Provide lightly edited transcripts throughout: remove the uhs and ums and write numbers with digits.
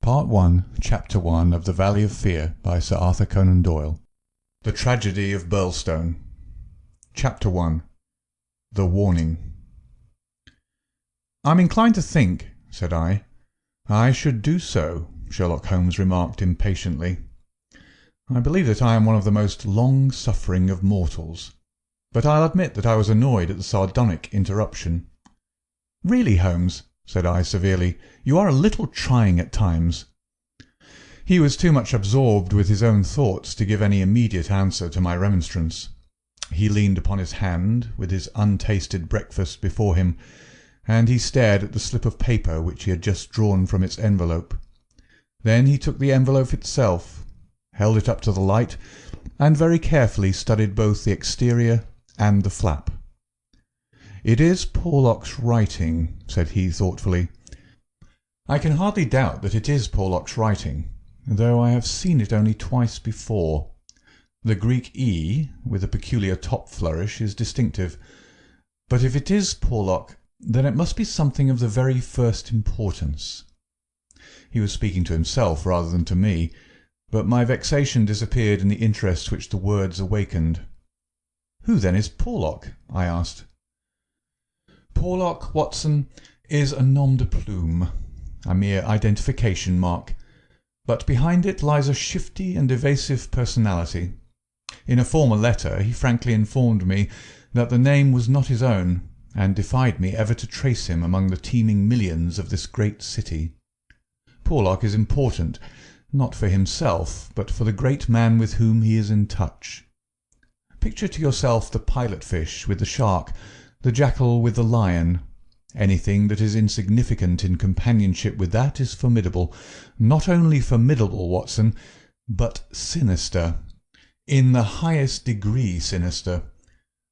Part 1, Chapter 1 of The Valley of Fear by Sir Arthur Conan Doyle. The Tragedy of Birlstone. Chapter 1. The Warning. "I'm inclined to think," said I. "I should do so," Sherlock Holmes remarked impatiently. "I believe that I am one of the most long-suffering of mortals. But I'll admit that I was annoyed at the sardonic interruption. Really, Holmes," said I severely, "you are a little trying at times." He was too much absorbed with his own thoughts to give any immediate answer to my remonstrance. He leaned upon his hand, with his untasted breakfast before him, and he stared at the slip of paper which he had just drawn from its envelope. Then he took the envelope itself, held it up to the light, and very carefully studied both the exterior and the flap. "It is Porlock's writing," said he thoughtfully. "I can hardly doubt that it is Porlock's writing, though I have seen it only twice before. The Greek E, with a peculiar top flourish, is distinctive. But if it is Porlock, then it must be something of the very first importance." He was speaking to himself rather than to me, but my vexation disappeared in the interest which the words awakened. "Who then is Porlock?" I asked. "Porlock, Watson, is a nom de plume, a mere identification mark, but behind it lies a shifty and evasive personality. In a former letter he frankly informed me that the name was not his own, and defied me ever to trace him among the teeming millions of this great city. Porlock is important, not for himself, but for the great man with whom he is in touch. Picture to yourself the pilot-fish with the shark, the jackal with the lion. Anything that is insignificant in companionship with that is formidable. Not only formidable, Watson, but sinister. In the highest degree sinister.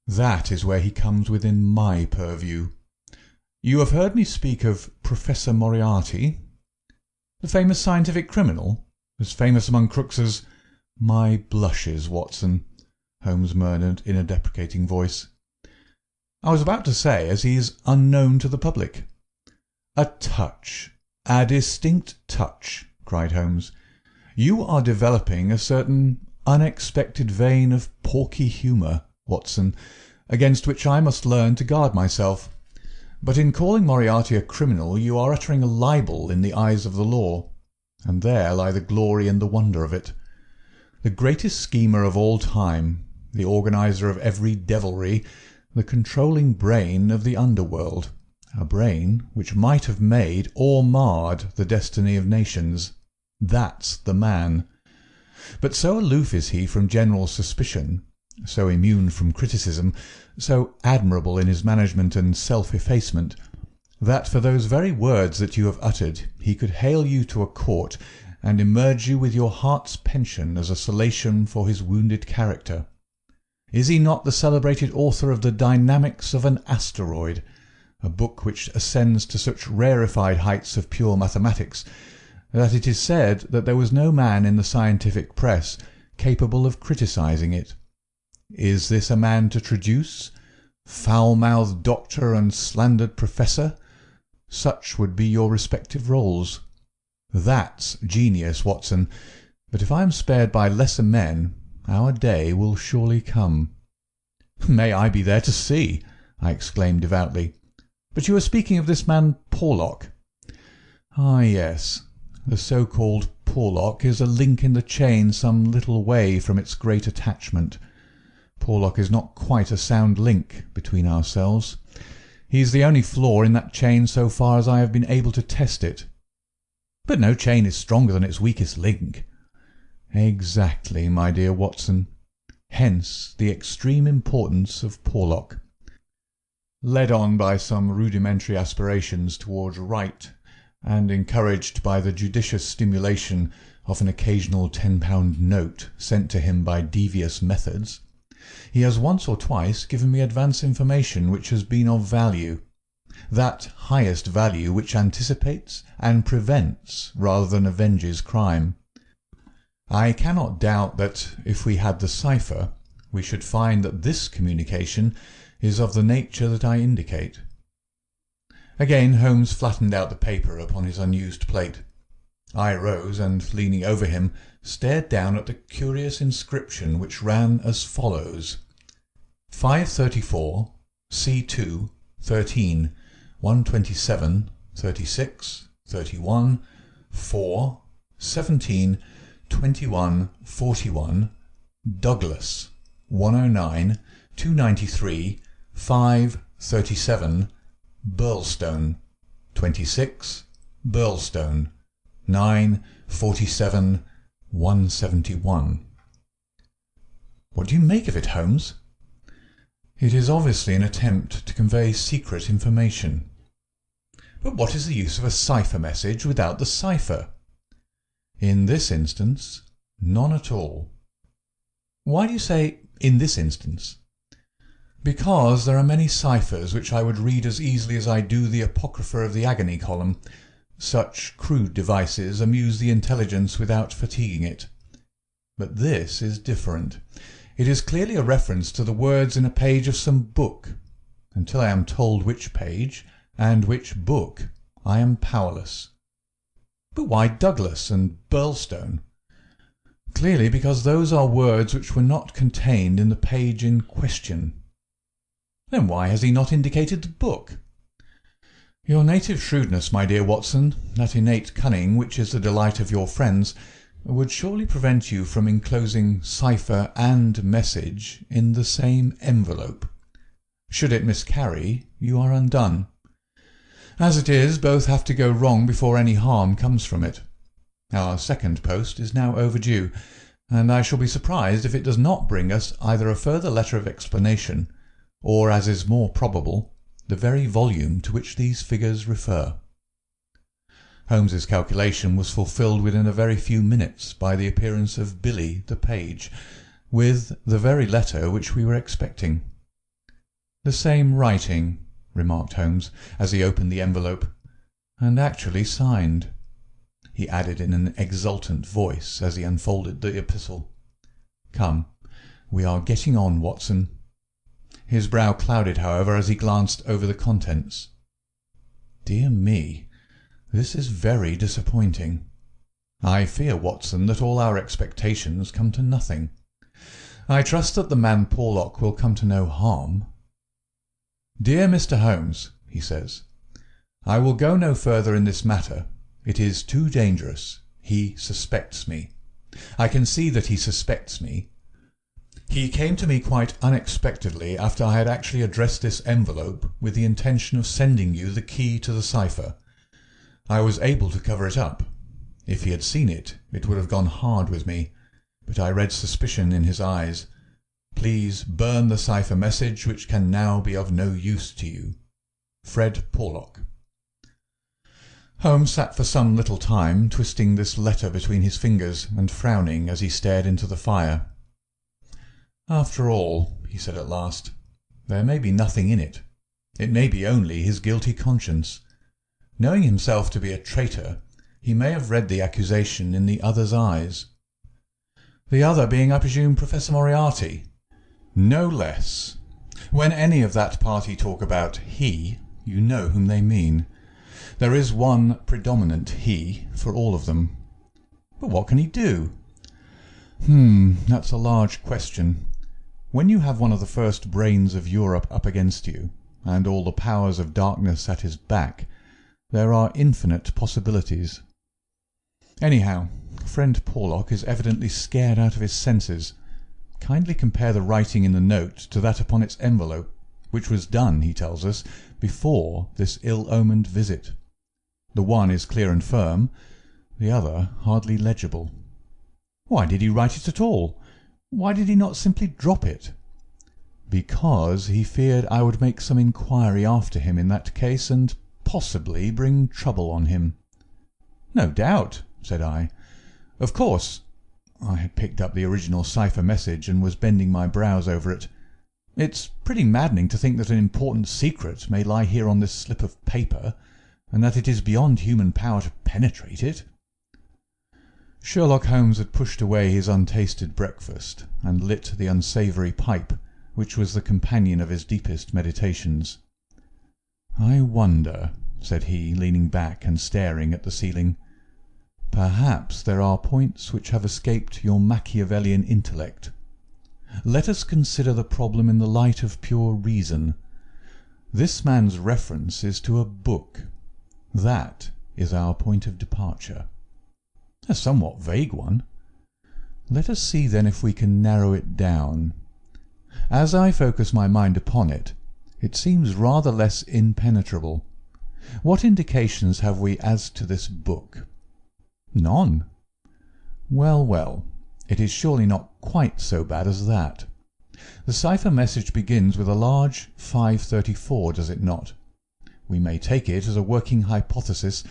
That is where he comes within my purview. You have heard me speak of Professor Moriarty? The famous scientific criminal? As famous among crooks as— My blushes, Watson," Holmes murmured in a deprecating voice. "I was about to say, as he is unknown to the public." "A touch, a distinct touch," cried Holmes. "You are developing a certain unexpected vein of porky humour, Watson, against which I must learn to guard myself. But in calling Moriarty a criminal you are uttering a libel in the eyes of the law, and there lie the glory and the wonder of it. The greatest schemer of all time, the organiser of every devilry, the controlling brain of the underworld, a brain which might have made or marred the destiny of nations. That's the man. But so aloof is he from general suspicion, so immune from criticism, so admirable in his management and self-effacement, that for those very words that you have uttered he could hale you to a court and emerge you with your heart's pension as a solation for his wounded character. Is he not the celebrated author of The Dynamics of an Asteroid, a book which ascends to such rarefied heights of pure mathematics that it is said that there was no man in the scientific press capable of criticising it? Is this a man to traduce? Foul-mouthed doctor and slandered professor? Such would be your respective rôles. That's genius, Watson, but if I am spared by lesser men, our day will surely come." "May I be there to see!" I exclaimed devoutly. "But you were speaking of this man Porlock." "Ah, yes. The so-called Porlock is a link in the chain some little way from its great attachment. Porlock is not quite a sound link between ourselves. He is the only flaw in that chain so far as I have been able to test it." "But no chain is stronger than its weakest link." "Exactly, my dear Watson. Hence the extreme importance of Porlock." Led on by some rudimentary aspirations towards right, and encouraged by the judicious stimulation of an occasional £10 note sent to him by devious methods, he has once or twice given me advance information which has been of value, that highest value which anticipates and prevents rather than avenges crime. I cannot doubt that, if we had the cipher, we should find that this communication is of the nature that I indicate. Again Holmes flattened out the paper upon his unused plate. I rose and, leaning over him, stared down at the curious inscription which ran as follows: 534 C2 13 127 36 31 4 17 21 41 Douglas 109 293 5 37 Birlstone 26 Birlstone 9 47 171. What do you make of it, Holmes? It is obviously an attempt to convey secret information. But what is the use of a cipher message without the cipher? In this instance, none at all. Why do you say "in this instance"? Because there are many ciphers which I would read as easily as I do the Apocrypha of the Agony column. Such crude devices amuse the intelligence without fatiguing it. But this is different. It is clearly a reference to the words in a page of some book. Until I am told which page and which book, I am powerless. But why Douglas and Birlstone? Clearly because those are words which were not contained in the page in question. Then why has he not indicated the book? Your native shrewdness, my dear Watson, that innate cunning which is the delight of your friends, would surely prevent you from enclosing cipher and message in the same envelope. Should it miscarry, you are undone. As it is, both have to go wrong before any harm comes from it. Our second post is now overdue, and I shall be surprised if it does not bring us either a further letter of explanation, or, as is more probable, the very volume to which these figures refer. Holmes's calculation was fulfilled within a very few minutes by the appearance of Billy the page, with the very letter which we were expecting. "The same writing," remarked Holmes, as he opened the envelope, "and actually signed," he added in an exultant voice as he unfolded the epistle. "Come, we are getting on, Watson." His brow clouded, however, as he glanced over the contents. "Dear me, this is very disappointing. I fear, Watson, that all our expectations come to nothing. I trust that the man Porlock will come to no harm. Dear Mr. Holmes," he says, "I will go no further in this matter. It is too dangerous. He suspects me. I can see that he suspects me. He came to me quite unexpectedly after I had actually addressed this envelope with the intention of sending you the key to the cipher. I was able to cover it up. If he had seen it, it would have gone hard with me, but I read suspicion in his eyes. Please burn the cipher message, which can now be of no use to you. Fred Porlock." Holmes sat for some little time twisting this letter between his fingers and frowning as he stared into the fire. "After all," he said at last, "there may be nothing in it. It may be only his guilty conscience. Knowing himself to be a traitor, he may have read the accusation in the other's eyes. The other being, I presume, Professor Moriarty?" "No less. When any of that party talk about 'he,' you know whom they mean. There is one predominant 'he' for all of them. But what can he do?" That's a large question. When you have one of the first brains of Europe up against you, and all the powers of darkness at his back, there are infinite possibilities. Anyhow, friend Porlock is evidently scared out of his senses. Kindly compare the writing in the note to that upon its envelope, which was done, he tells us, before this ill-omened visit. The one is clear and firm, the other hardly legible. Why did he write it at all? Why did he not simply drop it? Because he feared I would make some inquiry after him in that case, and possibly bring trouble on him. "No doubt," said I. "Of course." I had picked up the original cipher message and was bending my brows over it. "It's pretty maddening to think that an important secret may lie here on this slip of paper, and that it is beyond human power to penetrate it." Sherlock Holmes had pushed away his untasted breakfast and lit the unsavoury pipe, which was the companion of his deepest meditations. "I wonder," said he, leaning back and staring at the ceiling. Perhaps there are points which have escaped your Machiavellian intellect. Let us consider the problem in the light of pure reason. This man's reference is to a book. That is our point of departure. A somewhat vague one. Let us see then if we can narrow it down. As I focus my mind upon it, it seems rather less impenetrable. What indications have we as to this book? None. Well, well, it is surely not quite so bad as that. The cipher message begins with a large 534, does it not? We may take it as a working hypothesis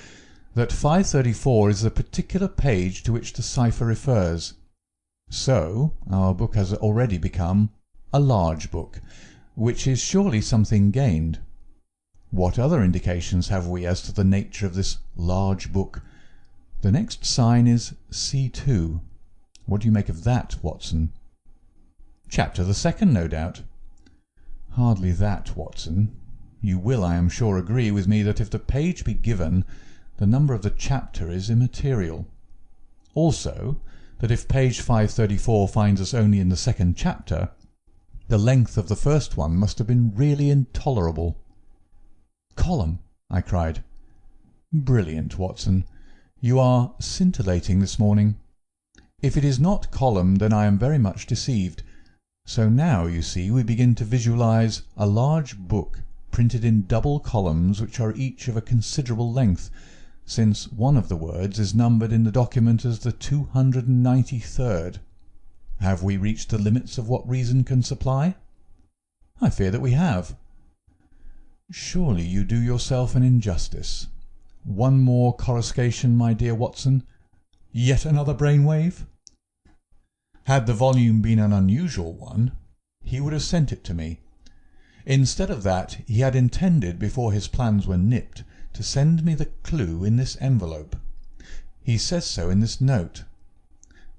that 534 is the particular page to which the cipher refers. So our book has already become a large book, which is surely something gained. What other indications have we as to the nature of this large book? The next sign is C2. What do you make of that, Watson? Chapter the second, no doubt. Hardly that, Watson. You will, I am sure, agree with me that if the page be given, the number of the chapter is immaterial. Also, that if page 534 finds us only in the second chapter, the length of the first one must have been really intolerable. Column, I cried. Brilliant, Watson. You are scintillating this morning. If it is not column, then I am very much deceived. So now, you see, we begin to visualize a large book printed in double columns which are each of a considerable length, since one of the words is numbered in the document as the 293rd. Have we reached the limits of what reason can supply? I fear that we have. Surely you do yourself an injustice. One more coruscation, my dear Watson. Yet another brain-wave? Had the volume been an unusual one, he would have sent it to me. Instead of that, he had intended, before his plans were nipped, to send me the clue in this envelope. He says so in this note.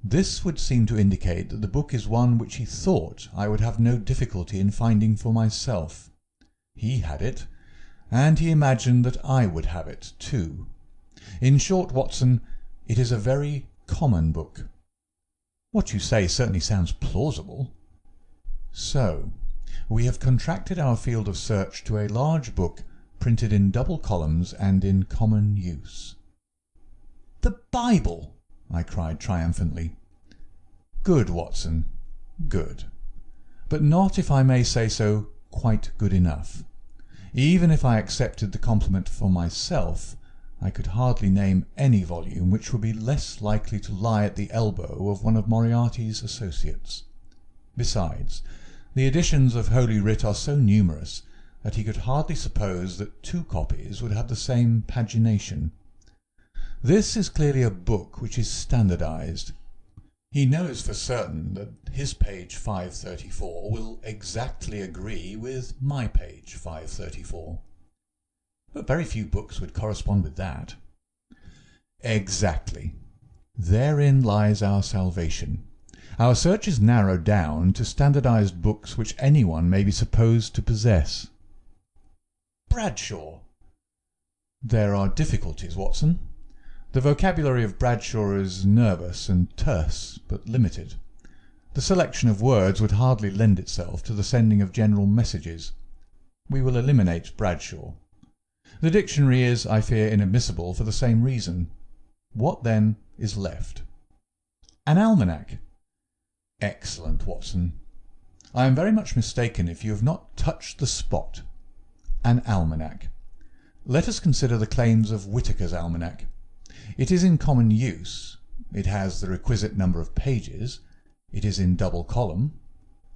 This would seem to indicate that the book is one which he thought I would have no difficulty in finding for myself. He had it, and he imagined that I would have it too. In short, Watson, it is a very common book. What you say certainly sounds plausible. So, we have contracted our field of search to a large book printed in double columns and in common use. The Bible! I cried triumphantly. Good, Watson, good. But not, if I may say so, quite good enough. Even if I accepted the compliment for myself, I could hardly name any volume which would be less likely to lie at the elbow of one of Moriarty's associates. Besides, the editions of Holy Writ are so numerous that he could hardly suppose that two copies would have the same pagination. This is clearly a book which is standardized. He knows for certain that his page 534 will exactly agree with my page 534. But very few books would correspond with that. Exactly. Therein lies our salvation. Our search is narrowed down to standardized books which anyone may be supposed to possess. Bradshaw! There are difficulties, Watson. The vocabulary of Bradshaw is nervous and terse, but limited. The selection of words would hardly lend itself to the sending of general messages. We will eliminate Bradshaw. The dictionary is, I fear, inadmissible for the same reason. What, then, is left? An almanac. Excellent, Watson. I am very much mistaken if you have not touched the spot. An almanac. Let us consider the claims of Whitaker's almanac. It is in common use. It has the requisite number of pages. It is in double column.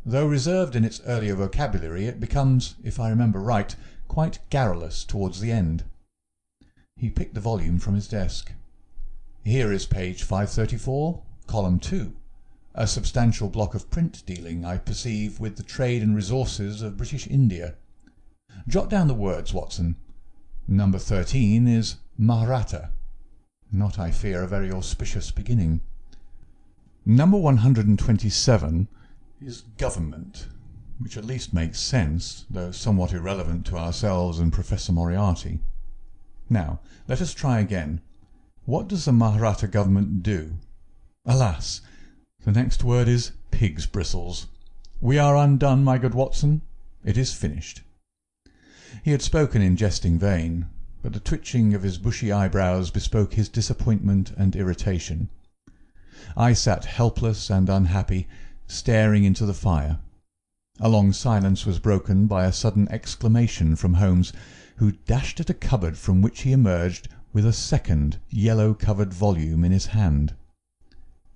Though reserved in its earlier vocabulary, it becomes, if I remember right, quite garrulous towards the end. He picked the volume from his desk. Here is page 534, column 2, a substantial block of print dealing, I perceive, with the trade and resources of British India. Jot down the words, Watson. Number 13 is Mahratta. Not, I fear, a very auspicious beginning. Number 127 is Government, which at least makes sense, though somewhat irrelevant to ourselves and Professor Moriarty. Now, let us try again. What does the Mahratta government do? Alas! The next word is pig's bristles. We are undone, my good Watson. It is finished. He had spoken in jesting vein, but the twitching of his bushy eyebrows bespoke his disappointment and irritation. I sat helpless and unhappy, staring into the fire. A long silence was broken by a sudden exclamation from Holmes, who dashed at a cupboard from which he emerged with a second yellow-covered volume in his hand.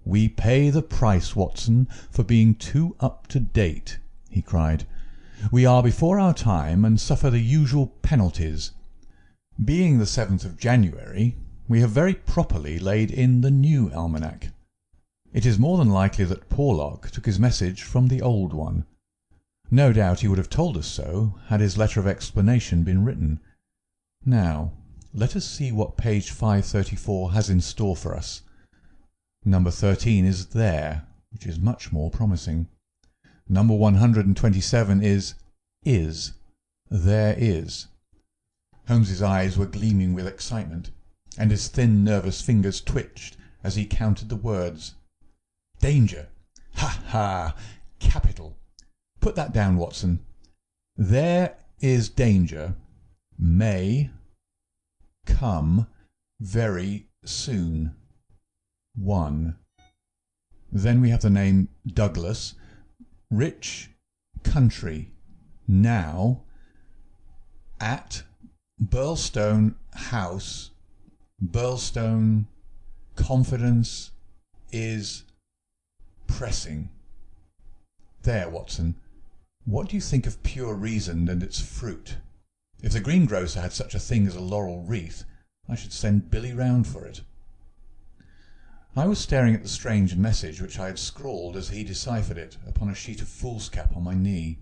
"We pay the price, Watson, for being too up-to-date," he cried. "We are before our time and suffer the usual penalties. Being the 7th of January, we have very properly laid in the new almanac. It is more than likely that Porlock took his message from the old one. No doubt he would have told us so had his letter of explanation been written. Now, let us see what page 534 has in store for us. Number 13 is there, which is much more promising. Number 127 is. There is." Holmes's eyes were gleaming with excitement, and his thin, nervous fingers twitched as he counted the words. "Danger! Ha, ha! Capital! Put that down, Watson. There is danger. May come very soon. 1. Then we have the name Douglas. Rich country. Now. At Birlstone House. Birlstone. Confidence is pressing. There, Watson. What do you think of pure reason and its fruit? If the greengrocer had such a thing as a laurel wreath, I should send Billy round for it." I was staring at the strange message which I had scrawled as he deciphered it upon a sheet of foolscap on my knee.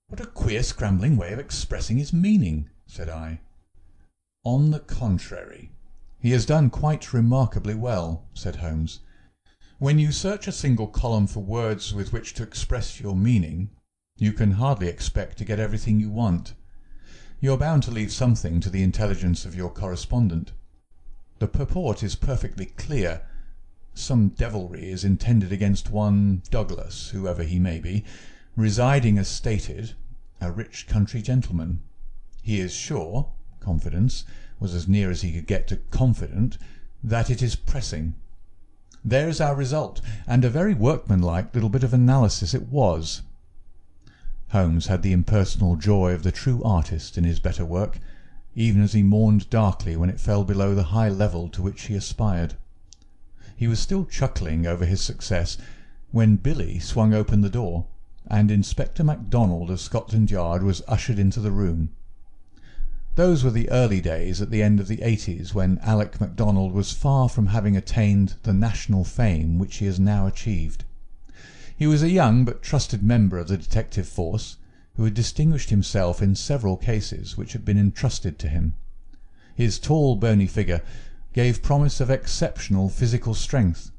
"What a queer scrambling way of expressing his meaning," said I. "On the contrary, he has done quite remarkably well," said Holmes. "When you search a single column for words with which to express your meaning, you can hardly expect to get everything you want. You are bound to leave something to the intelligence of your correspondent. The purport is perfectly clear. Some devilry is intended against one Douglas, whoever he may be, residing as stated, a rich country gentleman. He is sure, confidence was as near as he could get to confident, that it is pressing. There is our result, and a very workmanlike little bit of analysis it was." Holmes had the impersonal joy of the true artist in his better work, even as he mourned darkly when it fell below the high level to which he aspired. He was still chuckling over his success when Billy swung open the door, and Inspector MacDonald of Scotland Yard was ushered into the room. Those were the early days at the end of the 80s, when Alec MacDonald was far from having attained the national fame which he has now achieved. He was a young but trusted member of the detective force, who had distinguished himself in several cases which had been entrusted to him. His tall, bony figure gave promise of exceptional physical strength,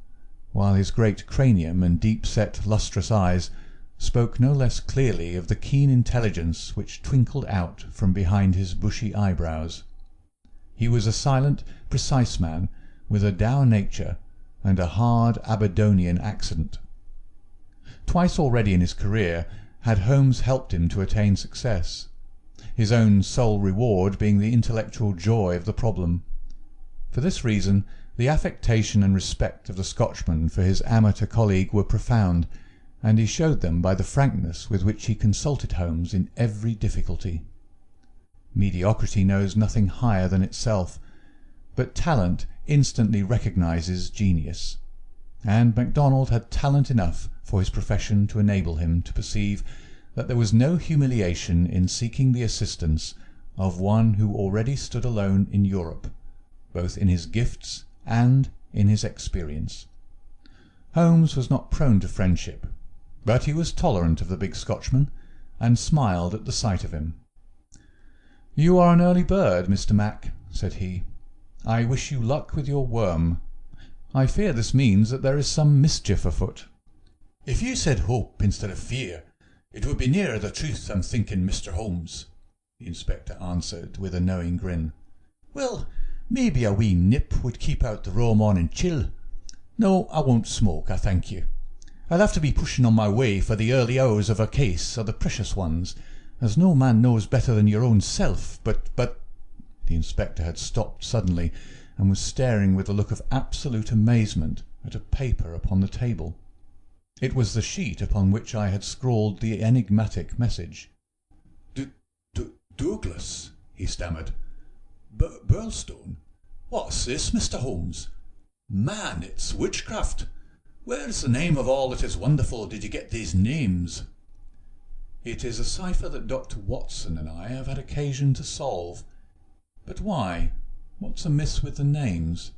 while his great cranium and deep-set, lustrous eyes spoke no less clearly of the keen intelligence which twinkled out from behind his bushy eyebrows. He was a silent, precise man, with a dour nature and a hard Aberdonian accent. Twice already in his career had Holmes helped him to attain success, his own sole reward being the intellectual joy of the problem. For this reason the affectation and respect of the Scotchman for his amateur colleague were profound, and he showed them by the frankness with which he consulted Holmes in every difficulty. Mediocrity knows nothing higher than itself, but talent instantly recognizes genius, and MacDonald had talent enough for his profession to enable him to perceive that there was no humiliation in seeking the assistance of one who already stood alone in Europe, both in his gifts and in his experience. Holmes was not prone to friendship, but he was tolerant of the big Scotchman, and smiled at the sight of him. "You are an early bird, Mr. Mac," said he. "I wish you luck with your worm. I fear this means that there is some mischief afoot." "If you said hope instead of fear, it would be nearer the truth, I'm thinking, Mr. Holmes," the inspector answered with a knowing grin. "Well, Maybe a wee nip would keep out the raw morning chill. No, I won't smoke, I thank you. I'll have to be pushing on my way for the early hours of a case are the precious ones, as no man knows better than your own self, but... The inspector had stopped suddenly and was staring with a look of absolute amazement at a paper upon the table. It was the sheet upon which I had scrawled the enigmatic message. Douglas, he stammered. Birlstone? What's this, Mr. Holmes? Man, it's witchcraft. Where's the name of all that is wonderful did you get these names? It is a cipher that Dr. Watson and I have had occasion to solve. But why? What's amiss with the names?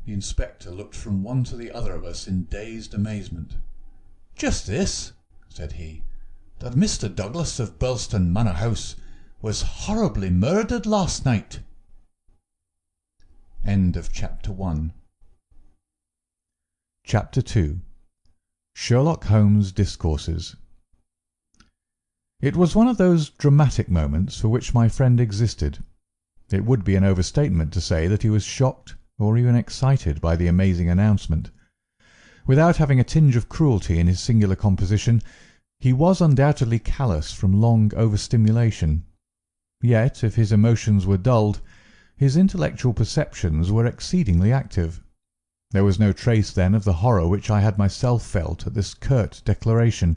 The inspector looked from one to the other of us in dazed amazement. Just this, said he, that Mr. Douglas of Birlstone Manor House was horribly murdered last night. End of Chapter 1. Chapter 2. Sherlock Holmes Discourses. It was one of those dramatic moments for which my friend existed. It would be an overstatement to say that he was shocked or even excited by the amazing announcement. Without having a tinge of cruelty in his singular composition, he was undoubtedly callous from long overstimulation. Yet, if his emotions were dulled, his intellectual perceptions were exceedingly active. There was no trace then of the horror which I had myself felt at this curt declaration,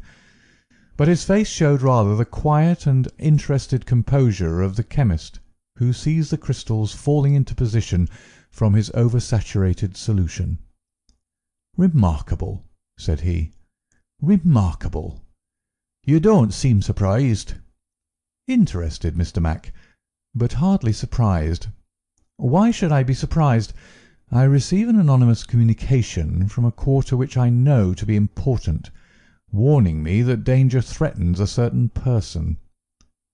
but his face showed rather the quiet and interested composure of the chemist who sees the crystals falling into position from his oversaturated solution. "Remarkable," said he. "Remarkable. You don't seem surprised." "Interested, Mr. Mac, but hardly surprised. Why should I be surprised? I receive an anonymous communication from a quarter which I know to be important, warning me that danger threatens a certain person.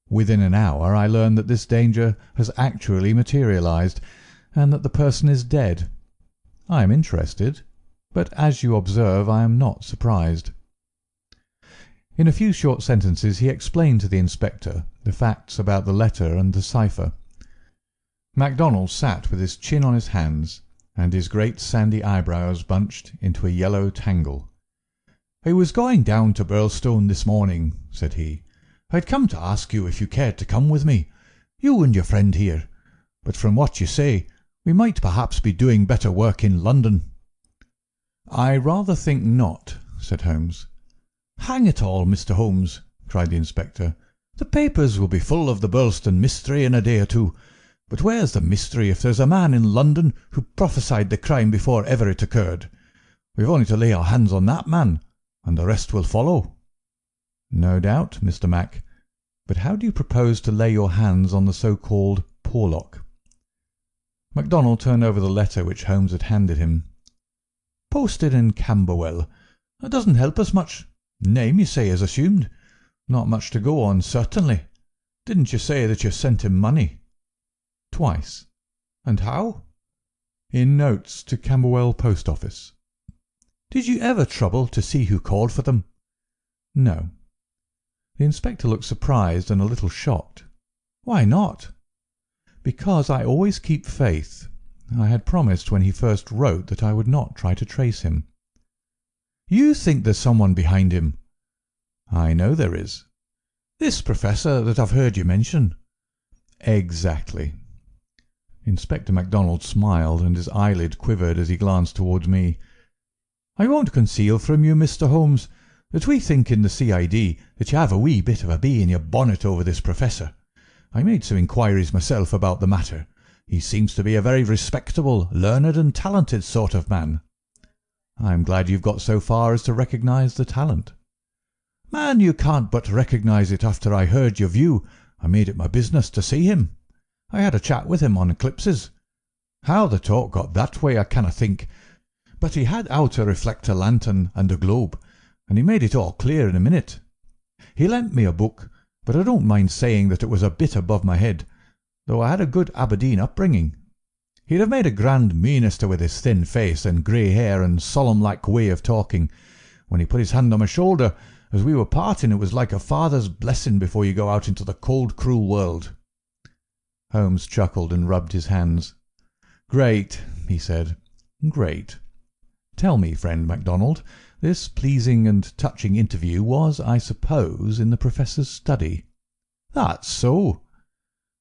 Within an hour I learn that this danger has actually materialized, and that the person is dead. I am interested, but as you observe I am not surprised." In a few short sentences he explained to the inspector the facts about the letter and the cipher. MacDonald sat with his chin on his hands and his great sandy eyebrows bunched into a yellow tangle. "I was going down to Birlstone this morning," said he. "I'd come to ask you if you cared to come with me, you and your friend here, but from what you say, we might perhaps be doing better work in London." "I rather think not," said Holmes. "Hang it all, Mr. Holmes," cried the inspector. "The papers will be full of the Birlstone mystery in a day or two, but where's the mystery if there's a man in London who prophesied the crime before ever it occurred? We've only to lay our hands on that man, and the rest will follow." "No doubt, Mr. Mac. But how do you propose to lay your hands on the so-called Porlock?" MacDonald turned over the letter which Holmes had handed him. "Posted in Camberwell. That doesn't help us much. Name, you say, is assumed. Not much to go on, certainly. Didn't you say that you sent him money?" "Twice." "And how?" "In notes to Camberwell post office." "Did you ever trouble to see who called for them?" "No." The inspector looked surprised and a little shocked. "Why not?" "Because I always keep faith. I had promised when he first wrote that I would not try to trace him." "You think there's someone behind him?" "I know there is." "This professor that I've heard you mention?" "Exactly." Inspector MacDonald smiled, and his eyelid quivered as he glanced towards me. "I won't conceal from you, Mr. Holmes, that we think in the C.I.D. that you have a wee bit of a bee in your bonnet over this professor. I made some inquiries myself about the matter. He seems to be a very respectable, learned and talented sort of man." "I am glad you've got so far as to recognise the talent." "Man, you can't but recognise it after I heard your view. I made it my business to see him. I had a chat with him on eclipses. How the talk got that way I canna think, but he had out a reflector lantern and a globe, and he made it all clear in a minute. He lent me a book, but I don't mind saying that it was a bit above my head, though I had a good Aberdeen upbringing. He'd have made a grand minister with his thin face and grey hair and solemn-like way of talking. When he put his hand on my shoulder, as we were parting, it was like a father's blessing before you go out into the cold, cruel world." Holmes chuckled and rubbed his hands. "Great," he said. "Great. Tell me, friend MacDonald, this pleasing and touching interview was, I suppose, in the Professor's study?" "That's so."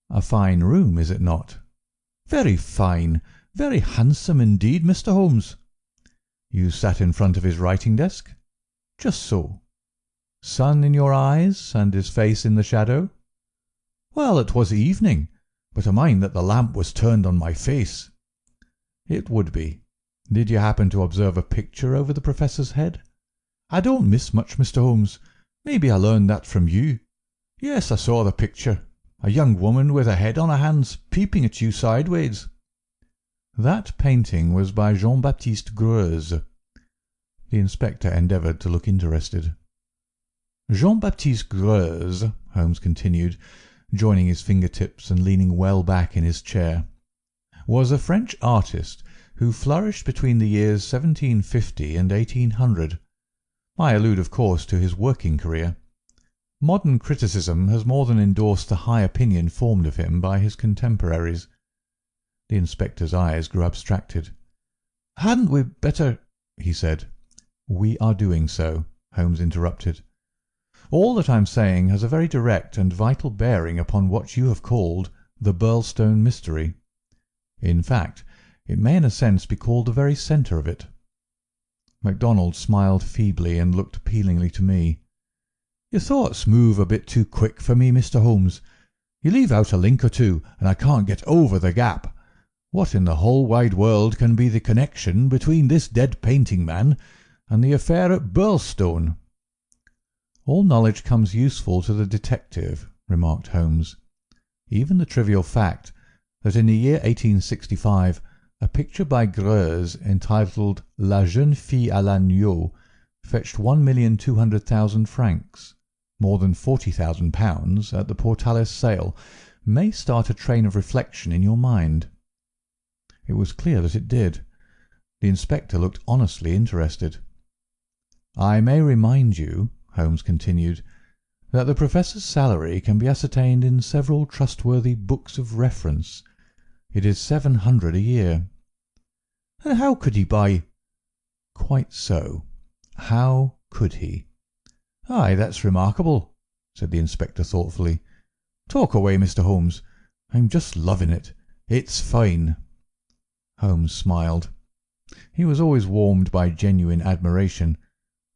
"A fine room, is it not?" "Very fine. Very handsome indeed, Mr. Holmes." "You sat in front of his writing desk?" "Just so." "Sun in your eyes, and his face in the shadow?" "Well, it was evening, but I mind that the lamp was turned on my face." "It would be. Did you happen to observe a picture over the Professor's head?" "I don't miss much, Mr. Holmes. Maybe I learned that from you. Yes, I saw the picture. A young woman with her head on her hands, peeping at you sideways." "That painting was by Jean-Baptiste Greuze." The inspector endeavoured to look interested. "Jean-Baptiste Greuze," Holmes continued, joining his fingertips and leaning well back in his chair, "was a French artist who flourished between the years 1750 and 1800. I allude, of course, to his working career. Modern criticism has more than endorsed the high opinion formed of him by his contemporaries." The inspector's eyes grew abstracted. "Hadn't we better—" he said. "We are doing so," Holmes interrupted. "All that I am saying has a very direct and vital bearing upon what you have called the Birlstone mystery. In fact, it may in a sense be called the very centre of it." MacDonald smiled feebly and looked appealingly to me. "Your thoughts move a bit too quick for me, Mr. Holmes. You leave out a link or two, and I can't get over the gap. What in the whole wide world can be the connection between this dead painting man and the affair at Birlstone?" "All knowledge comes useful to the detective," remarked Holmes. "Even the trivial fact that in the year 1865 a picture by Greuze entitled La Jeune Fille à l'Agneau fetched 1,200,000 francs, more than £40,000 at the Portalis sale, may start a train of reflection in your mind." It was clear that it did. The inspector looked honestly interested. "I may remind you," Holmes continued, "that the Professor's salary can be ascertained in several trustworthy books of reference. It is 700 a year." "And how could he buy—" "Quite so. How could he?" "Aye, that's remarkable," said the inspector thoughtfully. "Talk away, Mr. Holmes. I'm just loving it. It's fine." Holmes smiled. He was always warmed by genuine admiration,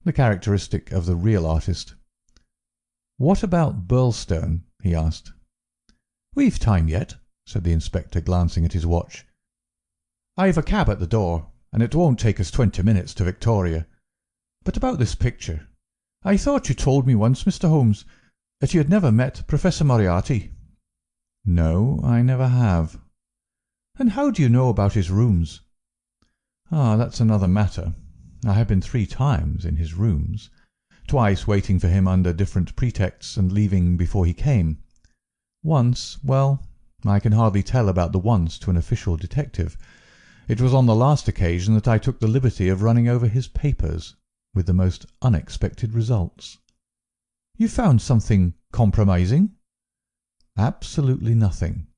the characteristic of the real artist. "What about Birlstone?" he asked. "We've time yet," said the inspector, glancing at his watch. "I've a cab at the door, and it won't take us 20 minutes to Victoria. But about this picture. I thought you told me once, Mr. Holmes, that you had never met Professor Moriarty." "No, I never have." "And how do you know about his rooms?" "Ah, that's another matter. I have been 3 times in his rooms, twice waiting for him under different pretexts and leaving before he came. Once—well, I can hardly tell about the once to an official detective. It was on the last occasion that I took the liberty of running over his papers, with the most unexpected results." "You found something compromising?" "Absolutely nothing.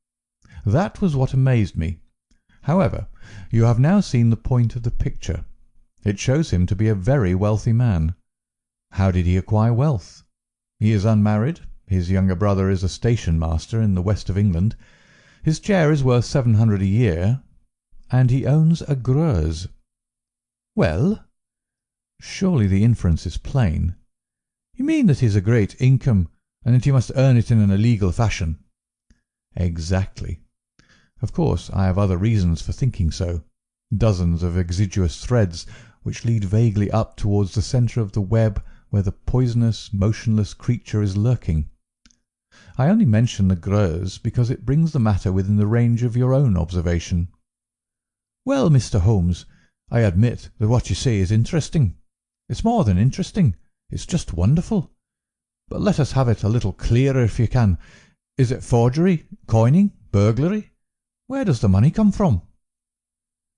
That was what amazed me. However, you have now seen the point of the picture. It shows him to be a very wealthy man. How did he acquire wealth? He is unmarried. His younger brother is a station master in the west of England. His chair is worth 700 a year, and he owns a Greuze." "Well?" "Surely the inference is plain." "You mean that he has a great income, and that he must earn it in an illegal fashion?" "Exactly. Of course, I have other reasons for thinking so, dozens of exiguous threads which lead vaguely up towards the centre of the web where the poisonous, motionless creature is lurking. I only mention the Greuze because it brings the matter within the range of your own observation." "Well, Mr. Holmes, I admit that what you say is interesting. It's more than interesting. It's just wonderful. But let us have it a little clearer if you can. Is it forgery, coining, burglary? Where does the money come from?"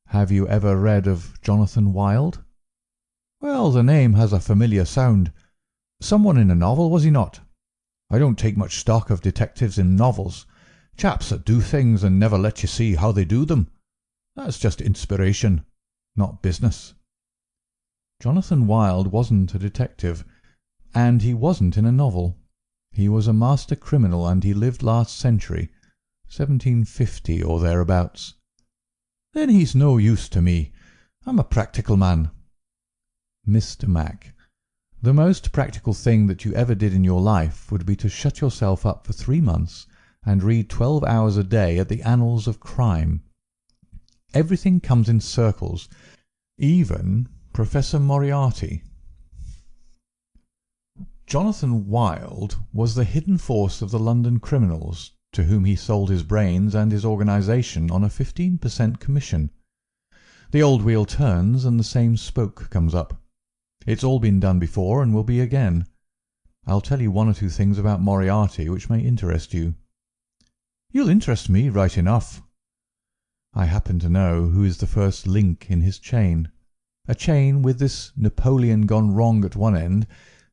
"Have you ever read of Jonathan Wild?" "Well, the name has a familiar sound. Someone in a novel, was he not? I don't take much stock of detectives in novels. Chaps that do things and never let you see how they do them. That's just inspiration, not business." Jonathan Wild wasn't a detective, and he wasn't in a novel. He was a master criminal, and he lived last century, 1750 or thereabouts. "Then he's no use to me. I'm a practical man." "Mr. Mac, the most practical thing that you ever did in your life would be to shut yourself up for 3 months and read 12 hours a day at the annals of crime. Everything comes in circles, even Professor Moriarty." Jonathan Wild was the hidden force of the London criminals, to whom he sold his brains and his organisation on a 15% commission. The old wheel turns and the same spoke comes up. It's all been done before and will be again. I'll tell you one or two things about Moriarty which may interest you. "You'll interest me right enough." "I happen to know who is the first link in his chain. A chain with this Napoleon gone wrong at one end,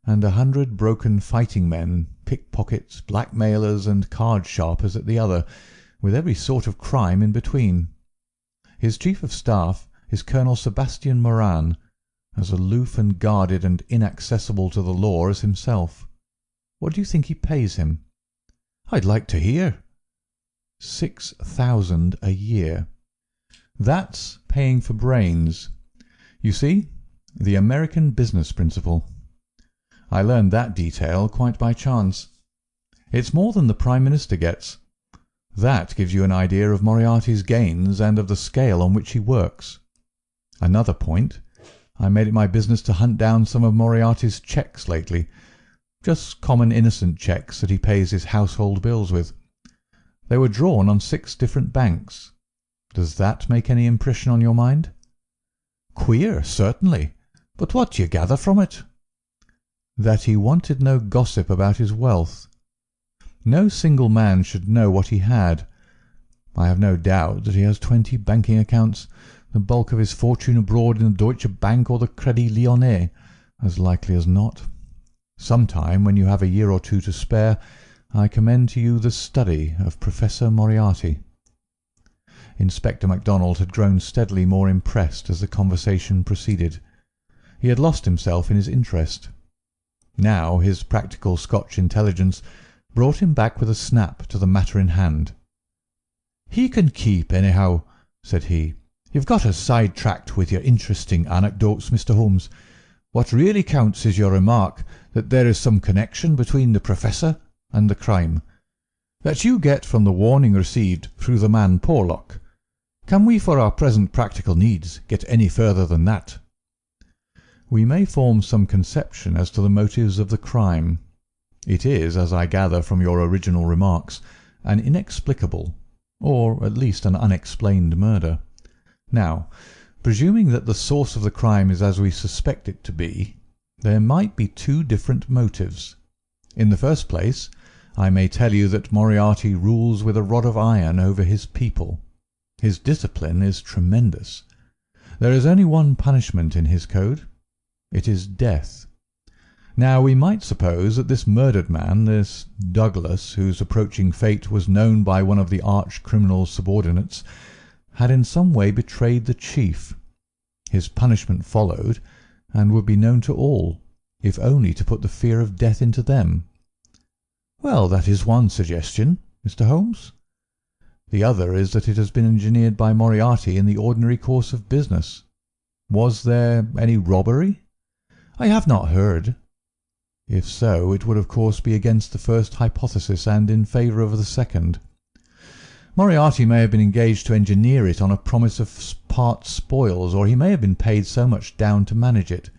and 100 broken fighting men, pickpockets, blackmailers, and card-sharpers at the other, with every sort of crime in between. His chief of staff is Colonel Sebastian Moran, as aloof and guarded and inaccessible to the law as himself. What do you think he pays him?" "I'd like to hear." 6,000 a year. That's paying for brains. You see, the American business principle. I learned that detail quite by chance. It's more than the Prime Minister gets. That gives you an idea of Moriarty's gains and of the scale on which he works. Another point, I made it my business to hunt down some of Moriarty's cheques lately. Just common innocent cheques that he pays his household bills with. They were drawn on 6 different banks. Does that make any impression on your mind?" "Queer, certainly. But what do you gather from it?" "That he wanted no gossip about his wealth. No single man should know what he had. I have no doubt that he has 20 banking accounts, the bulk of his fortune abroad in the Deutsche Bank or the Crédit Lyonnais, as likely as not. Sometime, when you have a year or two to spare, I commend to you the study of Professor Moriarty." Inspector MacDonald had grown steadily more impressed as the conversation proceeded. He had lost himself in his interest. Now his practical Scotch intelligence brought him back with a snap to the matter in hand. "He can keep, anyhow," said he. "You've got us side-tracked with your interesting anecdotes, Mr. Holmes. What really counts is your remark that there is some connection between the Professor and the crime, that you get from the warning received through the man Porlock. Can we, for our present practical needs, get any further than that?" "We may form some conception as to the motives of the crime. It is, as I gather from your original remarks, an inexplicable, or at least an unexplained murder. Now, presuming that the source of the crime is as we suspect it to be, there might be 2 different motives. In the first place, I may tell you that Moriarty rules with a rod of iron over his people. His discipline is tremendous. There is only one punishment in his code. It is death. Now we might suppose that this murdered man, this Douglas, whose approaching fate was known by one of the arch-criminal's subordinates, had in some way betrayed the chief. His punishment followed, and would be known to all, if only to put the fear of death into them. Well, that is one suggestion, Mr. Holmes. The other is that it has been engineered by Moriarty in the ordinary course of business. Was there any robbery? I have not heard. If so, it would of course be against the first hypothesis and in favour of the second. Moriarty may have been engaged to engineer it on a promise of part spoils, or he may have been paid so much down to manage it.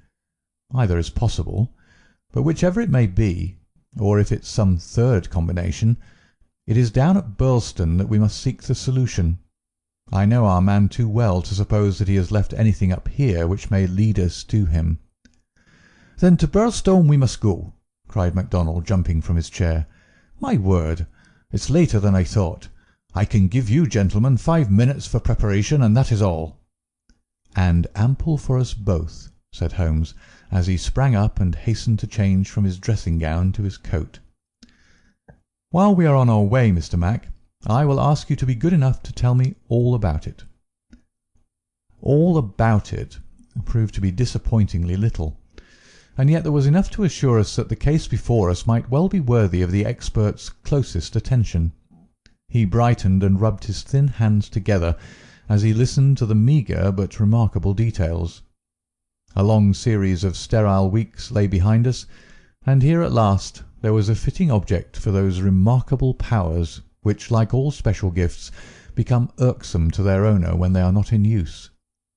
Either is possible, but whichever it may be, or if it's some third combination, it is down at Birlstone that we must seek the solution. I know our man too well to suppose that he has left anything up here which may lead us to him. Then to Birlstone we must go, cried MacDonald, jumping from his chair. My word, it's later than I thought. I can give you gentlemen 5 minutes for preparation, and that is all. And ample for us both, said Holmes, as he sprang up and hastened to change from his dressing-gown to his coat. While we are on our way, Mr. Mac, I will ask you to be good enough to tell me all about it. All about it proved to be disappointingly little, and yet there was enough to assure us that the case before us might well be worthy of the expert's closest attention. He brightened and rubbed his thin hands together as he listened to the meagre but remarkable details. A long series of sterile weeks lay behind us, and here at last there was a fitting object for those remarkable powers which, like all special gifts, become irksome to their owner when they are not in use,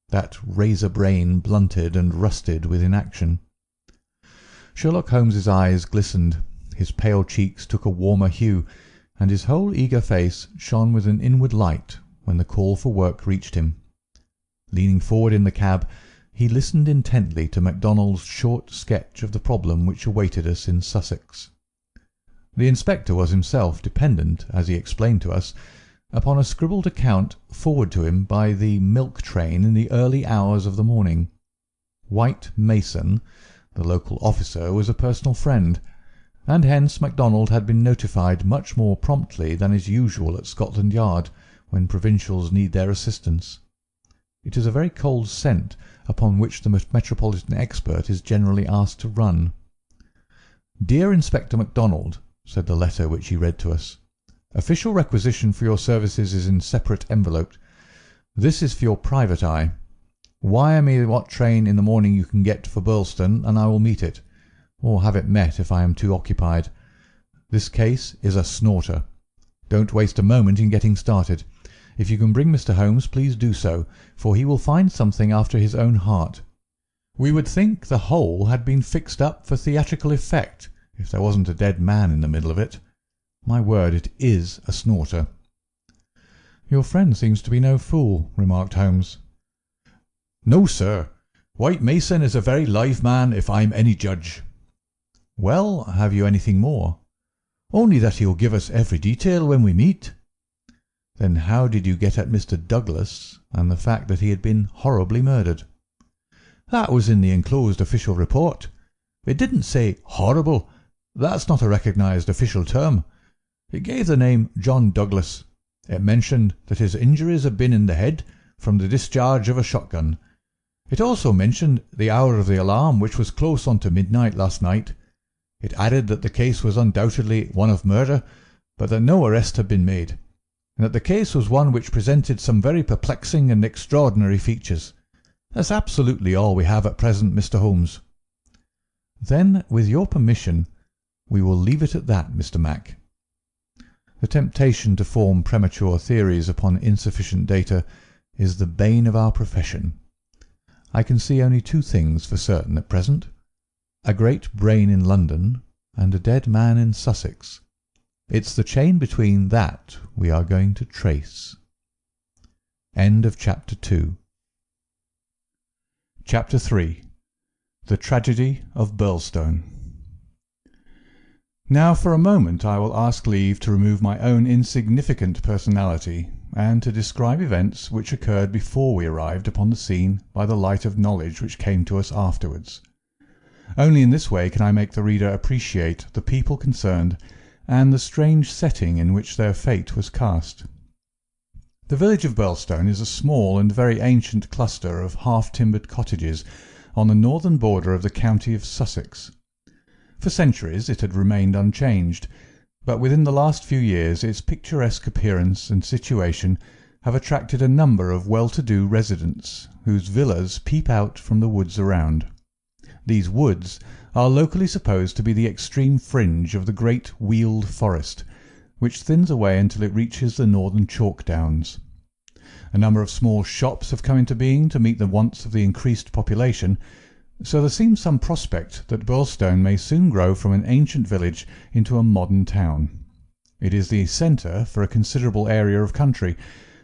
that razor brain blunted and rusted with inaction. Sherlock Holmes's eyes glistened, his pale cheeks took a warmer hue, and his whole eager face shone with an inward light when the call for work reached him. Leaning forward in the cab, he listened intently to MacDonald's short sketch of the problem which awaited us in Sussex. The inspector was himself dependent, as he explained to us, upon a scribbled account forwarded to him by the milk train in the early hours of the morning. White Mason, the local officer, was a personal friend, and hence MacDonald had been notified much more promptly than is usual at Scotland Yard when provincials need their assistance. It is a very cold scent upon which the metropolitan expert is generally asked to run. "Dear Inspector MacDonald," said the letter which he read to us, "official requisition for your services is in separate envelope. This is for your private eye. Wire me what train in the morning you can get for Birlstone, and I will meet it, or have it met if I am too occupied. This case is a snorter. Don't waste a moment in getting started. If you can bring Mr. Holmes, please do so, for he will find something after his own heart. We would think the whole had been fixed up for theatrical effect, if there wasn't a dead man in the middle of it. My word, it is a snorter." "Your friend seems to be no fool," remarked Holmes. "No, sir. White Mason is a very live man, if I'm any judge." "Well, have you anything more?" "Only that he'll give us every detail when we meet." "Then how did you get at Mr. Douglas and the fact that he had been horribly murdered?" "That was in the enclosed official report. It didn't say horrible. That's not a recognised official term. It gave the name John Douglas. It mentioned that his injuries had been in the head from the discharge of a shotgun. It also mentioned the hour of the alarm, which was close on to midnight last night. It added that the case was undoubtedly one of murder, but that no arrest had been made, and that the case was one which presented some very perplexing and extraordinary features. That's absolutely all we have at present, Mr. Holmes." "Then, with your permission, we will leave it at that, Mr. Mac." The temptation to form premature theories upon insufficient data is the bane of our profession. I can see only two things for certain at present: a great brain in London and a dead man in Sussex. It's the chain between that we are going to trace. End of Chapter 2. Chapter 3. The Tragedy of Birlstone. Now for a moment I will ask leave to remove my own insignificant personality, and to describe events which occurred before we arrived upon the scene by the light of knowledge which came to us afterwards. Only in this way can I make the reader appreciate the people concerned and the strange setting in which their fate was cast. The village of Birlstone is a small and very ancient cluster of half-timbered cottages on the northern border of the county of Sussex. For centuries it had remained unchanged, but within the last few years its picturesque appearance and situation have attracted a number of well-to-do residents, whose villas peep out from the woods around. These woods are locally supposed to be the extreme fringe of the great Weald Forest, which thins away until it reaches the northern chalk downs. A number of small shops have come into being to meet the wants of the increased population, so there seems some prospect that Birlstone may soon grow from an ancient village into a modern town. It is the centre for a considerable area of country,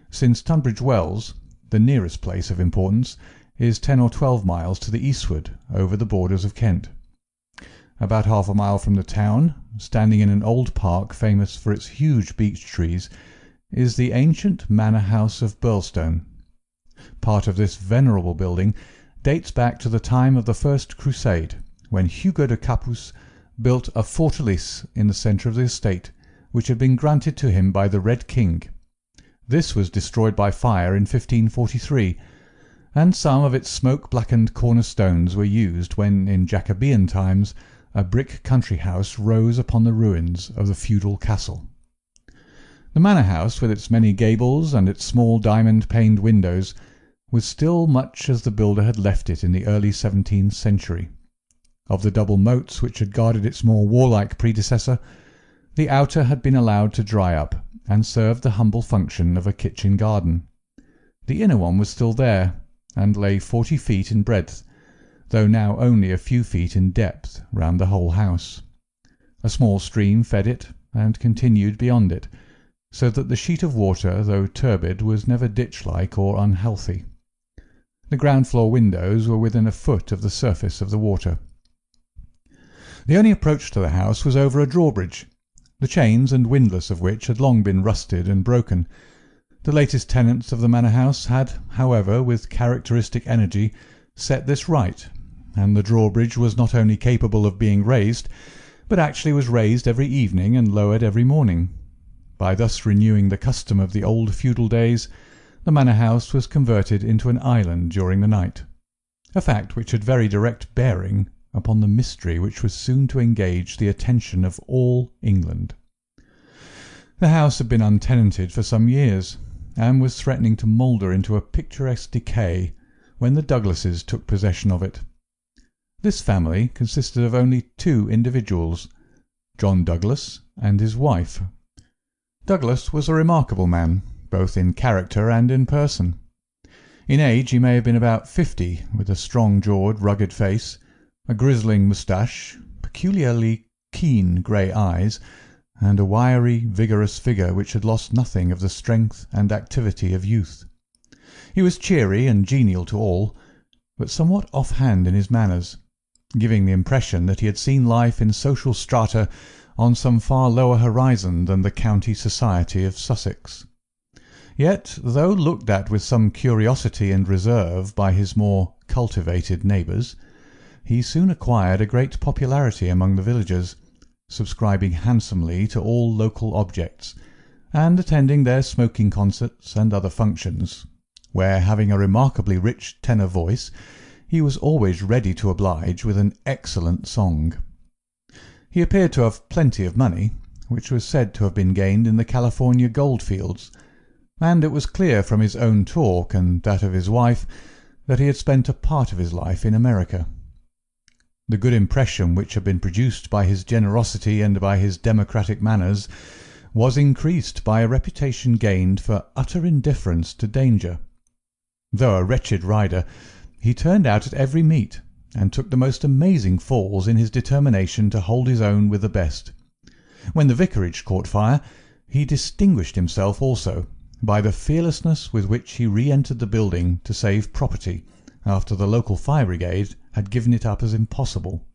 since Tunbridge Wells, the nearest place of importance, is 10 or 12 miles to the eastward over the borders of Kent. About half a mile from the town, standing in an old park famous for its huge beech trees, is the ancient manor house of Birlstone. Part of this venerable building dates back to the time of the First Crusade, when Hugo de Capus built a fortalice in the centre of the estate, which had been granted to him by the Red King. This was destroyed by fire in 1543, and some of its smoke-blackened cornerstones were used when, in Jacobean times, a brick country house rose upon the ruins of the feudal castle. The manor house, with its many gables and its small diamond-paned windows, was still much as the builder had left it in the early 17th century. Of the double moats which had guarded its more warlike predecessor, the outer had been allowed to dry up, and served the humble function of a kitchen garden. The inner one was still there, and lay 40 feet in breadth, though now only a few feet in depth round the whole house. A small stream fed it, and continued beyond it, so that the sheet of water, though turbid, was never ditch-like or unhealthy. The ground-floor windows were within a foot of the surface of the water. The only approach to the house was over a drawbridge, the chains and windlass of which had long been rusted and broken. The latest tenants of the manor house had, however, with characteristic energy, set this right, and the drawbridge was not only capable of being raised, but actually was raised every evening and lowered every morning. By thus renewing the custom of the old feudal days, the manor house was converted into an island during the night, a fact which had very direct bearing upon the mystery which was soon to engage the attention of all England. The house had been untenanted for some years, and was threatening to moulder into a picturesque decay when the Douglases took possession of it. This family consisted of only 2 individuals, John Douglas and his wife. Douglas was a remarkable man, both in character and in person. In age he may have been about 50, with a strong-jawed, rugged face, a grizzling moustache, peculiarly keen grey eyes, and a wiry, vigorous figure which had lost nothing of the strength and activity of youth. He was cheery and genial to all, but somewhat off-hand in his manners, giving the impression that he had seen life in social strata on some far lower horizon than the county society of Sussex. Yet, though looked at with some curiosity and reserve by his more cultivated neighbours, he soon acquired a great popularity among the villagers, subscribing handsomely to all local objects, and attending their smoking concerts and other functions, where, having a remarkably rich tenor voice, he was always ready to oblige with an excellent song. He appeared to have plenty of money, which was said to have been gained in the California gold-fields, and it was clear from his own talk and that of his wife that he had spent a part of his life in America. The good impression which had been produced by his generosity and by his democratic manners was increased by a reputation gained for utter indifference to danger. Though a wretched rider, he turned out at every meet, and took the most amazing falls in his determination to hold his own with the best. When the vicarage caught fire, he distinguished himself also by the fearlessness with which he re-entered the building to save property, after the local fire brigade had given it up as impossible.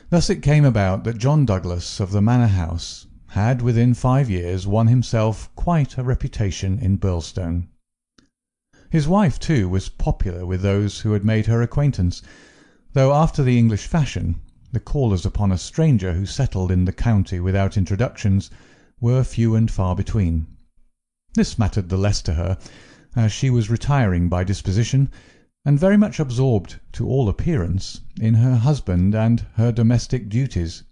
Thus it came about that John Douglas of the manor house had within 5 years won himself quite a reputation in Birlstone. His wife, too, was popular with those who had made her acquaintance, though after the English fashion the callers upon a stranger who settled in the county without introductions were few and far between. This mattered the less to her, as she was retiring by disposition, and very much absorbed, to all appearance, in her husband and her domestic duties.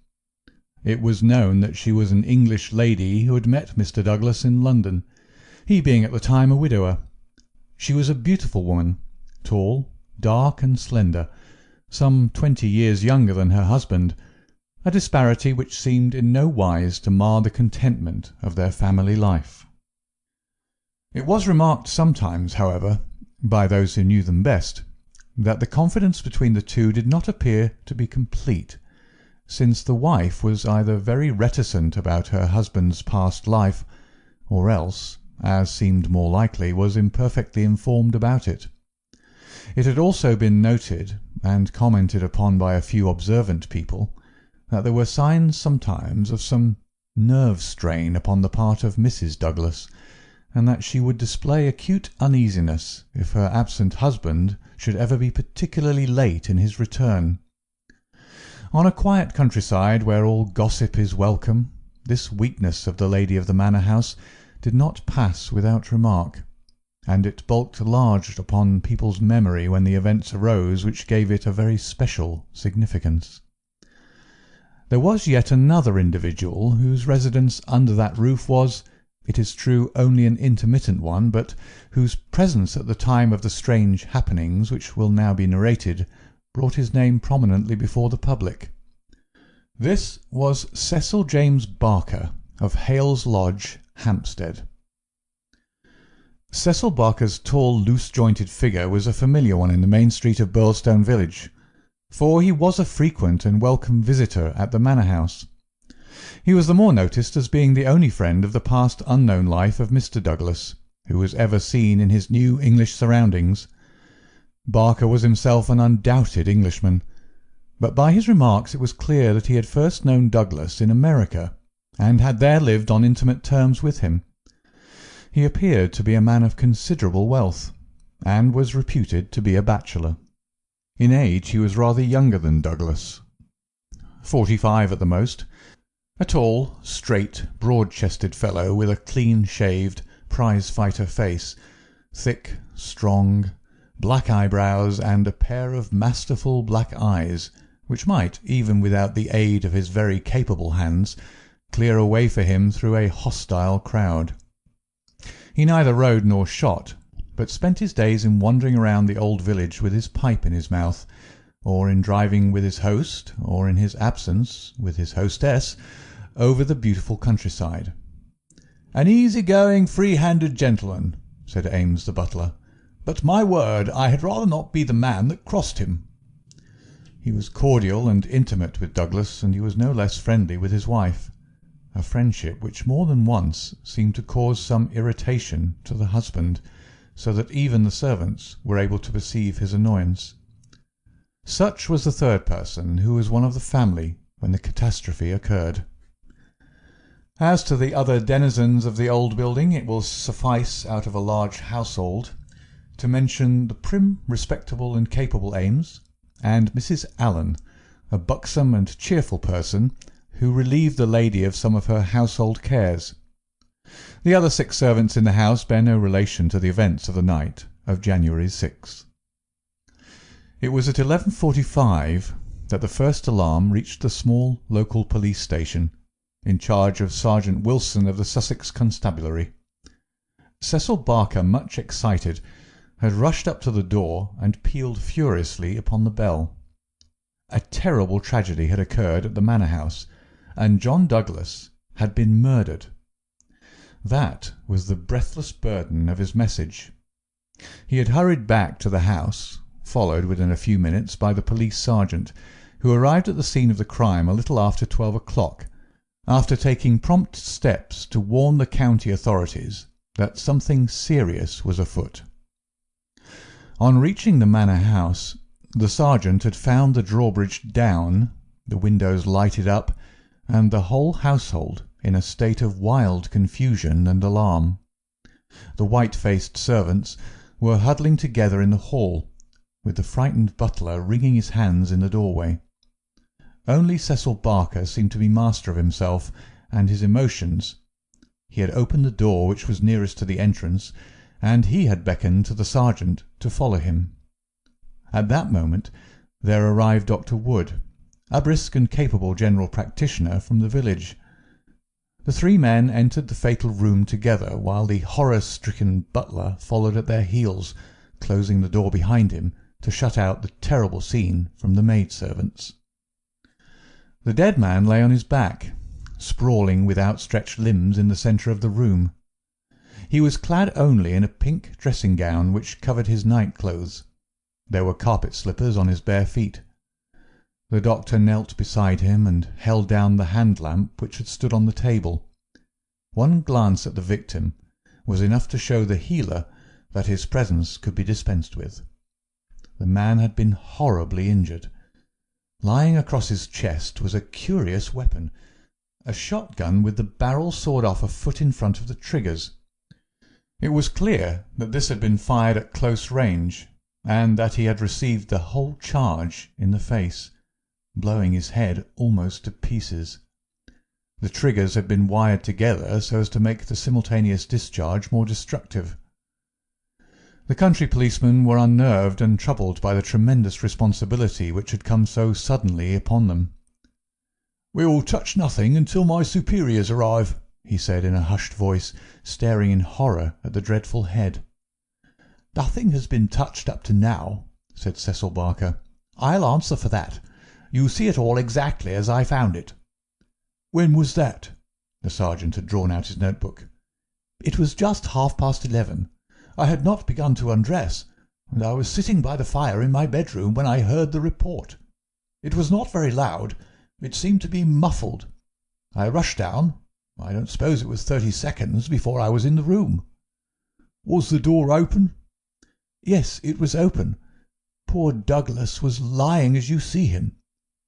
It was known that she was an English lady who had met Mr. Douglas in London, he being at the time a widower. She was a beautiful woman, tall, dark, and slender, some 20 years younger than her husband, a disparity which seemed in no wise to mar the contentment of their family life. It was remarked sometimes, however, by those who knew them best, that the confidence between the two did not appear to be complete, since the wife was either very reticent about her husband's past life, or else, as seemed more likely, was imperfectly informed about it. It had also been noted, and commented upon by a few observant people, that there were signs sometimes of some nerve strain upon the part of Mrs. Douglas, and that she would display acute uneasiness if her absent husband should ever be particularly late in his return. On a quiet countryside where all gossip is welcome, this weakness of the lady of the manor house did not pass without remark, and it bulked large upon people's memory when the events arose which gave it a very special significance. There was yet another individual whose residence under that roof was, it is true, only an intermittent one, but whose presence at the time of the strange happenings which will now be narrated brought his name prominently before the public. This was Cecil James Barker of Hales Lodge, Hampstead. Cecil Barker's tall, loose-jointed figure was a familiar one in the main street of Birlstone village, for he was a frequent and welcome visitor at the manor house. He was the more noticed as being the only friend of the past unknown life of Mr. Douglas, who was ever seen in his new English surroundings. Barker was himself an undoubted Englishman, but by his remarks it was clear that he had first known Douglas in America, and had there lived on intimate terms with him. He appeared to be a man of considerable wealth, and was reputed to be a bachelor. In age he was rather younger than Douglas, 45 at the most, a tall, straight, broad-chested fellow with a clean-shaved, prize-fighter face, thick, strong, black eyebrows, and a pair of masterful black eyes, which might, even without the aid of his very capable hands, clear a way for him through a hostile crowd. He neither rode nor shot, but spent his days in wandering around the old village with his pipe in his mouth, or in driving with his host, or in his absence with his hostess, over the beautiful countryside. "An easy-going, free-handed gentleman," said Ames the butler, "but my word, I had rather not be the man that crossed him." He was cordial and intimate with Douglas, and he was no less friendly with his wife, a friendship which more than once seemed to cause some irritation to the husband, so that even the servants were able to perceive his annoyance. Such was the third person, who was one of the family when the catastrophe occurred. As to the other denizens of the old building, it will suffice, out of a large household, to mention the prim, respectable, and capable Ames, and Mrs. Allen, a buxom and cheerful person, who relieved the lady of some of her household cares. The other 6 servants in the house bear no relation to the events of the night of January 6th. It was at 11:45 that the first alarm reached the small local police station, in charge of Sergeant Wilson of the Sussex Constabulary. Cecil Barker, much excited, had rushed up to the door and pealed furiously upon the bell. A terrible tragedy had occurred at the manor house, and John Douglas had been murdered. That was the breathless burden of his message. He had hurried back to the house, followed within a few minutes by the police sergeant, who arrived at the scene of the crime a little after 12 o'clock, after taking prompt steps to warn the county authorities that something serious was afoot. On reaching the manor house, the sergeant had found the drawbridge down, the windows lighted up, and the whole household in a state of wild confusion and alarm. The white-faced servants were huddling together in the hall, with the frightened butler wringing his hands in the doorway. Only Cecil Barker seemed to be master of himself and his emotions. He had opened the door which was nearest to the entrance, and he had beckoned to the sergeant to follow him. At that moment there arrived Dr. Wood, a brisk and capable general practitioner from the village. The 3 men entered the fatal room together, while the horror-stricken butler followed at their heels, closing the door behind him to shut out the terrible scene from the maidservants. The dead man lay on his back, sprawling with outstretched limbs in the centre of the room. He was clad only in a pink dressing-gown which covered his night-clothes. There were carpet-slippers on his bare feet. The doctor knelt beside him and held down the hand-lamp which had stood on the table. One glance at the victim was enough to show the healer that his presence could be dispensed with. The man had been horribly injured. Lying across his chest was a curious weapon, a shotgun with the barrel sawed off a foot in front of the triggers. It was clear that this had been fired at close range, and that he had received the whole charge in the face, blowing his head almost to pieces. The triggers had been wired together so as to make the simultaneous discharge more destructive. The country policemen were unnerved and troubled by the tremendous responsibility which had come so suddenly upon them. "We'll touch nothing until my superiors arrive," he said in a hushed voice, staring in horror at the dreadful head. "Nothing has been touched up to now," said Cecil Barker. "I'll answer for that. You see it all exactly as I found it." "When was that?" The sergeant had drawn out his notebook. "It was just 11:30. I had not begun to undress, and I was sitting by the fire in my bedroom when I heard the report. It was not very loud. It seemed to be muffled. I rushed down. I don't suppose it was 30 seconds before I was in the room." "Was the door open?" "Yes, it was open. Poor Douglas was lying as you see him.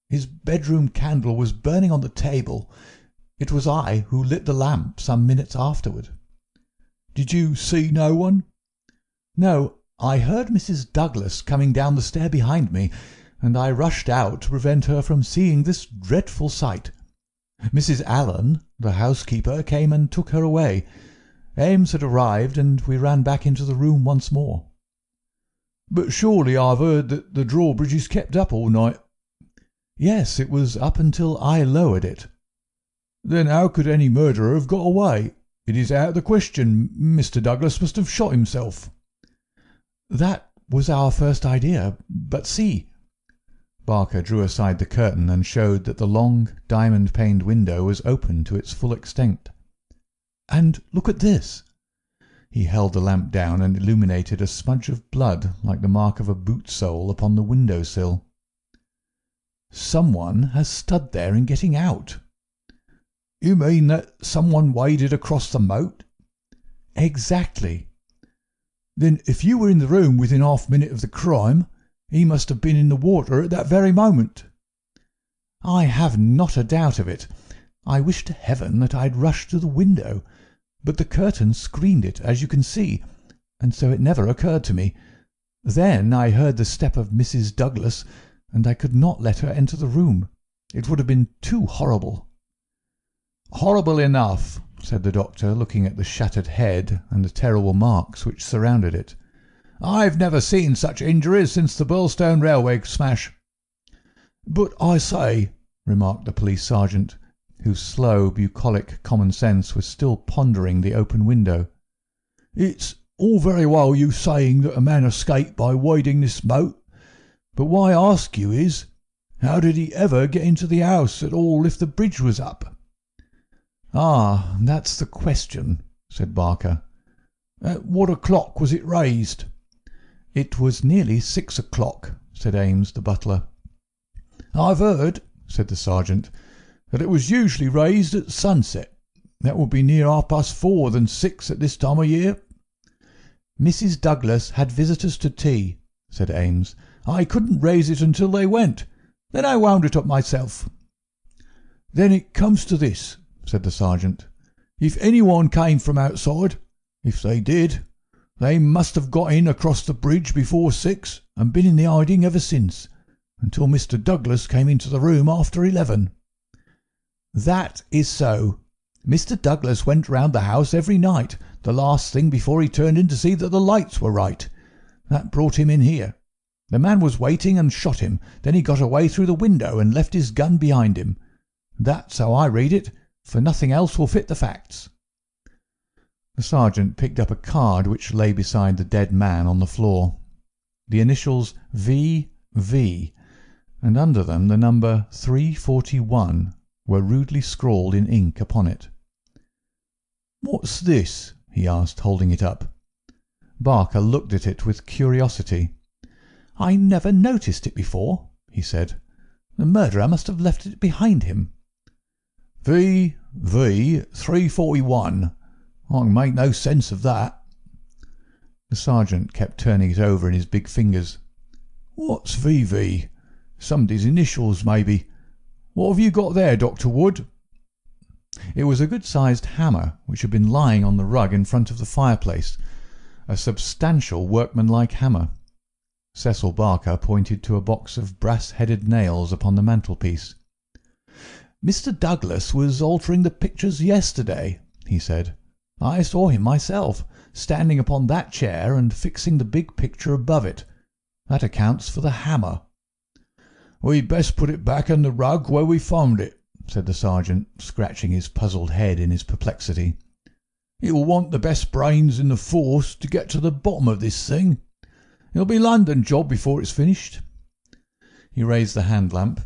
His bedroom candle was burning on the table. It was I who lit the lamp some minutes afterward." "Did you see no one?" "No, I heard Mrs. Douglas coming down the stair behind me, and I rushed out to prevent her from seeing this dreadful sight. Mrs. Allen, the housekeeper, came and took her away. Ames had arrived, and we ran back into the room once more." "But surely I've heard that the drawbridge is kept up all night?" "Yes, it was up until I lowered it." "Then how could any murderer have got away? It is out of the question. Mr. Douglas must have shot himself." "That was our first idea. But see!" Barker drew aside the curtain and showed that the long, diamond-paned window was open to its full extent. "And look at this!" He held the lamp down and illuminated a smudge of blood like the mark of a boot sole upon the window-sill. "Someone has stood there in getting out." "You mean that someone waded across the moat?" "Exactly." "Then if you were in the room within half a minute of the crime, he must have been in the water at that very moment." "I have not a doubt of it. I wish to heaven that I had rushed to the window, but the curtain screened it, as you can see, and so it never occurred to me. Then I heard the step of Mrs. Douglas, and I could not let her enter the room. It would have been too horrible." "Horrible enough," said the doctor, looking at the shattered head and the terrible marks which surrounded it. "I've never seen such injuries since the Birlstone railway smash." "But I say," remarked the police sergeant, whose slow, bucolic common sense was still pondering the open window, "it's all very well you saying that a man escaped by wading this moat, but why I ask you is, how did he ever get into the house at all if the bridge was up?" "Ah, that's the question," said Barker. "At what o'clock was it raised?" "It was nearly 6 o'clock," said Ames, the butler. "I've heard," said the sergeant, "that it was usually raised at sunset. That would be near 4:30 than 6 at this time of year." "Mrs. Douglas had visitors to tea," said Ames. "I couldn't raise it until they went. Then I wound it up myself." "Then it comes to this," said the sergeant. "If anyone came from outside, if they did, they must have got in across the bridge before 6 and been in the hiding ever since, until Mr. Douglas came into the room after 11. "That is so. Mr. Douglas went round the house every night, the last thing before he turned in to see that the lights were right. That brought him in here. The man was waiting and shot him. Then he got away through the window and left his gun behind him. That's how I read it, for nothing else will fit the facts." The sergeant picked up a card which lay beside the dead man on the floor. The initials V.V. and under them the number 341 were rudely scrawled in ink upon it. "What's this?" he asked, holding it up. Barker looked at it with curiosity. "I never noticed it before," he said. "The murderer must have left it behind him." "V.V. 341. I can make no sense of that." The sergeant kept turning it over in his big fingers. "What's V.V.? Somebody's initials, maybe. What have you got there, Dr. Wood?" It was a good-sized hammer which had been lying on the rug in front of the fireplace, a substantial workmanlike hammer. Cecil Barker pointed to a box of brass-headed nails upon the mantelpiece. "Mr. Douglas was altering the pictures yesterday," he said. I saw him myself, standing upon that chair and fixing the big picture above it. That accounts for the hammer." "We'd best put it back on the rug where we found it," said the sergeant, scratching his puzzled head in his perplexity. "You'll want the best brains in the force to get to the bottom of this thing. It'll be a London job before it's finished." He raised the hand lamp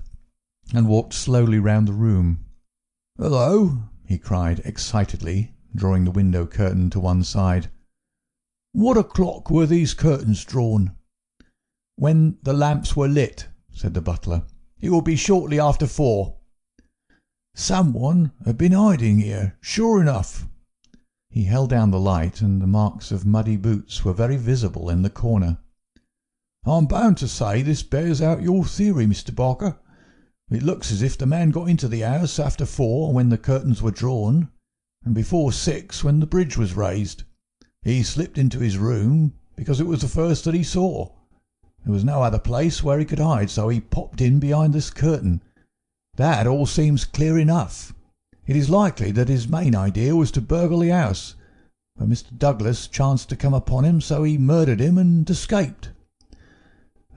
and walked slowly round the room. "Hello!" he cried excitedly, drawing the window curtain to one side. "What o'clock were these curtains drawn?" "When the lamps were lit," said the butler. "It will be shortly after 4. "Someone had been hiding here, sure enough." He held down the light, and the marks of muddy boots were very visible in the corner. "I'm bound to say this bears out your theory, Mr. Barker. It looks as if the man got into the house after 4 when the curtains were drawn, and before 6 when the bridge was raised. He slipped into his room because it was the first that he saw. There was no other place where he could hide, so he popped in behind this curtain. That all seems clear enough. It is likely that his main idea was to burgle the house, but Mr. Douglas chanced to come upon him, so he murdered him and escaped."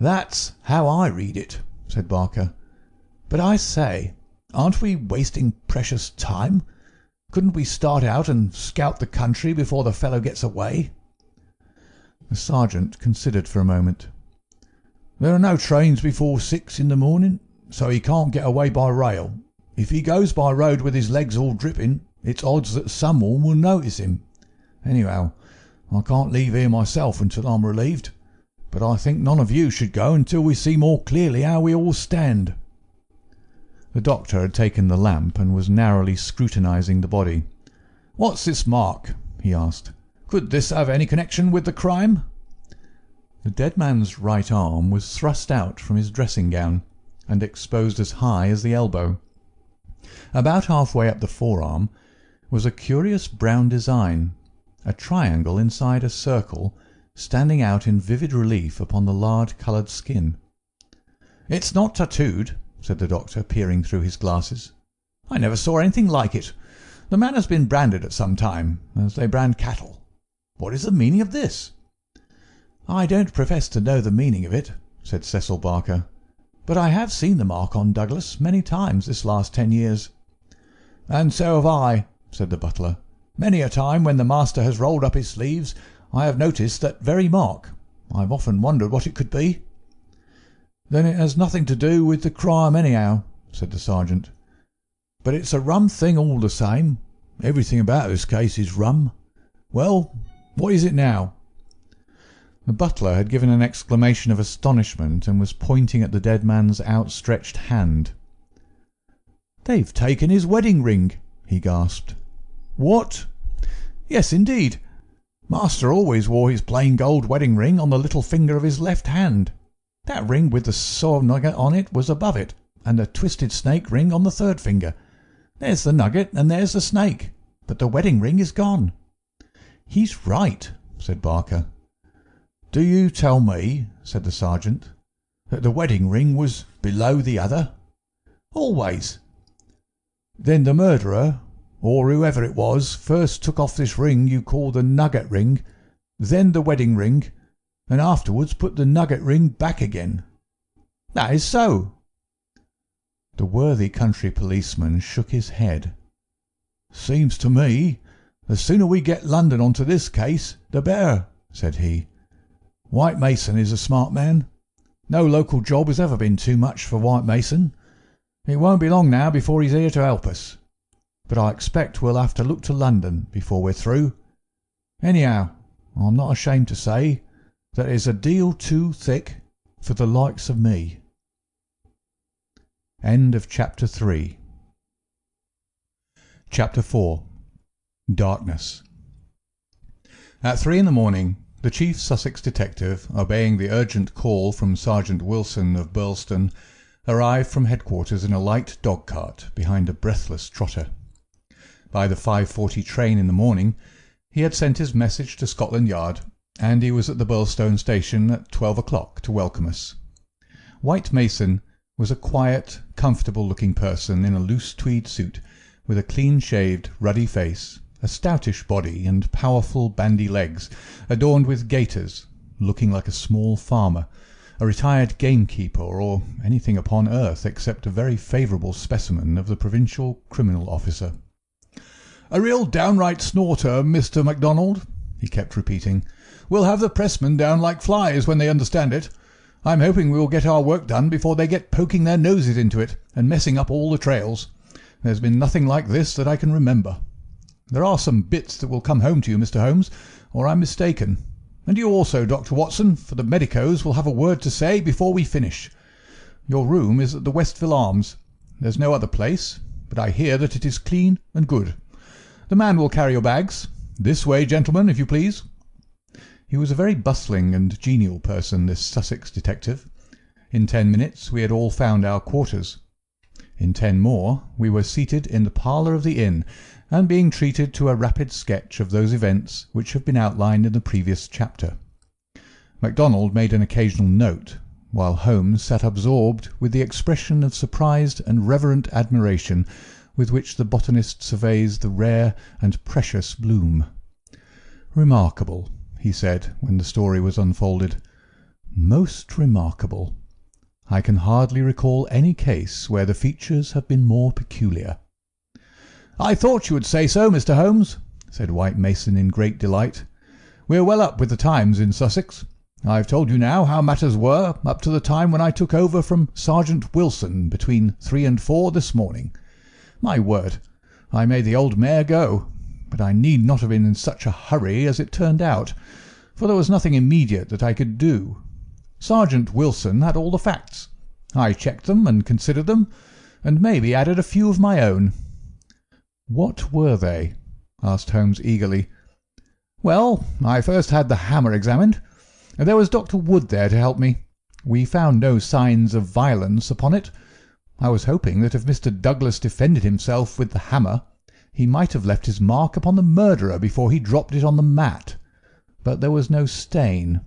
"That's how I read it," said Barker. "But I say, aren't we wasting precious time? Couldn't we start out and scout the country before the fellow gets away?" The sergeant considered for a moment. "There are no trains before 6 in the morning, so he can't get away by rail. If he goes by road with his legs all dripping, it's odds that someone will notice him. Anyhow, I can't leave here myself until I'm relieved, but I think none of you should go until we see more clearly how we all stand." The doctor had taken the lamp and was narrowly scrutinising the body. "What's this mark?" he asked. "Could this have any connection with the crime?" The dead man's right arm was thrust out from his dressing gown and exposed as high as the elbow. About halfway up the forearm was a curious brown design, a triangle inside a circle standing out in vivid relief upon the lard-coloured skin. "It's not tattooed," said the doctor, peering through his glasses. "I never saw anything like it. The man has been branded at some time, as they brand cattle. What is the meaning of this?" "I don't profess to know the meaning of it," said Cecil Barker, "but I have seen the mark on Douglas many times this last 10 years. "And so have I," said the butler. "Many a time when the master has rolled up his sleeves I have noticed that very mark. I've often wondered what it could be." "Then it has nothing to do with the crime anyhow," said the sergeant. "But it's a rum thing all the same. Everything about this case is rum. Well, what is it now?" The butler had given an exclamation of astonishment and was pointing at the dead man's outstretched hand. "They've taken his wedding ring," he gasped. "What?" "Yes, indeed. Master always wore his plain gold wedding ring on the little finger of his left hand. That ring with the saw nugget on it was above it, and a twisted snake ring on the third finger. There's the nugget and there's the snake, but the wedding ring is gone." "He's right," said Barker. "Do you tell me," said the sergeant, "that the wedding ring was below the other?" "Always." "Then the murderer, or whoever it was, first took off this ring you call the nugget ring, then the wedding ring, and afterwards put the nugget ring back again." "That is so." The worthy country policeman shook his head. "Seems to me the sooner we get London onto this case the better," said he. "White Mason is a smart man. No local job has ever been too much for White Mason. It won't be long now before he's here to help us. But I expect we'll have to look to London before we're through. Anyhow, I'm not ashamed to say that it's a deal too thick for the likes of me." End of Chapter 3. Chapter 4. Darkness. At 3 in the morning, the chief Sussex detective, obeying the urgent call from Sergeant Wilson of Birlstone, arrived from headquarters in a light dog-cart behind a breathless trotter. By the 5:40 train in the morning he had sent his message to Scotland Yard, and he was at the Birlstone station at 12 o'clock to welcome us. White Mason was a quiet, comfortable-looking person in a loose tweed suit, with a clean-shaved, ruddy face, a stoutish body and powerful bandy legs, adorned with gaiters, looking like a small farmer, a retired gamekeeper, or anything upon earth except a very favourable specimen of the provincial criminal officer. "A real downright snorter, Mr. MacDonald," he kept repeating. "We'll have the pressmen down like flies when they understand it. I'm hoping we will get our work done before they get poking their noses into it and messing up all the trails. There's been nothing like this that I can remember. There are some bits that will come home to you, Mr. Holmes, or I'm mistaken. And you also, Dr. Watson, for the medicos will have a word to say before we finish. Your room is at the Westville Arms. There's no other place, but I hear that it is clean and good. The man will carry your bags. This way, gentlemen, if you please." He was a very bustling and genial person, this Sussex detective. In 10 minutes we had all found our quarters. In 10 more we were seated in the parlour of the inn, and being treated to a rapid sketch of those events which have been outlined in the previous chapter. MacDonald made an occasional note, while Holmes sat absorbed with the expression of surprised and reverent admiration with which the botanist surveys the rare and precious bloom. "Remarkable," he said, when the story was unfolded. "Most remarkable. I can hardly recall any case where the features have been more peculiar." "I thought you would say so, Mr. Holmes," said White Mason in great delight. "We're well up with the times in Sussex. I've told you now how matters were up to the time when I took over from Sergeant Wilson between 3 and 4 this morning. My word, I made the old mare go, but I need not have been in such a hurry as it turned out, for there was nothing immediate that I could do. Sergeant Wilson had all the facts. I checked them and considered them, and maybe added a few of my own." "What were they?" asked Holmes eagerly. "Well, I first had the hammer examined, and there was Dr. Wood there to help me. We found no signs of violence upon it. I was hoping that if Mr. Douglas defended himself with the hammer, he might have left his mark upon the murderer before he dropped it on the mat. But there was no stain."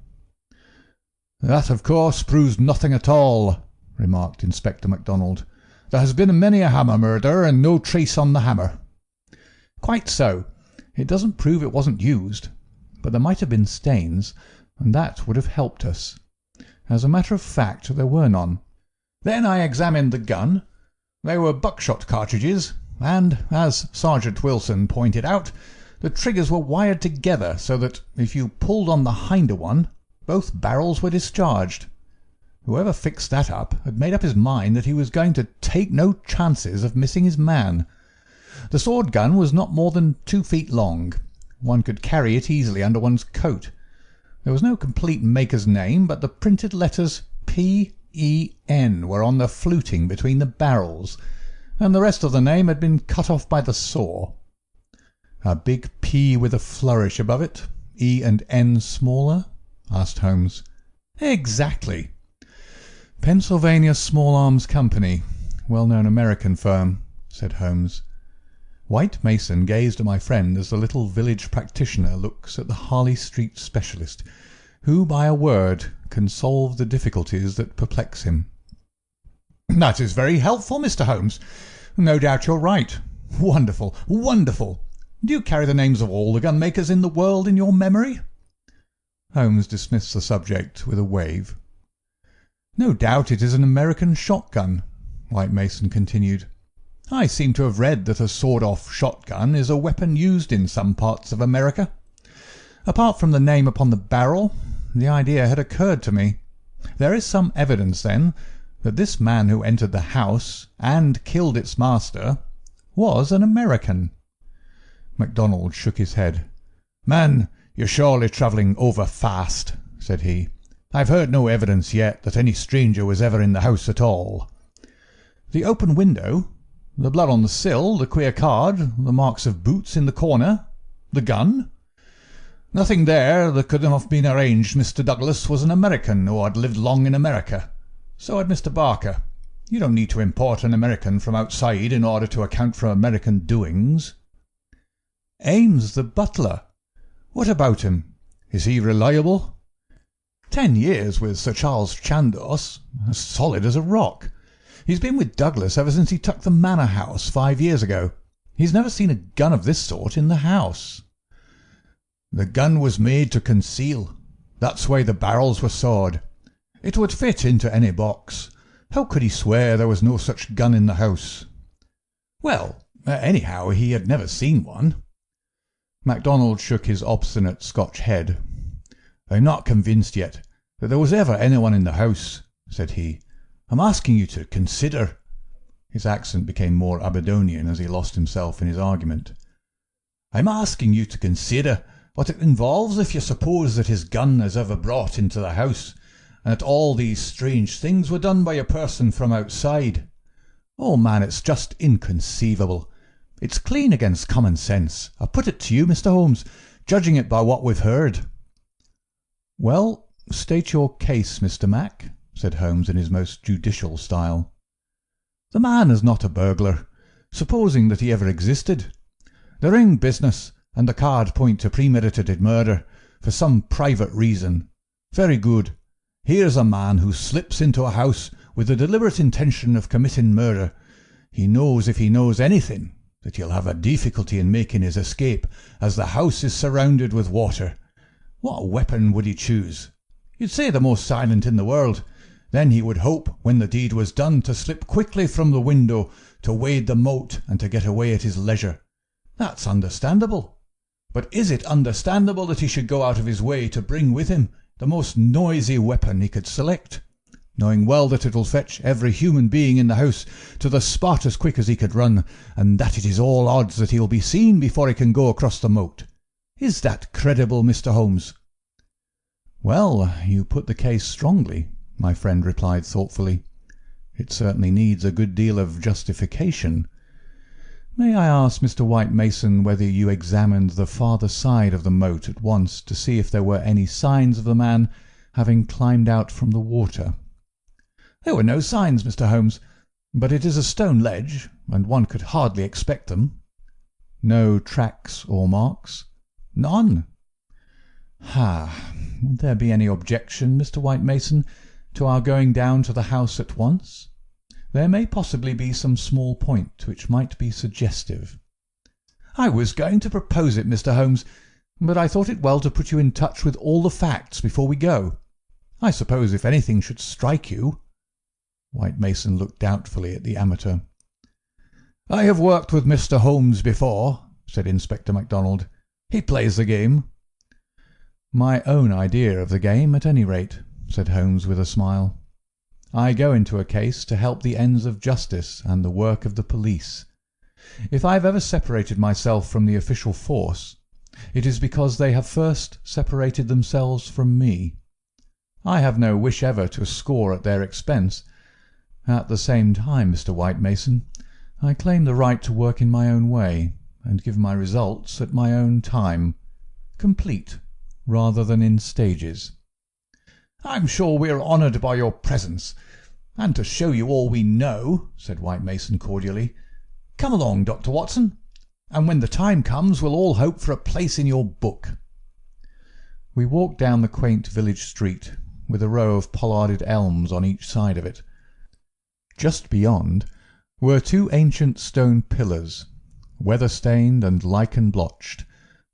"That, of course, proves nothing at all," remarked Inspector MacDonald. "There has been many a hammer murder, and no trace on the hammer." "Quite so. It doesn't prove it wasn't used. But there might have been stains, and that would have helped us. As a matter of fact, there were none. Then I examined the gun. They were buckshot cartridges, and, as Sergeant Wilson pointed out, the triggers were wired together so that, if you pulled on the hinder one, both barrels were discharged. Whoever fixed that up had made up his mind that he was going to take no chances of missing his man. The sword gun was not more than 2 feet long. One could carry it easily under one's coat. There was no complete maker's name, but the printed letters P.E.N. were on the fluting between the barrels, and the rest of the name had been cut off by the saw. "A big P with a flourish above it, E and N smaller?" asked Holmes. "Exactly. Pennsylvania Small Arms Company, well-known American firm," said Holmes. White Mason gazed at my friend as the little village practitioner looks at the Harley Street specialist, who by a word can solve the difficulties that perplex him. "That is very helpful, Mr. Holmes. No doubt you're right. Wonderful, wonderful. Do you carry the names of all the gunmakers in the world in your memory?" Holmes dismissed the subject with a wave. "No doubt it is an American shotgun," White Mason continued. "I seem to have read that a sawed-off shotgun is a weapon used in some parts of America. Apart from the name upon the barrel, the idea had occurred to me. There is some evidence, then, that this man who entered the house and killed its master was an American." MacDonald shook his head. "Man, you're surely travelling over fast," said he. "I've heard no evidence yet that any stranger was ever in the house at all." "The open window, the blood on the sill, the queer card, the marks of boots in the corner, the gun? Nothing there that could have been arranged. Mr. Douglas was an American who had lived long in America. So had Mr. Barker. You don't need to import an American from outside in order to account for American doings." "Ames, the butler. What about him? Is he reliable?" 10 years with Sir Charles Chandos, as solid as a rock. He's been with Douglas ever since he took the manor house 5 years ago. He's never seen a gun of this sort in the house." "The gun was made to conceal. That's why the barrels were sawed. It would fit into any box. How could he swear there was no such gun in the house?" "Well, anyhow, he had never seen one." MacDonald shook his obstinate Scotch head. "I'm not convinced yet that there was ever anyone in the house," said he. "I'm asking you to consider." His accent became more Aberdonian as he lost himself in his argument. "I'm asking you to consider what it involves if you suppose that his gun is ever brought into the house, and that all these strange things were done by a person from outside. Oh, man, it's just inconceivable. It's clean against common sense. I put it to you, Mr. Holmes, judging it by what we've heard." "Well, state your case, Mr. Mac," said Holmes in his most judicial style. "The man is not a burglar, supposing that he ever existed. The ring business and the card point to premeditated murder for some private reason. Very good. Here's a man who slips into a house with the deliberate intention of committing murder. He knows, if he knows anything, that he'll have a difficulty in making his escape, as the house is surrounded with water. What weapon would he choose? You'd say the most silent in the world. Then he would hope, when the deed was done, to slip quickly from the window, to wade the moat, and to get away at his leisure. That's understandable. But is it understandable that he should go out of his way to bring with him the most noisy weapon he could select, knowing well that it will fetch every human being in the house to the spot as quick as he could run, and that it is all odds that he will be seen before he can go across the moat? Is that credible, Mr. Holmes?" "Well, you put the case strongly," my friend replied thoughtfully. "It certainly needs a good deal of justification. May I ask, Mr. White Mason, whether you examined the farther side of the moat at once to see if there were any signs of the man having climbed out from the water?" "There were no signs, Mr. Holmes, but it is a stone ledge, and one could hardly expect them." "No tracks or marks?" "None." "Ha! Would there be any objection, Mr. White Mason, to our going down to the house at once? There may possibly be some small point which might be suggestive." "I was going to propose it, Mr. Holmes, but I thought it well to put you in touch with all the facts before we go. I suppose if anything should strike you—" White Mason looked doubtfully at the amateur. "I have worked with Mr. Holmes before," said Inspector MacDonald. "He plays the game." "My own idea of the game, at any rate," said Holmes with a smile. "I go into a case to help the ends of justice and the work of the police. If I have ever separated myself from the official force, it is because they have first separated themselves from me. I have no wish ever to score at their expense. At the same time, Mr. White Mason, I claim the right to work in my own way and give my results at my own time, complete rather than in stages." "I'm sure we are honoured by your presence, and to show you all we know," said White Mason cordially. "Come along, Dr. Watson, and when the time comes we'll all hope for a place in your book." We walked down the quaint village street, with a row of pollarded elms on each side of it. Just beyond were two ancient stone pillars, weather-stained and lichen-blotched,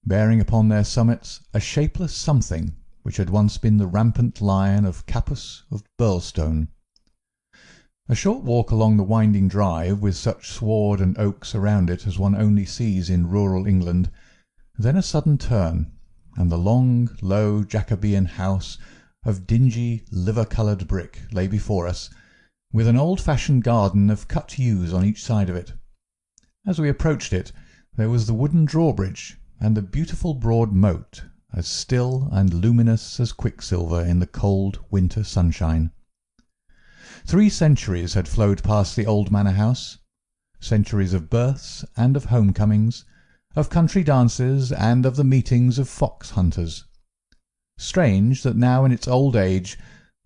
bearing upon their summits a shapeless something which had once been the rampant lion of Capus of Birlstone. A short walk along the winding drive, with such sward and oaks around it as one only sees in rural England, then a sudden turn, and the long, low Jacobean house of dingy, liver-coloured brick lay before us, with an old-fashioned garden of cut yews on each side of it. As we approached it, there was the wooden drawbridge and the beautiful broad moat, as still and luminous as quicksilver in the cold winter sunshine. 3 centuries had flowed past the old manor house, centuries of births and of homecomings, of country dances and of the meetings of fox hunters. Strange that now in its old age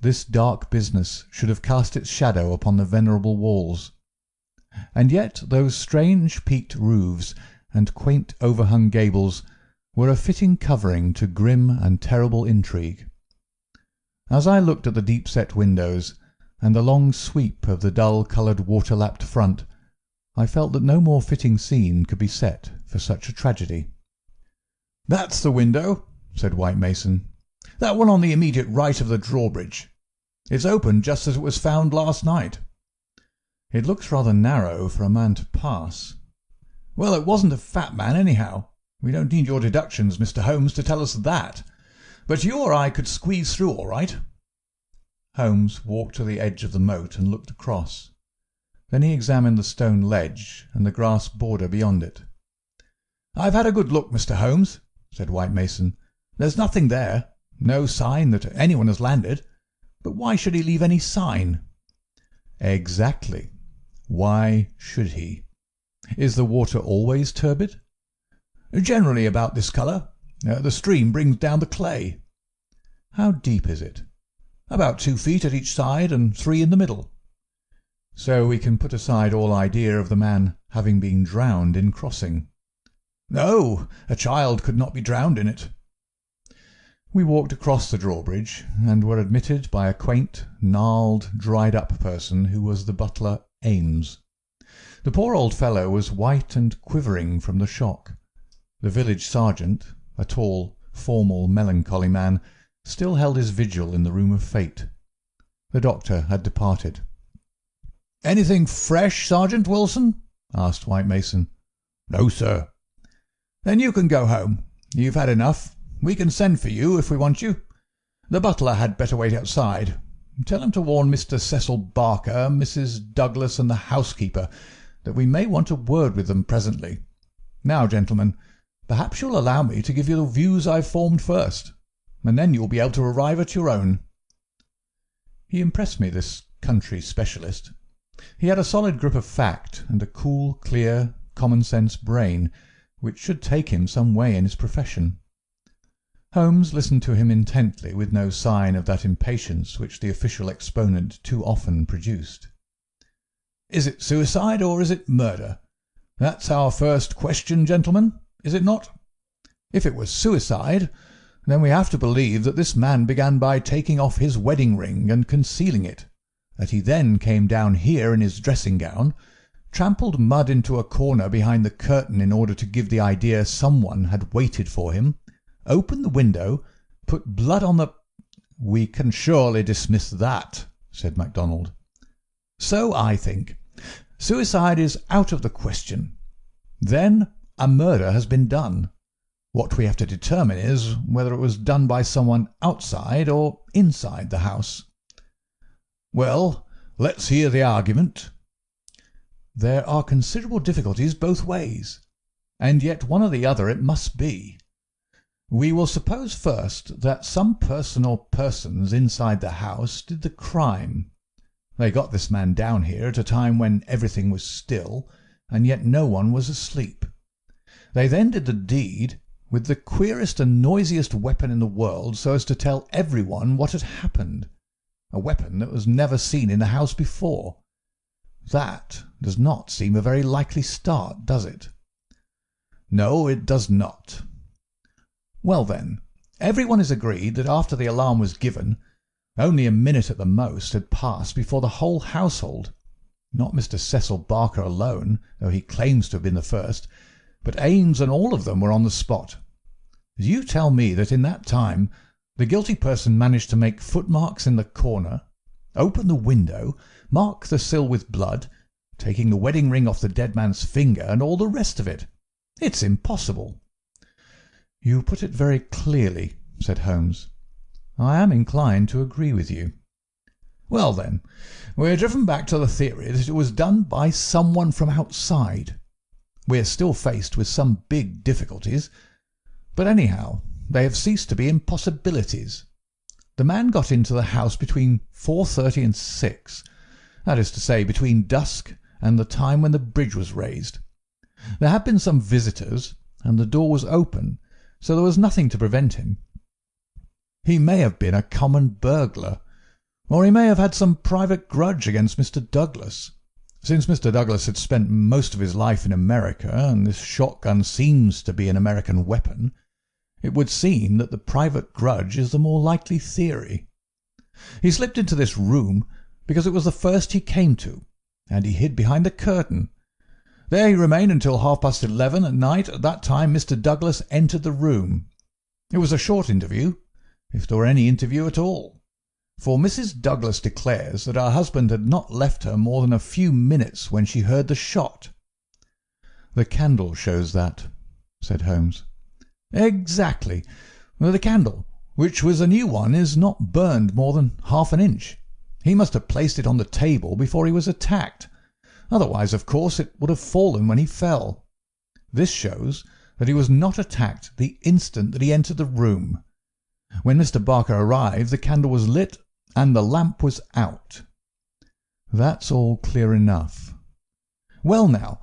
this dark business should have cast its shadow upon the venerable walls. And yet those strange peaked roofs and quaint overhung gables were a fitting covering to grim and terrible intrigue. As I looked at the deep-set windows and the long sweep of the dull-coloured water-lapped front, I felt that no more fitting scene could be set for such a tragedy. "That's the window," said White Mason. "That one on the immediate right of the drawbridge. It's open just as it was found last night." "It looks rather narrow for a man to pass." "Well, it wasn't a fat man, anyhow. We don't need your deductions, Mr. Holmes, to tell us that. But you or I could squeeze through all right." Holmes walked to the edge of the moat and looked across. Then he examined the stone ledge and the grass border beyond it. "I've had a good look, Mr. Holmes," said White Mason. "There's nothing there. No sign that anyone has landed. But why should he leave any sign?" "Exactly. Why should he? Is the water always turbid?" "Generally about this colour. The stream brings down the clay." "How deep is it?" "About 2 feet at each side and 3 in the middle." "So we can put aside all idea of the man having been drowned in crossing." "No, a child could not be drowned in it." We walked across the drawbridge and were admitted by a quaint, gnarled, dried-up person who was the butler Ames. The poor old fellow was white and quivering from the shock. The village sergeant, a tall, formal, melancholy man, still held his vigil in the room of fate. The doctor had departed. "Anything fresh, Sergeant Wilson?" asked White Mason. "No, sir." "Then you can go home. You've had enough. We can send for you if we want you. The butler had better wait outside. Tell him to warn Mr. Cecil Barker, Mrs. Douglas, and the housekeeper that we may want a word with them presently. Now, gentlemen, perhaps you'll allow me to give you the views I've formed first, and then you'll be able to arrive at your own." He impressed me, this country specialist. He had a solid grip of fact and a cool, clear, common-sense brain, which should take him some way in his profession. Holmes listened to him intently, with no sign of that impatience which the official exponent too often produced. "Is it suicide or is it murder? That's our first question, gentlemen, is it not? If it was suicide, then we have to believe that this man began by taking off his wedding ring and concealing it, that he then came down here in his dressing-gown, trampled mud into a corner behind the curtain in order to give the idea someone had waited for him, opened the window, put blood on the—" "We can surely dismiss that," said MacDonald. "So I think. Suicide is out of the question. Then a murder has been done. What we have to determine is whether it was done by someone outside or inside the house." "Well, let's hear the argument." "There are considerable difficulties both ways, and yet one or the other it must be. We will suppose first that some person or persons inside the house did the crime. They got this man down here at a time when everything was still, and yet no one was asleep. They then did the deed with the queerest and noisiest weapon in the world, so as to tell everyone what had happened, a weapon that was never seen in the house before. That does not seem a very likely start, does it?" "No, it does not." "Well, then, everyone is agreed that after the alarm was given, only a minute at the most had passed before the whole household, not Mr. Cecil Barker alone, though he claims to have been the first, but Ames and all of them were on the spot. Do you tell me that in that time the guilty person managed to make footmarks in the corner, open the window, mark the sill with blood, taking the wedding ring off the dead man's finger, and all the rest of it? It's impossible." "You put it very clearly," said Holmes. "I am inclined to agree with you." "Well, then, we're driven back to the theory that it was done by someone from outside. We're still faced with some big difficulties, but anyhow they have ceased to be impossibilities. The man got into the house between 4:30 and 6, that is to say, between dusk and the time when the bridge was raised. There had been some visitors, and the door was open, so there was nothing to prevent him. He may have been a common burglar, or he may have had some private grudge against Mr. Douglas. Since Mr. Douglas had spent most of his life in America, and this shotgun seems to be an American weapon, it would seem that the private grudge is the more likely theory. He slipped into this room because it was the first he came to, and he hid behind the curtain. There he remained until 11:30 at night. At that time Mr. Douglas entered the room. It was a short interview, if there were any interview at all, for Mrs. Douglas declares that her husband had not left her more than a few minutes when she heard the shot." "The candle shows that," said Holmes. "Exactly. The candle, which was a new one, is not burned more than half an inch. He must have placed it on the table before he was attacked. Otherwise, of course, it would have fallen when he fell. This shows that he was not attacked the instant that he entered the room. When Mr. Barker arrived, the candle was lit and the lamp was out." "That's all clear enough." "Well now,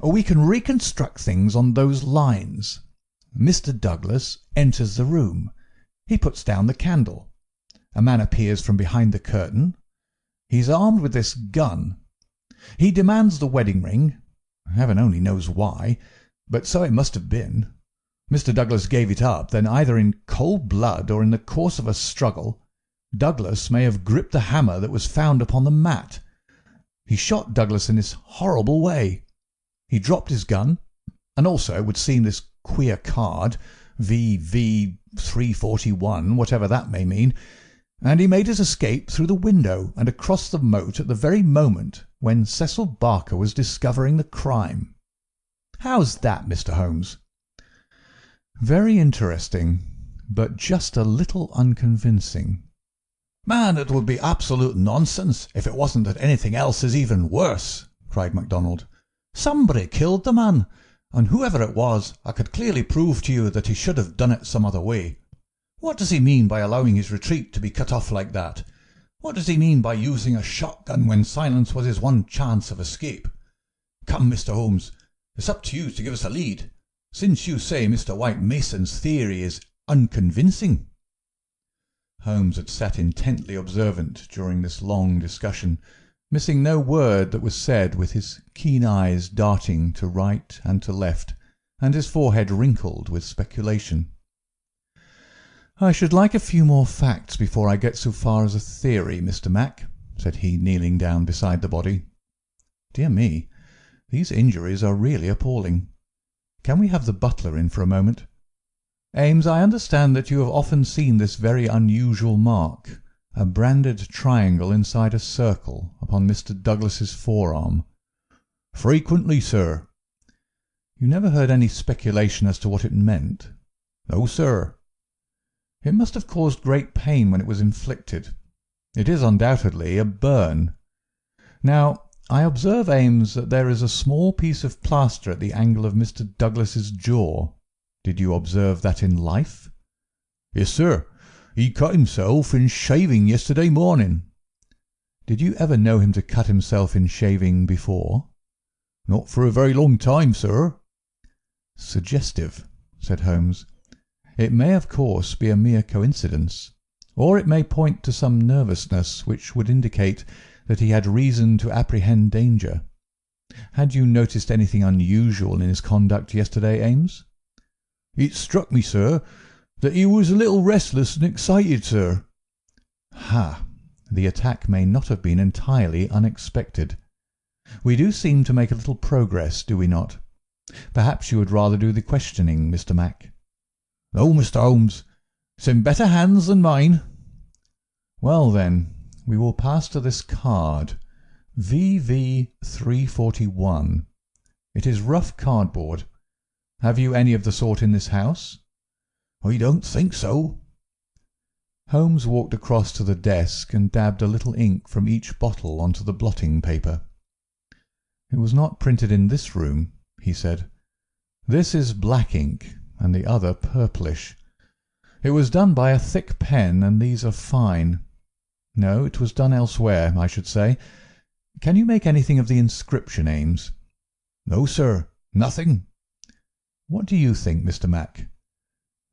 we can reconstruct things on those lines. Mr. Douglas enters the room. He puts down the candle. A man appears from behind the curtain. He's armed with this gun. He demands the wedding ring. Heaven only knows why, but so it must have been. Mr. Douglas gave it up. Then, either in cold blood or in the course of a struggle, Douglas may have gripped the hammer that was found upon the mat. He shot Douglas in this horrible way. He dropped his gun, and also, it would seem, this queer card, VV 341, whatever that may mean, and he made his escape through the window and across the moat at the very moment when Cecil Barker was discovering the crime. How's that, Mr. Holmes?" "Very interesting, but just a little unconvincing." "Man, it would be absolute nonsense if it wasn't that anything else is even worse," cried MacDonald. "Somebody killed the man, and whoever it was, I could clearly prove to you that he should have done it some other way. What does he mean by allowing his retreat to be cut off like that? What does he mean by using a shotgun when silence was his one chance of escape? Come, Mr. Holmes, it's up to you to give us a lead, since you say Mr. White Mason's theory is unconvincing." Holmes had sat intently observant during this long discussion, missing no word that was said, with his keen eyes darting to right and to left, and his forehead wrinkled with speculation. "I should like a few more facts before I get so far as a theory, Mr. Mac," said he, kneeling down beside the body. "Dear me, these injuries are really appalling. Can we have the butler in for a moment? Ames, I understand that you have often seen this very unusual mark, a branded triangle inside a circle, upon Mr. Douglas's forearm." "Frequently, sir." "You never heard any speculation as to what it meant?" "No, sir." "It must have caused great pain when it was inflicted. It is undoubtedly a burn. Now, I observe, Ames, that there is a small piece of plaster at the angle of Mr. Douglas's jaw. Did you observe that in life?" "Yes, sir. He cut himself in shaving yesterday morning." "Did you ever know him to cut himself in shaving before?" "Not for a very long time, sir." "Suggestive," said Holmes. "It may, of course, be a mere coincidence, or it may point to some nervousness which would indicate that he had reason to apprehend danger. Had you noticed anything unusual in his conduct yesterday, Ames?" "It struck me, sir, that he was a little restless and excited, sir." "Ha! The attack may not have been entirely unexpected. We do seem to make a little progress, do we not? Perhaps you would rather do the questioning, Mr. Mac?" "No, Mr. Holmes. It's in better hands than mine." "Well, then, we will pass to this card, VV 341. It is rough cardboard. Have you any of the sort in this house?" "I don't think so." Holmes walked across to the desk and dabbed a little ink from each bottle onto the blotting paper. "It was not printed in this room," he said. "This is black ink, and the other purplish. It was done by a thick pen, and these are fine. No, it was done elsewhere, I should say. Can you make anything of the inscription, Ames?" "No, sir, nothing." "What do you think, Mr. Mac?"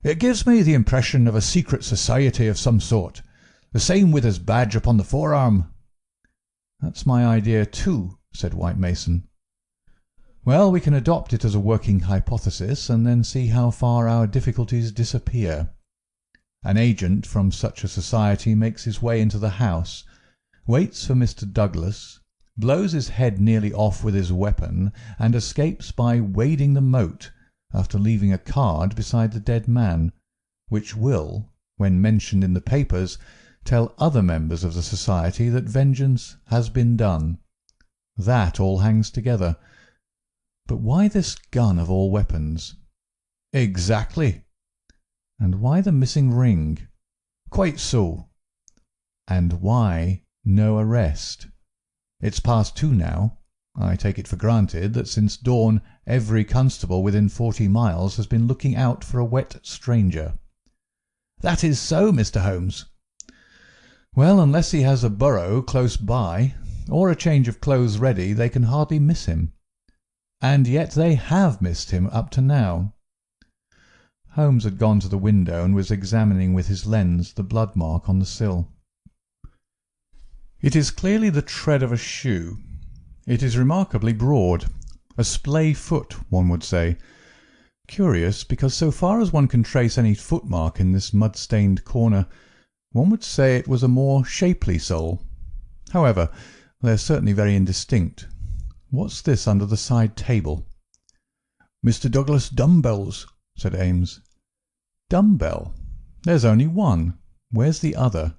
"It gives me the impression of a secret society of some sort, the same with his badge upon the forearm." "That's my idea too," said White Mason. "Well, we can adopt it as a working hypothesis, and then see how far our difficulties disappear. An agent from such a society makes his way into the house, waits for Mr. Douglas, blows his head nearly off with his weapon, and escapes by wading the moat after leaving a card beside the dead man, which will, when mentioned in the papers, tell other members of the society that vengeance has been done. That all hangs together. But why this gun of all weapons? Exactly. And why the missing ring? Quite so. And why no arrest? It's past 2 now. I take it for granted that since dawn every constable within 40 miles has been looking out for a wet stranger. That is so, Mr. Holmes. Well, unless he has a burrow close by, or a change of clothes ready, they can hardly miss him. And yet they have missed him up to now. Holmes had gone to the window and was examining with his lens the blood mark on the sill. It is clearly the tread of a shoe. It is remarkably broad. A splay foot, one would say. Curious, because so far as one can trace any footmark in this mud-stained corner, one would say it was a more shapely sole. However, they are certainly very indistinct. What's this under the side table? "Mr. Douglas' dumbbells," said Ames. "Dumbbell? There's only one. Where's the other?"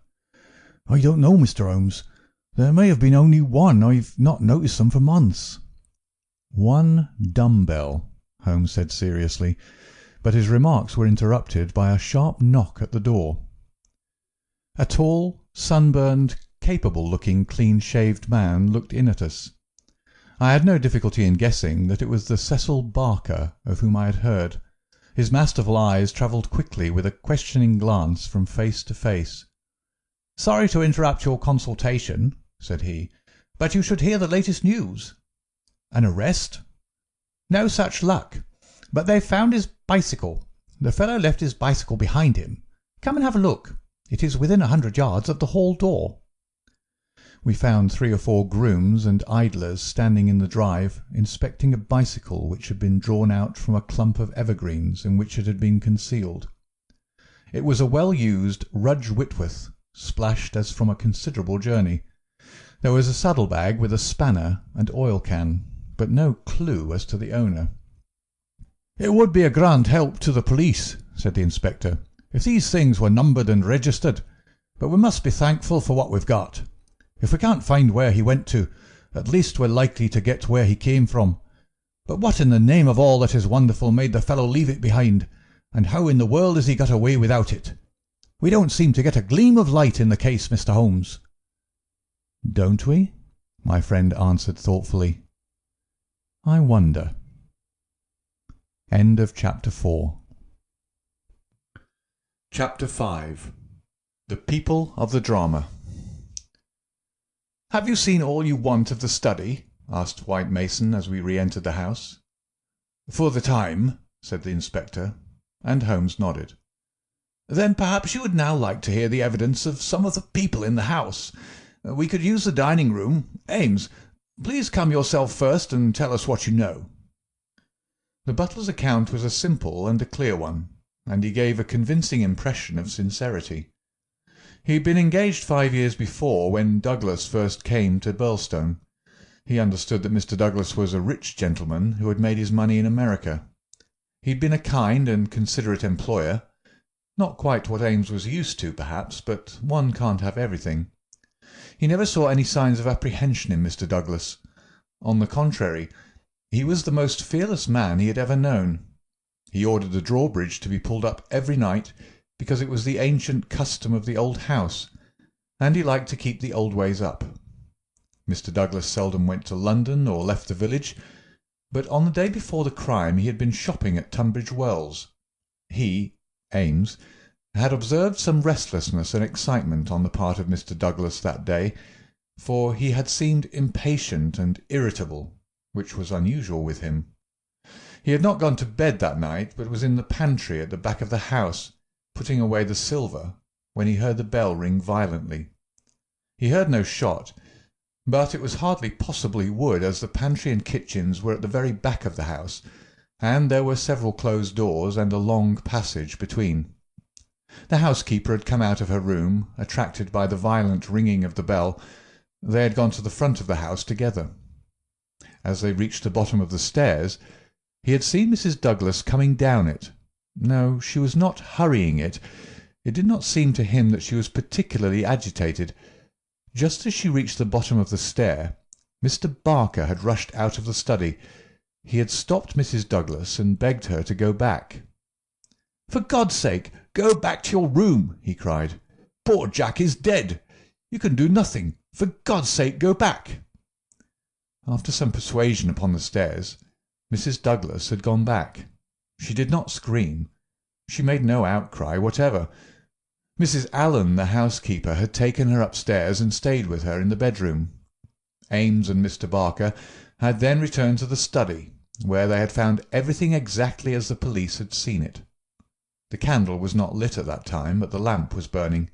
"I don't know, Mr. Holmes. There may have been only one. I've not noticed them for months." "One dumbbell," Holmes said seriously, but his remarks were interrupted by a sharp knock at the door. A tall, sunburned, capable-looking, clean-shaved man looked in at us. I had no difficulty in guessing that it was the Cecil Barker of whom I had heard. His masterful eyes travelled quickly with a questioning glance from face to face. "Sorry to interrupt your consultation," said he, "but you should hear the latest news." "An arrest?" "No such luck. But they've found his bicycle. The fellow left his bicycle behind him. Come and have a look. It is within 100 yards of the hall door." We found 3 or 4 grooms and idlers standing in the drive, inspecting a bicycle which had been drawn out from a clump of evergreens in which it had been concealed. It was a well-used Rudge Whitworth, splashed as from a considerable journey. There was a saddle-bag with a spanner and oil can, but no clue as to the owner. "It would be a grand help to the police," said the inspector, "if these things were numbered and registered, but we must be thankful for what we've got. If we can't find where he went to, at least we're likely to get where he came from. But what in the name of all that is wonderful made the fellow leave it behind, and how in the world has he got away without it? We don't seem to get a gleam of light in the case, Mr. Holmes." "Don't we?" my friend answered thoughtfully. "I wonder." End of Chapter 4. Chapter 5. The People of the Drama. "Have you seen all you want of the study?" asked White Mason as we re-entered the house. "For the time," said the inspector, and Holmes nodded. "Then perhaps you would now like to hear the evidence of some of the people in the house. We could use the dining-room. Ames, please come yourself first and tell us what you know." The butler's account was a simple and a clear one, and he gave a convincing impression of sincerity. He had been engaged 5 years before, when Douglas first came to Birlstone. He understood that Mr. Douglas was a rich gentleman who had made his money in America. He had been a kind and considerate employer. Not quite what Ames was used to, perhaps, but one can't have everything. He never saw any signs of apprehension in Mr. Douglas. On the contrary, he was the most fearless man he had ever known. He ordered the drawbridge to be pulled up every night, because it was the ancient custom of the old house, and he liked to keep the old ways up. Mr. Douglas seldom went to London or left the village, but on the day before the crime he had been shopping at Tunbridge Wells. He, Ames, had observed some restlessness and excitement on the part of Mr. Douglas that day, for he had seemed impatient and irritable, which was unusual with him. He had not gone to bed that night, but was in the pantry at the back of the house, putting away the silver, when he heard the bell ring violently. He heard no shot, but it was hardly possible he would, as the pantry and kitchens were at the very back of the house, and there were several closed doors and a long passage between. The housekeeper had come out of her room, attracted by the violent ringing of the bell, They had gone to the front of the house together. As they reached the bottom of the stairs, he had seen Mrs. Douglas coming down it. No, she was not hurrying it. It did not seem to him that she was particularly agitated. Just as she reached the bottom of the stair, Mr. Barker had rushed out of the study. He had stopped Mrs. Douglas and begged her to go back. "For God's sake, go back to your room," he cried. "Poor Jack is dead. You can do nothing. For God's sake, go back." After some persuasion upon the stairs, Mrs. Douglas had gone back. She did not scream. She made no outcry whatever. Mrs. Allen, the housekeeper, had taken her upstairs and stayed with her in the bedroom. Ames and Mr. Barker had then returned to the study, where they had found everything exactly as the police had seen it. The candle was not lit at that time, but the lamp was burning.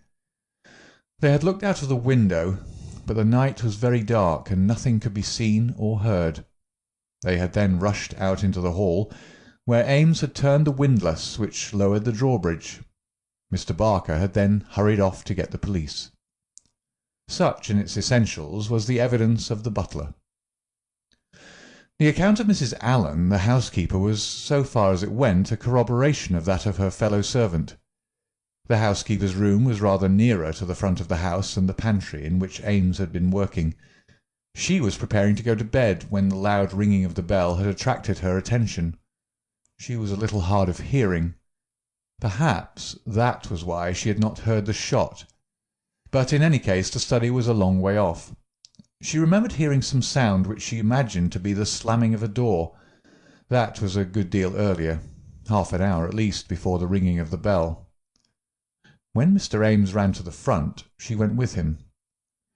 They had looked out of the window, but the night was very dark, and nothing could be seen or heard. They had then rushed out into the hall, where Ames had turned the windlass which lowered the drawbridge. Mr. Barker had then hurried off to get the police. Such, in its essentials, was the evidence of the butler. The account of Mrs. Allen, the housekeeper, was, so far as it went, a corroboration of that of her fellow-servant. The housekeeper's room was rather nearer to the front of the house than the pantry in which Ames had been working. She was preparing to go to bed when the loud ringing of the bell had attracted her attention. She was a little hard of hearing. Perhaps that was why she had not heard the shot. But in any case the study was a long way off. She remembered hearing some sound which she imagined to be the slamming of a door. That was a good deal earlier, half an hour at least before the ringing of the bell. When Mr. Ames ran to the front, she went with him.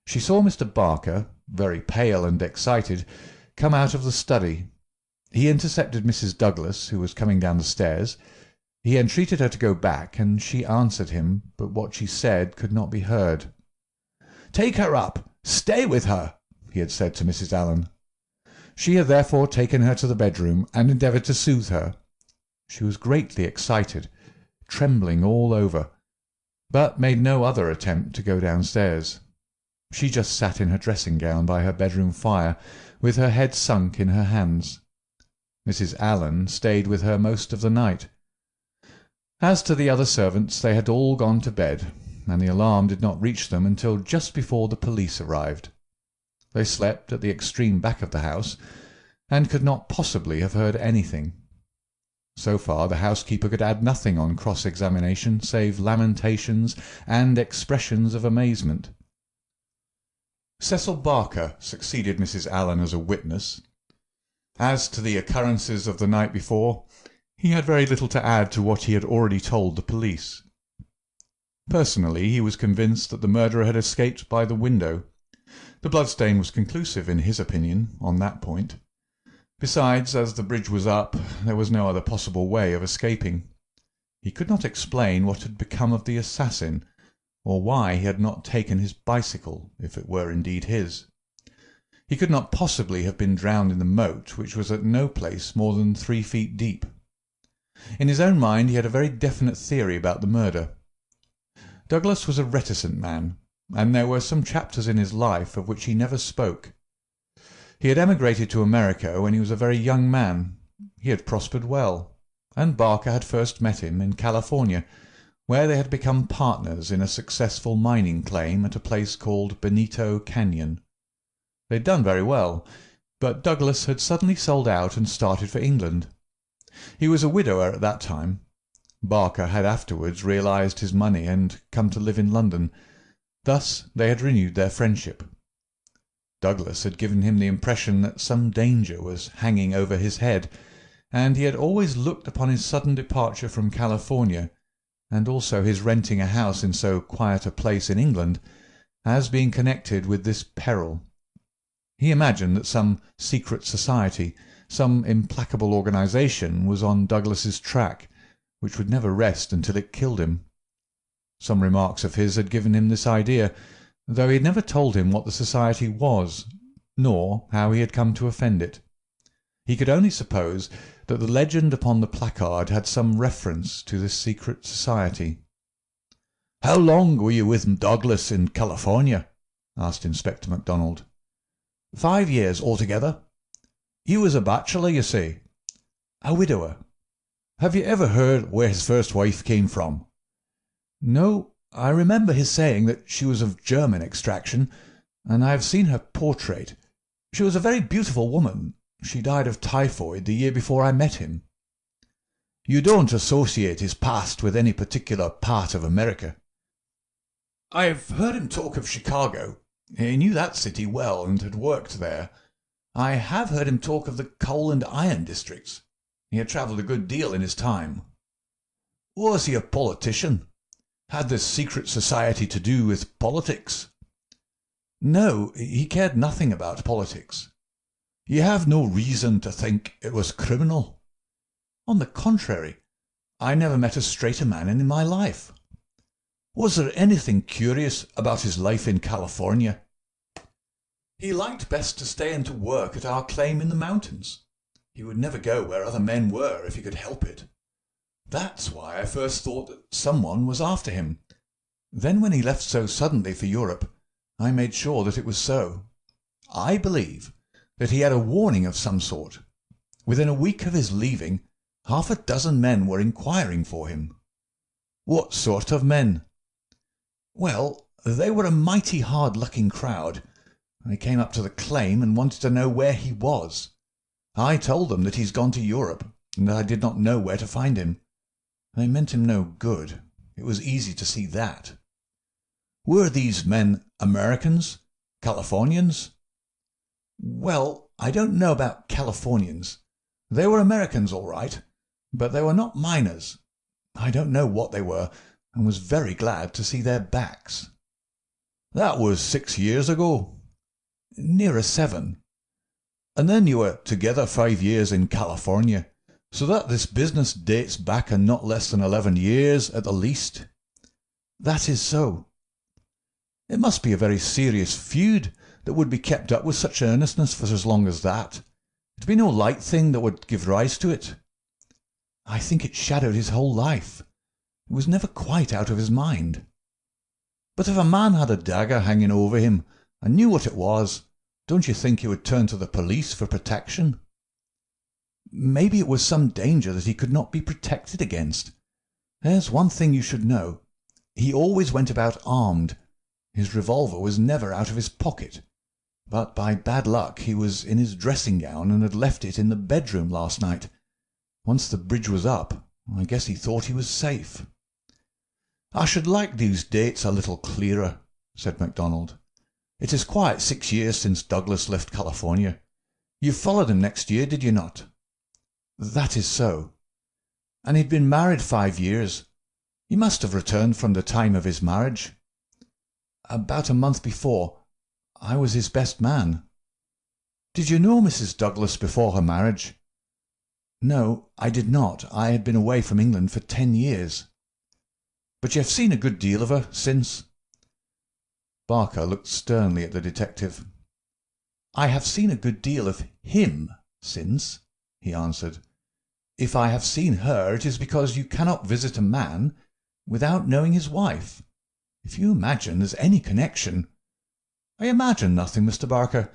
She saw Mr. Barker, very pale and excited, come out of the study. He intercepted Mrs. Douglas, who was coming down the stairs. He entreated her to go back, and she answered him, but what she said could not be heard. "Take her up. Stay with her," he had said to Mrs. Allen. She had therefore taken her to the bedroom and endeavoured to soothe her. She was greatly excited, trembling all over, but made no other attempt to go downstairs. She just sat in her dressing-gown by her bedroom fire, with her head sunk in her hands. Mrs. Allen stayed with her most of the night. As to the other servants, they had all gone to bed, and the alarm did not reach them until just before the police arrived. They slept at the extreme back of the house, and could not possibly have heard anything. So far the housekeeper could add nothing on cross-examination save lamentations and expressions of amazement. Cecil Barker succeeded Mrs. Allen as a witness. As to the occurrences of the night before, he had very little to add to what he had already told the police. Personally, he was convinced that the murderer had escaped by the window. The bloodstain was conclusive, in his opinion, on that point. Besides, as the bridge was up, there was no other possible way of escaping. He could not explain what had become of the assassin, or why he had not taken his bicycle, if it were indeed his. He could not possibly have been drowned in the moat, which was at no place more than 3 feet deep. In his own mind he had a very definite theory about the murder. Douglas was a reticent man, and there were some chapters in his life of which he never spoke. He had emigrated to America when he was a very young man. He had prospered well, and Barker had first met him in California, where they had become partners in a successful mining claim at a place called Benito Canyon. They had done very well, but Douglas had suddenly sold out and started for England. He was a widower at that time. Barker had afterwards realized his money and come to live in London. Thus they had renewed their friendship. Douglas had given him the impression that some danger was hanging over his head, and he had always looked upon his sudden departure from California, and also his renting a house in so quiet a place in England, as being connected with this peril. He imagined that some secret society, some implacable organisation, was on Douglas's track, which would never rest until it killed him. Some remarks of his had given him this idea, though he had never told him what the society was, nor how he had come to offend it. He could only suppose that the legend upon the placard had some reference to this secret society. "How long were you with Douglas in California?" asked Inspector MacDonald. 5 years altogether. He was a bachelor, you see. A widower. Have you ever heard where his first wife came from? No, I remember his saying that she was of German extraction, and I have seen her portrait. She was a very beautiful woman. She died of typhoid the year before I met him. You don't associate his past with any particular part of America? I've heard him talk of Chicago. He knew that city well and had worked there. I have heard him talk of the coal and iron districts. He had travelled a good deal in his time. Was he a politician? Had this secret society to do with politics? No, he cared nothing about politics. You have no reason to think it was criminal? On the contrary, I never met a straighter man in my life. Was there anything curious about his life in California? He liked best to stay and to work at our claim in the mountains. He would never go where other men were if he could help it. That's why I first thought that someone was after him. Then when he left so suddenly for Europe, I made sure that it was so. I believe that he had a warning of some sort. Within a week of his leaving, 6 men were inquiring for him. What sort of men? Well, they were a mighty hard-looking crowd. They came up to the claim and wanted to know where he was. I told them that he's gone to Europe, and that I did not know where to find him. They meant him no good. It was easy to see that. Were these men Americans? Californians? Well, I don't know about Californians. They were Americans all right, but they were not miners. I don't know what they were, and was very glad to see their backs. That was 6 years ago. Nearer 7. And then you were together 5 years in California, so that this business dates back a not less than 11 years at the least. That is so. It must be a very serious feud that would be kept up with such earnestness for as long as that. It'd be no light thing that would give rise to it. I think it shadowed his whole life. It was never quite out of his mind. But if a man had a dagger hanging over him and knew what it was, don't you think he would turn to the police for protection? Maybe it was some danger that he could not be protected against. There's one thing you should know. He always went about armed. His revolver was never out of his pocket. But by bad luck he was in his dressing gown and had left it in the bedroom last night. Once the bridge was up, I guess he thought he was safe. I should like these dates a little clearer, said MacDonald. It is quite 6 years since Douglas left California. You followed him next year, did you not? That is so. And he'd been married 5 years. He must have returned from the time of his marriage. About a month before. I was his best man. Did you know Mrs. Douglas before her marriage? No, I did not. I had been away from England for 10 years. But you have seen a good deal of her since? Barker looked sternly at the detective. I have seen a good deal of him since, he answered. If I have seen her, it is because you cannot visit a man without knowing his wife. If you imagine there's any connection— I imagine nothing, Mr. Barker.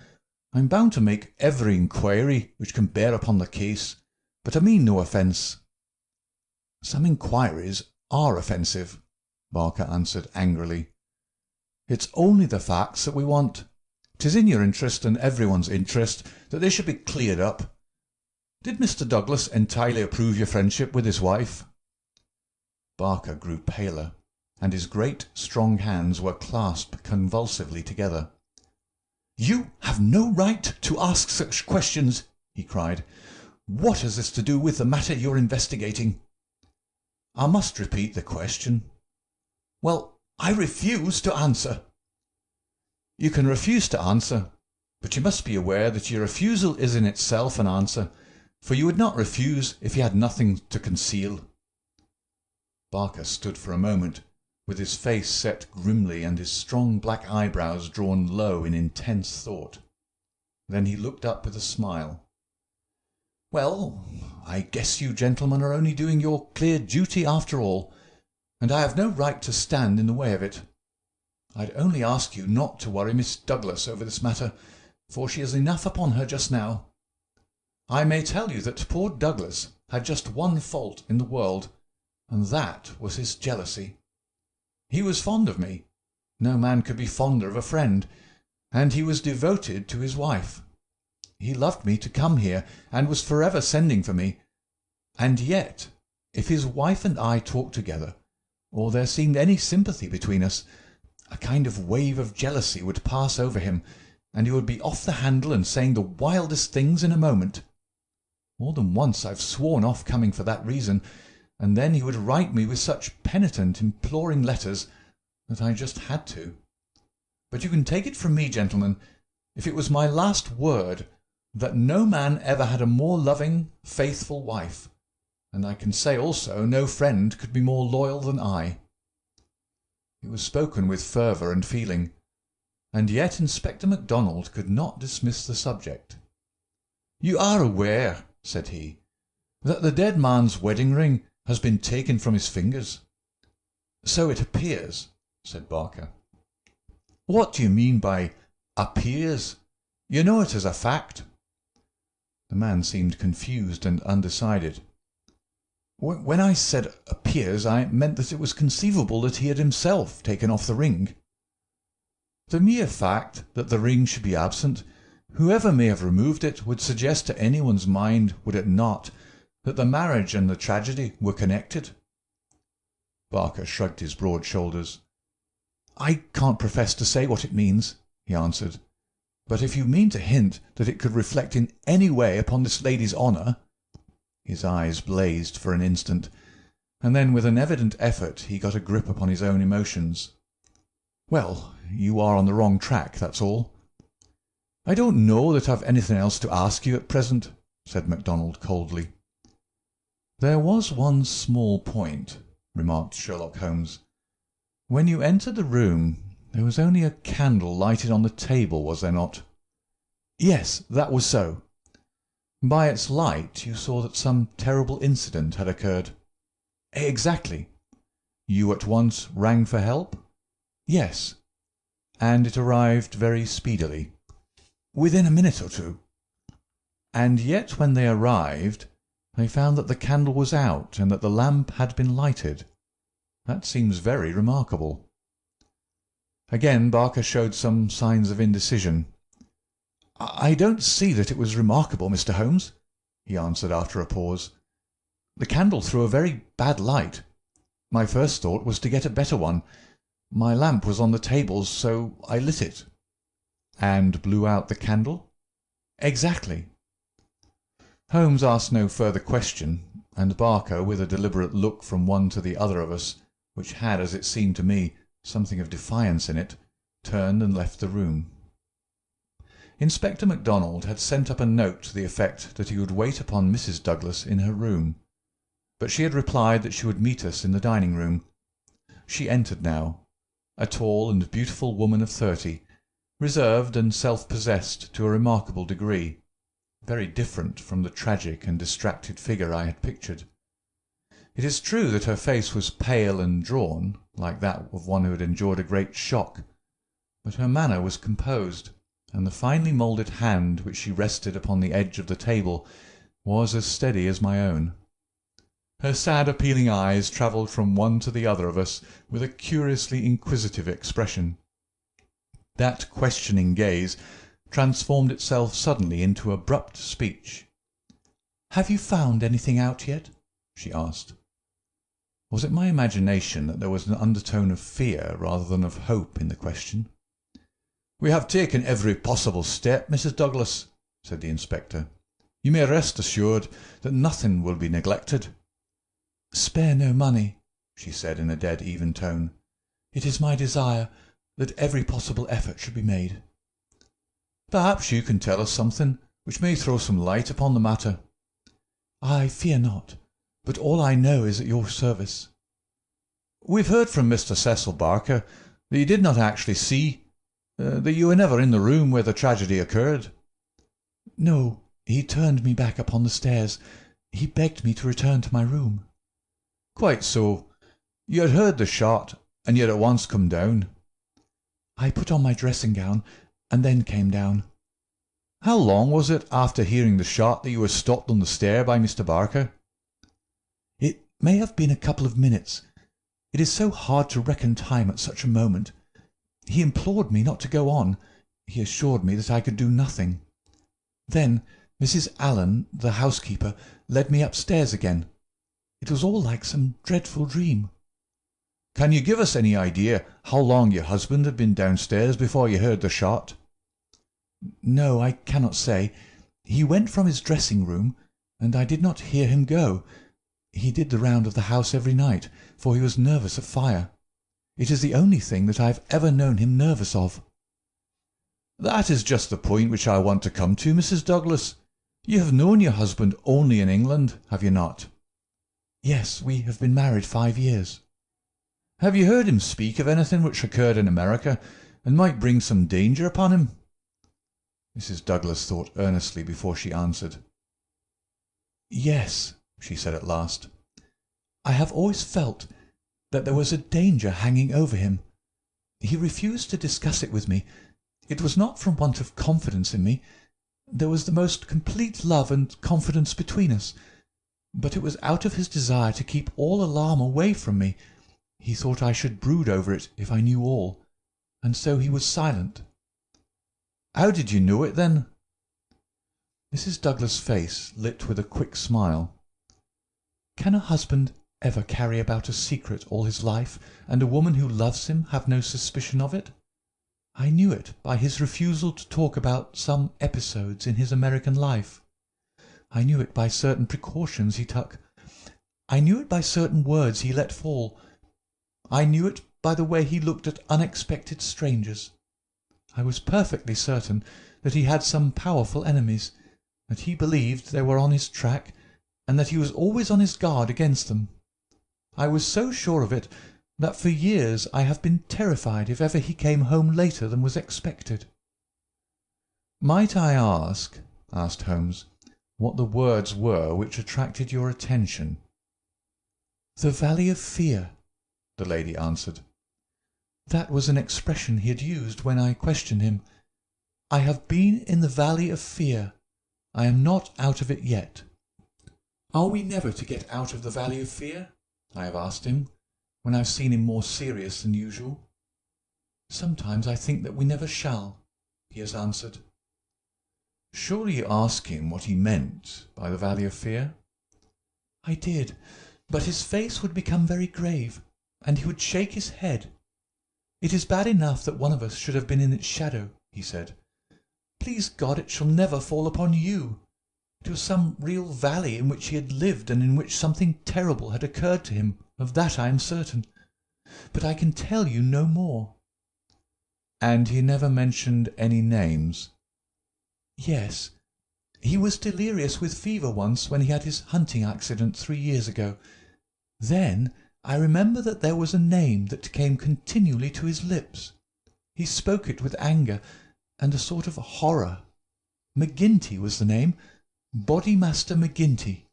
I'm bound to make every inquiry which can bear upon the case, but I mean no offence. Some inquiries are offensive, Barker answered angrily. It's only the facts that we want. 'Tis in your interest and everyone's interest that they should be cleared up. Did Mr. Douglas entirely approve your friendship with his wife? Barker grew paler, and his great strong hands were clasped convulsively together. "You have no right to ask such questions," he cried. "What has this to do with the matter you're investigating?" "I must repeat the question." "Well, I refuse to answer." "You can refuse to answer, but you must be aware that your refusal is in itself an answer, for you would not refuse if you had nothing to conceal." Barker stood for a moment, with his face set grimly and his strong black eyebrows drawn low in intense thought. Then he looked up with a smile. "Well, I guess you gentlemen are only doing your clear duty after all, and I have no right to stand in the way of it. I'd only ask you not to worry Miss Douglas over this matter, for she has enough upon her just now. I may tell you that poor Douglas had just one fault in the world, and that was his jealousy. He was fond of me. No man could be fonder of a friend, and he was devoted to his wife. He loved me to come here, and was forever sending for me. And yet, if his wife and I talked together, or there seemed any sympathy between us, a kind of wave of jealousy would pass over him, and he would be off the handle and saying the wildest things in a moment. More than once I've sworn off coming for that reason, and then he would write me with such penitent, imploring letters that I just had to. But you can take it from me, gentlemen, if it was my last word, that no man ever had a more loving, faithful wife, and I can say also no friend could be more loyal than I. It was spoken with fervour and feeling, and yet Inspector MacDonald could not dismiss the subject. "You are aware," said he, "that the dead man's wedding ring has been taken from his fingers?" "So it appears," said Barker. "What do you mean by 'appears'? You know it as a fact." The man seemed confused and undecided. "When I said 'appears' I meant that it was conceivable that he had himself taken off the ring." "The mere fact that the ring should be absent, whoever may have removed it, would suggest to anyone's mind, would it not, that the marriage and the tragedy were connected?" Barker shrugged his broad shoulders. "I can't profess to say what it means," he answered, "but if you mean to hint that it could reflect in any way upon this lady's honour—" His eyes blazed for an instant, and then with an evident effort he got a grip upon his own emotions. "Well, you are on the wrong track, that's all. I don't know that I've anything else to ask you at present," said MacDonald coldly. "There was one small point," remarked Sherlock Holmes. "When you entered the room there was only a candle lighted on the table, was there not?" "Yes, that was so." "By its light you saw that some terrible incident had occurred?" "Exactly." "You at once rang for help?" "Yes." "And it arrived very speedily?" "Within a minute or two." "And yet when they arrived they found that the candle was out and that the lamp had been lighted. That seems very remarkable." Again Barker showed some signs of indecision. "I don't see that it was remarkable, Mr. Holmes," he answered after a pause. "The candle threw a very bad light. My first thought was to get a better one. My lamp was on the table, so I lit it." "And blew out the candle?" "Exactly." Holmes asked no further question, and Barker, with a deliberate look from one to the other of us, which had, as it seemed to me, something of defiance in it, turned and left the room. Inspector MacDonald had sent up a note to the effect that he would wait upon Mrs. Douglas in her room, but she had replied that she would meet us in the dining-room. She entered now, a tall and beautiful woman of 30, reserved and self-possessed to a remarkable degree, very different from the tragic and distracted figure I had pictured. It is true that her face was pale and drawn, like that of one who had endured a great shock, but her manner was composed, and the finely moulded hand which she rested upon the edge of the table was as steady as my own. Her sad appealing eyes travelled from one to the other of us with a curiously inquisitive expression. That questioning gaze transformed itself suddenly into abrupt speech. "Have you found anything out yet?" she asked. Was it my imagination that there was an undertone of fear rather than of hope in the question? "We have taken every possible step, Mrs. Douglas," said the inspector. "You may rest assured that nothing will be neglected." "Spare no money," she said in a dead even tone. "It is my desire that every possible effort should be made." "Perhaps you can tell us something which may throw some light upon the matter." "I fear not, but all I know is at your service." "We've heard from Mr. Cecil Barker that you did not actually see, that you were never in the room where the tragedy occurred." "No, he turned me back upon the stairs. He begged me to return to my room." "Quite so. You had heard the shot, and you had at once come down." I put on my dressing gown and then came down." "How long was it after hearing the shot that you were stopped on the stair by Mr. Barker?" "It may have been a couple of minutes. It is so hard to reckon time at such a moment. He implored me not to go on. He assured me that I could do nothing. Then Mrs. Allen, the housekeeper, led me upstairs again. It was all like some dreadful dream." "Can you give us any idea how long your husband had been downstairs before you heard the shot?" "No, I cannot say. He went from his dressing-room, and I did not hear him go. He did the round of the house every night, for he was nervous of fire. It is the only thing that I have ever known him nervous of." "That is just the point which I want to come to, Mrs. Douglas. You have known your husband only in England, have you not?" "Yes, we have been married 5 years." "Have you heard him speak of anything which occurred in America, and might bring some danger upon him?" Mrs. Douglas thought earnestly before she answered. "Yes," she said at last. "I have always felt that there was a danger hanging over him. He refused to discuss it with me. It was not from want of confidence in me. There was the most complete love and confidence between us. But it was out of his desire to keep all alarm away from me. He thought I should brood over it if I knew all, and so he was silent." "How did you know it, then?" Mrs. Douglas' face lit with a quick smile. "Can a husband ever carry about a secret all his life, and a woman who loves him have no suspicion of it? I knew it by his refusal to talk about some episodes in his American life. I knew it by certain precautions he took. I knew it by certain words he let fall. I knew it by the way he looked at unexpected strangers. I was perfectly certain that he had some powerful enemies, that he believed they were on his track, and that he was always on his guard against them. I was so sure of it that for years I have been terrified if ever he came home later than was expected." "Might I ask," asked Holmes, "what the words were which attracted your attention?" "The Valley of Fear," the lady answered. "That was an expression he had used when I questioned him. I have been in the Valley of Fear. I am not out of it yet." "Are we never to get out of the Valley of Fear?" I have asked him, when I have seen him more serious than usual. "Sometimes I think that we never shall," he has answered. "Surely you asked him what he meant by the Valley of Fear?" "I did, but his face would become very grave, and he would shake his head. 'It is bad enough that one of us should have been in its shadow,' he said. 'Please God it shall never fall upon you.' It was some real valley in which he had lived, and in which something terrible had occurred to him, of that I am certain. But I can tell you no more." "And he never mentioned any names?" "Yes. He was delirious with fever once when he had his hunting accident 3 years ago. Then I remember that there was a name that came continually to his lips. He spoke it with anger and a sort of horror. McGinty was the name. Bodymaster McGinty.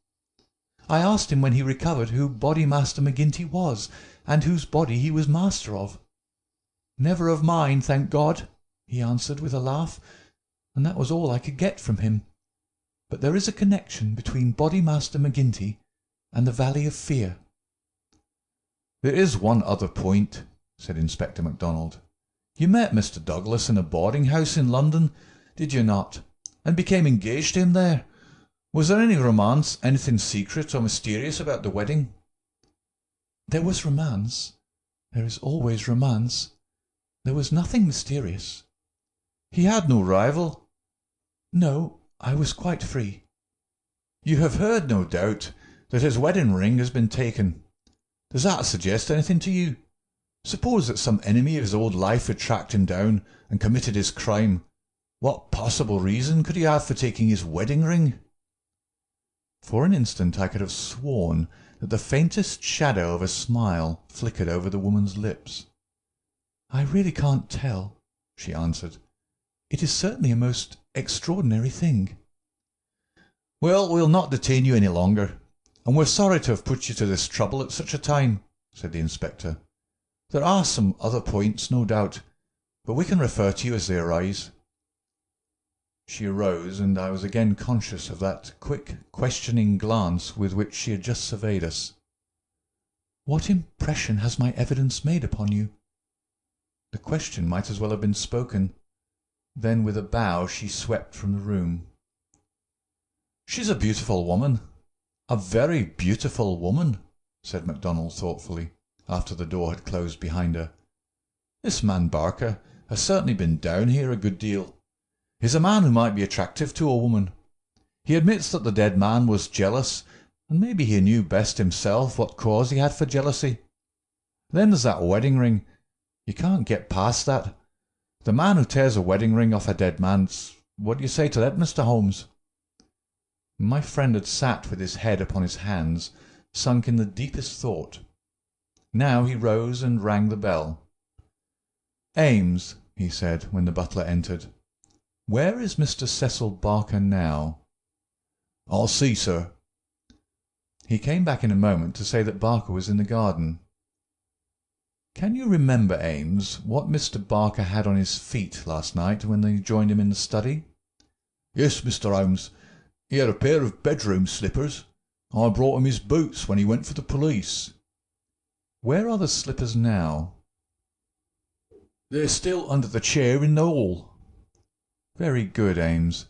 I asked him when he recovered who Bodymaster McGinty was, and whose body he was master of. 'Never of mine, thank God,' he answered with a laugh, and that was all I could get from him. But there is a connection between Bodymaster McGinty and the Valley of Fear." "There is one other point," said Inspector MacDonald. "You met Mr. Douglas in a boarding-house in London, did you not, and became engaged to him there? Was there any romance, anything secret or mysterious about the wedding?" "There was romance. There is always romance. There was nothing mysterious." "He had no rival?" "No, I was quite free." "You have heard, no doubt, that his wedding ring has been taken. Does that suggest anything to you? Suppose that some enemy of his old life had tracked him down and committed his crime. What possible reason could he have for taking his wedding ring?" For an instant I could have sworn that the faintest shadow of a smile flickered over the woman's lips. "I really can't tell," she answered. "It is certainly a most extraordinary thing." "Well, we'll not detain you any longer, and we're sorry to have put you to this trouble at such a time," said the inspector. "There are some other points, no doubt, but we can refer to you as they arise." She arose, and I was again conscious of that quick, questioning glance with which she had just surveyed us. "What impression has my evidence made upon you?" The question might as well have been spoken. Then with a bow she swept from the room. "She's a beautiful woman, a very beautiful woman," said MacDonald thoughtfully, after the door had closed behind her. "This man Barker has certainly been down here a good deal. He's a man who might be attractive to a woman. He admits that the dead man was jealous, and maybe he knew best himself what cause he had for jealousy. Then there's that wedding ring. You can't get past that. The man who tears a wedding ring off a dead man's— what do you say to that, Mr. Holmes?" My friend had sat with his head upon his hands, sunk in the deepest thought. Now he rose and rang the bell. "Ames," he said, when the butler entered, "where is Mr. Cecil Barker now?" "I'll see, sir." He came back in a moment to say that Barker was in the garden. "Can you remember, Ames, what Mr. Barker had on his feet last night when they joined him in the study?" "Yes, Mr. Holmes. He had a pair of bedroom slippers. I brought him his boots when he went for the police." "Where are the slippers now?" "They're still under the chair in the hall." "Very good, Ames.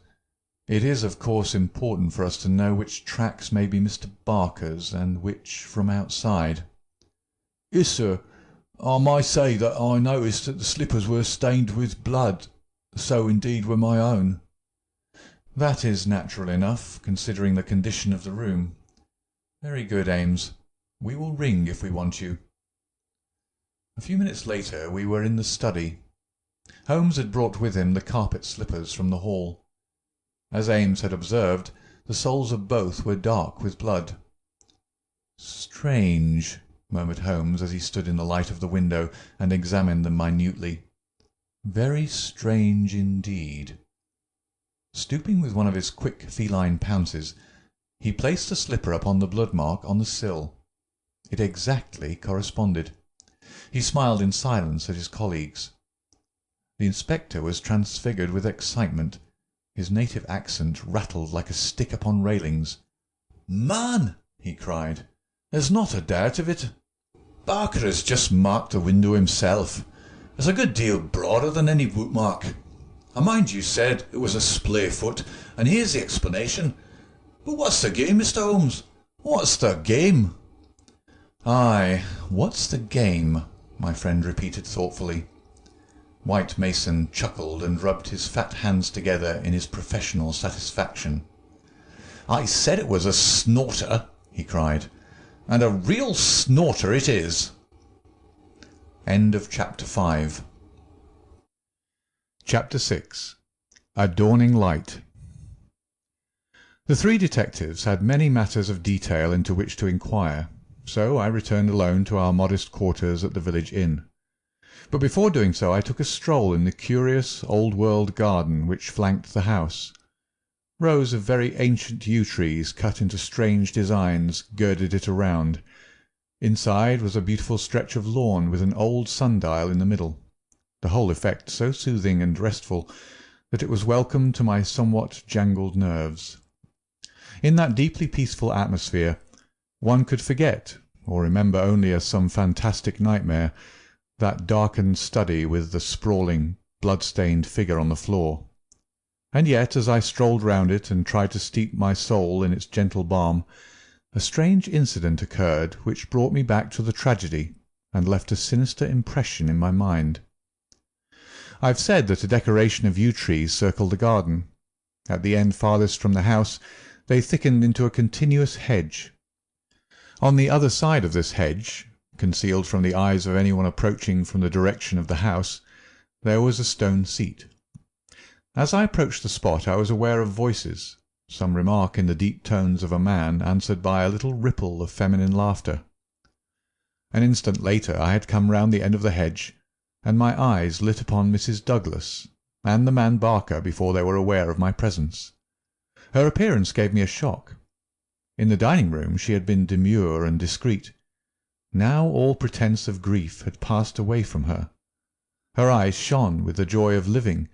It is, of course, important for us to know which tracks may be Mr. Barker's and which from outside." "Yes, sir. I may say that I noticed that the slippers were stained with blood. So indeed were my own." "That is natural enough, considering the condition of the room. Very good, Ames. We will ring if we want you." A few minutes later we were in the study. Holmes had brought with him the carpet slippers from the hall. As Ames had observed, the soles of both were dark with blood. "Strange," murmured Holmes as he stood in the light of the window and examined them minutely. "Very strange indeed." Stooping with one of his quick feline pounces, he placed the slipper upon the blood mark on the sill. It exactly corresponded. He smiled in silence at his colleagues. The inspector was transfigured with excitement. His native accent rattled like a stick upon railings. "Man!" he cried, "there's not a doubt of it. Barker has just marked the window himself. It's a good deal broader than any boot mark. I mind you said it was a splay foot, and here's the explanation. But what's the game, Mr. Holmes? What's the game?" "Aye, what's the game?" my friend repeated thoughtfully. White Mason chuckled and rubbed his fat hands together in his professional satisfaction. "I said it was a snorter," he cried, "and a real snorter it is." End of Chapter 5. Chapter 6. A Dawning Light. The three detectives had many matters of detail into which to inquire, so I returned alone to our modest quarters at the village inn. But before doing so I took a stroll in the curious old-world garden which flanked the house. Rows of very ancient yew trees cut into strange designs girded it around. Inside was a beautiful stretch of lawn with an old sundial in the middle, the whole effect so soothing and restful that it was welcome to my somewhat jangled nerves. In that deeply peaceful atmosphere one could forget, or remember only as some fantastic nightmare, that darkened study with the sprawling, blood-stained figure on the floor. And yet, as I strolled round it and tried to steep my soul in its gentle balm, a strange incident occurred which brought me back to the tragedy and left a sinister impression in my mind. I have said that a decoration of yew trees circled the garden. At the end farthest from the house they thickened into a continuous hedge. On the other side of this hedge, concealed from the eyes of anyone approaching from the direction of the house, there was a stone seat. As I approached the spot I was aware of voices, some remark in the deep tones of a man answered by a little ripple of feminine laughter. An instant later I had come round the end of the hedge, and my eyes lit upon Mrs. Douglas and the man Barker before they were aware of my presence. Her appearance gave me a shock. In the dining-room she had been demure and discreet. Now all pretence of grief had passed away from her. Her eyes shone with the joy of living,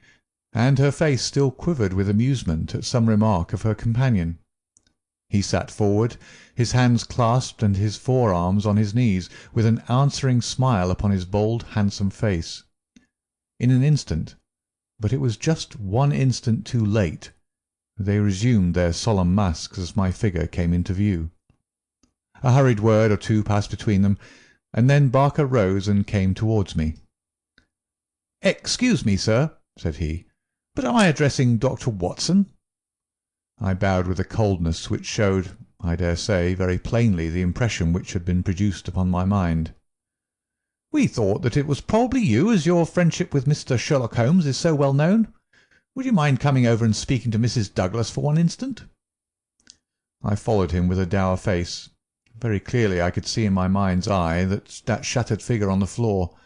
and her face still quivered with amusement at some remark of her companion. He sat forward, his hands clasped and his forearms on his knees, with an answering smile upon his bold, handsome face. In an instant, but it was just one instant too late, they resumed their solemn masks as my figure came into view. A hurried word or two passed between them, and then Barker rose and came towards me. "Excuse me, sir," said he, "but am I addressing Dr. Watson?" I bowed with a coldness which showed, I dare say, very plainly the impression which had been produced upon my mind. "We thought that it was probably you, as your friendship with Mr. Sherlock Holmes is so well known. Would you mind coming over and speaking to Mrs. Douglas for one instant?" I followed him with a dour face. Very clearly I could see in my mind's eye that shattered figure on the floor.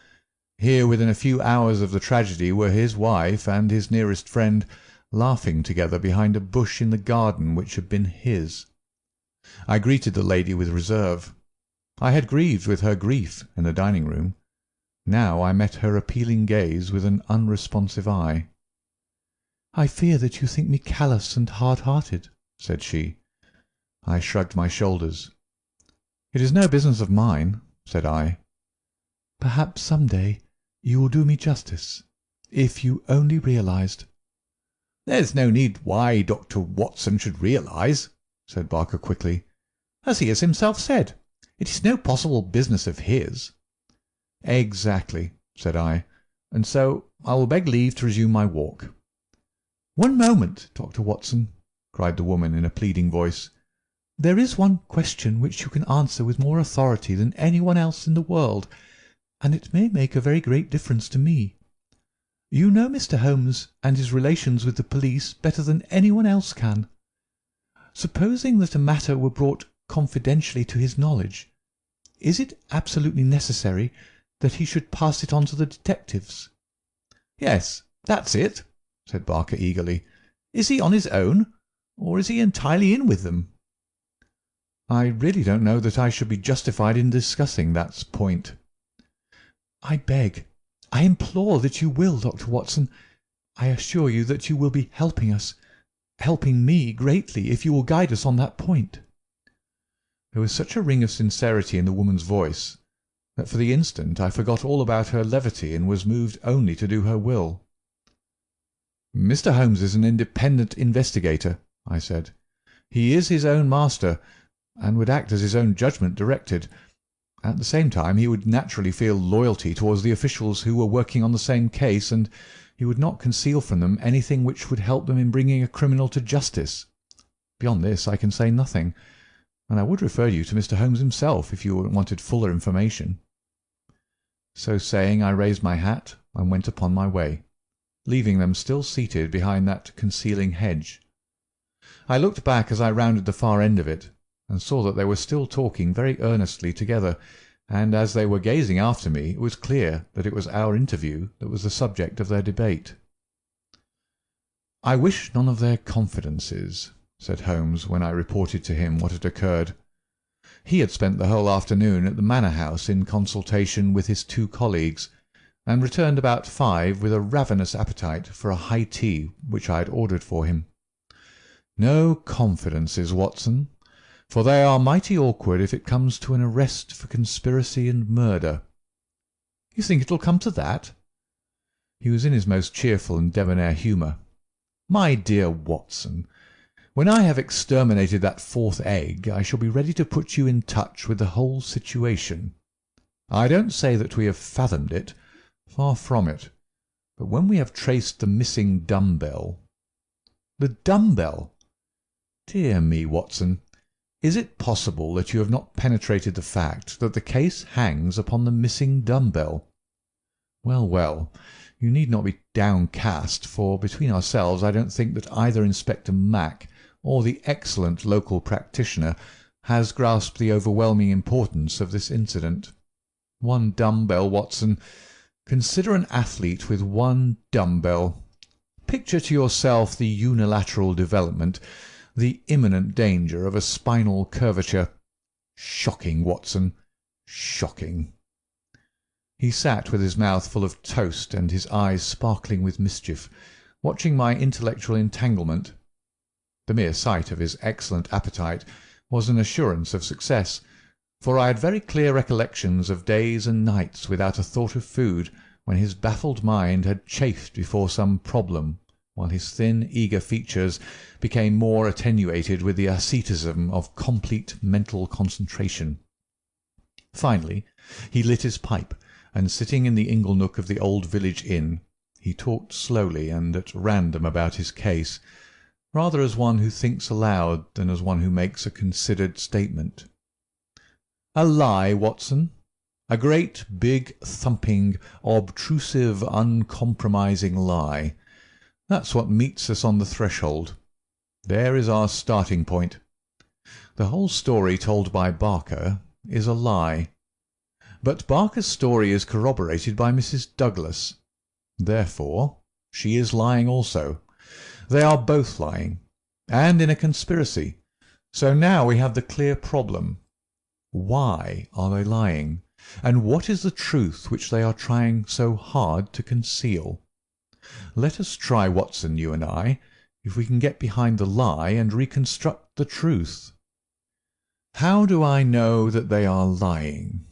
Here within a few hours of the tragedy were his wife and his nearest friend, laughing together behind a bush in the garden which had been his. I greeted the lady with reserve. I had grieved with her grief in the dining-room. Now I met her appealing gaze with an unresponsive eye. "I fear that you think me callous and hard-hearted," said she. I shrugged my shoulders. "It is no business of mine," said I. "Perhaps some day you will do me justice, if you only realized—" "There's no need why Dr. Watson should realize," said Barker quickly. "As he has himself said, it is no possible business of his." "Exactly," said I, "and so I will beg leave to resume my walk." "One moment, Dr. Watson," cried the woman in a pleading voice. "There is one question which you can answer with more authority than anyone else in the world, and it may make a very great difference to me. You know Mr. Holmes and his relations with the police better than anyone else can. Supposing that a matter were brought confidentially to his knowledge, is it absolutely necessary that he should pass it on to the detectives?" "Yes, that's it," said Barker eagerly. "Is he on his own, or is he entirely in with them?" "I really don't know that I should be justified in discussing that point." "I beg, I implore that you will, Dr. Watson. I assure you that you will be helping us, helping me greatly, if you will guide us on that point." There was such a ring of sincerity in the woman's voice that for the instant I forgot all about her levity and was moved only to do her will. "Mr. Holmes is an independent investigator," I said. "He is his own master, and would act as his own judgment directed. At the same time he would naturally feel loyalty towards the officials who were working on the same case, and he would not conceal from them anything which would help them in bringing a criminal to justice. Beyond this I can say nothing, and I would refer you to Mr. Holmes himself if you wanted fuller information." So saying, I raised my hat and went upon my way, leaving them still seated behind that concealing hedge. I looked back as I rounded the far end of it, and saw that they were still talking very earnestly together, and as they were gazing after me it was clear that it was our interview that was the subject of their debate. "I wish none of their confidences," said Holmes when I reported to him what had occurred. He had spent the whole afternoon at the Manor House in consultation with his two colleagues, and returned about 5 with a ravenous appetite for a high tea which I had ordered for him. "No confidences, Watson, for they are mighty awkward if it comes to an arrest for conspiracy and murder." "You think it will come to that?" He was in his most cheerful and debonair humour. "My dear Watson, when I have exterminated that 4th egg I shall be ready to put you in touch with the whole situation. I don't say that we have fathomed it, far from it, but when we have traced the missing dumbbell—" "The dumbbell? Dear me, Watson, is it possible that you have not penetrated the fact that the case hangs upon the missing dumbbell? Well, well, you need not be downcast, for between ourselves I don't think that either Inspector Mac or the excellent local practitioner has grasped the overwhelming importance of this incident. One dumbbell, Watson. Consider an athlete with one dumbbell. Picture to yourself the unilateral development, the imminent danger of a spinal curvature. Shocking, Watson, shocking." He sat with his mouth full of toast and his eyes sparkling with mischief, watching my intellectual entanglement. The mere sight of his excellent appetite was an assurance of success, for I had very clear recollections of days and nights without a thought of food, when his baffled mind had chafed before some problem, while his thin, eager features became more attenuated with the asceticism of complete mental concentration. Finally, he lit his pipe, and sitting in the ingle-nook of the old village inn, he talked slowly and at random about his case, rather as one who thinks aloud than as one who makes a considered statement. "A lie, Watson. A great, big, thumping, obtrusive, uncompromising lie. That's what meets us on the threshold. There is our starting point. The whole story told by Barker is a lie. But Barker's story is corroborated by Mrs. Douglas. Therefore, she is lying also. They are both lying, and in a conspiracy. So now we have the clear problem. Why are they lying? And what is the truth which they are trying so hard to conceal? Let us try, Watson, you and I, if we can get behind the lie and reconstruct the truth. How do I know that they are lying?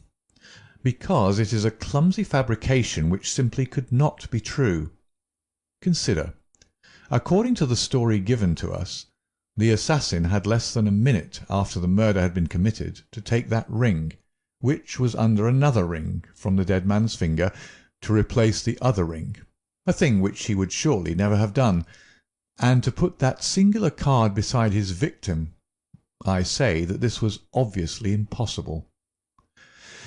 Because it is a clumsy fabrication which simply could not be true. Consider. According to the story given to us, the assassin had less than a minute after the murder had been committed to take that ring, which was under another ring, from the dead man's finger, to replace the other ring, a thing which he would surely never have done, and to put that singular card beside his victim. I say that this was obviously impossible.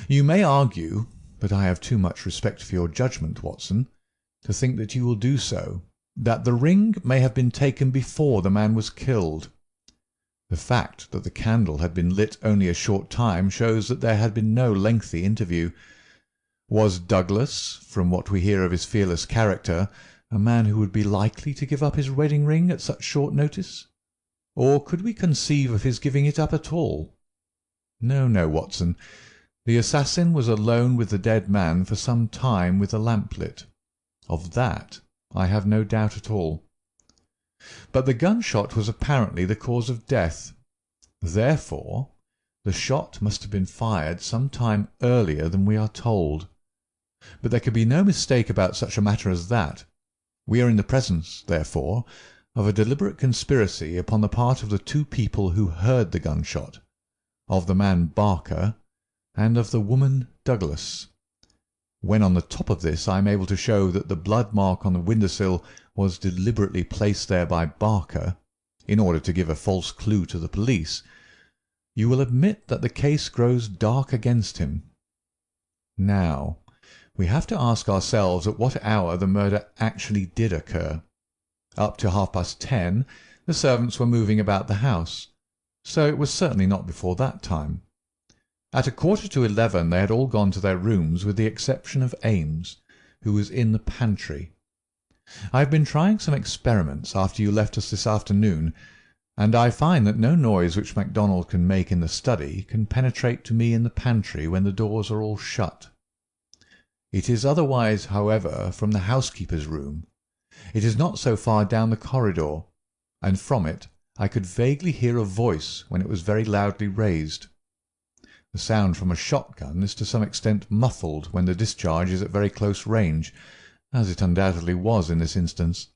You may argue, but I have too much respect for your judgment, Watson, to think that you will do so, that the ring may have been taken before the man was killed. The fact that the candle had been lit only a short time shows that there had been no lengthy interview. Was Douglas, from what we hear of his fearless character, a man who would be likely to give up his wedding ring at such short notice? Or could we conceive of his giving it up at all? No, no, Watson. The assassin was alone with the dead man for some time with the lamp lit. Of that I have no doubt at all. But the gunshot was apparently the cause of death. Therefore, the shot must have been fired some time earlier than we are told. But there could be no mistake about such a matter as that. We are in the presence, therefore, of a deliberate conspiracy upon the part of the two people who heard the gunshot, of the man Barker and of the woman Douglas. When on the top of this I am able to show that the blood mark on the window-sill was deliberately placed there by Barker, in order to give a false clue to the police, you will admit that the case grows dark against him. Now, we have to ask ourselves at what hour the murder actually did occur. Up to 10:30 the servants were moving about the house, so it was certainly not before that time. At 11:15 they had all gone to their rooms with the exception of Ames, who was in the pantry. I have been trying some experiments after you left us this afternoon, and I find that no noise which MacDonald can make in the study can penetrate to me in the pantry when the doors are all shut. It is otherwise, however, from the housekeeper's room. It is not so far down the corridor, and from it I could vaguely hear a voice when it was very loudly raised. The sound from a shotgun is to some extent muffled when the discharge is at very close range, as it undoubtedly was in this instance.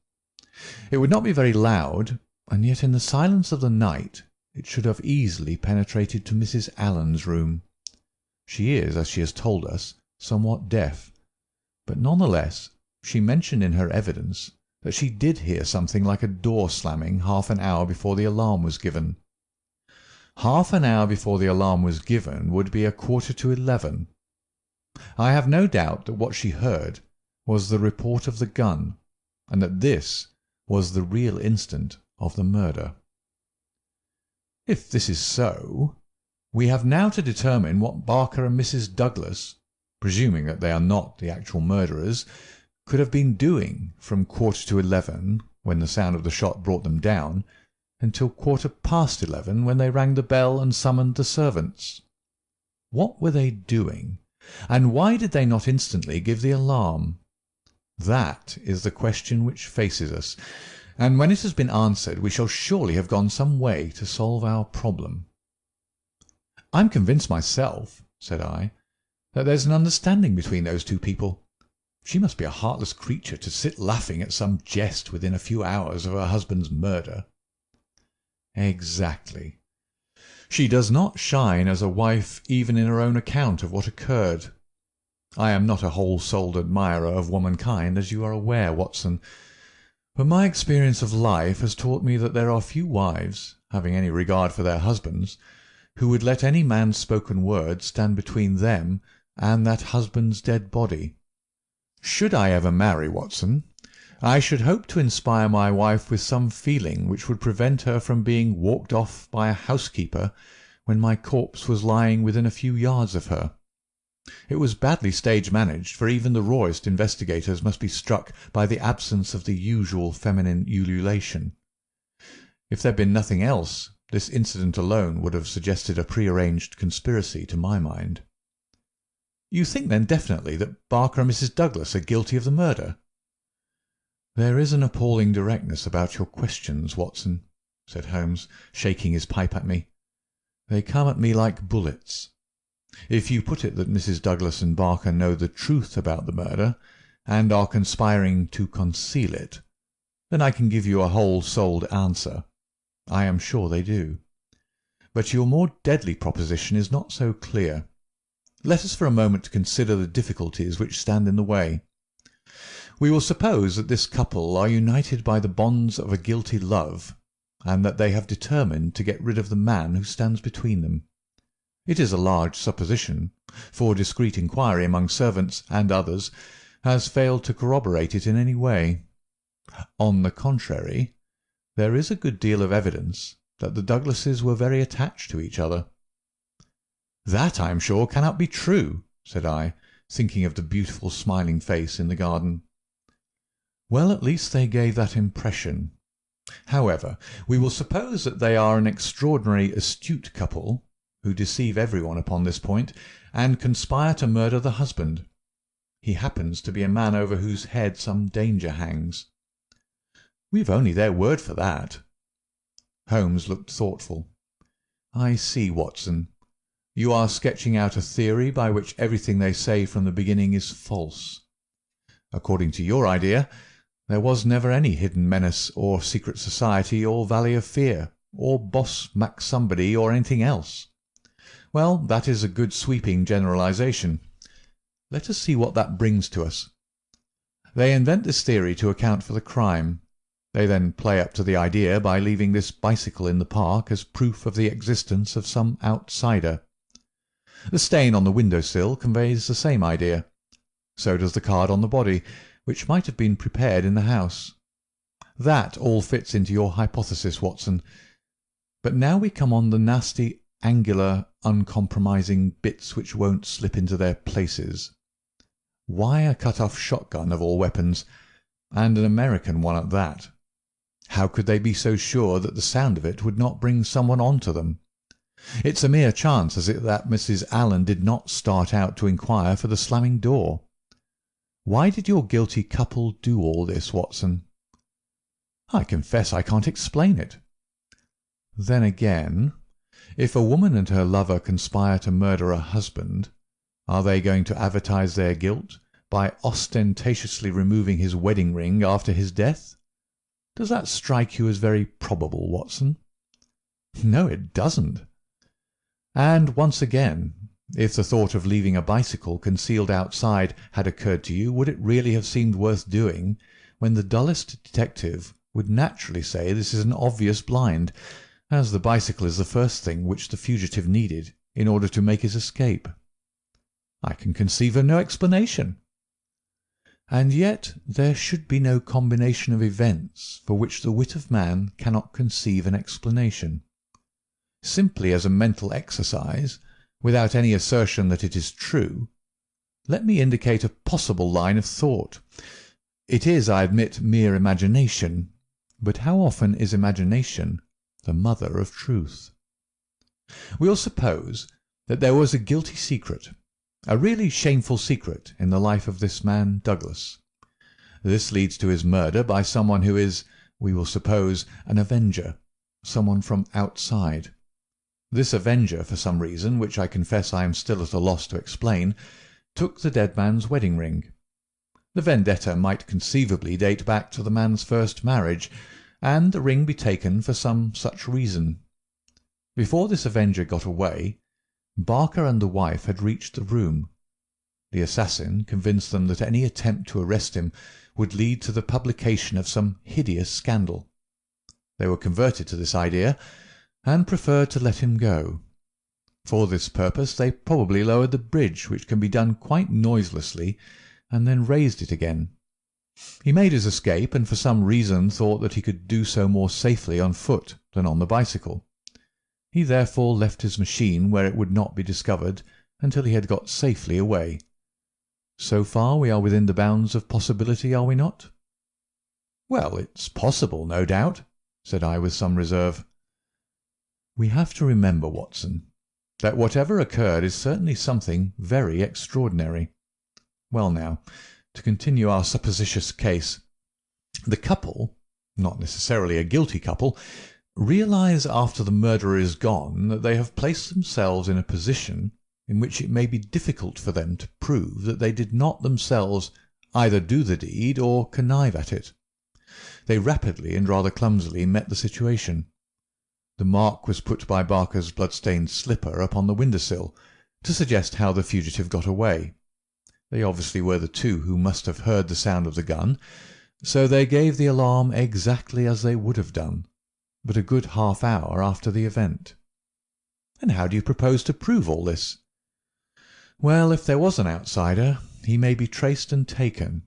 It would not be very loud, and yet in the silence of the night it should have easily penetrated to Mrs. Allen's room. She is, as she has told us, somewhat deaf, but none the less she mentioned in her evidence that she did hear something like a door slamming half an hour before the alarm was given. Half an hour before the alarm was given would be 11:15. I have no doubt that what she heard was the report of the gun, and that this was the real instant of the murder. If this is so, we have now to determine what Barker and Mrs. Douglas, presuming that they are not the actual murderers, could have been doing from 11:15, when the sound of the shot brought them down, until 11:15, when they rang the bell and summoned the servants. What were they doing, And why did they not instantly give the alarm? That is the question which faces us, and when it has been answered we shall surely have gone some way to solve our problem. "I'm convinced myself," said I, "that there's an understanding between those two people. She must be a heartless creature to sit laughing at some jest within a few hours of her husband's murder." "Exactly. She does not shine as a wife even in her own account of what occurred. I am not a whole-souled admirer of womankind, as you are aware, Watson, but my experience of life has taught me that there are few wives, having any regard for their husbands, who would let any man's spoken word stand between them and that husband's dead body. Should I ever marry, Watson, I should hope to inspire my wife with some feeling which would prevent her from being walked off by a housekeeper when my corpse was lying within a few yards of her. It was badly stage-managed, for even the rawest investigators must be struck by the absence of the usual feminine ululation. If there had been nothing else, this incident alone would have suggested a prearranged conspiracy to my mind." "You think then definitely that Barker and Mrs. Douglas are guilty of the murder?" "There is an appalling directness about your questions, Watson," said Holmes, shaking his pipe at me. "They come at me like bullets. If you put it that Mrs. Douglas and Barker know the truth about the murder, and are conspiring to conceal it, then I can give you a whole-souled answer. I am sure they do. But your more deadly proposition is not so clear. Let us for a moment consider the difficulties which stand in the way. We will suppose that this couple are united by the bonds of a guilty love, and that they have determined to get rid of the man who stands between them. It is a large supposition, for discreet inquiry among servants and others has failed to corroborate it in any way. On the contrary, there is a good deal of evidence that the Douglases were very attached to each other." "That, I am sure, cannot be true," said I, thinking of the beautiful smiling face in the garden. "Well, at least they gave that impression. However, we will suppose that they are an extraordinarily astute couple, who deceive everyone upon this point, and conspire to murder the husband. He happens to be a man over whose head some danger hangs." "We've only their word for that." Holmes looked thoughtful. "I see, Watson. You are sketching out a theory by which everything they say from the beginning is false. According to your idea, there was never any hidden menace, or secret society, or Valley of Fear, or Boss Mac-somebody, or anything else. Well, that is a good sweeping generalization. Let us see what that brings to us. They invent this theory to account for the crime. They then play up to the idea by leaving this bicycle in the park as proof of the existence of some outsider. The stain on the window-sill conveys the same idea. So does the card on the body, which might have been prepared in the house. That all fits into your hypothesis, Watson. But now we come on the nasty, angular, uncompromising bits which won't slip into their places. Why a cut-off shotgun of all weapons, and an American one at that? How could they be so sure that the sound of it would not bring someone on to them? It's a mere chance that Mrs. Allen did not start out to inquire for the slamming door. Why did your guilty couple do all this, Watson?" "I confess I can't explain it." "Then again, if a woman and her lover conspire to murder a husband, are they going to advertise their guilt by ostentatiously removing his wedding ring after his death? Does that strike you as very probable, Watson?" "No, it doesn't." "And once again, if the thought of leaving a bicycle concealed outside had occurred to you, would it really have seemed worth doing, when the dullest detective would naturally say this is an obvious blind, as the bicycle is the first thing which the fugitive needed in order to make his escape?" "I can conceive of no explanation." "And yet there should be no combination of events for which the wit of man cannot conceive an explanation. Simply as a mental exercise, without any assertion that it is true, let me indicate a possible line of thought. It is, I admit, mere imagination, but how often is imagination the mother of truth? We'll suppose that there was a guilty secret, A really shameful secret in the life of this man Douglas. This leads to his murder by someone who is, we will suppose, an avenger, someone from outside. This avenger, for some reason, which I confess I am still at a loss to explain, took the dead man's wedding ring. The vendetta might conceivably date back to the man's first marriage, and the ring be taken for some such reason. Before this avenger got away, Barker and the wife had reached the room. The assassin convinced them that any attempt to arrest him would lead to the publication of some hideous scandal. They were converted to this idea, and preferred to let him go. For this purpose they probably lowered the bridge, which can be done quite noiselessly, and then raised it again. He made his escape, and for some reason thought that he could do so more safely on foot than on the bicycle. He therefore left his machine where it would not be discovered until he had got safely away. So far we are within the bounds of possibility, are we not? "Well, it's possible, no doubt," said I with some reserve. "We have to remember, Watson, that whatever occurred is certainly something very extraordinary. Well now, to continue our supposititious case. The couple, not necessarily a guilty couple, realize after the murderer is gone that they have placed themselves in a position in which it may be difficult for them to prove that they did not themselves either do the deed or connive at it. They rapidly and rather clumsily met the situation. The mark was put by Barker's blood-stained slipper upon the window-sill to suggest how the fugitive got away. They obviously were the two who must have heard the sound of the gun, so they gave the alarm exactly as they would have done, but a good half-hour after the event. And how do you propose to prove all this? Well, if there was an outsider, he may be traced and taken.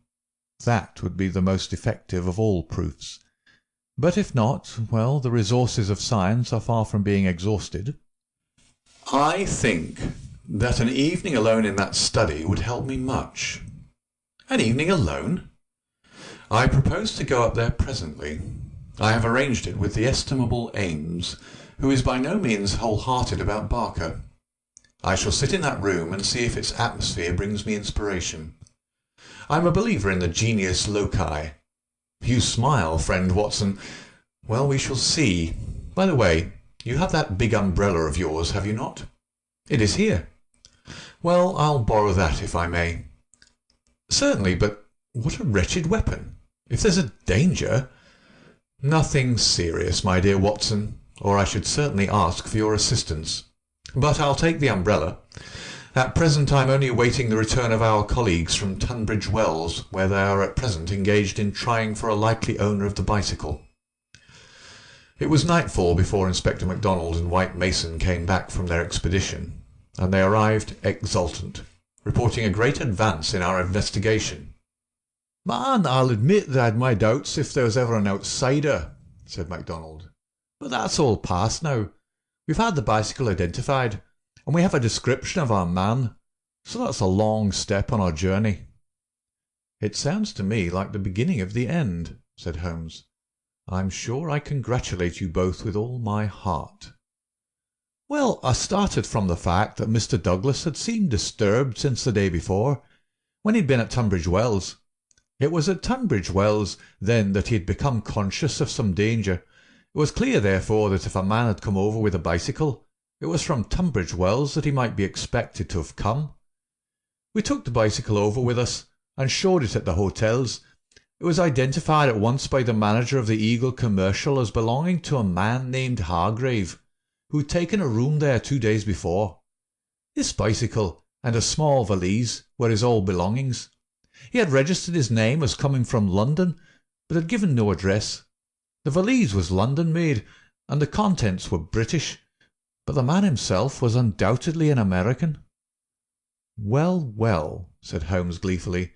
That would be the most effective of all proofs. But if not, well, the resources of science are far from being exhausted. I think that an evening alone in that study would help me much. An evening alone? I propose to go up there presently. I have arranged it with the estimable Ames, who is by no means whole-hearted about Barker. I shall sit in that room and see if its atmosphere brings me inspiration. I am a believer in the genius loci. You smile, friend Watson. Well, we shall see. By the way, you have that big umbrella of yours, have you not? It is here. Well, I'll borrow that if I may. Certainly, but what a wretched weapon. If there's a danger— Nothing serious, my dear Watson, or I should certainly ask for your assistance. But I'll take the umbrella. At present I am only awaiting the return of our colleagues from Tunbridge Wells, where they are at present engaged in trying for a likely owner of the bicycle. It was nightfall before Inspector MacDonald and White Mason came back from their expedition, and they arrived exultant, reporting a great advance in our investigation. "Man, I'll admit that I had my doubts if there was ever an outsider," said MacDonald. "But that's all past now. We've had the bicycle identified, and we have a description of our man, so that's a long step on our journey." "It sounds to me like the beginning of the end," said Holmes. "I'm sure I congratulate you both with all my heart." "Well, I started from the fact that Mr. Douglas had seemed disturbed since the day before, when he'd been at Tunbridge Wells. It was at Tunbridge Wells then that he had become conscious of some danger. It was clear, therefore, that if a man had come over with a bicycle, it was from Tunbridge Wells that he might be expected to have come. We took the bicycle over with us and showed it at the hotels. It was identified at once by the manager of the Eagle Commercial as belonging to a man named Hargrave, who had taken a room there 2 days before. This bicycle and a small valise were his old belongings. He had registered his name as coming from London, but had given no address. The valise was London-made, and the contents were British, but the man himself was undoubtedly an American." "Well, well," said Holmes gleefully,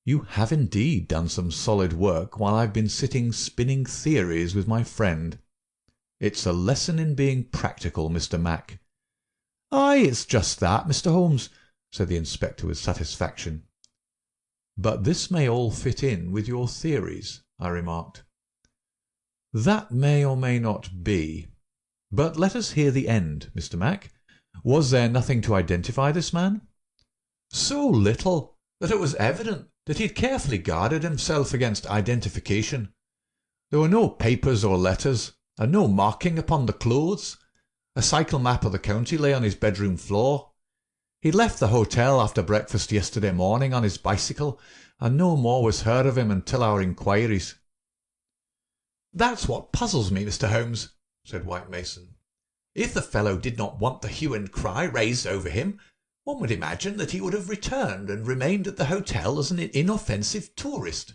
"you have indeed done some solid work while I've been sitting spinning theories with my friend. It's a lesson in being practical, Mr. Mac." "Aye, it's just that, Mr. Holmes," said the inspector with satisfaction. "But this may all fit in with your theories," I remarked. "That may or may not be. But let us hear the end, Mr. Mac. Was there nothing to identify this man?" So little that it was evident that he had carefully guarded himself against identification. There were no papers or letters, and no marking upon the clothes. A cycle map of the county lay on his bedroom floor. He'd left the hotel after breakfast yesterday morning on his bicycle, and no more was heard of him until our inquiries. "That's what puzzles me, Mr. Holmes," said White Mason. "If the fellow did not want the hue and cry raised over him, one would imagine that he would have returned and remained at the hotel as an inoffensive tourist.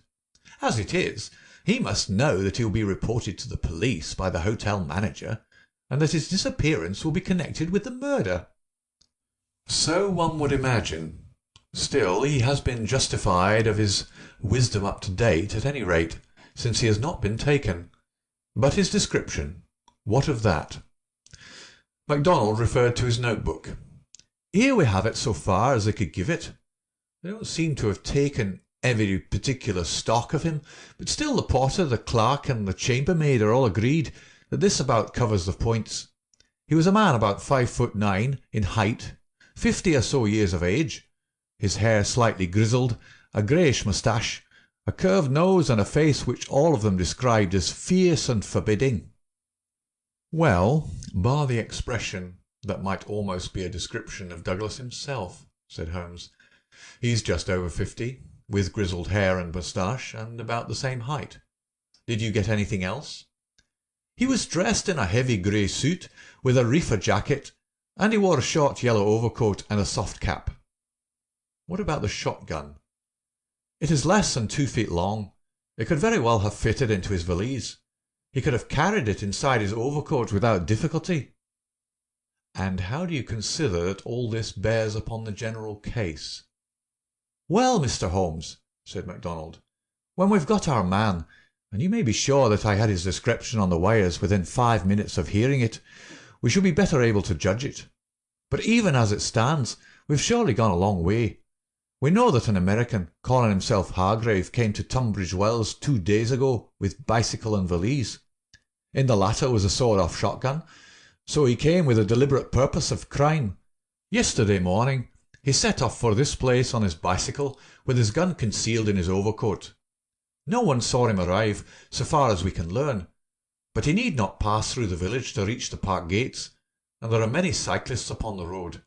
As it is, he must know that he will be reported to the police by the hotel manager, and that his disappearance will be connected with the murder." "So one would imagine. Still, he has been justified of his wisdom up to date, at any rate, since he has not been taken. But his description, what of that?" MacDonald referred to his notebook. "Here we have it so far as they could give it. They don't seem to have taken every particular stock of him, but still the porter, the clerk, and the chambermaid are all agreed that this about covers the points. He was a man about 5'9" in height, 50 or so years of age, his hair slightly grizzled, a greyish moustache, a curved nose, and a face which all of them described as fierce and forbidding." "Well, bar the expression, that might almost be a description of Douglas himself," said Holmes. "He's just over 50, with grizzled hair and moustache, and about the same height. Did you get anything else?" "He was dressed in a heavy grey suit, with a reefer jacket, and he wore a short yellow overcoat and a soft cap." "What about the shotgun?" "It is less than 2 feet long. It could very well have fitted into his valise. He could have carried it inside his overcoat without difficulty." "And how do you consider that all this bears upon the general case?" "Well, Mr. Holmes," said MacDonald, "when we've got our man, and you may be sure that I had his description on the wires within 5 minutes of hearing it, we shall be better able to judge it. But even as it stands, we've surely gone a long way. We know that an American, calling himself Hargrave, came to Tunbridge Wells 2 days ago with bicycle and valise. In the latter was a sawed-off shotgun, so he came with a deliberate purpose of crime. Yesterday morning he set off for this place on his bicycle, with his gun concealed in his overcoat. No one saw him arrive, so far as we can learn, but he need not pass through the village to reach the park gates, and there are many cyclists upon the road.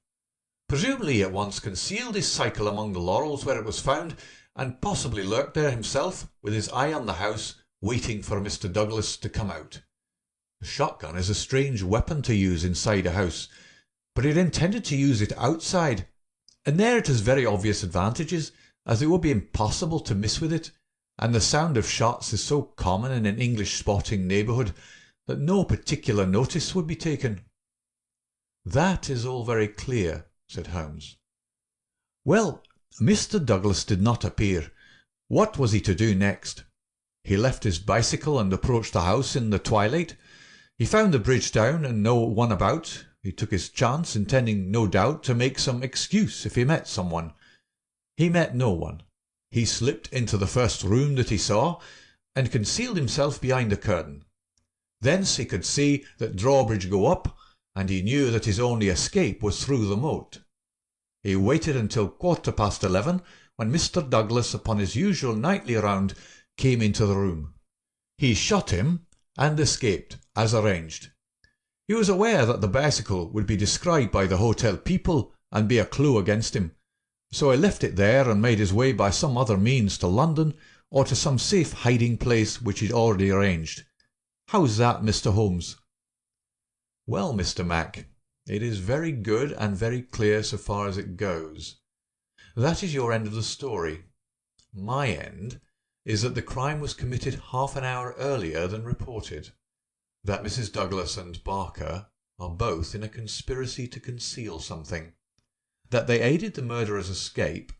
Presumably he at once concealed his cycle among the laurels where it was found, and possibly lurked there himself, with his eye on the house, waiting for Mr. Douglas to come out. The shotgun is a strange weapon to use inside a house, but he had intended to use it outside, and there it has very obvious advantages, as it would be impossible to miss with it, and the sound of shots is so common in an English sporting neighbourhood that no particular notice would be taken." "That is all very clear," said Holmes. "Well, Mr. Douglas did not appear. What was he to do next? He left his bicycle and approached the house in the twilight. He found the bridge down and no one about. He took his chance, intending no doubt to make some excuse if he met someone. He met no one. He slipped into the first room that he saw, and concealed himself behind a curtain. Thence he could see that drawbridge go up, and he knew that his only escape was through the moat. He waited until 11:15, when Mr. Douglas, upon his usual nightly round, came into the room. He shot him and escaped, as arranged. He was aware that the bicycle would be described by the hotel people and be a clue against him, so he left it there and made his way by some other means to London, or to some safe hiding place which he'd already arranged. How's that, Mr. Holmes?" "Well, Mr. Mac, it is very good and very clear so far as it goes. That is your end of the story. My end is that the crime was committed half an hour earlier than reported, that Mrs. Douglas and Barker are both in a conspiracy to conceal something, that they aided the murderer's escape,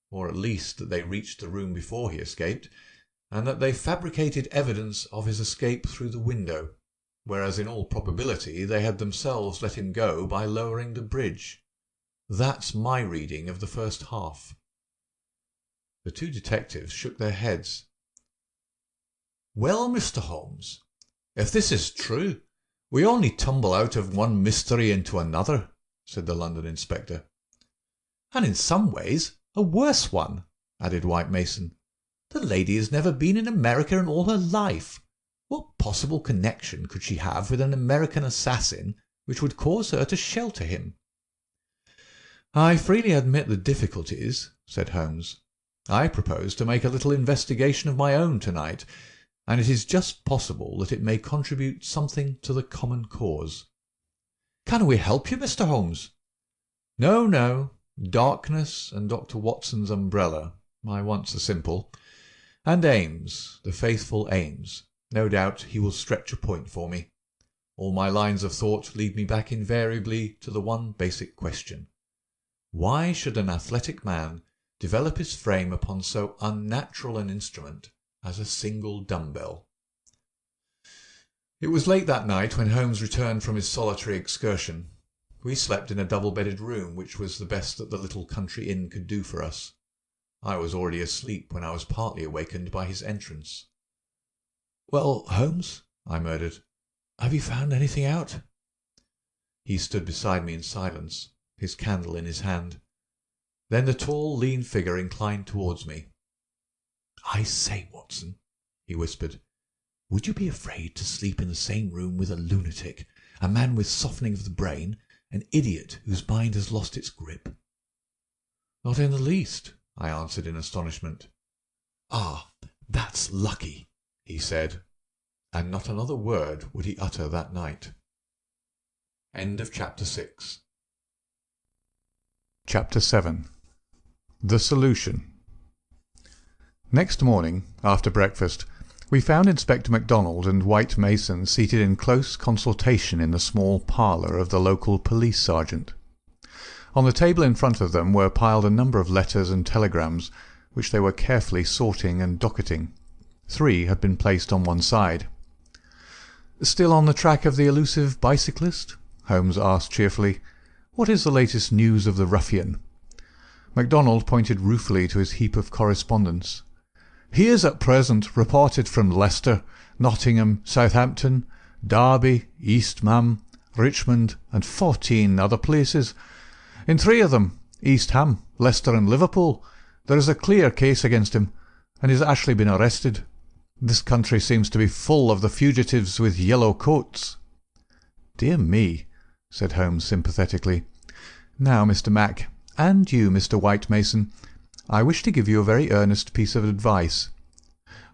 or at least that they reached the room before he escaped, and that they fabricated evidence of his escape through the window, whereas in all probability they had themselves let him go by lowering the bridge. That's my reading of the first half." The two detectives shook their heads. "Well, Mr. Holmes, if this is true, we only tumble out of one mystery into another," said the London inspector. "And in some ways a worse one," added White Mason. "The lady has never been in America in all her life. What possible connection could she have with an American assassin which would cause her to shelter him?" "I freely admit the difficulties," said Holmes. "I propose to make a little investigation of my own tonight, and it is just possible that it may contribute something to the common cause." "Can we help you, Mr. Holmes?" "No, no. Darkness and Dr. Watson's umbrella. My wants are simple. And Ames, the faithful Ames. No doubt he will stretch a point for me. All my lines of thought lead me back invariably to the one basic question. Why should an athletic man develop his frame upon so unnatural an instrument as a single dumbbell?" It was late that night when Holmes returned from his solitary excursion. We slept in a double-bedded room, which was the best that the little country inn could do for us. I was already asleep when I was partly awakened by his entrance. "Well, Holmes," I murmured, "have you found anything out?" He stood beside me in silence, his candle in his hand. Then the tall, lean figure inclined towards me. "I say, Watson," he whispered, "would you be afraid to sleep in the same room with a lunatic, a man with softening of the brain, an idiot whose mind has lost its grip?" "Not in the least," I answered in astonishment. "Ah, that's lucky," he said, and not another word would he utter that night. End of Chapter 6. Chapter 7. The Solution. Next morning, after breakfast, we found Inspector MacDonald and White Mason seated in close consultation in the small parlour of the local police sergeant. On the table in front of them were piled a number of letters and telegrams, which they were carefully sorting and docketing. 3 had been placed on one side. "Still on the track of the elusive bicyclist?" Holmes asked cheerfully. "What is the latest news of the ruffian?" MacDonald pointed ruefully to his heap of correspondence. "He is at present reported from Leicester, Nottingham, Southampton, Derby, East Ham, Richmond, and 14 other places. In 3 of them, East Ham, Leicester, and Liverpool, there is a clear case against him, and he has actually been arrested. This country seems to be full of the fugitives with yellow coats." "Dear me," said Holmes sympathetically. "Now, Mr. Mac, and you, Mr. White Mason, I wish to give you a very earnest piece of advice.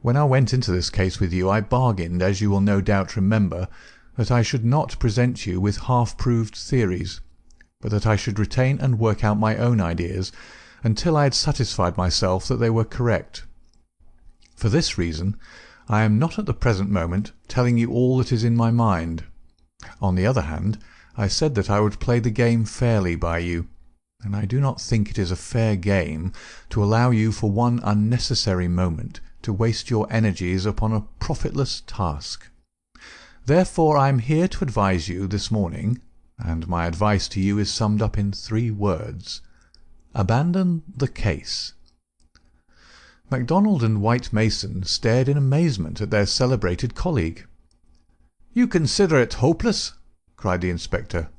When I went into this case with you, I bargained, as you will no doubt remember, that I should not present you with half-proved theories, but that I should retain and work out my own ideas until I had satisfied myself that they were correct. For this reason, I am not at the present moment telling you all that is in my mind. On the other hand, I said that I would play the game fairly by you, and I do not think it is a fair game to allow you for one unnecessary moment to waste your energies upon a profitless task. Therefore I am here to advise you this morning, and my advice to you is summed up in 3 words. Abandon the case." MacDonald and White Mason stared in amazement at their celebrated colleague. "You consider it hopeless?" cried the inspector.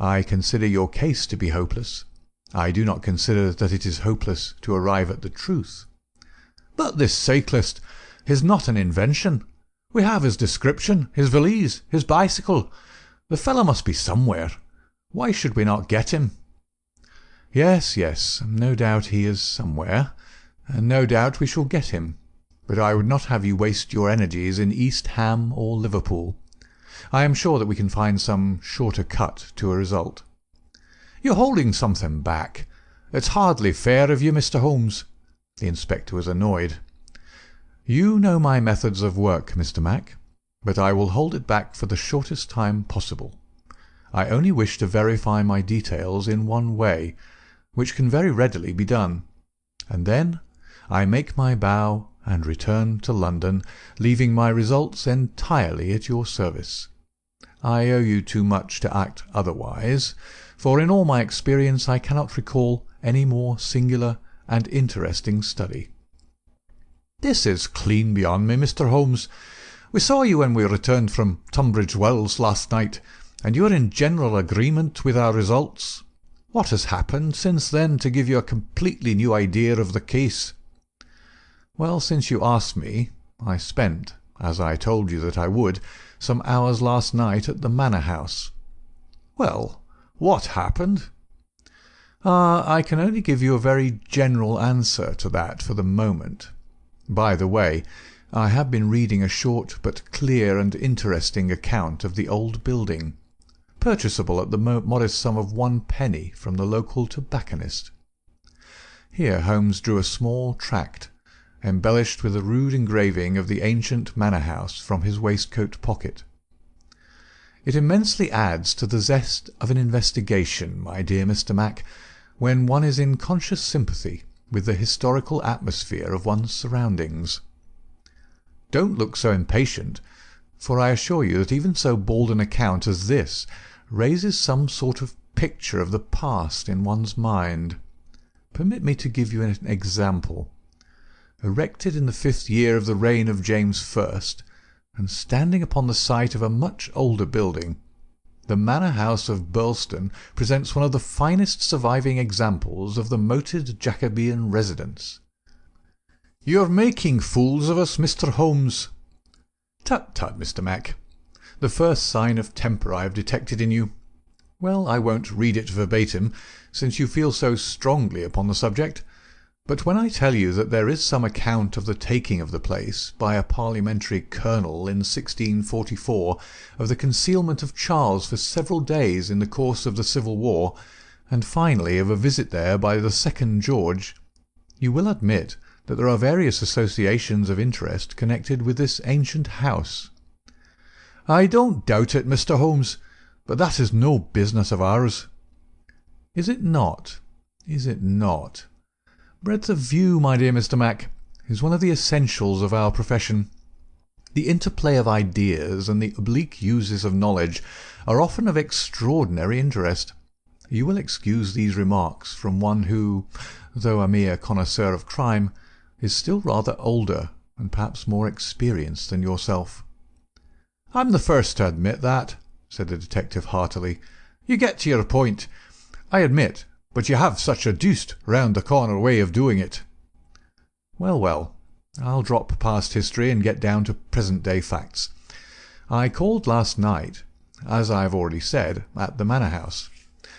"I consider your case to be hopeless. I do not consider that it is hopeless to arrive at the truth." "But this cyclist is not an invention. We have his description, his valise, his bicycle. The fellow must be somewhere. Why should we not get him?" "Yes, yes, no doubt he is somewhere, and no doubt we shall get him. But I would not have you waste your energies in East Ham or Liverpool. I am sure that we can find some shorter cut to a result." "You're holding something back. It's hardly fair of you, Mr. Holmes." The inspector was annoyed. "You know my methods of work, Mr. Mac, but I will hold it back for the shortest time possible. I only wish to verify my details in one way, which can very readily be done, and then I make my bow and return to London, leaving my results entirely at your service. I owe you too much to act otherwise, for in all my experience I cannot recall any more singular and interesting study." "This is clean beyond me, Mr. Holmes. We saw you when we returned from Tunbridge Wells last night, and you are in general agreement with our results." What has happened since then to give you a completely new idea of the case?" "Well, since you ask me, I spent, as I told you that I would, some hours last night at the Manor House." "Well, what happened?" I can only give you a very general answer to that for the moment. By the way, I have been reading a short but clear and interesting account of the old building, purchasable at the modest sum of 1 penny from the local tobacconist. Here Holmes drew a small tract, embellished with a rude engraving of the ancient manor house, from his waistcoat pocket. It immensely adds to the zest of an investigation, my dear Mr. Mac, when one is in conscious sympathy with the historical atmosphere of one's surroundings. Don't look so impatient, for I assure you that even so bald an account as this raises some sort of picture of the past in one's mind. Permit me to give you an example. Erected in the 5th year of the reign of James I, and standing upon the site of a much older building, the manor house of Birlstone presents one of the finest surviving examples of the moated Jacobean residence. "You're making fools of us, Mr. Holmes." "Tut, tut, Mr. Mac. The first sign of temper I have detected in you. Well, I won't read it verbatim, since you feel so strongly upon the subject. But when I tell you that there is some account of the taking of the place by a parliamentary colonel in 1644, of the concealment of Charles for several days in the course of the Civil War, and finally of a visit there by the 2nd George, you will admit that there are various associations of interest connected with this ancient house." "I don't doubt it, Mr. Holmes, but that is no business of ours." "Is it not? Is it not? Breadth of view, my dear Mr. Mac, is one of the essentials of our profession. The interplay of ideas and the oblique uses of knowledge are often of extraordinary interest. You will excuse these remarks from one who, though a mere connoisseur of crime, is still rather older and perhaps more experienced than yourself." "I'm the first to admit that," said the detective heartily. "You get to your point, I admit, but you have such a deuced round-the-corner way of doing it." "Well, well, I'll drop past history and get down to present-day facts. I called last night, as I have already said, at the manor house.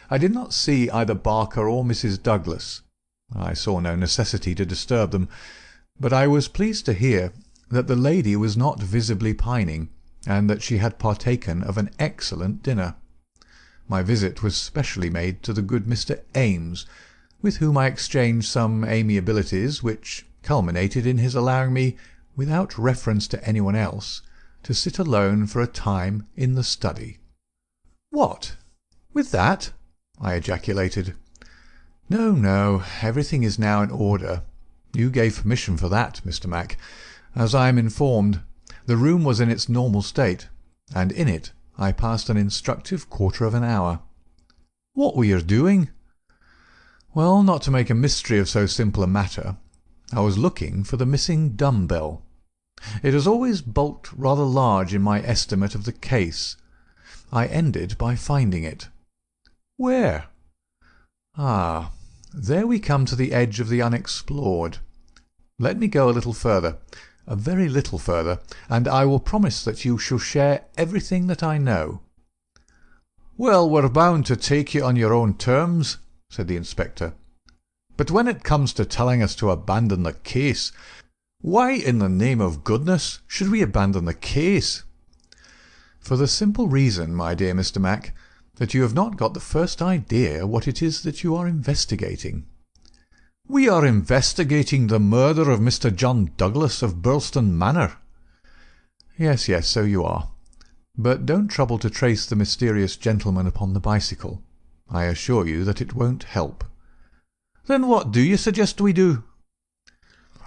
I did not see either Barker or Mrs. Douglas. I saw no necessity to disturb them, but I was pleased to hear that the lady was not visibly pining, and that she had partaken of an excellent dinner. My visit was specially made to the good Mr. Ames, with whom I exchanged some amiabilities which culminated in his allowing me, without reference to anyone else, to sit alone for a time in the study. "What? With that?" I ejaculated. "No, no, everything is now in order. You gave permission for that, Mr. Mac. As I am informed, the room was in its normal state, and in it I passed an instructive quarter of an hour." "What were you doing?" "Well, not to make a mystery of so simple a matter, I was looking for the missing dumb-bell. It has always bulked rather large in my estimate of the case. I ended by finding it." "Where?" "Ah, there we come to the edge of the unexplored. Let me go a little further, a very little further, and I will promise that you shall share everything that I know." "Well, we're bound to take you on your own terms," said the inspector. "But when it comes to telling us to abandon the case, why in the name of goodness should we abandon the case?" "For the simple reason, my dear Mr. Mac, that you have not got the first idea what it is that you are investigating." "We are investigating the murder of Mr. John Douglas of Birlstone Manor." "Yes, yes, so you are. But don't trouble to trace the mysterious gentleman upon the bicycle. I assure you that it won't help." "Then what do you suggest we do?"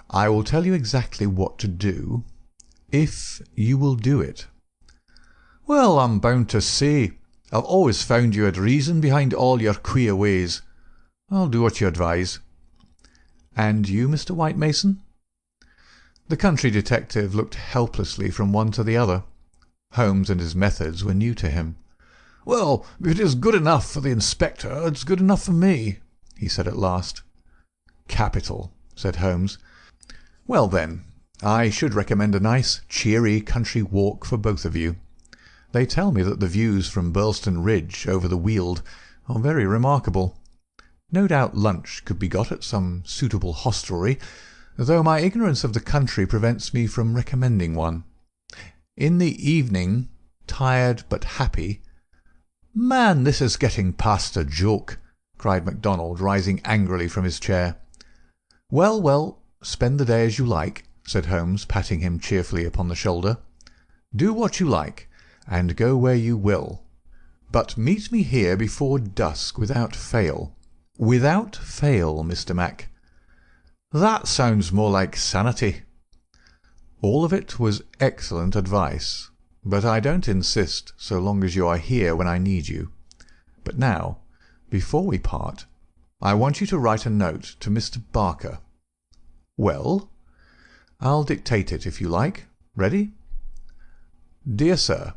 "I will tell you exactly what to do, if you will do it." "Well, I'm bound to say, I've always found you had reason behind all your queer ways. I'll do what you advise." "And you, Mr. White Mason?" The country detective looked helplessly from one to the other. Holmes and his methods were new to him. "Well, if it is good enough for the inspector, it's good enough for me," he said at last. "Capital," said Holmes. "Well, then, I should recommend a nice, cheery country walk for both of you. They tell me that the views from Birlstone Ridge over the Weald are very remarkable. No doubt lunch could be got at some suitable hostelry, though my ignorance of the country prevents me from recommending one. In the evening, tired but happy—" "Man, this is getting past a joke," cried MacDonald, rising angrily from his chair. "Well, well, spend the day as you like," said Holmes, patting him cheerfully upon the shoulder. "Do what you like, and go where you will. But meet me here before dusk without fail. Without fail, Mr. Mac." "That sounds more like sanity." "All of it was excellent advice, but I don't insist so long as you are here when I need you. But now, before we part, I want you to write a note to Mr. Barker." "Well?" "I'll dictate it if you like. Ready? Dear Sir,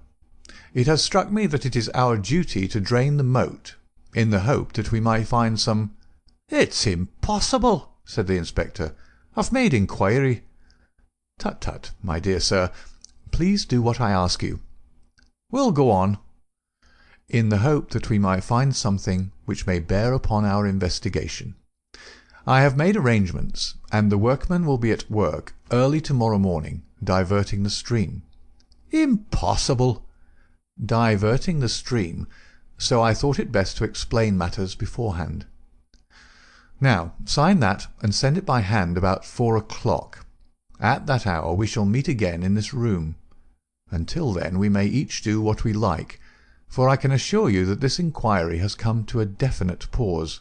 it has struck me that it is our duty to drain the moat, in the hope that we might find some—" "It's impossible," said the inspector. "I've made inquiry." "Tut, tut, my dear sir. Please do what I ask you." "We'll go on." "In the hope that we might find something which may bear upon our investigation. I have made arrangements, and the workmen will be at work early to-morrow morning, diverting the stream." "Impossible." "Diverting the stream, so I thought it best to explain matters beforehand. Now sign that and send it by hand about 4 o'clock. At that hour we shall meet again in this room. Until then we may each do what we like, for I can assure you that this inquiry has come to a definite pause."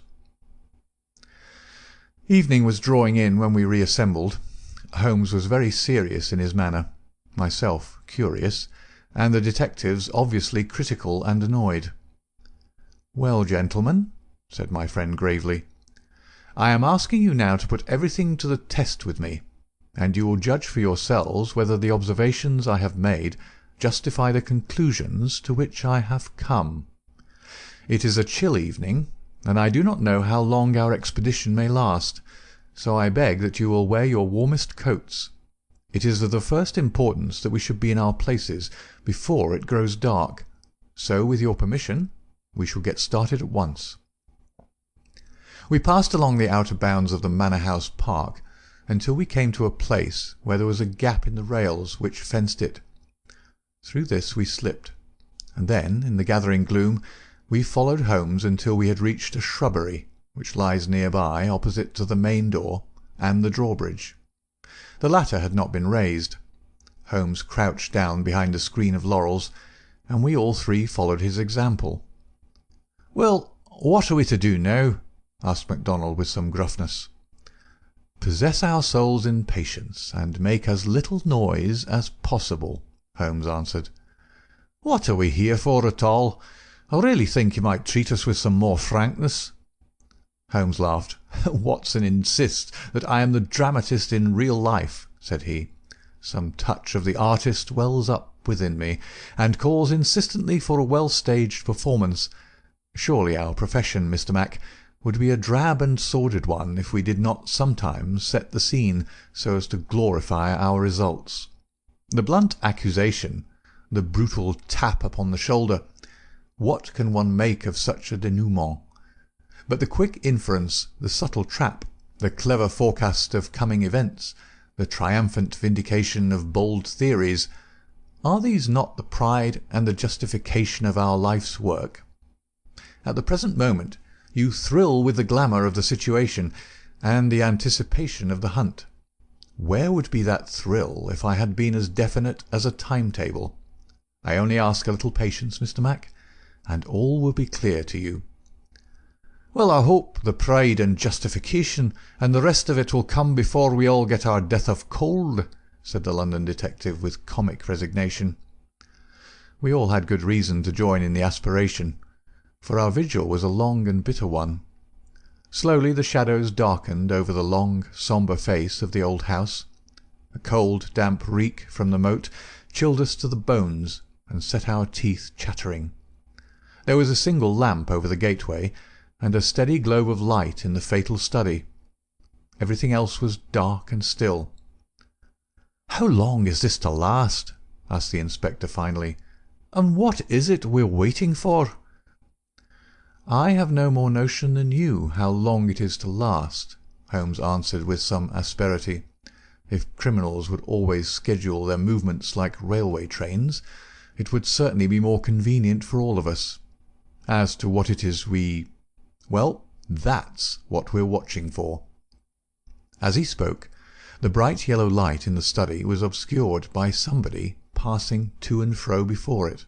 Evening was drawing in when we reassembled. Holmes was very serious in his manner, myself curious, and the detectives obviously critical and annoyed. "Well, gentlemen," said my friend gravely, "I am asking you now to put everything to the test with me, and you will judge for yourselves whether the observations I have made justify the conclusions to which I have come. It is a chill evening, and I do not know how long our expedition may last, so I beg that you will wear your warmest coats. It is of the first importance that we should be in our places before it grows dark, so with your permission we shall get started at once." We passed along the outer bounds of the Manor House Park until we came to a place where there was a gap in the rails which fenced it. Through this we slipped, and then, in the gathering gloom, we followed Holmes until we had reached a shrubbery which lies nearby, opposite to the main door and the drawbridge. The latter had not been raised. Holmes crouched down behind a screen of laurels, and we all three followed his example. "Well, what are we to do now?" asked MacDonald with some gruffness. "Possess our souls in patience, and make as little noise as possible," Holmes answered. "What are we here for at all? I really think you might treat us with some more frankness." Holmes laughed. "Watson insists that I am the dramatist in real life," said he. "Some touch of the artist wells up within me, and calls insistently for a well-staged performance. Surely our profession, Mr. Mac, would be a drab and sordid one if we did not sometimes set the scene so as to glorify our results. The blunt accusation, the brutal tap upon the shoulder, what can one make of such a denouement? But the quick inference, the subtle trap, the clever forecast of coming events, the triumphant vindication of bold theories, are these not the pride and the justification of our life's work? At the present moment you thrill with the glamour of the situation and the anticipation of the hunt. Where would be that thrill if I had been as definite as a timetable? I only ask a little patience, Mr. Mac, and all will be clear to you." "Well, I hope the pride and justification and the rest of it will come before we all get our death of cold," said the London detective with comic resignation. We all had good reason to join in the aspiration, for our vigil was a long and bitter one. Slowly the shadows darkened over the long, sombre face of the old house. A cold, damp reek from the moat chilled us to the bones and set our teeth chattering. There was a single lamp over the gateway, and a steady globe of light in the fatal study. Everything else was dark and still. "How long is this to last?" asked the inspector finally. "And what is it we're waiting for?" "I have no more notion than you how long it is to last," Holmes answered with some asperity. "If criminals would always schedule their movements like railway trains, it would certainly be more convenient for all of us. As to what it is well, that's what we're watching for." As he spoke, the bright yellow light in the study was obscured by somebody passing to and fro before it.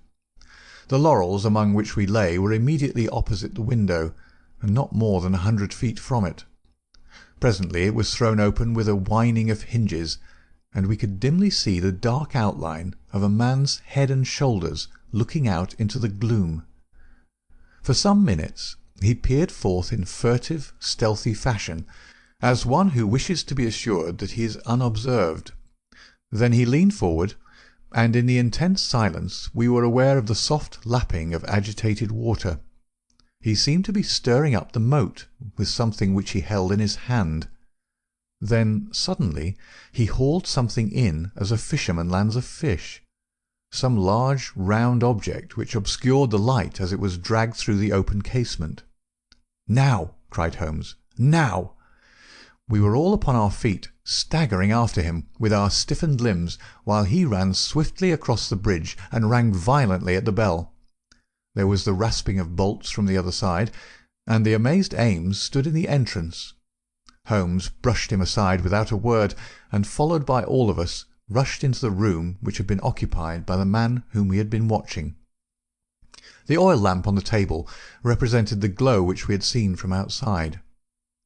The laurels among which we lay were immediately opposite the window, and not more than 100 feet from it. Presently it was thrown open with a whining of hinges, and we could dimly see the dark outline of a man's head and shoulders looking out into the gloom. For some minutes he peered forth in furtive, stealthy fashion, as one who wishes to be assured that he is unobserved. Then he leaned forward, and in the intense silence we were aware of the soft lapping of agitated water. He seemed to be stirring up the moat with something which he held in his hand. Then suddenly he hauled something in as a fisherman lands a fish, some large round object which obscured the light as it was dragged through the open casement. "Now!" cried Holmes. "Now!" We were all upon our feet, staggering after him with our stiffened limbs, while he ran swiftly across the bridge and rang violently at the bell. There was the rasping of bolts from the other side, and the amazed Ames stood in the entrance. Holmes brushed him aside without a word, and, followed by all of us, rushed into the room which had been occupied by the man whom we had been watching. The oil lamp on the table represented the glow which we had seen from outside.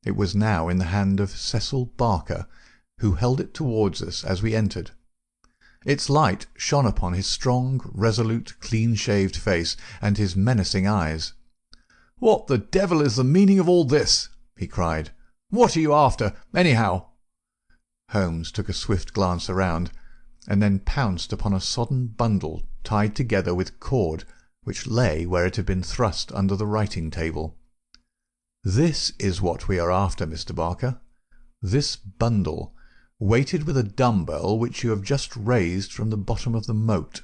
It was now in the hand of Cecil Barker, who held it towards us as we entered. Its light shone upon his strong, resolute, clean-shaved face and his menacing eyes. "What the devil is the meaning of all this?" he cried. "What are you after, anyhow?" Holmes took a swift glance around, and then pounced upon a sodden bundle tied together with cord, which lay where it had been thrust under the writing-table. "This is what we are after, Mr. Barker. This bundle, weighted with a dumbbell which you have just raised from the bottom of the moat."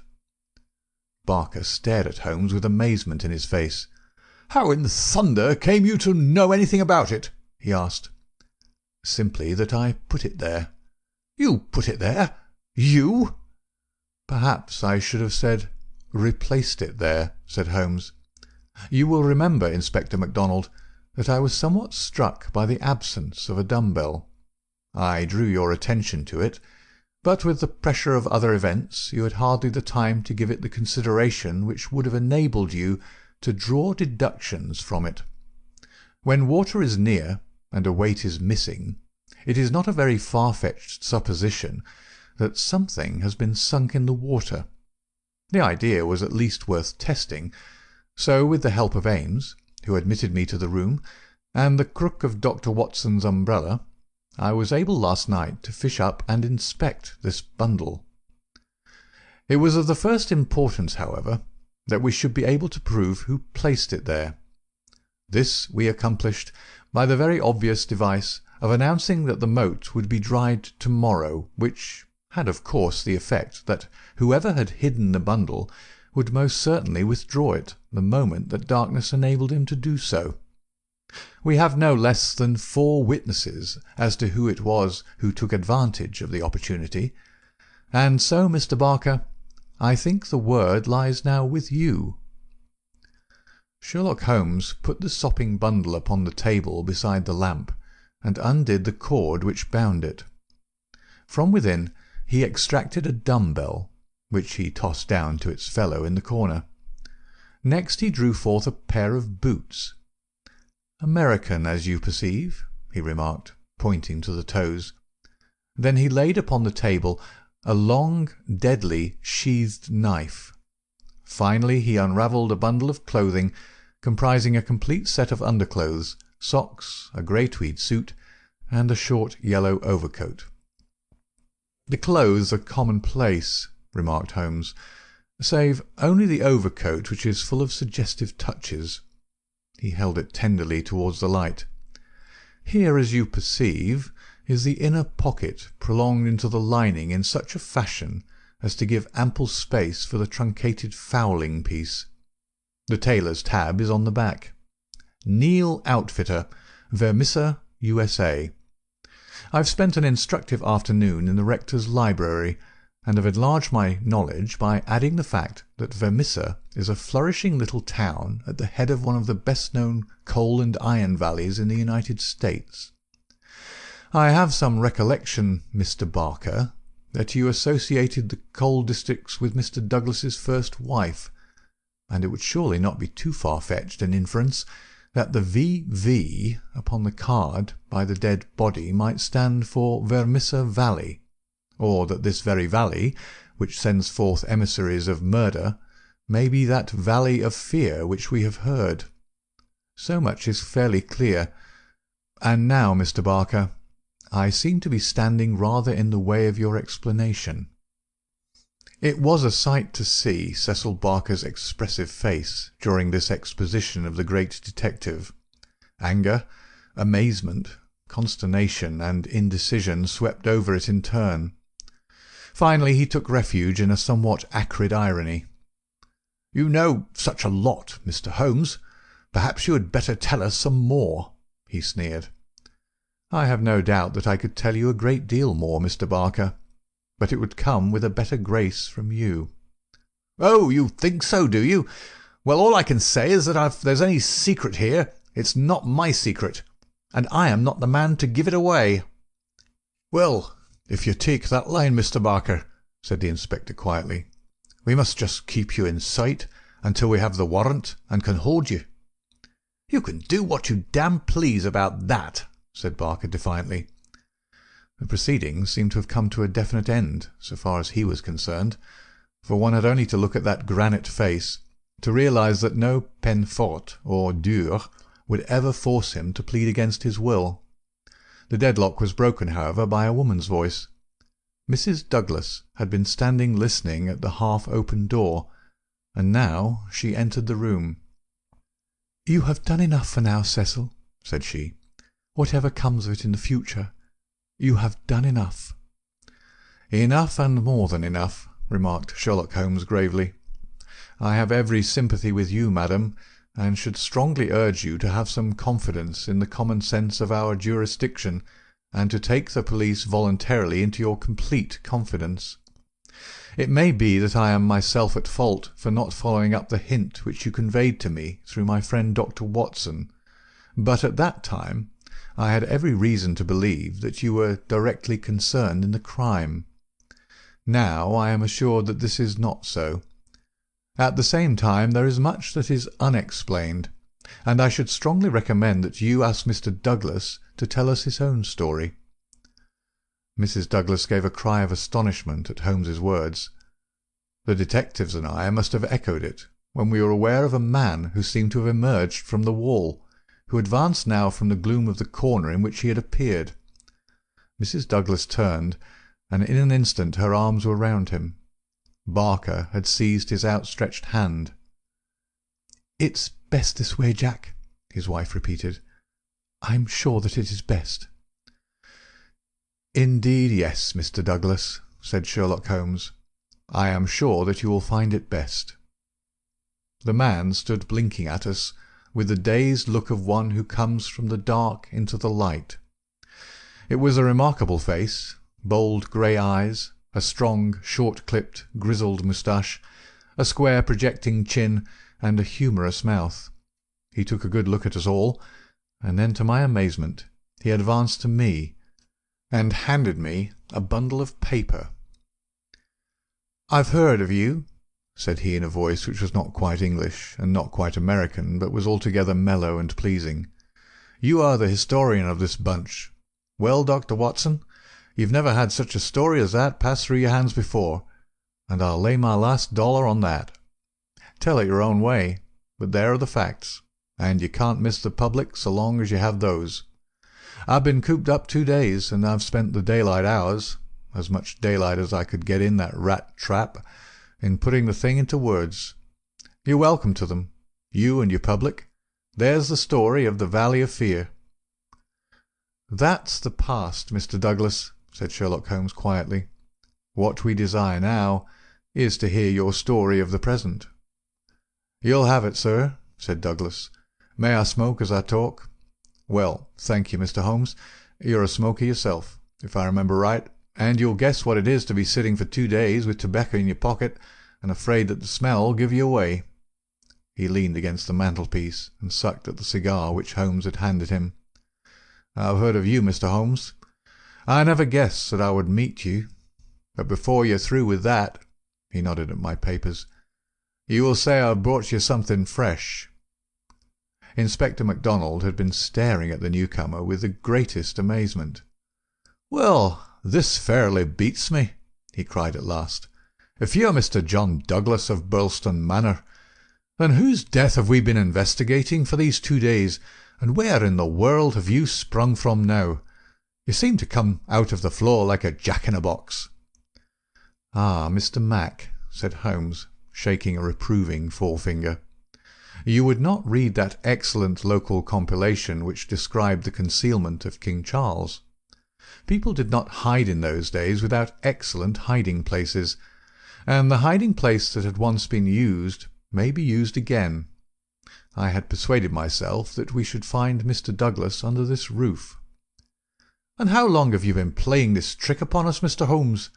Barker stared at Holmes with amazement in his face. "How in thunder came you to know anything about it?" he asked. "Simply that I put it there." "You put it there? You?" "Perhaps I should have said replaced it there," said Holmes. "You will remember, Inspector MacDonald, that I was somewhat struck by the absence of a dumbbell. I drew your attention to it, but with the pressure of other events you had hardly the time to give it the consideration which would have enabled you to draw deductions from it. When water is near and a weight is missing, it is not a very far-fetched supposition that something has been sunk in the water. The idea was at least worth testing, so with the help of Ames, who admitted me to the room, and the crook of Dr. Watson's umbrella, I was able last night to fish up and inspect this bundle. It was of the first importance, however, that we should be able to prove who placed it there. This we accomplished by the very obvious device of announcing that the moat would be dried tomorrow, which had of course the effect that whoever had hidden the bundle would most certainly withdraw it the moment that darkness enabled him to do so. We have no less than 4 witnesses as to who it was who took advantage of the opportunity, and so, Mr. Barker, I think the word lies now with you." Sherlock Holmes put the sopping bundle upon the table beside the lamp, and undid the cord which bound it. From within he extracted a dumbbell, which he tossed down to its fellow in the corner. Next he drew forth a pair of boots. "American, as you perceive," he remarked, pointing to the toes. Then he laid upon the table a long, deadly, sheathed knife. Finally he unravelled a bundle of clothing comprising a complete set of underclothes, socks, a grey tweed suit, and a short yellow overcoat. "The clothes are commonplace," remarked Holmes, save only the overcoat, which is full of suggestive touches." He held it tenderly towards the light. "Here, as you perceive, is the inner pocket prolonged into the lining in such a fashion as to give ample space for the truncated fowling piece. The tailor's tab is on the back. Neil Outfitter, Vermissa, USA. I've spent an instructive afternoon in the rector's library, and have enlarged my knowledge by adding the fact that Vermissa is a flourishing little town at the head of one of the best-known coal and iron valleys in the United States. I have some recollection, Mr. Barker, that you associated the coal districts with Mr. Douglas's first wife, and it would surely not be too far-fetched an inference that the V.V. upon the card by the dead body might stand for Vermissa Valley, or that this very valley, which sends forth emissaries of murder, may be that valley of fear which we have heard. So much is fairly clear. And now, Mr. Barker, I seem to be standing rather in the way of your explanation." It was a sight to see Cecil Barker's expressive face during this exposition of the great detective. Anger, amazement, consternation, and indecision swept over it in turn. Finally he took refuge in a somewhat acrid irony. "You know such a lot, Mr. Holmes. Perhaps you had better tell us some more," he sneered. "I have no doubt that I could tell you a great deal more, Mr. Barker, but it would come with a better grace from you." "Oh, you think so, do you? Well, all I can say is that if there's any secret here, it's not my secret, and I am not the man to give it away." "Well, if you take that line, Mr. Barker," said the inspector quietly, "we must just keep you in sight until we have the warrant and can hold you." "You can do what you damn please about that," said Barker defiantly. The proceedings seemed to have come to a definite end, so far as he was concerned, for one had only to look at that granite face to realize that no peine forte or dure would ever force him to plead against his will. The deadlock was broken, however, by a woman's voice. Mrs. Douglas had been standing listening at the half-open door, and now she entered the room. "You have done enough for now, Cecil," said she. "Whatever comes of it in the future, you have done enough." "Enough and more than enough," remarked Sherlock Holmes gravely. "I have every sympathy with you, madam, and should strongly urge you to have some confidence in the common sense of our jurisdiction, and to take the police voluntarily into your complete confidence. It may be that I am myself at fault for not following up the hint which you conveyed to me through my friend Dr. Watson, but at that time I had every reason to believe that you were directly concerned in the crime. Now I am assured that this is not so. At the same time there is much that is unexplained, and I should strongly recommend that you ask Mr. Douglas to tell us his own story." Mrs. Douglas gave a cry of astonishment at Holmes's words. The detectives and I must have echoed it when we were aware of a man who seemed to have emerged from the wall, who advanced now from the gloom of the corner in which he had appeared. Mrs. Douglas turned, and in an instant her arms were round him. Barker had seized his outstretched hand. "It's best this way, Jack," his wife repeated. "I'm sure that it is best." "Indeed, yes, Mr. Douglas," said Sherlock Holmes. "I am sure that you will find it best." The man stood blinking at us with the dazed look of one who comes from the dark into the light. It was a remarkable face, bold grey eyes, a strong, short-clipped, grizzled moustache, a square projecting chin, and a humorous mouth. He took a good look at us all, and then, to my amazement, he advanced to me and handed me a bundle of paper. "I've heard of you," said he in a voice which was not quite English and not quite American, but was altogether mellow and pleasing. "You are the historian of this bunch. Well, Dr. Watson, you've never had such a story as that pass through your hands before, and I'll lay my last dollar on that. Tell it your own way, but there are the facts, and you can't miss the public so long as you have those. I've been cooped up 2 days, and I've spent the daylight hours, as much daylight as I could get in that rat trap, in putting the thing into words. You're welcome to them, you and your public. There's the story of the Valley of Fear." "That's the past, Mr. Douglas," said Sherlock Holmes quietly. "What we desire now is to hear your story of the present." "You'll have it, sir," said Douglas. "May I smoke as I talk?" "Well, thank you, Mr. Holmes. You're a smoker yourself, if I remember right, and you'll guess what it is to be sitting for 2 days with tobacco in your pocket and afraid that the smell will give you away." He leaned against the mantelpiece and sucked at the cigar which Holmes had handed him. "I've heard of you, Mr. Holmes. I never guessed that I would meet you. But before you're through with that," he nodded at my papers, "you will say I've brought you something fresh." Inspector MacDonald had been staring at the newcomer with the greatest amazement. "Well, this fairly beats me," he cried at last. "If you're Mr. John Douglas of Birlstone Manor, then whose death have we been investigating for these 2 days, and where in the world have you sprung from now? You seem to come out of the floor like a jack-in-a-box." "Ah, Mr. Mac," said Holmes, shaking a reproving forefinger, "you would not read that excellent local compilation which described the concealment of King Charles. People did not hide in those days without excellent hiding-places, and the hiding-place that had once been used may be used again. I had persuaded myself that we should find Mr. Douglas under this roof." "And how long have you been playing this trick upon us, Mr. Holmes?"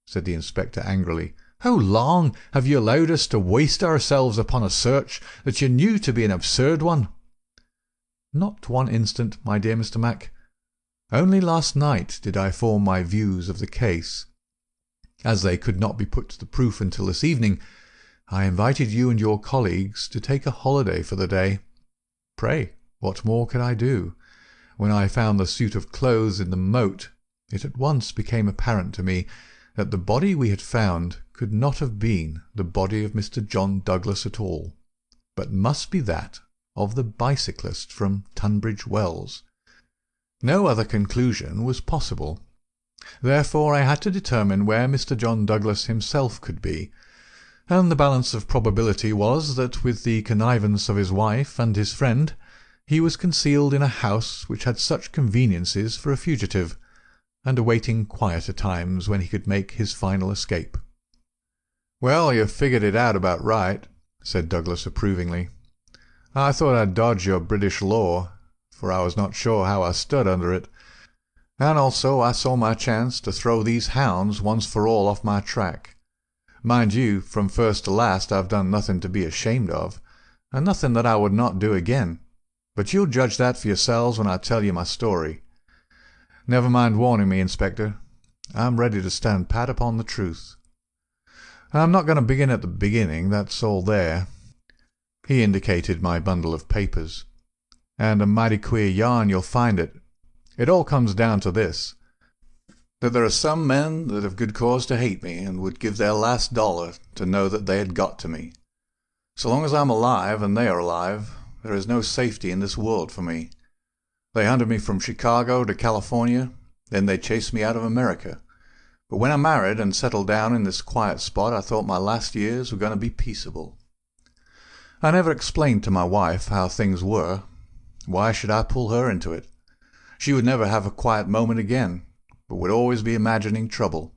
said the inspector angrily. "How long have you allowed us to waste ourselves upon a search that you knew to be an absurd one?" "Not 1 instant, my dear Mr. Mac. Only last night did I form my views of the case. As they could not be put to the proof until this evening, I invited you and your colleagues to take a holiday for the day. Pray, what more could I do? When I found the suit of clothes in the moat, it at once became apparent to me that the body we had found could not have been the body of Mr. John Douglas at all, but must be that of the bicyclist from Tunbridge Wells. No other conclusion was possible. Therefore I had to determine where Mr. John Douglas himself could be, and the balance of probability was that with the connivance of his wife and his friend he was concealed in a house which had such conveniences for a fugitive, and awaiting quieter times when he could make his final escape. "Well, you've figured it out about right," said Douglas approvingly. "I thought I'd dodge your British law, for I was not sure how I stood under it, and also I saw my chance to throw these hounds once for all off my track. Mind you, from first to last I've done nothing to be ashamed of, and nothing that I would not do again, but you'll judge that for yourselves when I tell you my story. Never mind warning me, Inspector. I'm ready to stand pat upon the truth. I'm not going to begin at the beginning, that's all there." He indicated my bundle of papers. "And a mighty queer yarn you'll find it. It all comes down to this, that there are some men that have good cause to hate me and would give their last dollar to know that they had got to me. So long as I'm alive and they are alive, there is no safety in this world for me. They hunted me from Chicago to California, then they chased me out of America. But when I married and settled down in this quiet spot, I thought my last years were going to be peaceable. I never explained to my wife how things were. Why should I pull her into it? She would never have a quiet moment again, but would always be imagining trouble.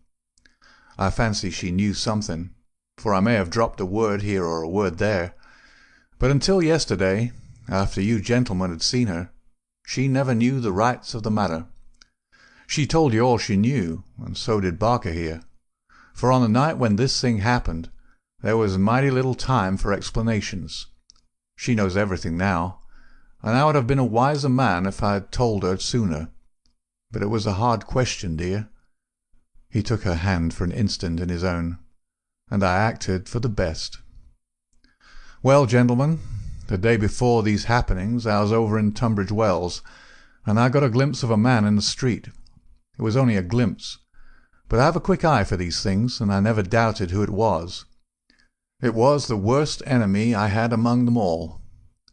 I fancy she knew something, for I may have dropped a word here or a word there, but until yesterday, after you gentlemen had seen her, she never knew the rights of the matter. She told you all she knew, and so did Barker here, for on the night when this thing happened, there was mighty little time for explanations. She knows everything now, and I would have been a wiser man if I had told her sooner. But it was a hard question, dear." He took her hand for an instant in his own, and I acted for the best. "Well, gentlemen, the day before these happenings I was over in Tunbridge Wells, and I got a glimpse of a man in the street. It was only a glimpse, but I have a quick eye for these things, and I never doubted who it was. It was the worst enemy I had among them all,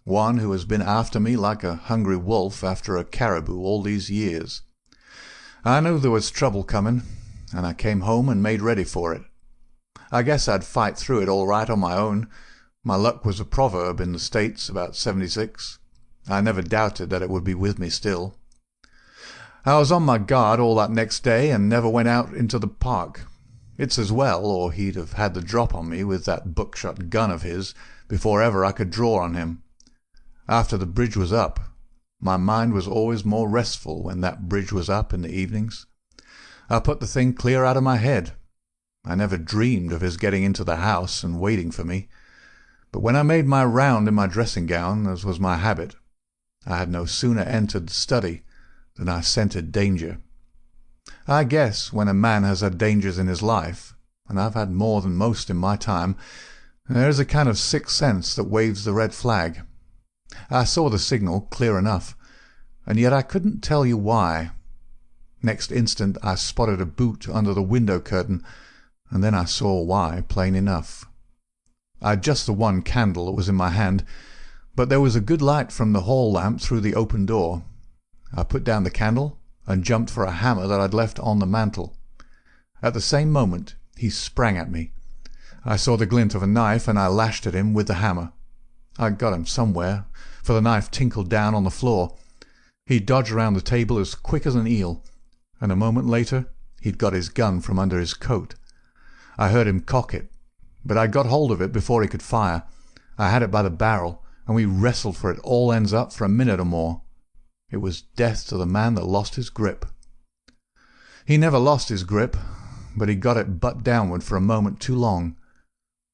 one who has been after me like a hungry wolf after a caribou all these years. I knew there was trouble coming, and I came home and made ready for it. I guess I'd fight through it all right on my own. My luck was a proverb in the States about 76. I never doubted that it would be with me still. I was on my guard all that next day and never went out into the park. It's as well, or he'd have had the drop on me with that buckshot gun of his before ever I could draw on him. After the bridge was up, my mind was always more restful when that bridge was up in the evenings. I put the thing clear out of my head. I never dreamed of his getting into the house and waiting for me. But when I made my round in my dressing gown, as was my habit, I had no sooner entered the study than I scented danger. I guess when a man has had dangers in his life, and I've had more than most in my time, there is a kind of sixth sense that waves the red flag. I saw the signal clear enough, and yet I couldn't tell you why. Next instant I spotted a boot under the window curtain, and then I saw why plain enough. I'd just the one candle that was in my hand, but there was a good light from the hall lamp through the open door. I put down the candle and jumped for a hammer that I'd left on the mantel. At the same moment he sprang at me. I saw the glint of a knife, and I lashed at him with the hammer. I got him somewhere, for the knife tinkled down on the floor. He dodged around the table as quick as an eel, and a moment later he'd got his gun from under his coat. I heard him cock it, but I got hold of it before he could fire. I had it by the barrel, and we wrestled for it all ends up for a minute or more. It was death to the man that lost his grip. He never lost his grip, but he got it butt downward for a moment too long.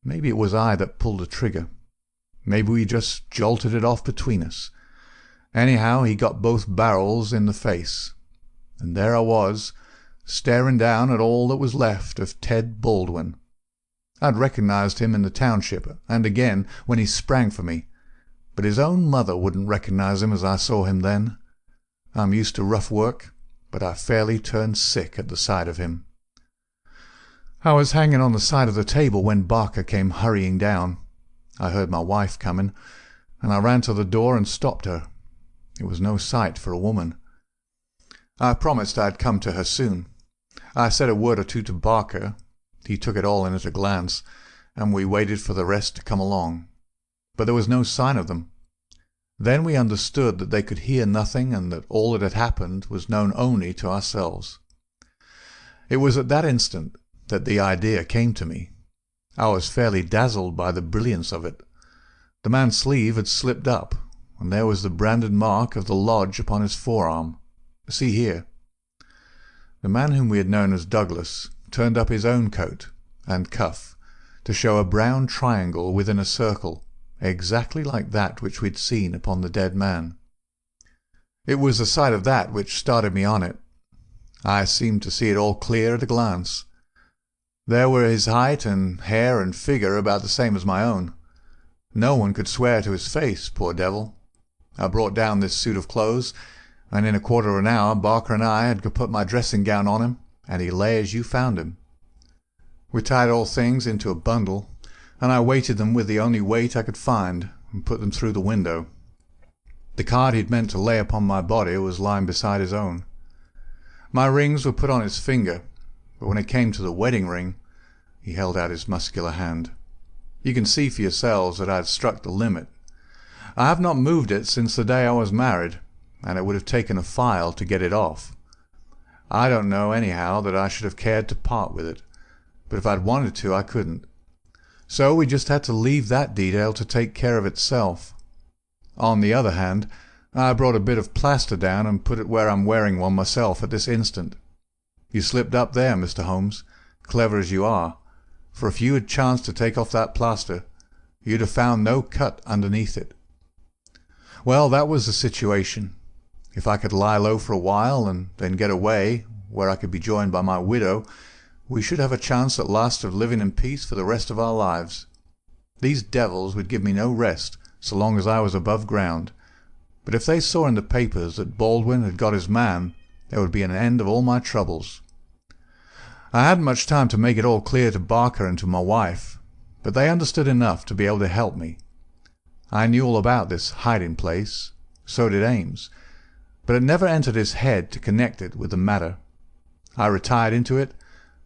Maybe it was I that pulled the trigger. Maybe we just jolted it off between us. Anyhow, he got both barrels in the face, and there I was, staring down at all that was left of Ted Baldwin. I'd recognized him in the township, and again when he sprang for me, but his own mother wouldn't recognize him as I saw him then. I'm used to rough work, but I fairly turned sick at the sight of him. I was hanging on the side of the table when Barker came hurrying down. I heard my wife coming, and I ran to the door and stopped her. It was no sight for a woman. I promised I'd come to her soon. I said a word or two to Barker. He took it all in at a glance, and we waited for the rest to come along. But there was no sign of them. Then we understood that they could hear nothing, and that all that had happened was known only to ourselves. It was at that instant that the idea came to me. I was fairly dazzled by the brilliance of it. The man's sleeve had slipped up, and there was the branded mark of the lodge upon his forearm. See here. The man whom we had known as Douglas turned up his own coat and cuff to show a brown triangle within a circle, exactly like that which we'd seen upon the dead man. It was the sight of that which started me on it. I seemed to see it all clear at a glance. There were his height and hair and figure about the same as my own. No one could swear to his face, poor devil. I brought down this suit of clothes, and in a quarter of an hour Barker and I had put my dressing gown on him, and he lay as you found him. We tied all things into a bundle, and I weighted them with the only weight I could find, and put them through the window. The card he'd meant to lay upon my body was lying beside his own. My rings were put on his finger, but when it came to the wedding ring, he held out his muscular hand. You can see for yourselves that I had struck the limit. I have not moved it since the day I was married, and it would have taken a file to get it off. I don't know, anyhow, that I should have cared to part with it, but if I'd wanted to, I couldn't. So we just had to leave that detail to take care of itself. On the other hand, I brought a bit of plaster down and put it where I'm wearing one myself at this instant. You slipped up there, Mr. Holmes, clever as you are, for if you had chanced to take off that plaster, you'd have found no cut underneath it. Well, that was the situation. If I could lie low for a while and then get away, where I could be joined by my widow, we should have a chance at last of living in peace for the rest of our lives. These devils would give me no rest so long as I was above ground, but if they saw in the papers that Baldwin had got his man, there would be an end of all my troubles. I hadn't much time to make it all clear to Barker and to my wife, but they understood enough to be able to help me. I knew all about this hiding-place, so did Ames, but it never entered his head to connect it with the matter. I retired into it,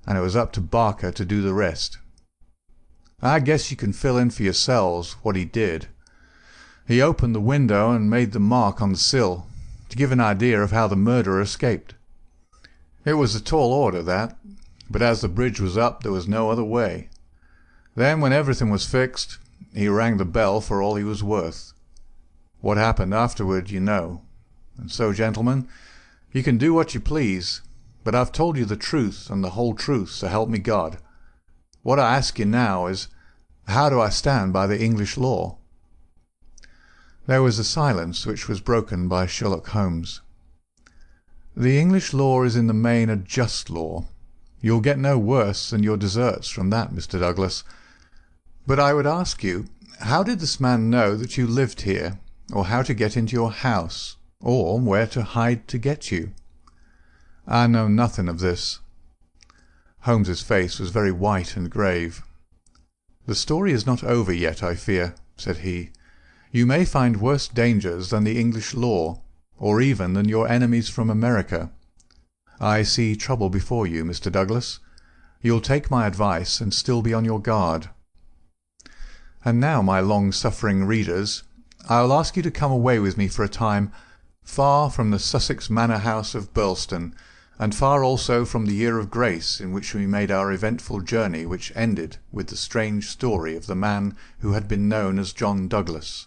and it was up to Barker to do the rest. I guess you can fill in for yourselves what he did. He opened the window and made the mark on the sill, to give an idea of how the murderer escaped. It was a tall order, that, but as the bridge was up there was no other way. Then, when everything was fixed, he rang the bell for all he was worth. What happened afterward you know. And so, gentlemen, you can do what you please, but I've told you the truth and the whole truth, so help me God. What I ask you now is, how do I stand by the English law?" There was a silence which was broken by Sherlock Holmes. "The English law is in the main a just law. You'll get no worse than your deserts from that, Mr. Douglas. But I would ask you, how did this man know that you lived here, or how to get into your house, or where to hide to get you?" "I know nothing of this." Holmes's face was very white and grave. "The story is not over yet, I fear," said he. "You may find worse dangers than the English law, or even than your enemies from America. I see trouble before you, Mr. Douglas. You'll take my advice and still be on your guard. And now, my long-suffering readers, I'll ask you to come away with me for a time, far from the Sussex manor house of Birlstone, and far also from the year of grace in which we made our eventful journey, which ended with the strange story of the man who had been known as John Douglas.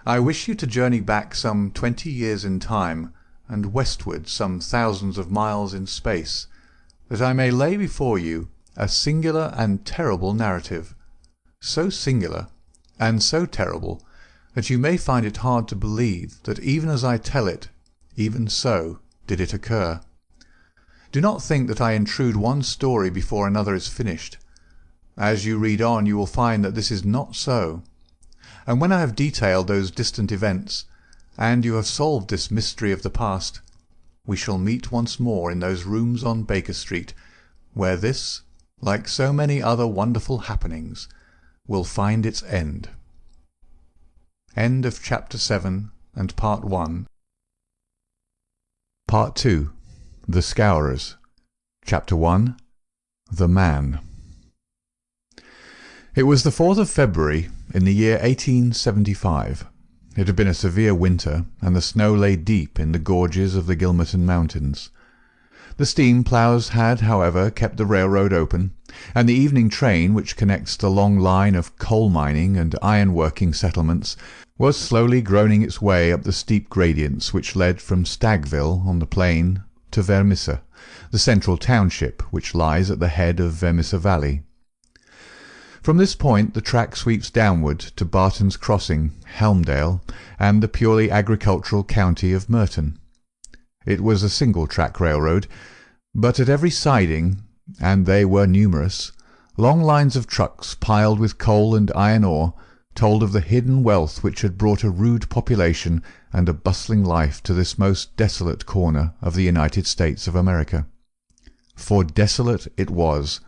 I wish you to journey back some 20 years in time, and westward some thousands of miles in space, that I may lay before you a singular and terrible narrative, so singular and so terrible that you may find it hard to believe that even as I tell it, even so did it occur. Do not think that I intrude one story before another is finished. As you read on you will find that this is not so. And when I have detailed those distant events, and you have solved this mystery of the past, we shall meet once more in those rooms on Baker Street, where this, like so many other wonderful happenings, will find its end. End of Chapter 7 and Part 1. Part 2. The Scowrers. Chapter 1. The Man. It was the 4th of February in the year 1875. It had been a severe winter, and the snow lay deep in the gorges of the Gilmerton Mountains. The steam ploughs had, however, kept the railroad open, and the evening train, which connects the long line of coal-mining and iron-working settlements, was slowly groaning its way up the steep gradients which led from Stagville on the plain to Vermissa, the central township which lies at the head of Vermissa Valley. From this point the track sweeps downward to Barton's Crossing, Helmdale, and the purely agricultural county of Merton. It was a single-track railroad, but at every siding, and they were numerous, long lines of trucks piled with coal and iron ore told of the hidden wealth which had brought a rude population and a bustling life to this most desolate corner of the United States of America. For desolate it was.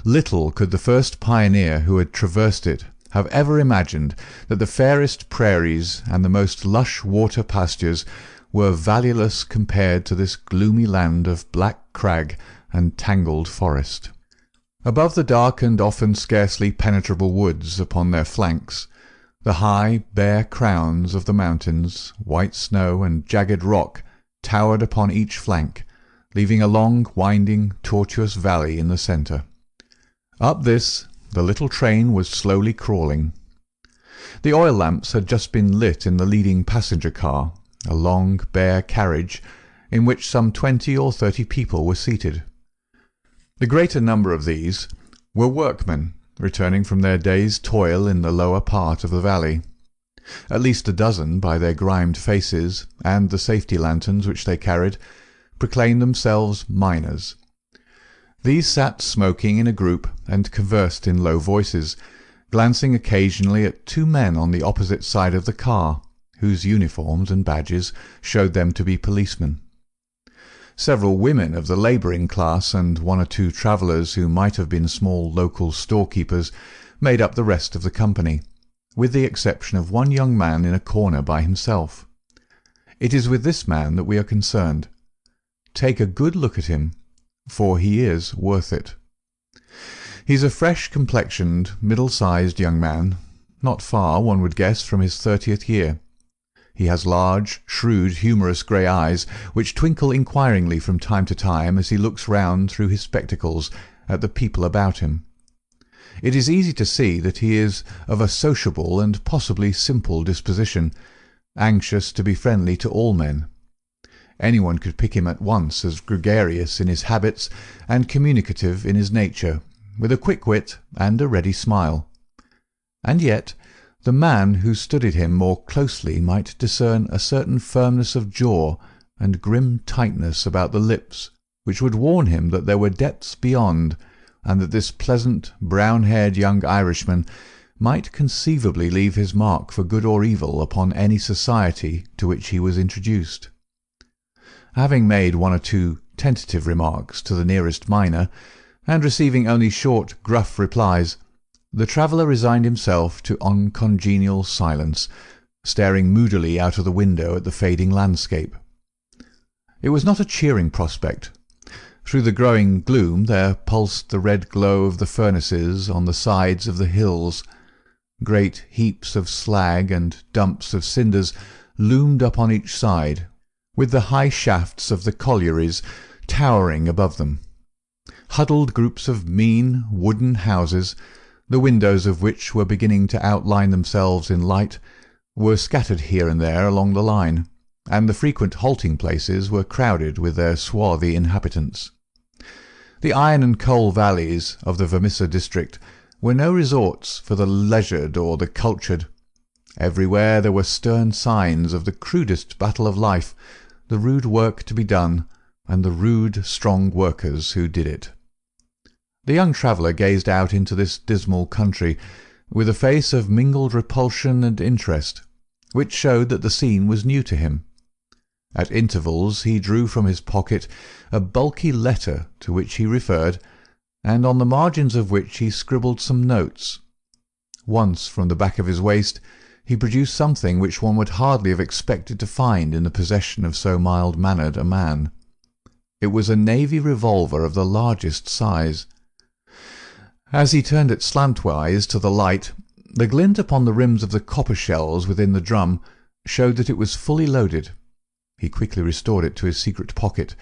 Little could the first pioneer who had traversed it have ever imagined that the fairest prairies and the most lush water pastures were valueless compared to this gloomy land of black crag and tangled forest. Above the dark and often scarcely penetrable woods upon their flanks, the high, bare crowns of the mountains, white snow and jagged rock, towered upon each flank, leaving a long, winding, tortuous valley in the centre. Up this the little train was slowly crawling. The oil lamps had just been lit in the leading passenger car, a long, bare carriage, in which some 20 or 30 people were seated. The greater number of these were workmen returning from their day's toil in the lower part of the valley. At least a dozen, by their grimed faces and the safety lanterns which they carried, proclaimed themselves miners. These sat smoking in a group and conversed in low voices, glancing occasionally at 2 men on the opposite side of the car, whose uniforms and badges showed them to be policemen. Several women of the labouring class and 1 or 2 travellers who might have been small local storekeepers made up the rest of the company, with the exception of 1 young man in a corner by himself. It is with this man that we are concerned. Take a good look at him, for he is worth it. He's a fresh-complexioned, middle-sized young man, not far, one would guess, from his 30th year. He has large, shrewd, humorous grey eyes, which twinkle inquiringly from time to time as he looks round through his spectacles at the people about him. It is easy to see that he is of a sociable and possibly simple disposition, anxious to be friendly to all men. Anyone could pick him at once as gregarious in his habits and communicative in his nature, with a quick wit and a ready smile. And yet the man who studied him more closely might discern a certain firmness of jaw and grim tightness about the lips which would warn him that there were depths beyond, and that this pleasant, brown-haired young Irishman might conceivably leave his mark for good or evil upon any society to which he was introduced. Having made one or two tentative remarks to the nearest miner, and receiving only short, gruff replies, the traveller resigned himself to uncongenial silence, staring moodily out of the window at the fading landscape. It was not a cheering prospect. Through the growing gloom there pulsed the red glow of the furnaces on the sides of the hills. Great heaps of slag and dumps of cinders loomed up on each side, with the high shafts of the collieries towering above them. Huddled groups of mean wooden houses, the windows of which were beginning to outline themselves in light, were scattered here and there along the line, and the frequent halting places were crowded with their swarthy inhabitants. The iron and coal valleys of the Vermissa district were no resorts for the leisured or the cultured. Everywhere there were stern signs of the crudest battle of life, the rude work to be done, and the rude, strong workers who did it. The young traveller gazed out into this dismal country with a face of mingled repulsion and interest, which showed that the scene was new to him. At intervals he drew from his pocket a bulky letter to which he referred, and on the margins of which he scribbled some notes. Once, from the back of his waist, he produced something which one would hardly have expected to find in the possession of so mild-mannered a man. It was a navy revolver of the largest size. As he turned it slantwise to the light, the glint upon the rims of the copper shells within the drum showed that it was fully loaded. He quickly restored it to his secret pocket,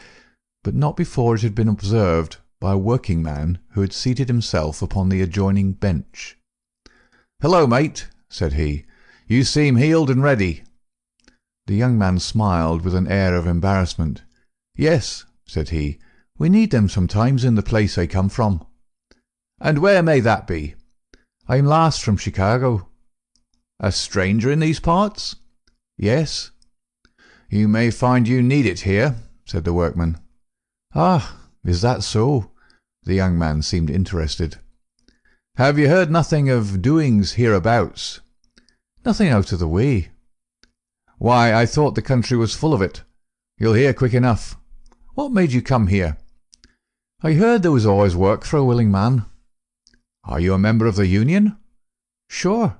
but not before it had been observed by a working man who had seated himself upon the adjoining bench. "Hello, mate," said he. "You seem heeled and ready." The young man smiled with an air of embarrassment. "Yes," said he, "we need them sometimes in the place I come from." "And where may that be?" "I am last from Chicago." "A stranger in these parts?" "Yes." "You may find you need it here," said the workman. "Ah, is that so?" The young man seemed interested. "Have you heard nothing of doings hereabouts?" "Nothing out of the way." "Why, I thought the country was full of it. You'll hear quick enough. What made you come here?" "I heard there was always work for a willing man." "Are you a member of the union?" "Sure."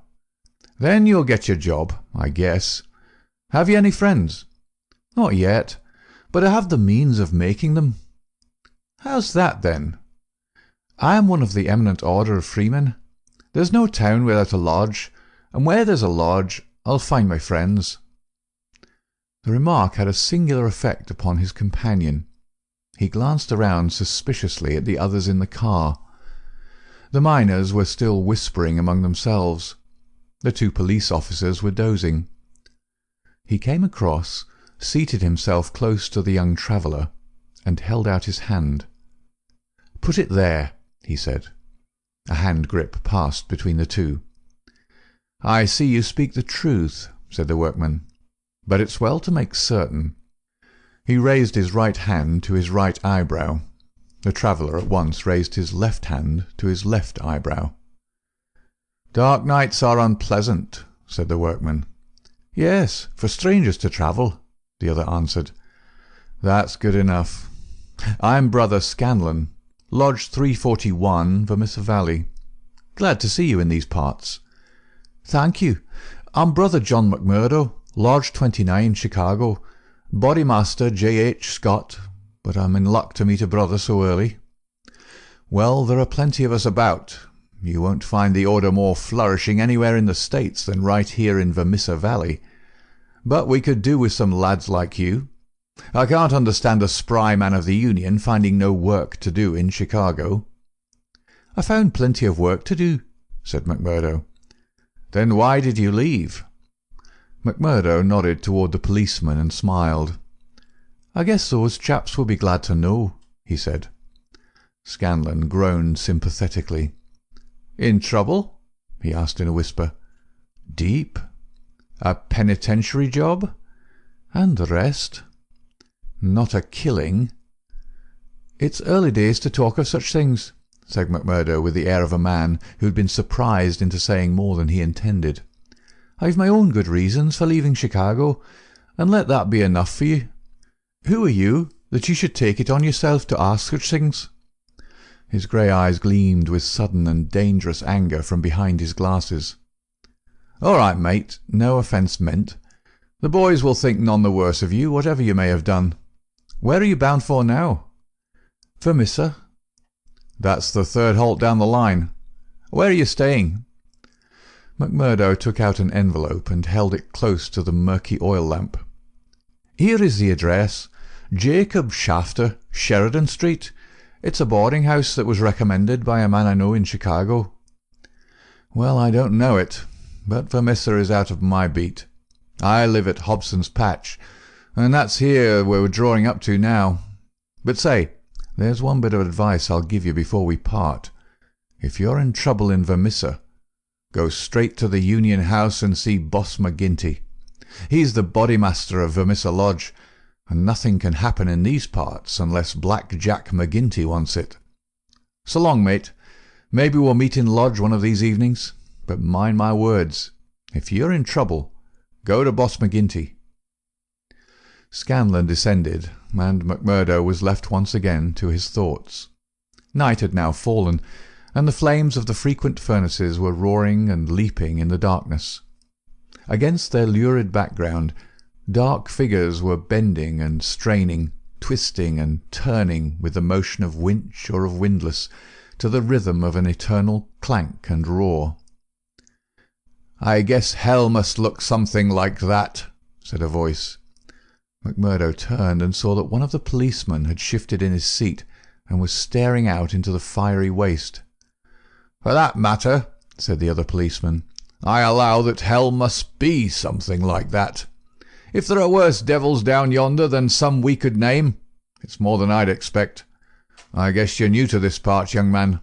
"Then you'll get your job, I guess. Have you any friends?" "Not yet, but I have the means of making them." "How's that, then?" "I am one of the eminent order of freemen. There's no town without a lodge, and where there's a lodge I'll find my friends." The remark had a singular effect upon his companion. He glanced around suspiciously at the others in the car. The miners were still whispering among themselves. The two police officers were dozing. He came across, seated himself close to the young traveller, and held out his hand. "Put it there," he said. A hand grip passed between the two. "I see you speak the truth," said the workman, "but it's well to make certain." He raised his right hand to his right eyebrow. The traveller at once raised his left hand to his left eyebrow. "Dark nights are unpleasant," said the workman. "Yes, for strangers to travel," the other answered. "That's good enough. I'm Brother Scanlon, Lodge 341, Vermissa Valley. Glad to see you in these parts." "Thank you. I'm Brother John McMurdo, Lodge 29, Chicago. Bodymaster J. H. Scott, but I'm in luck to meet a brother so early." Well, there are plenty of us about. You won't find the order more flourishing anywhere in the States than right here in Vermissa Valley. But we could do with some lads like you. I can't understand a spry man of the Union finding no work to do in Chicago." "I found plenty of work to do," said McMurdo. "Then why did you leave?" McMurdo nodded toward the policeman and smiled. "I guess those chaps will be glad to know," he said. Scanlon groaned sympathetically. "In trouble?" he asked in a whisper. "Deep? A penitentiary job? And the rest? Not a killing?" "It's early days to talk of such things," said McMurdo with the air of a man who had been surprised into saying more than he intended. "I've my own good reasons for leaving Chicago, and let that be enough for you. Who are you, that you should take it on yourself to ask such things?" His grey eyes gleamed with sudden and dangerous anger from behind his glasses. "All right, mate, no offence meant. The boys will think none the worse of you, whatever you may have done. Where are you bound for now?" "Vermissa." "That's the third halt down the line. Where are you staying?" McMurdo took out an envelope and held it close to the murky oil lamp. "Here is the address. Jacob Shafter, Sheridan Street. It's a boarding-house that was recommended by a man I know in Chicago." "Well, I don't know it, but Vermissa is out of my beat. I live at Hobson's Patch, and that's here we're drawing up to now. But say, there's one bit of advice I'll give you before we part. If you're in trouble in Vermissa, go straight to the Union House and see Boss McGinty. He's the Bodymaster of Vermissa Lodge, and nothing can happen in these parts unless Black Jack McGinty wants it. So long, mate. Maybe we'll meet in Lodge one of these evenings, but mind my words, if you're in trouble, go to Boss McGinty." Scanlon descended, and McMurdo was left once again to his thoughts. Night had now fallen, and the flames of the frequent furnaces were roaring and leaping in the darkness. Against their lurid background, dark figures were bending and straining, twisting and turning with the motion of winch or of windlass, to the rhythm of an eternal clank and roar. "I guess hell must look something like that," said a voice. McMurdo turned and saw that one of the policemen had shifted in his seat and was staring out into the fiery waste. "For that matter," said the other policeman, "I allow that hell must be something like that. If there are worse devils down yonder than some we could name, it's more than I'd expect. I guess you're new to this part, young man."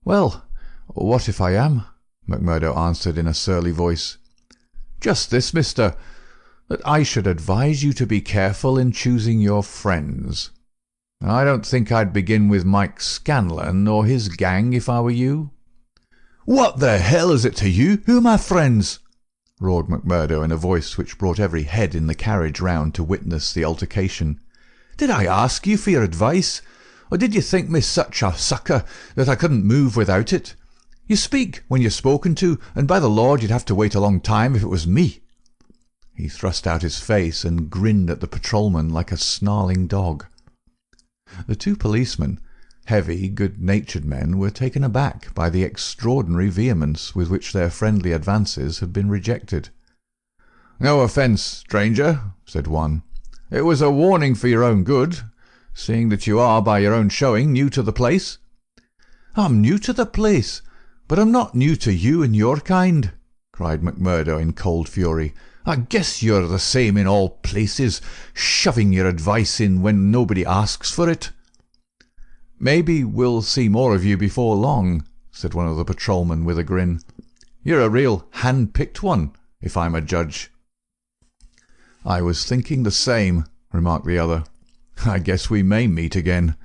"Well, what if I am?" McMurdo answered in a surly voice. "Just this, mister, that I should advise you to be careful in choosing your friends. I don't think I'd begin with Mike Scanlon or his gang if I were you." "What the hell is it to you? Who are my friends?" roared McMurdo in a voice which brought every head in the carriage round to witness the altercation. "Did I ask you for your advice, or did you think me such a sucker that I couldn't move without it? You speak when you're spoken to, and by the Lord you'd have to wait a long time if it was me." He thrust out his face and grinned at the patrolman like a snarling dog. The two policemen, heavy, good-natured men, were taken aback by the extraordinary vehemence with which their friendly advances had been rejected. "No offence, stranger," said one. "It was a warning for your own good, seeing that you are, by your own showing, new to the place." "I'm new to the place, but I'm not new to you and your kind," cried McMurdo in cold fury. "I guess you're the same in all places, shoving your advice in when nobody asks for it." "Maybe we'll see more of you before long," said one of the patrolmen with a grin. "You're a real hand-picked one, if I'm a judge." "I was thinking the same," remarked the other. "I guess we may meet again."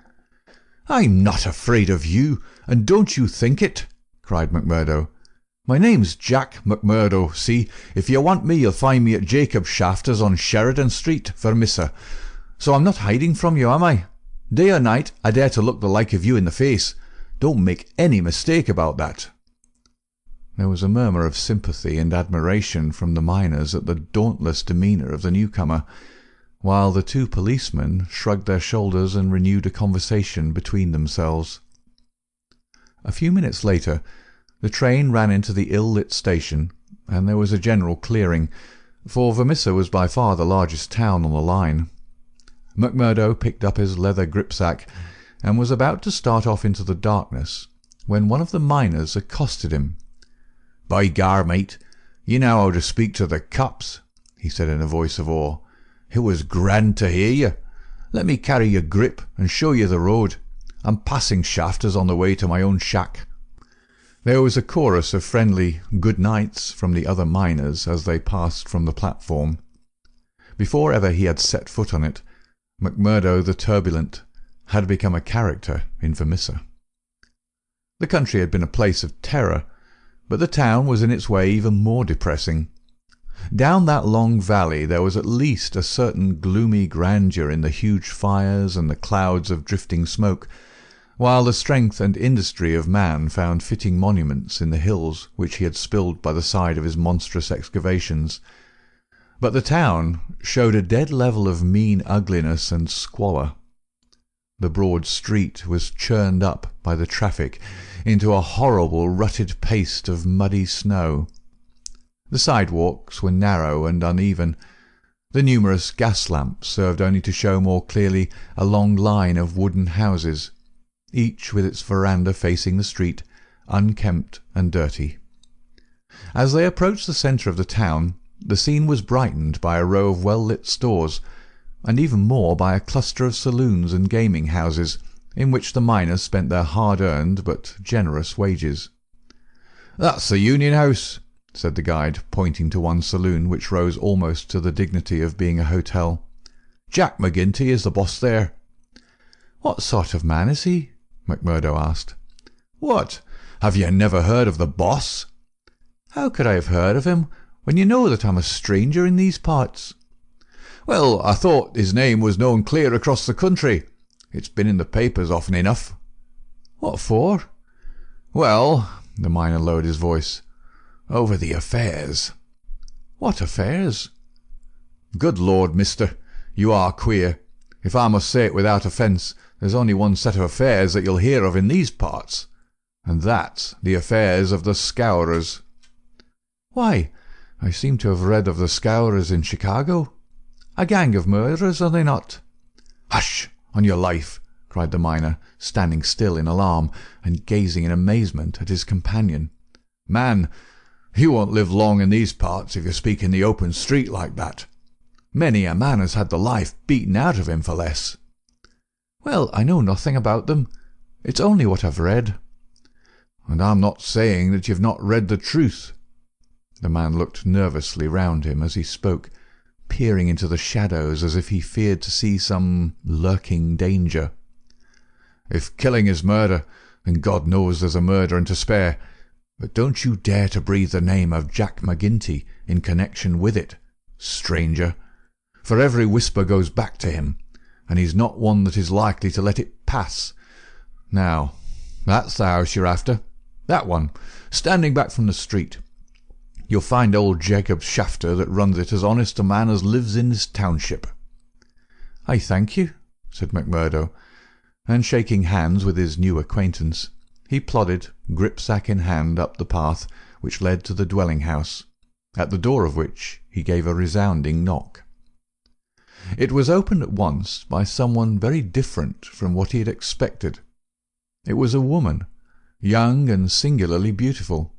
"I'm not afraid of you, and don't you think it," cried McMurdo. "My name's Jack McMurdo, see? If you want me, you'll find me at Jacob Shafter's on Sheridan Street, Vermissa. So I'm not hiding from you, am I? Day or night, I dare to look the like of you in the face. Don't make any mistake about that." There was a murmur of sympathy and admiration from the miners at the dauntless demeanour of the newcomer, while the two policemen shrugged their shoulders and renewed a conversation between themselves. A few minutes later, the train ran into the ill-lit station, and there was a general clearing, for Vermissa was by far the largest town on the line. McMurdo picked up his leather gripsack and was about to start off into the darkness when one of the miners accosted him. "By gar, mate, you know how to speak to the cops," he said in a voice of awe. "It was grand to hear you. Let me carry your grip and show you the road. I'm passing shafters on the way to my own shack." There was a chorus of friendly good nights from the other miners as they passed from the platform. Before ever he had set foot on it, McMurdo the turbulent had become a character in Vermissa. The country had been a place of terror, but the town was in its way even more depressing. Down that long valley there was at least a certain gloomy grandeur in the huge fires and the clouds of drifting smoke, while the strength and industry of man found fitting monuments in the hills which he had spilled by the side of his monstrous excavations. But the town showed a dead level of mean ugliness and squalor. The broad street was churned up by the traffic into a horrible rutted paste of muddy snow. The sidewalks were narrow and uneven. The numerous gas lamps served only to show more clearly a long line of wooden houses, each with its veranda facing the street, unkempt and dirty. As they approached the centre of the town, the scene was brightened by a row of well-lit stores, and even more by a cluster of saloons and gaming houses, in which the miners spent their hard-earned but generous wages. "That's the Union House," said the guide, pointing to one saloon which rose almost to the dignity of being a hotel. "Jack McGinty is the boss there." "What sort of man is he?" McMurdo asked. "What? Have you never heard of the boss?" "How could I have heard of him when you know that I'm a stranger in these parts?" "Well, I thought his name was known clear across the country. It's been in the papers often enough." "What for?" "Well," the miner lowered his voice, "over the affairs." "What affairs?" "Good Lord, mister, you are queer. If I must say it without offence, there's only one set of affairs that you'll hear of in these parts, and that's the affairs of the Scowrers." "Why, I seem to have read of the Scowrers in Chicago. A gang of murderers, are they not?" "Hush, on your life!" cried the miner, standing still in alarm and gazing in amazement at his companion. "Man, you won't live long in these parts if you speak in the open street like that. Many a man has had the life beaten out of him for less." "Well, I know nothing about them. It's only what I've read." "And I'm not saying that you've not read the truth." The man looked nervously round him as he spoke, peering into the shadows as if he feared to see some lurking danger. "If killing is murder, then God knows there's a murder and to spare. But don't you dare to breathe the name of Jack McGinty in connection with it, stranger, for every whisper goes back to him, and he's not one that is likely to let it pass. Now, that's the house you're after, that one, standing back from the street. You'll find old Jacob Shafter that runs it as honest a man as lives in this township." "I thank you," said McMurdo, and shaking hands with his new acquaintance, he plodded, gripsack in hand, up the path which led to the dwelling-house, at the door of which he gave a resounding knock. It was opened at once by someone very different from what he had expected. It was a woman, young and singularly beautiful.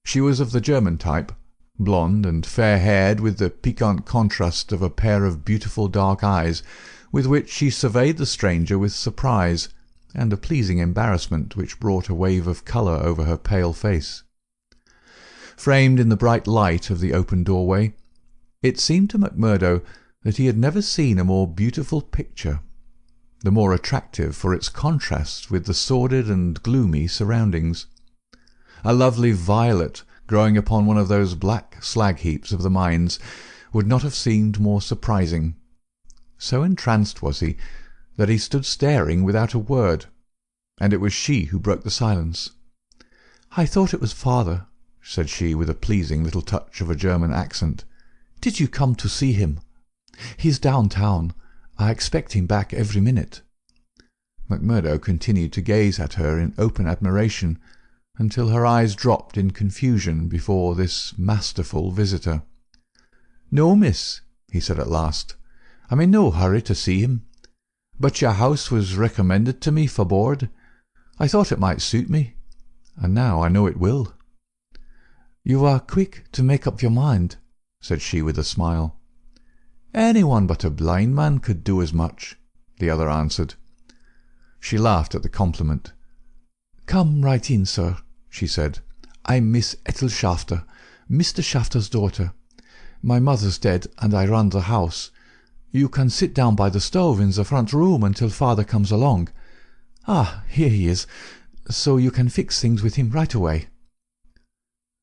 She was of the German type, blonde and fair-haired, with the piquant contrast of a pair of beautiful dark eyes, with which she surveyed the stranger with surprise and a pleasing embarrassment which brought a wave of colour over her pale face. Framed in the bright light of the open doorway, it seemed to McMurdo that he had never seen a more beautiful picture, the more attractive for its contrast with the sordid and gloomy surroundings. A lovely violet growing upon one of those black slag heaps of the mines would not have seemed more surprising. So entranced was he that he stood staring without a word, and it was she who broke the silence. "I thought it was father," said she with a pleasing little touch of a German accent. "Did you come to see him? He's downtown. I expect him back every minute." McMurdo continued to gaze at her in open admiration until her eyes dropped in confusion before this masterful visitor. "No, miss," he said at last. "I'm in no hurry to see him. But your house was recommended to me for board. I thought it might suit me, and now I know it will." "You are quick to make up your mind," said she with a smile. "Anyone but a blind man could do as much," the other answered. She laughed at the compliment. "Come right in, sir," she said. "I'm Miss Ethel Shafter, Mr. Shafter's daughter. My mother's dead, and I run the house. You can sit down by the stove in the front room until father comes along. Ah, here he is, so you can fix things with him right away."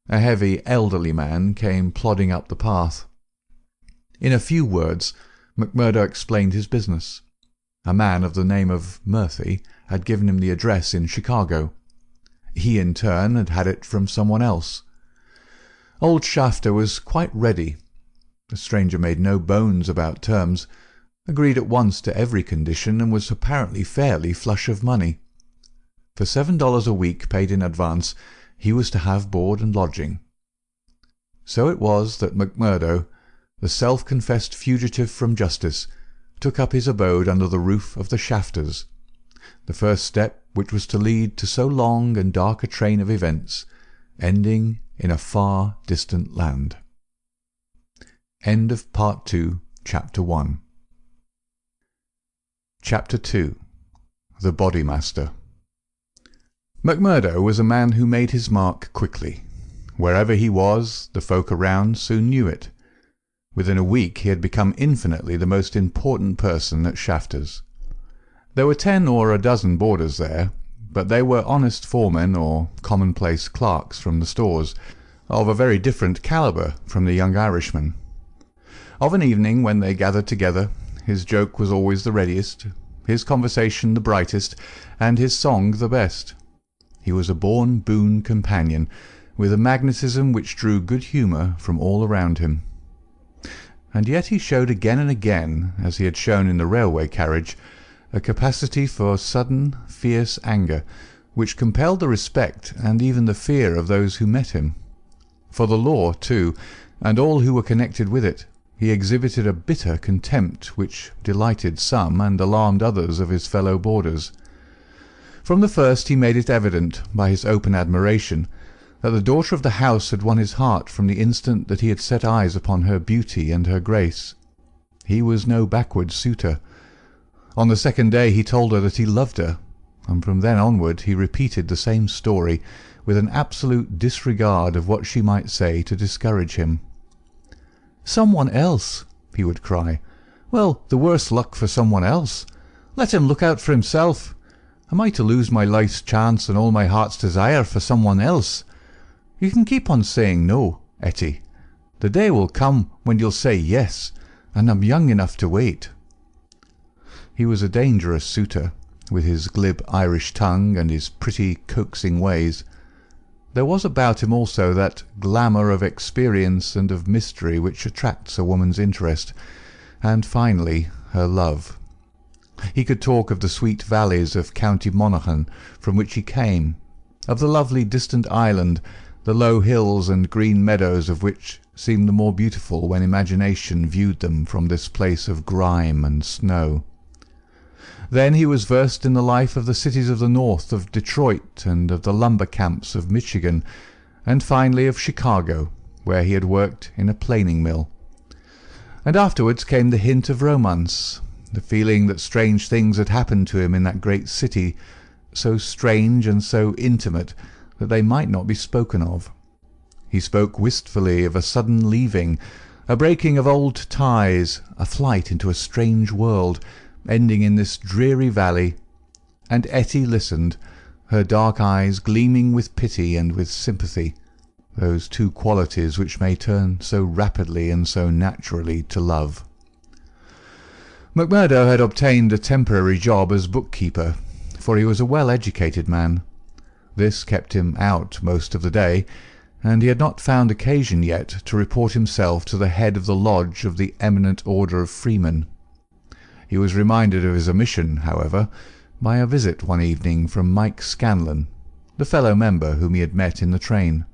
A heavy, elderly man came plodding up the path. In a few words, McMurdo explained his business. A man of the name of Murphy had given him the address in Chicago. He, in turn, had had it from someone else. Old Shafter was quite ready. The stranger made no bones about terms, agreed at once to every condition, and was apparently fairly flush of money. For $7 a week paid in advance, he was to have board and lodging. So it was that McMurdo, the self-confessed fugitive from justice, took up his abode under the roof of the Shafters, the first step which was to lead to so long and dark a train of events, ending in a far distant land. End of Part 2, Chapter 1. Chapter 2. The Bodymaster. McMurdo was a man who made his mark quickly. Wherever he was, the folk around soon knew it. Within a week he had become infinitely the most important person at Shafters. There were 10 or a dozen boarders there, but they were honest foremen or commonplace clerks from the stores, of a very different calibre from the young Irishman. Of an evening when they gathered together, his joke was always the readiest, his conversation the brightest, and his song the best. He was a born boon companion, with a magnetism which drew good humour from all around him. And yet he showed again and again, as he had shown in the railway carriage, a capacity for sudden, fierce anger, which compelled the respect and even the fear of those who met him. For the law, too, and all who were connected with it, he exhibited a bitter contempt which delighted some and alarmed others of his fellow boarders. From the first he made it evident, by his open admiration, that the daughter of the house had won his heart from the instant that he had set eyes upon her beauty and her grace. He was no backward suitor. On the second day he told her that he loved her, and from then onward he repeated the same story, with an absolute disregard of what she might say to discourage him. "Someone else," he would cry. "Well, the worse luck for someone else. Let him look out for himself. Am I to lose my life's chance and all my heart's desire for someone else? You can keep on saying no, Etty. The day will come when you'll say yes, and I'm young enough to wait." He was a dangerous suitor, with his glib Irish tongue and his pretty coaxing ways. There was about him also that glamour of experience and of mystery which attracts a woman's interest, and finally her love. He could talk of the sweet valleys of County Monaghan, from which he came, of the lovely distant island, the low hills and green meadows of which seemed the more beautiful when imagination viewed them from this place of grime and snow. Then he was versed in the life of the cities of the north, of Detroit, and of the lumber camps of Michigan, and finally of Chicago, where he had worked in a planing mill. And afterwards came the hint of romance, the feeling that strange things had happened to him in that great city, so strange and so intimate that they might not be spoken of. He spoke wistfully of a sudden leaving, a breaking of old ties, a flight into a strange world, ending in this dreary valley, and Etty listened, her dark eyes gleaming with pity and with sympathy, those two qualities which may turn so rapidly and so naturally to love. McMurdo had obtained a temporary job as bookkeeper, for he was a well-educated man. This kept him out most of the day, and he had not found occasion yet to report himself to the head of the lodge of the Eminent Order of Freemen. He was reminded of his omission, however, by a visit one evening from Mike Scanlon, the fellow member whom he had met in the train.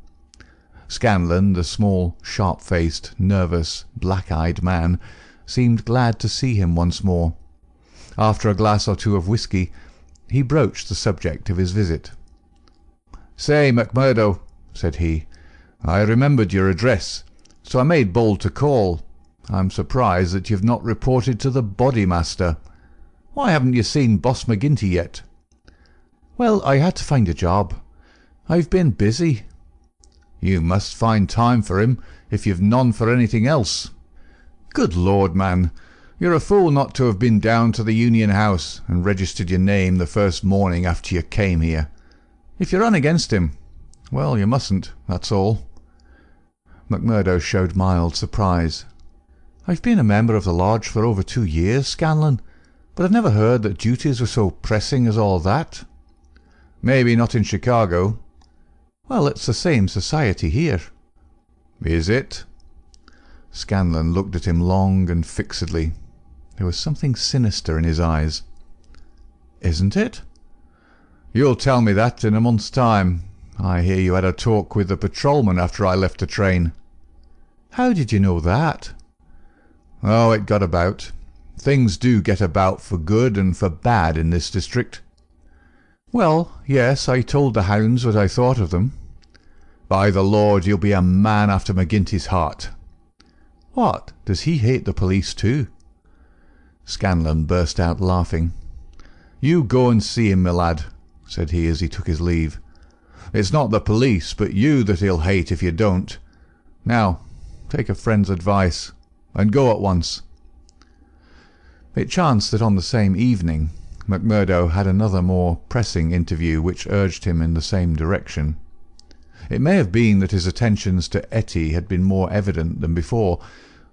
Scanlon, the small, sharp-faced, nervous, black-eyed man, seemed glad to see him once more. After a glass or two of whisky, he broached the subject of his visit. "Say, McMurdo," said he, "I remembered your address, so I made bold to call. I'm surprised that you've not reported to the Bodymaster. Why haven't you seen Boss McGinty yet?" "Well, I had to find a job. I've been busy." "You must find time for him, if you've none for anything else. Good Lord, man, you're a fool not to have been down to the Union House and registered your name the first morning after you came here. If you run against him, well, you mustn't, that's all." McMurdo showed mild surprise. "I've been a member of the lodge for over 2 years, Scanlon, but I've never heard that duties were so pressing as all that." "Maybe not in Chicago." "Well, it's the same society here." "Is it?" Scanlon looked at him long and fixedly. There was something sinister in his eyes. "Isn't it?" "You'll tell me that in a month's time. I hear you had a talk with the patrolman after I left the train." "How did you know that?" "Oh, it got about. Things do get about for good and for bad in this district." "Well, yes, I told the hounds what I thought of them." "By the Lord, you'll be a man after McGinty's heart." "What, does he hate the police too?" Scanlon burst out laughing. "You go and see him, my lad," said he as he took his leave. "It's not the police, but you that he'll hate if you don't. Now, take a friend's advice, and go at once." It chanced that on the same evening McMurdo had another more pressing interview which urged him in the same direction. It may have been that his attentions to Etty had been more evident than before,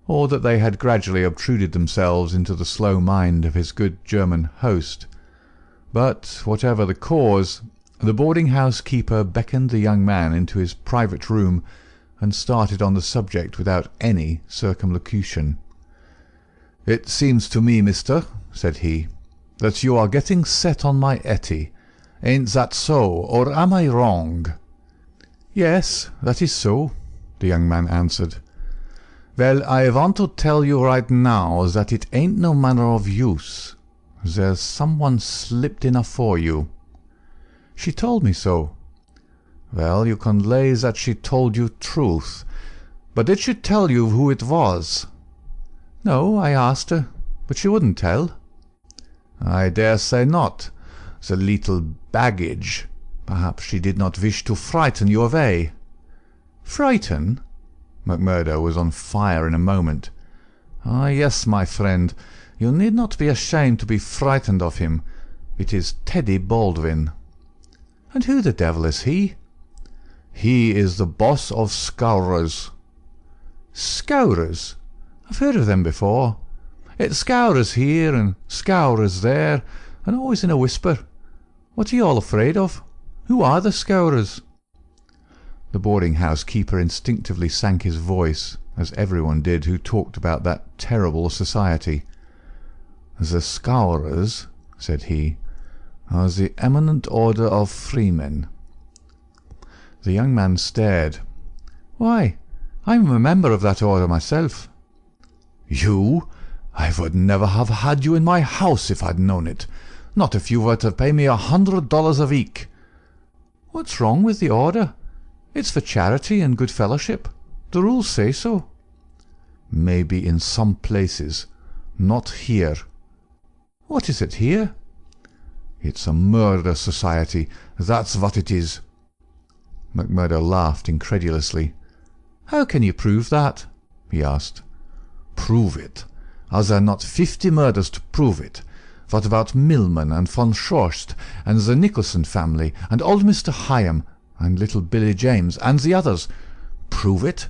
or that they had gradually obtruded themselves into the slow mind of his good German host. But, whatever the cause, the boarding-house keeper beckoned the young man into his private room and started on the subject without any circumlocution. "It seems to me, mister," said he, "that you are getting set on my Etty. Ain't that so, or am I wrong?" "Yes, that is so," the young man answered. "Well, I want to tell you right now that it ain't no manner of use. There's someone slipped in afore you." "She told me so." "Well, you can lay that she told you truth. But did she tell you who it was?" "No, I asked her, but she wouldn't tell." "I dare say not. The little baggage. Perhaps she did not wish to frighten you away." "Frighten?" McMurdo was on fire in a moment. "Ah, yes, my friend. You need not be ashamed to be frightened of him. It is Teddy Baldwin." "And who the devil is he?" "He is the boss of Scowrers." "Scowrers? I've heard of them before. It's Scowrers here and Scowrers there, and always in a whisper. What are you all afraid of? Who are the Scowrers?" The boarding-house keeper instinctively sank his voice, as everyone did who talked about that terrible society. "The Scowrers," said he, "are the eminent order of freemen." The young man stared. "Why, I'm a member of that order myself." "You? I would never have had you in my house if I'd known it. Not if you were to pay me $100 a week." "What's wrong with the order? It's for charity and good fellowship. The rules say so." "Maybe in some places. Not here." "What is it here?" "It's a murder society. That's what it is." McMurdo laughed incredulously. "How can you prove that?" he asked. "Prove it? Are there not 50 murders to prove it? What about Millman and von Schorst and the Nicholson family and old Mr. Hyam and little Billy James and the others? Prove it?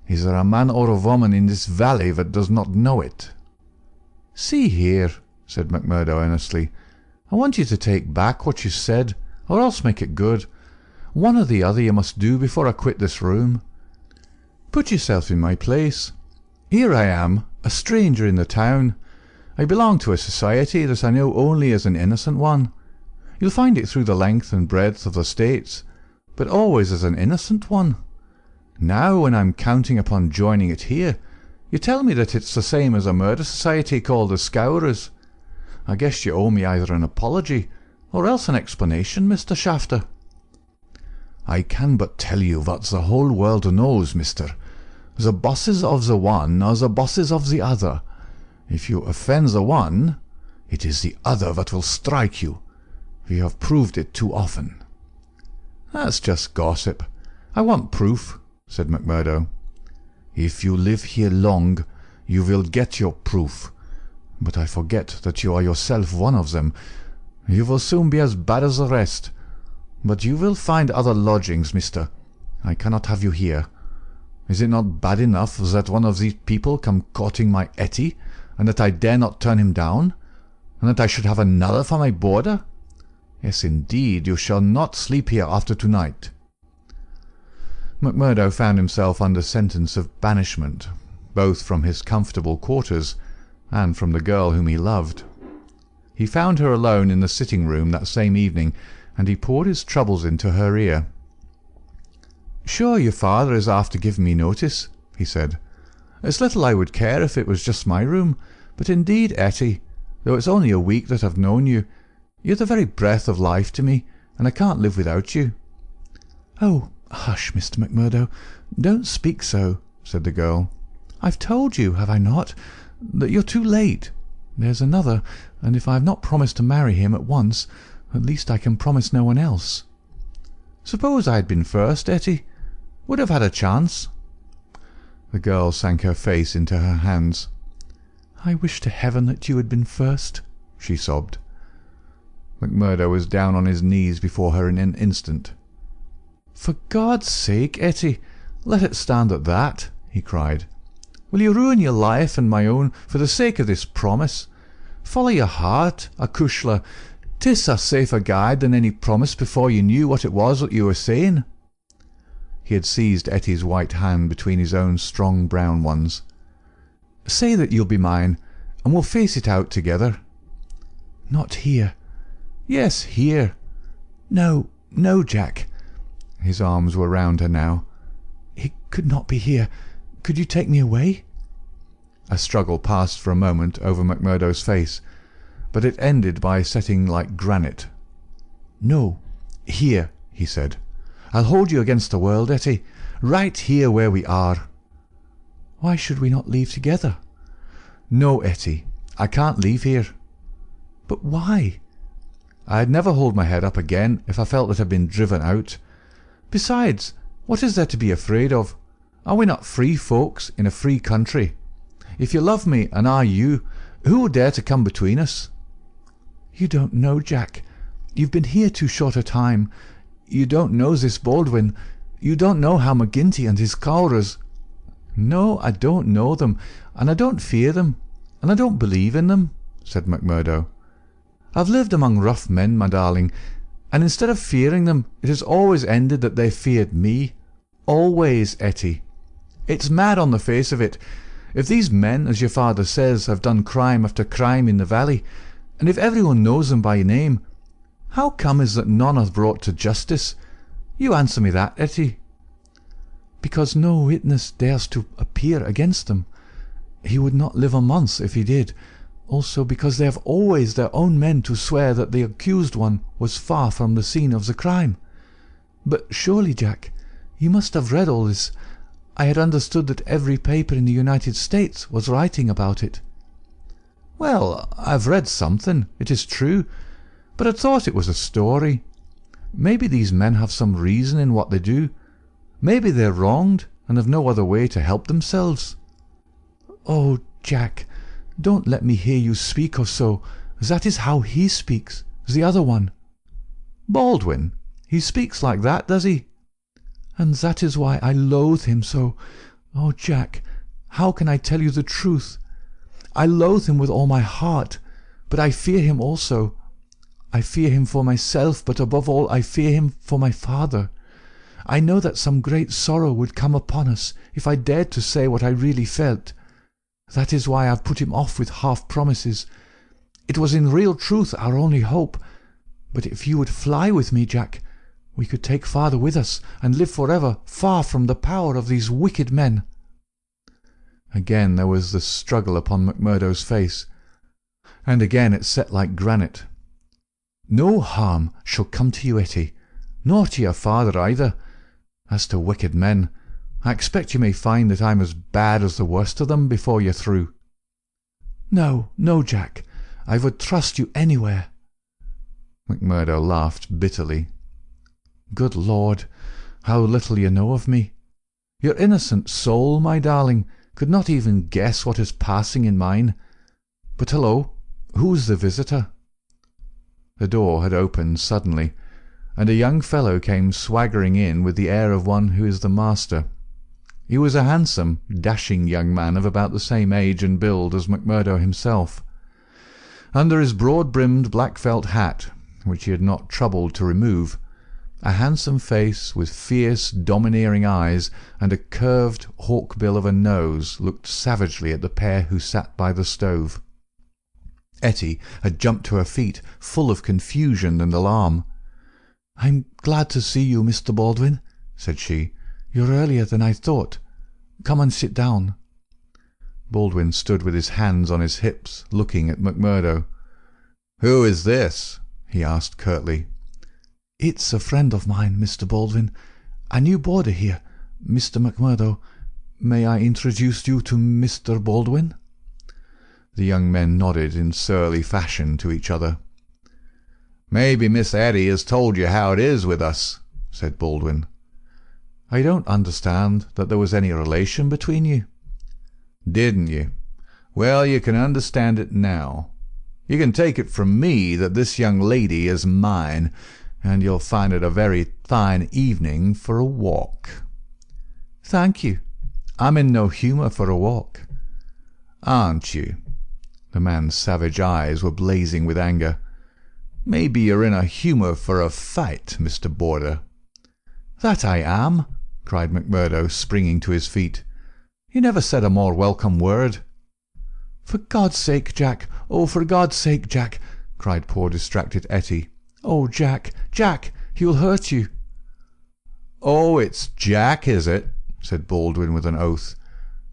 Is there a man or a woman in this valley that does not know it?" "See here," said McMurdo earnestly, "I want you to take back what you said, or else make it good. One or the other you must do before I quit this room. Put yourself in my place. Here I am, a stranger in the town. I belong to a society that I know only as an innocent one. You'll find it through the length and breadth of the States, but always as an innocent one. Now, when I'm counting upon joining it here, you tell me that it's the same as a murder society called the Scowrers. I guess you owe me either an apology or else an explanation, Mr. Shafter." "I can but tell you what the whole world knows, mister. The bosses of the one are the bosses of the other. If you offend the one, it is the other that will strike you. We have proved it too often." "That's just gossip. I want proof," said McMurdo. "If you live here long, you will get your proof. But I forget that you are yourself one of them. You will soon be as bad as the rest. But you will find other lodgings, mister. I cannot have you here. Is it not bad enough that one of these people come courting my Etty, and that I dare not turn him down, and that I should have another for my boarder? Yes, indeed, you shall not sleep here after tonight." McMurdo found himself under sentence of banishment, both from his comfortable quarters and from the girl whom he loved. He found her alone in the sitting-room that same evening, and he poured his troubles into her ear. "Sure, your father is after giving me notice," he said. "It's little I would care if it was just my room, but indeed, Etty, though it's only a week that I've known you, you're the very breath of life to me, and I can't live without you." "Oh, hush, Mr. McMurdo, don't speak so," said the girl. "I've told you, have I not, that you're too late. There's another, and if I have not promised to marry him at once, at least I can promise no one else." "Suppose I had been first, Etty? Would have had a chance." The girl sank her face into her hands. "I wish to heaven that you had been first," she sobbed. McMurdo was down on his knees before her in an instant. "For God's sake, Etty, let it stand at that," he cried. "Will you ruin your life and my own for the sake of this promise? Follow your heart, acushla. 'Tis a safer guide than any promise before you knew what it was that you were saying." He had seized Etty's white hand between his own strong brown ones. "Say that you'll be mine, and we'll face it out together." "Not here." "Yes, here." "No, no, Jack." His arms were round her now. "It could not be here. Could you take me away?" A struggle passed for a moment over McMurdo's face, but it ended by setting like granite. "No, here," he said. "I'll hold you against the world, Etty, right here where we are." "Why should we not leave together?" "No, Etty, I can't leave here." "But why?" "I'd never hold my head up again if I felt that I'd been driven out. Besides, what is there to be afraid of? Are we not free folks in a free country? If you love me, and I you, who will dare to come between us?" "You don't know, Jack. You've been here too short a time. You don't know this Baldwin. You don't know how McGinty and his Scowrers—" "No, I don't know them, and I don't fear them, and I don't believe in them," said McMurdo. "I've lived among rough men, my darling, and instead of fearing them, it has always ended that they feared me. Always, Etty. It's mad on the face of it. If these men, as your father says, have done crime after crime in the valley, and if everyone knows them by name, how come is that none are brought to justice? You answer me that, Etty." "Because no witness dares to appear against them. He would not live a month if he did. Also because they have always their own men to swear that the accused one was far from the scene of the crime. But surely, Jack, you must have read all this. I had understood that every paper in the United States was writing about it." "Well, I've read something, it is true, but I thought it was a story. Maybe these men have some reason in what they do. Maybe they're wronged and have no other way to help themselves." "Oh, Jack, don't let me hear you speak of so. That is how he speaks, the other one." "Baldwin? He speaks like that, does he?" "And that is why I loathe him so. Oh, Jack, how can I tell you the truth? I loathe him with all my heart, but I fear him also. I fear him for myself, but above all I fear him for my father. I know that some great sorrow would come upon us if I dared to say what I really felt. That is why I've put him off with half promises. It was in real truth our only hope, But if you would fly with me, Jack, we could take father with us and live forever far from the power of these wicked men." Again there was the struggle upon McMurdo's face, and again it set like granite. "No harm shall come to you, Etty, nor to your father either. As to wicked men, I expect you may find that I'm as bad as the worst of them before you're through." "No, no, Jack, I would trust you anywhere." McMurdo laughed bitterly. "Good Lord, how little you know of me! Your innocent soul, my darling, could not even guess what is passing in mine. But hello, who's the visitor?" The door had opened suddenly, and a young fellow came swaggering in with the air of one who is the master. He was a handsome, dashing young man of about the same age and build as McMurdo himself. Under his broad-brimmed black felt hat, which he had not troubled to remove, a handsome face with fierce, domineering eyes and a curved hawk-bill of a nose looked savagely at the pair who sat by the stove. Etty had jumped to her feet, full of confusion and alarm. "I'm glad to see you, Mr. Baldwin," said she. "You're earlier than I thought. Come and sit down." Baldwin stood with his hands on his hips, looking at McMurdo. "Who is this?" he asked curtly. "It's a friend of mine, Mr. Baldwin. A new boarder here, Mr. McMurdo. May I introduce you to Mr. Baldwin?" The young men nodded in surly fashion to each other. "Maybe Miss Etty has told you how it is with us," said Baldwin. "I don't understand that there was any relation between you." "Didn't you? Well, you can understand it now. You can take it from me that this young lady is mine, and you'll find it a very fine evening for a walk." "Thank you. I'm in no humour for a walk." "Aren't you?" The man's savage eyes were blazing with anger. "Maybe you're in a humour for a fight, Mr. Boarder." "That I am," cried McMurdo, springing to his feet. "You never said a more welcome word." "For God's sake, Jack! Oh, for God's sake, Jack!" cried poor distracted Etty. "Oh, Jack, Jack, he'll hurt you." "Oh, it's Jack, is it?" said Baldwin with an oath.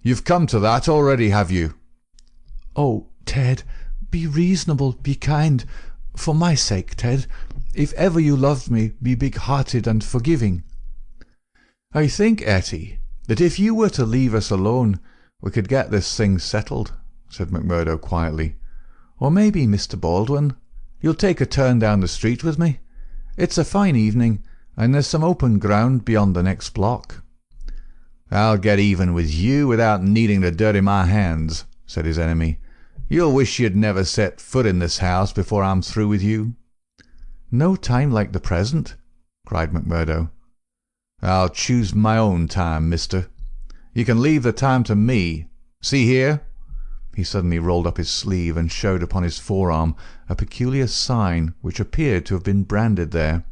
"You've come to that already, have you?" "Oh, Ted, be reasonable, be kind. For my sake, Ted. If ever you loved me, be big-hearted and forgiving." "I think, Etty, that if you were to leave us alone, we could get this thing settled," said McMurdo quietly. "Or maybe, Mr. Baldwin, you'll take a turn down the street with me. It's a fine evening, and there's some open ground beyond the next block." "I'll get even with you without needing to dirty my hands," said his enemy. "You'll wish you'd never set foot in this house before I'm through with you." "No time like the present," cried McMurdo. "I'll choose my own time, mister. You can leave the time to me. See here." He suddenly rolled up his sleeve and showed upon his forearm a peculiar sign which appeared to have been branded there.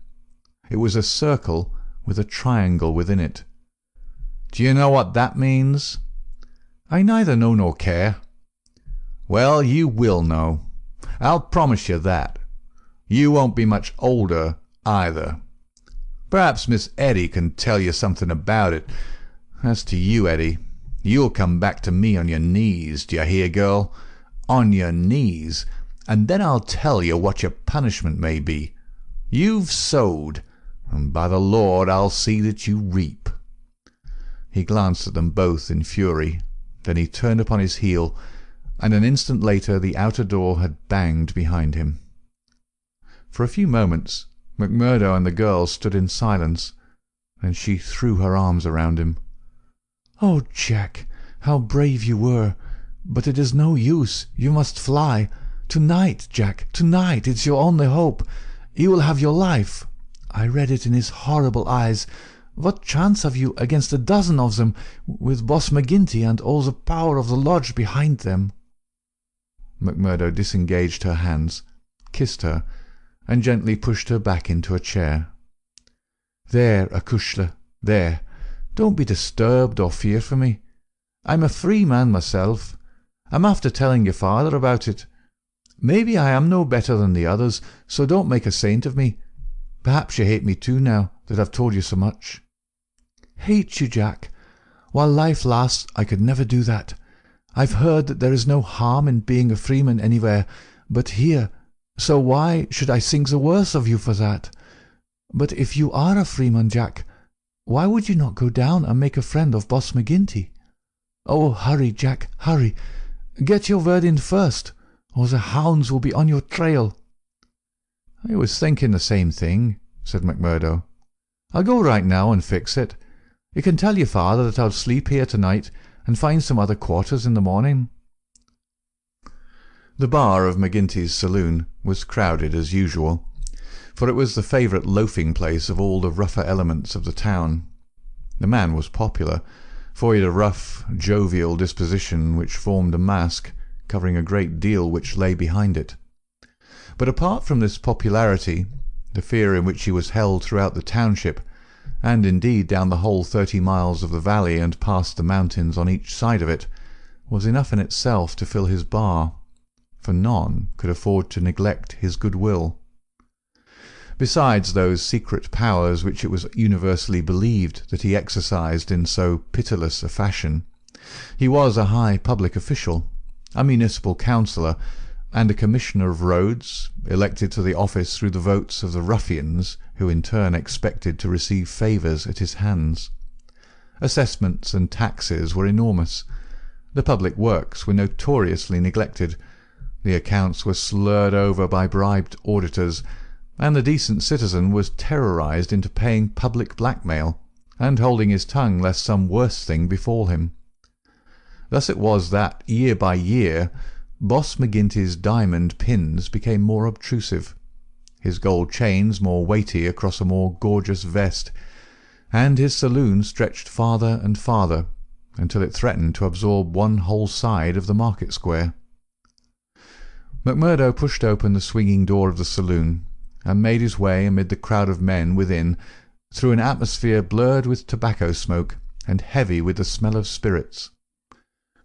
It was a circle with a triangle within it. "Do you know what that means?" "I neither know nor care." "Well, you will know. I'll promise you that. You won't be much older either. Perhaps Miss Etty can tell you something about it. As to you, Etty, you'll come back to me on your knees, do you hear, girl? On your knees, and then I'll tell you what your punishment may be. You've sowed, and by the Lord I'll see that you reap." He glanced at them both in fury. Then he turned upon his heel, and an instant later the outer door had banged behind him. For a few moments McMurdo and the girl stood in silence. Then she threw her arms around him. "Oh, Jack, how brave you were! But it is no use. You must fly. Tonight, Jack, tonight. It's your only hope. He will have your life. I read it in his horrible eyes. What chance have you against a dozen of them, with Boss McGinty and all the power of the lodge behind them?" McMurdo disengaged her hands, kissed her, and gently pushed her back into a chair. "There, acushla, there. Don't be disturbed or fear for me. I'm a free man myself. I'm after telling your father about it. Maybe I am no better than the others, so don't make a saint of me. Perhaps you hate me too now that I've told you so much." "Hate you, Jack? While life lasts I could never do that. I've heard that there is no harm in being a freeman anywhere but here, so why should I think the worse of you for that? But if you are a freeman, Jack, why would you not go down and make a friend of Boss McGinty? Oh, hurry, Jack, hurry. Get your word in first, or the hounds will be on your trail." "I was thinking the same thing," said McMurdo. "I'll go right now and fix it. You can tell your father that I'll sleep here tonight and find some other quarters in the morning." The bar of McGinty's saloon was crowded as usual, for it was the favourite loafing place of all the rougher elements of the town. The man was popular, for he had a rough, jovial disposition which formed a mask, covering a great deal which lay behind it. But apart from this popularity, the fear in which he was held throughout the township, and indeed down the whole 30 miles of the valley and past the mountains on each side of it, was enough in itself to fill his bar, for none could afford to neglect his goodwill. Besides those secret powers which it was universally believed that he exercised in so pitiless a fashion, he was a high public official, a municipal councillor, and a commissioner of roads, elected to the office through the votes of the ruffians who in turn expected to receive favours at his hands. Assessments and taxes were enormous. The public works were notoriously neglected. The accounts were slurred over by bribed auditors, and the decent citizen was terrorised into paying public blackmail, and holding his tongue lest some worse thing befall him. Thus it was that, year by year, Boss McGinty's diamond pins became more obtrusive, his gold chains more weighty across a more gorgeous vest, and his saloon stretched farther and farther, until it threatened to absorb one whole side of the market square. McMurdo pushed open the swinging door of the saloon, and made his way amid the crowd of men within, through an atmosphere blurred with tobacco smoke and heavy with the smell of spirits.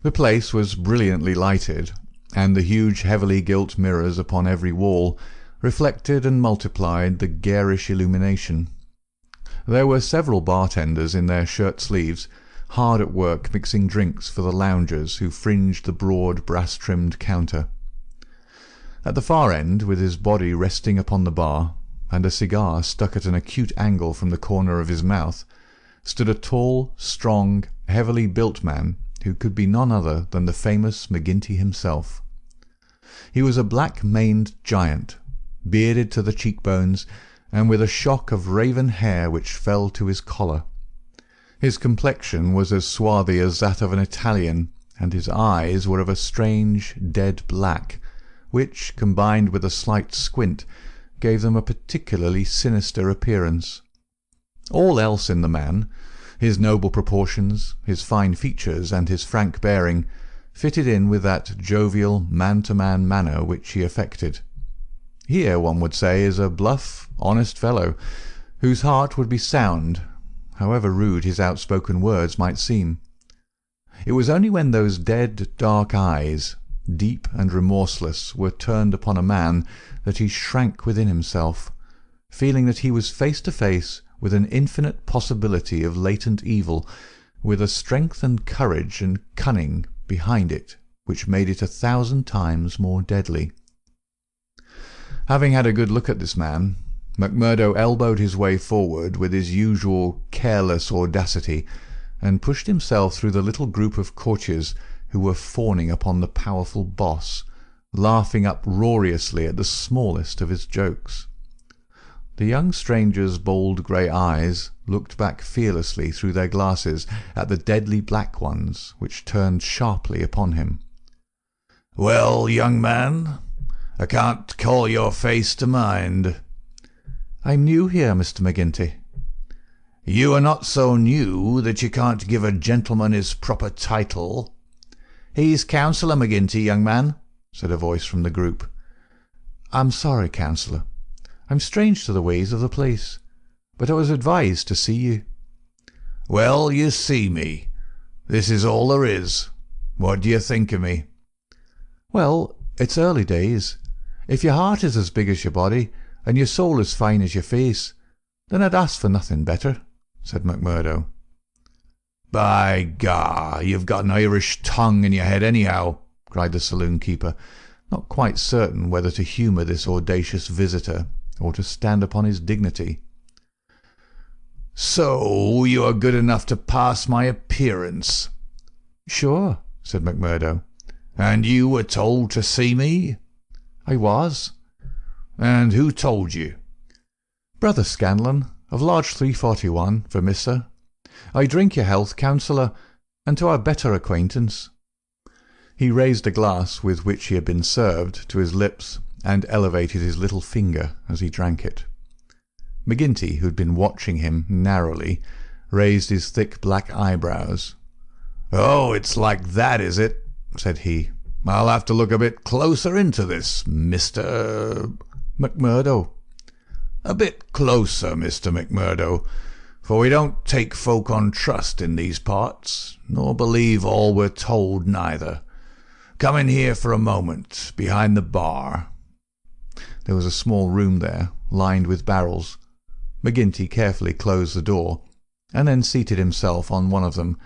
The place was brilliantly lighted, and the huge heavily gilt mirrors upon every wall reflected and multiplied the garish illumination. There were several bartenders in their shirt-sleeves, hard at work mixing drinks for the loungers who fringed the broad brass-trimmed counter. At the far end, with his body resting upon the bar, and a cigar stuck at an acute angle from the corner of his mouth, stood a tall, strong, heavily built man who could be none other than the famous McGinty himself. He was a black-maned giant, bearded to the cheekbones, and with a shock of raven hair which fell to his collar. His complexion was as swarthy as that of an Italian, and his eyes were of a strange dead black, which, combined with a slight squint, gave them a particularly sinister appearance. All else in the man, his noble proportions, his fine features, and his frank bearing, fitted in with that jovial man-to-man manner which he affected. Here, one would say, is a bluff, honest fellow, whose heart would be sound, however rude his outspoken words might seem. It was only when those dead, dark eyes, deep and remorseless, were turned upon a man that he shrank within himself, feeling that he was face to face with an infinite possibility of latent evil, with a strength and courage and cunning behind it which made it 1,000 times more deadly. Having had a good look at this man, McMurdo elbowed his way forward with his usual careless audacity, and pushed himself through the little group of courtiers who were fawning upon the powerful boss, laughing uproariously at the smallest of his jokes. The young stranger's bold grey eyes looked back fearlessly through their glasses at the deadly black ones which turned sharply upon him. "Well, young man, I can't call your face to mind." "I'm new here, Mr. McGinty." "You are not so new that you can't give a gentleman his proper title." "He's Councillor McGinty, young man," said a voice from the group. "I'm sorry, Councillor. I'm strange to the ways of the place, but I was advised to see you." "Well, you see me. This is all there is. What do you think of me?" "Well, it's early days, If your heart is as big as your body, and your soul as fine as your face, then I'd ask for nothing better," said McMurdo. "By gar, you've got an Irish tongue in your head anyhow," cried the saloon-keeper, not quite certain whether to humour this audacious visitor or to stand upon his dignity. "So you are good enough to pass my appearance?" "Sure," said McMurdo. "And you were told to see me?" "I was." "And who told you?" "Brother Scanlon, of Lodge 341, Vermissa. I drink your health, counsellor, and to our better acquaintance." He raised a glass with which he had been served to his lips and elevated his little finger as he drank it. McGinty, who had been watching him narrowly, raised his thick black eyebrows. "Oh, it's like that, is it?" said he. "I'll have to look a bit closer into this, Mr. McMurdo." "A bit closer, Mr. McMurdo, for we don't take folk on trust in these parts, nor believe all we're told neither. Come in here for a moment, behind the bar." There was a small room there, lined with barrels. McGinty carefully closed the door, and then seated himself on one of them,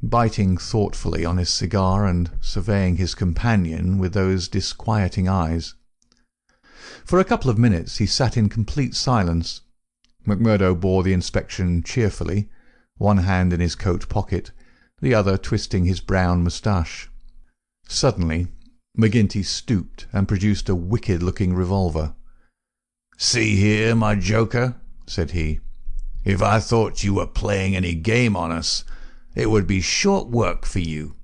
biting thoughtfully on his cigar and surveying his companion with those disquieting eyes. For a couple of minutes he sat in complete silence. McMurdo bore the inspection cheerfully, one hand in his coat pocket, the other twisting his brown moustache. Suddenly McGinty stooped and produced a wicked-looking revolver. "See here, my joker," said he. "If I thought you were playing any game on us, it would be short work for you."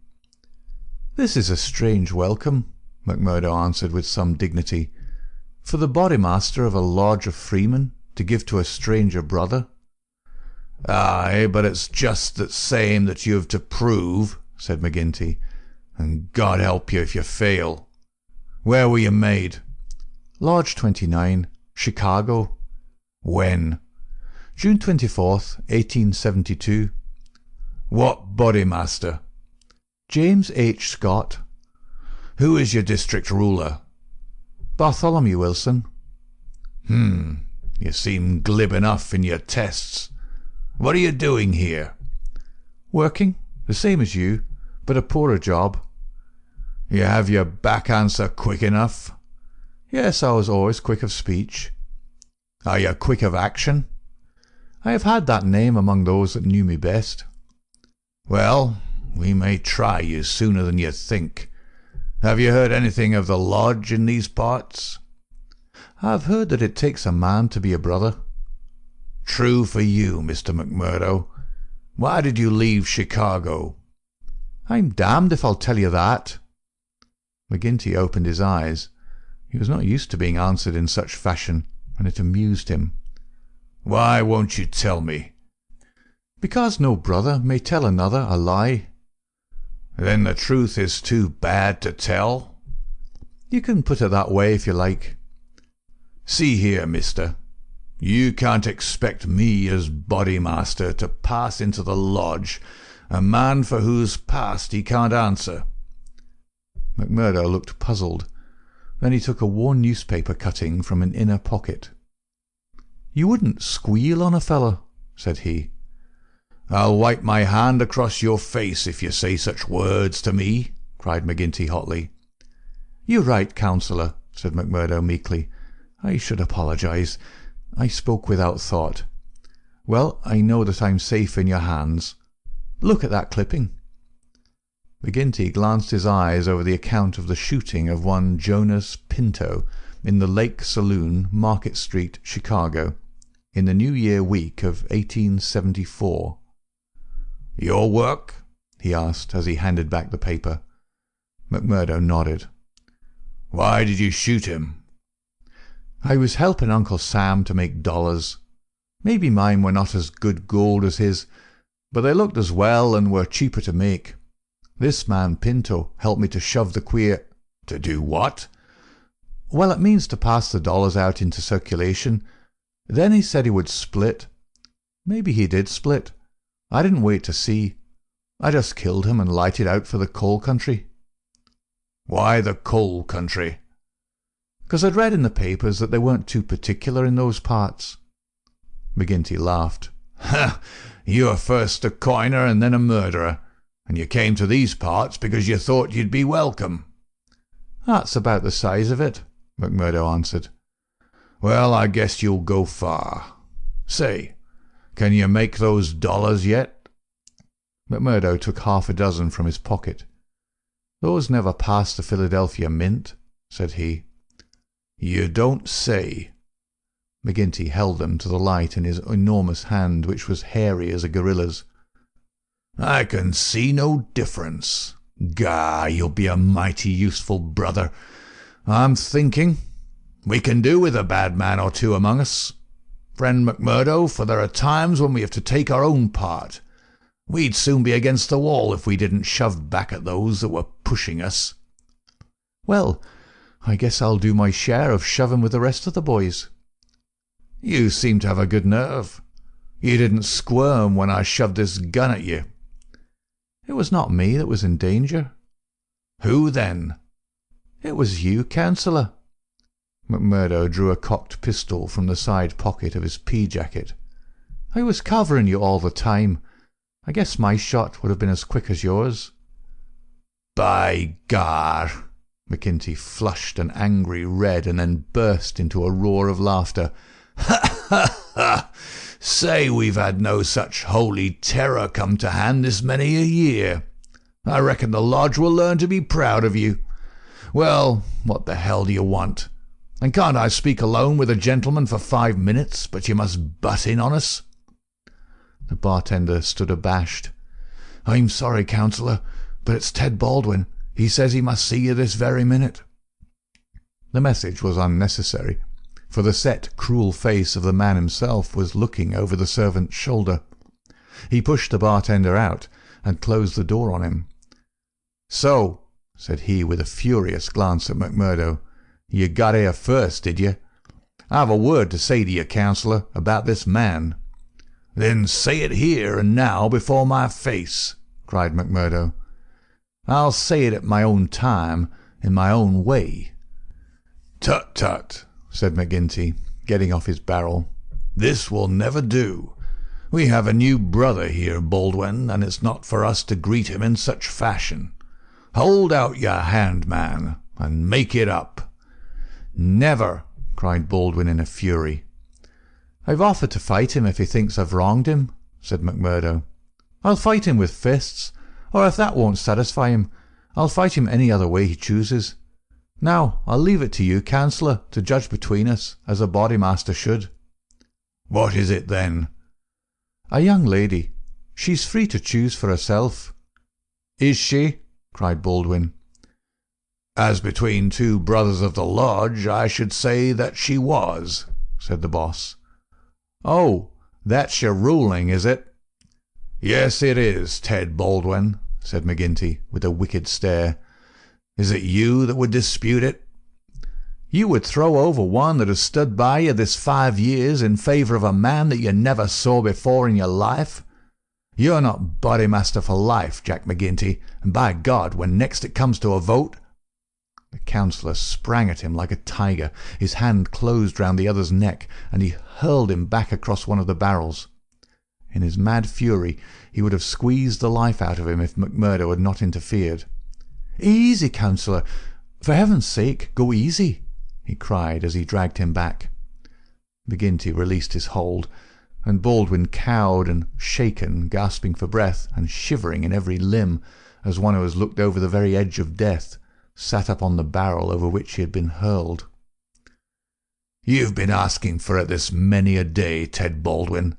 "This is a strange welcome," McMurdo answered with some dignity. "For the Bodymaster of a lodge of freemen to give to a stranger brother." "Aye, but it's just the same that you've to prove," said McGinty, "and God help you if you fail. Where were you made?" "Lodge 29, Chicago." "When?" "June 24th, 1872. "What Bodymaster?" "James H. Scott." "Who is your district ruler?" "Bartholomew Wilson." You seem glib enough in your tests. What are you doing here?" "Working, the same as you, but a poorer job." "You have your back answer quick enough?" "Yes, I was always quick of speech." "Are you quick of action?" "I have had that name among those that knew me best." "Well, we may try you sooner than you think. Have you heard anything of the lodge in these parts?" "I have heard that it takes a man to be a brother." "True for you, Mr. McMurdo. Why did you leave Chicago?" "I'm damned if I'll tell you that." McGinty opened his eyes. He was not used to being answered in such fashion, and it amused him. "Why won't you tell me?" "Because no brother may tell another a lie." "Then the truth is too bad to tell?" "You can put it that way if you like." "See here, mister. You can't expect me as Bodymaster to pass into the lodge a man for whose past he can't answer." McMurdo looked puzzled. Then he took a worn newspaper cutting from an inner pocket. "You wouldn't squeal on a fellow," said he. "I'll wipe my hand across your face if you say such words to me," cried McGinty hotly. "You're right, counsellor," said McMurdo meekly. "I should apologise. I spoke without thought. Well, I know that I'm safe in your hands. Look at that clipping." McGinty glanced his eyes over the account of the shooting of one Jonas Pinto in the Lake Saloon, Market Street, Chicago, in the New Year week of 1874. "Your work?" he asked as he handed back the paper. McMurdo nodded. "Why did you shoot him?" "I was helping Uncle Sam to make dollars. Maybe mine were not as good gold as his, but they looked as well and were cheaper to make. This man Pinto helped me to shove the queer—" "To do what?" "Well, it means to pass the dollars out into circulation. Then he said he would split. Maybe he did split. I didn't wait to see. I just killed him and lighted out for the coal country." "Why the coal country?" 'cause I'd read in the papers that they weren't too particular in those parts." McGinty laughed. "Ha! You were first a coiner and then a murderer, and you came to these parts because you thought you'd be welcome." "That's about the size of it," McMurdo answered. "Well, I guess you'll go far. Say, can you make those dollars yet?" McMurdo took half a dozen from his pocket. "Those never passed the Philadelphia Mint," said he. "You don't say." McGinty held them to the light in his enormous hand, which was hairy as a gorilla's. "I can see no difference. Gah, you'll be a mighty useful brother. I'm thinking we can do with a bad man or two among us, friend McMurdo, for there are times when we have to take our own part. We'd soon be against the wall if we didn't shove back at those that were pushing us." "Well, I guess I'll do my share of shoving with the rest of the boys." "You seem to have a good nerve. You didn't squirm when I shoved this gun at you." "It was not me that was in danger." "Who then?" "It was you, Councillor." McMurdo drew a cocked pistol from the side pocket of his pea-jacket. "I was covering you all the time. I guess my shot would have been as quick as yours." "By gar!" McGinty flushed an angry red and then burst into a roar of laughter. "Ha, ha, ha! Say, we've had no such holy terror come to hand this many a year. I reckon the lodge will learn to be proud of you. Well, what the hell do you want? And can't I speak alone with a gentleman for 5 minutes, but you must butt in on us?" The bartender stood abashed. "I'm sorry, Councillor, but it's Ted Baldwin. He says he must see you this very minute." The message was unnecessary, for the set, cruel face of the man himself was looking over the servant's shoulder. He pushed the bartender out and closed the door on him. "So," said he with a furious glance at McMurdo, "you got here first, did you? "I've a word to say to you, Councillor, about this man." "Then say it here and now before my face," cried McMurdo. "I'll say it at my own time, in my own way." "Tut, tut," said McGinty, getting off his barrel. "This will never do. We have a new brother here, Baldwin, and it's not for us to greet him in such fashion. Hold out your hand, man, and make it up." "Never!" cried Baldwin in a fury. "I've offered to fight him if he thinks I've wronged him," said McMurdo. "I'll fight him with fists, or if that won't satisfy him, I'll fight him any other way he chooses. Now, I'll leave it to you, Councillor, to judge between us, as a Bodymaster should." "What is it, then?" "A young lady. She's free to choose for herself." "Is she?" cried Baldwin. "As between two brothers of the lodge, I should say that she was," said the boss. "Oh, that's your ruling, is it?" "Yes, it is, Ted Baldwin," said McGinty, with a wicked stare. "Is it you that would dispute it?" "You would throw over one that has stood by you this 5 years in favour of a man that you never saw before in your life? You're not Bodymaster for life, Jack McGinty, and by God, when next it comes to a vote—" The councillor sprang at him like a tiger. His hand closed round the other's neck, and he hurled him back across one of the barrels. In his mad fury, he would have squeezed the life out of him if McMurdo had not interfered. "Easy, Councillor! For heaven's sake, go easy!" he cried as he dragged him back. McGinty released his hold, and Baldwin, cowed and shaken, gasping for breath and shivering in every limb, as one who has looked over the very edge of death, sat up on the barrel over which he had been hurled. "You've been asking for it this many a day, Ted Baldwin.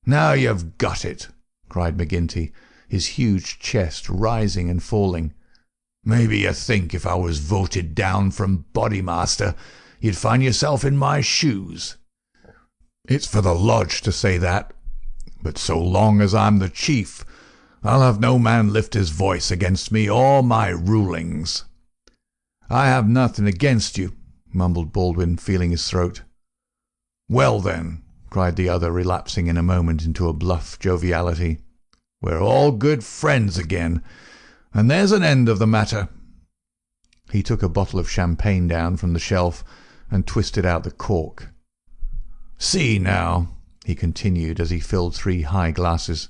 Now you've got it," cried McGinty, his huge chest rising and falling. "Maybe you think if I was voted down from Bodymaster, you'd find yourself in my shoes. It's for the lodge to say that, but so long as I'm the chief, I'll have no man lift his voice against me or my rulings." "I have nothing against you," mumbled Baldwin, feeling his throat. "Well then," cried the other, relapsing in a moment into a bluff joviality, "we're all good friends again, and there's an end of the matter." He took a bottle of champagne down from the shelf and twisted out the cork. "See now," he continued as he filled 3 high glasses,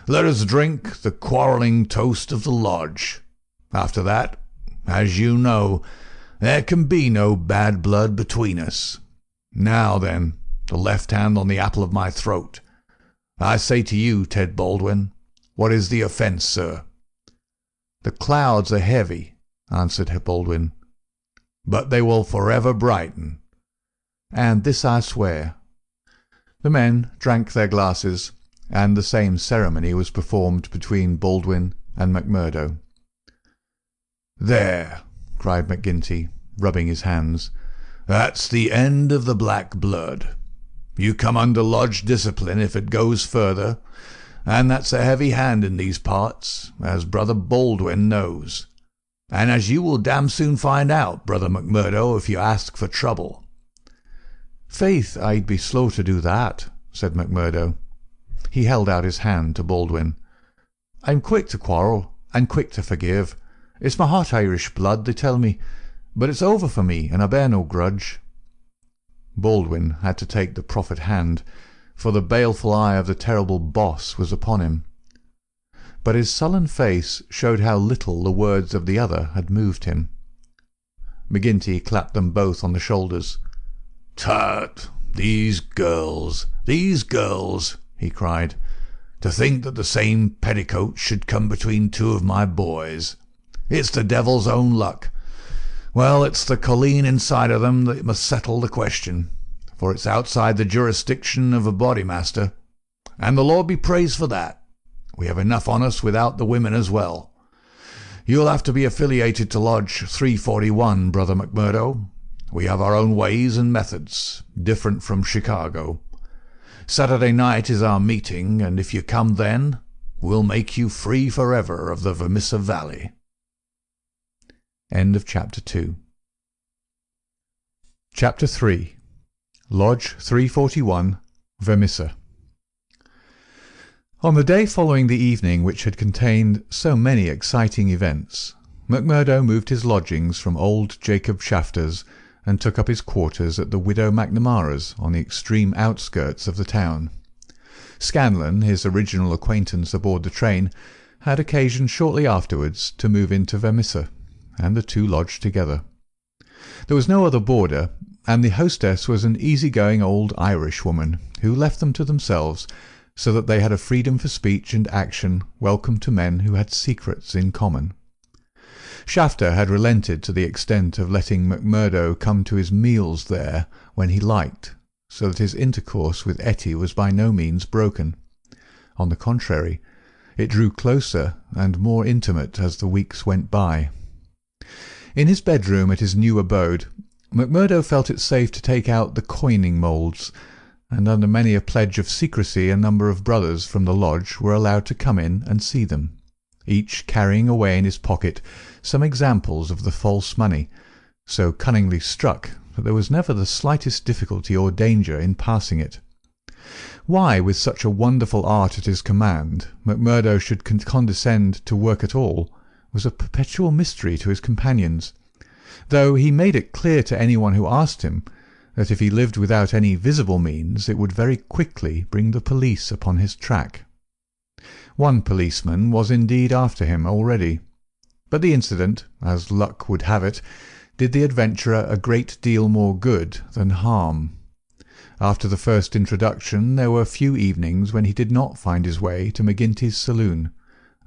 "let us drink the quarrelling toast of the lodge. After that, as you know, there can be no bad blood between us. Now then, the left hand on the apple of my throat. I say to you, Ted Baldwin, what is the offence, sir?" "The clouds are heavy," answered Baldwin, "but they will forever brighten." "And this I swear." The men drank their glasses, and the same ceremony was performed between Baldwin and McMurdo. "There," cried McGinty, rubbing his hands, "that's the end of the black blood. You come under lodge discipline if it goes further, and that's a heavy hand in these parts, as Brother Baldwin knows, and as you will damn soon find out, Brother McMurdo, if you ask for trouble." "Faith, I'd be slow to do that," said McMurdo. He held out his hand to Baldwin. "I'm quick to quarrel, and quick to forgive. It's my hot Irish blood, they tell me, but it's over for me, and I bear no grudge." Baldwin had to take the proffered hand, for the baleful eye of the terrible boss was upon him. But his sullen face showed how little the words of the other had moved him. McGinty clapped them both on the shoulders. "Tut, these girls, he cried. "To think that the same petticoat should come between 2 of my boys. It's the devil's own luck. Well, it's the colleen inside of them that must settle the question, for it's outside the jurisdiction of a Bodymaster, and the Lord be praised for that. We have enough on us without the women as well. You'll have to be affiliated to Lodge 341, Brother McMurdo. We have our own ways and methods, different from Chicago. Saturday night is our meeting, and if you come then, we'll make you free forever of the Vermissa Valley." End of Chapter 2. Chapter 3. Lodge 341, Vermissa. On the day following the evening which had contained so many exciting events, McMurdo moved his lodgings from old Jacob Shafter's and took up his quarters at the widow Macnamara's on the extreme outskirts of the town. Scanlon, his original acquaintance aboard the train, had occasion shortly afterwards to move into Vermissa, and the 2 lodged together. There was no other boarder, and the hostess was an easy-going old Irish woman who left them to themselves, so that they had a freedom for speech and action welcome to men who had secrets in common. Shafter had relented to the extent of letting McMurdo come to his meals there when he liked, so that his intercourse with Etty was by no means broken. On the contrary, it drew closer and more intimate as the weeks went by. In his bedroom at his new abode, McMurdo felt it safe to take out the coining moulds, and under many a pledge of secrecy a number of brothers from the lodge were allowed to come in and see them, each carrying away in his pocket some examples of the false money, so cunningly struck that there was never the slightest difficulty or danger in passing it. Why, with such a wonderful art at his command, McMurdo should condescend to work at all was a perpetual mystery to his companions, though he made it clear to anyone who asked him that if he lived without any visible means it would very quickly bring the police upon his track. One policeman was indeed after him already, but the incident, as luck would have it, did the adventurer a great deal more good than harm. After the first introduction there were few evenings when he did not find his way to McGinty's saloon,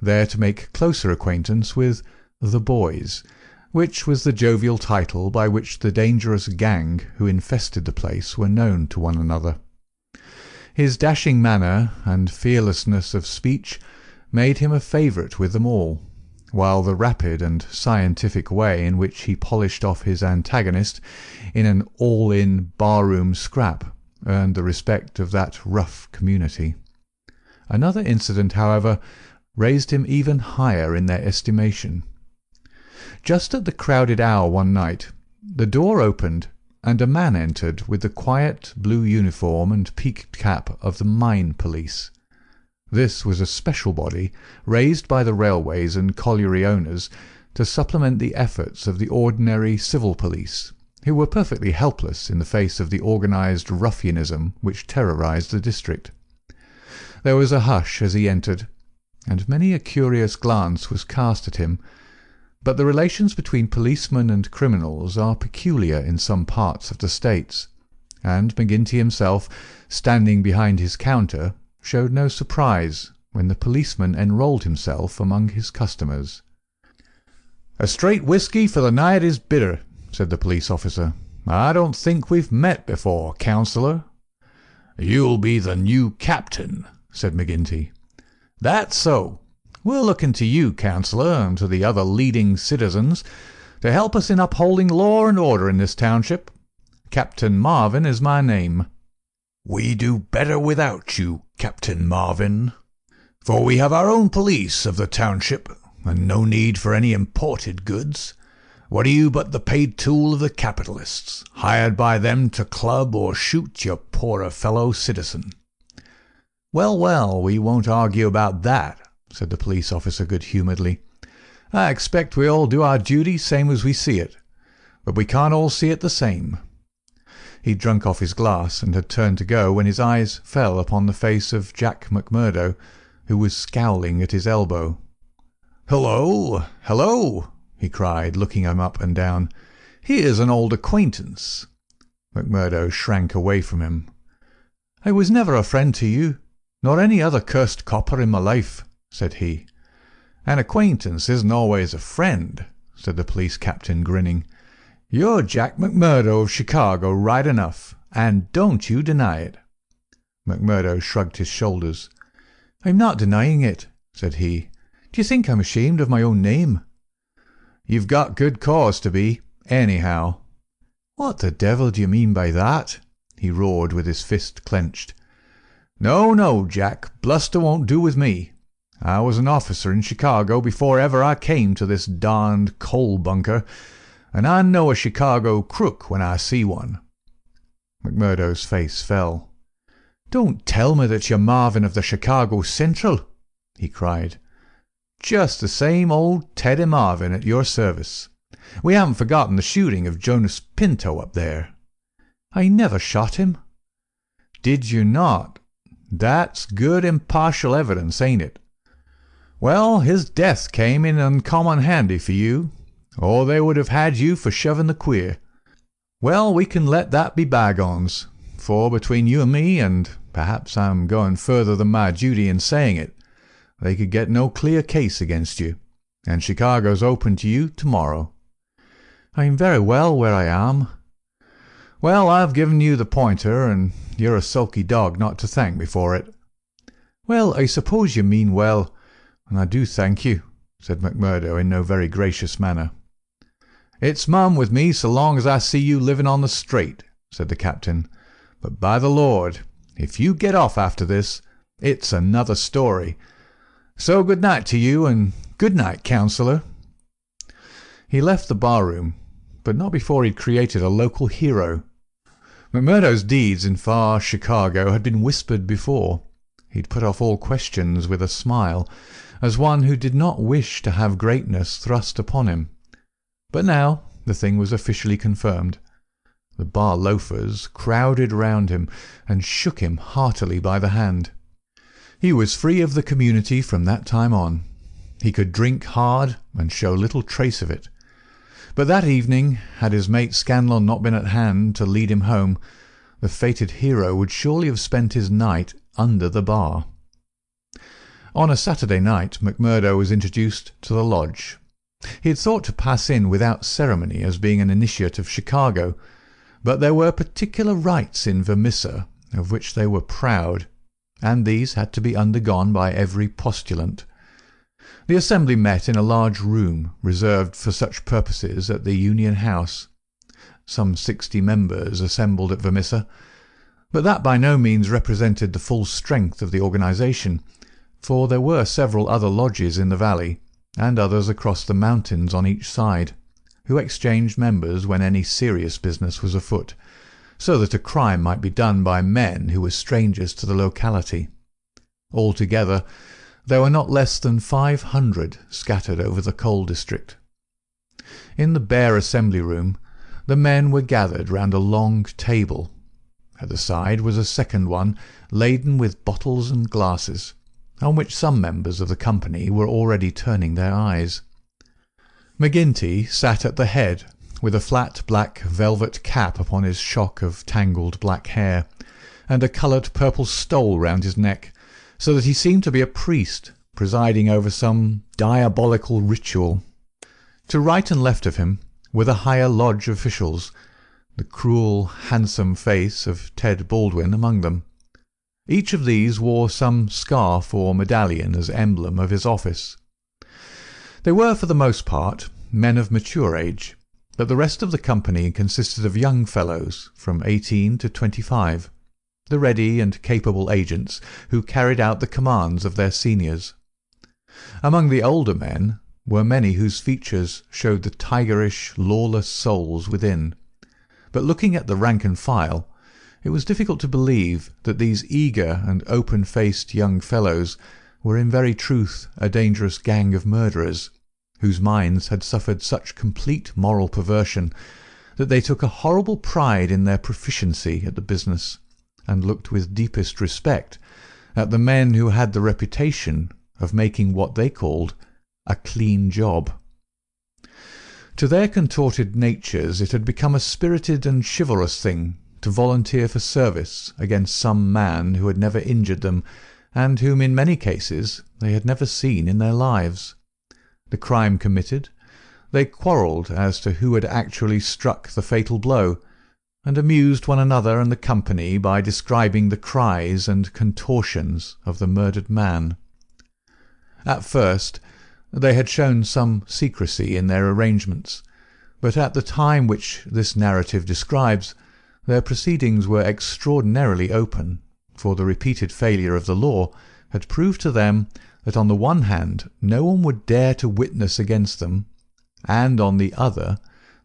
there to make closer acquaintance with the boys, which was the jovial title by which the dangerous gang who infested the place were known to one another. His dashing manner and fearlessness of speech made him a favourite with them all, while the rapid and scientific way in which he polished off his antagonist in an all-in bar-room scrap earned the respect of that rough community. Another incident, however, raised him even higher in their estimation. Just at the crowded hour one night, the door opened, and a man entered with the quiet blue uniform and peaked cap of the mine police. This was a special body, raised by the railways and colliery owners to supplement the efforts of the ordinary civil police, who were perfectly helpless in the face of the organised ruffianism which terrorised the district. There was a hush as he entered, and many a curious glance was cast at him, but the relations between policemen and criminals are peculiar in some parts of the States, and McGinty himself, standing behind his counter, showed no surprise when the policeman enrolled himself among his customers. "A straight whisky for the night is bitter," said the police officer. "I don't think we've met before, councillor." "You'll be the new captain," said McGinty. "That's so. We're looking to you, councillor, and to the other leading citizens, to help us in upholding law and order in this township. Captain Marvin is my name." "We do better without you, Captain Marvin, for we have our own police of the township, and no need for any imported goods. What are you but the paid tool of the capitalists, hired by them to club or shoot your poorer fellow citizen?" "Well, well, we won't argue about that," said the police officer good-humouredly. "I expect we all do our duty same as we see it, but we can't all see it the same." He'd drunk off his glass and had turned to go when his eyes fell upon the face of Jack McMurdo, who was scowling at his elbow. "Hello, hello!" he cried, looking him up and down. "Here's an old acquaintance." McMurdo shrank away from him. "I was never a friend to you, nor any other cursed copper in my life," said he. "An acquaintance isn't always a friend," said the police captain, grinning. "You're Jack McMurdo of Chicago right enough, and don't you deny it." McMurdo shrugged his shoulders. "I'm not denying it," said he. "Do you think I'm ashamed of my own name?" "You've got good cause to be, anyhow." "What the devil do you mean by that?" he roared with his fist clenched. "No, no, Jack, bluster won't do with me. I was an officer in Chicago before ever I came to this darned coal bunker, and I know a Chicago crook when I see one." McMurdo's face fell. "Don't tell me that you're Marvin of the Chicago Central," he cried. "Just the same old Teddy Marvin at your service. We haven't forgotten the shooting of Jonas Pinto up there." "I never shot him." "Did you not? That's good impartial evidence, ain't it? Well, his death came in uncommon handy for you, or they would have had you for shoving the queer. Well, we can let that be bygones, for between you and me, and perhaps I'm going further than my duty in saying it, they could get no clear case against you, and Chicago's open to you tomorrow." "I'm very well where I am." "Well, I've given you the pointer, and you're a sulky dog not to thank me for it." "Well, I suppose you mean well, and I do thank you," said McMurdo in no very gracious manner. "It's mum with me so long as I see you living on the straight," said the captain. "But by the Lord, if you get off after this, it's another story. So good night to you, and good night, councillor." He left the bar-room, but not before he'd created a local hero. McMurdo's deeds in far Chicago had been whispered before. He'd put off all questions with a smile, as one who did not wish to have greatness thrust upon him. But now the thing was officially confirmed. The bar loafers crowded round him and shook him heartily by the hand. He was free of the community from that time on. He could drink hard and show little trace of it. But that evening, had his mate Scanlon not been at hand to lead him home, the fated hero would surely have spent his night under the bar. On a Saturday night McMurdo was introduced to the lodge. He had thought to pass in without ceremony as being an initiate of Chicago, but there were particular rites in Vermissa of which they were proud, and these had to be undergone by every postulant. The assembly met in a large room reserved for such purposes at the Union House. Some 60 members assembled at Vermissa, but that by no means represented the full strength of the organisation, for there were several other lodges in the valley, and others across the mountains on each side, who exchanged members when any serious business was afoot, so that a crime might be done by men who were strangers to the locality. Altogether, there were not less than 500 scattered over the coal district. In the bare assembly room, the men were gathered round a long table. At the side was a second one, laden with bottles and glasses, on which some members of the company were already turning their eyes. McGinty sat at the head, with a flat black velvet cap upon his shock of tangled black hair, and a coloured purple stole round his neck, so that he seemed to be a priest presiding over some diabolical ritual. To right and left of him were the higher lodge officials, the cruel, handsome face of Ted Baldwin among them. Each of these wore some scarf or medallion as emblem of his office. They were, for the most part, men of mature age, but the rest of the company consisted of young fellows from 18 to 25, the ready and capable agents who carried out the commands of their seniors. Among the older men were many whose features showed the tigerish, lawless souls within, but looking at the rank and file, it was difficult to believe that these eager and open-faced young fellows were in very truth a dangerous gang of murderers, whose minds had suffered such complete moral perversion that they took a horrible pride in their proficiency at the business, and looked with deepest respect at the men who had the reputation of making what they called a clean job. To their contorted natures it had become a spirited and chivalrous thing to volunteer for service against some man who had never injured them, and whom in many cases they had never seen in their lives. The crime committed, they quarrelled as to who had actually struck the fatal blow, and amused one another and the company by describing the cries and contortions of the murdered man. At first they had shown some secrecy in their arrangements, but at the time which this narrative describes, their proceedings were extraordinarily open, for the repeated failure of the law had proved to them that on the one hand no one would dare to witness against them, and on the other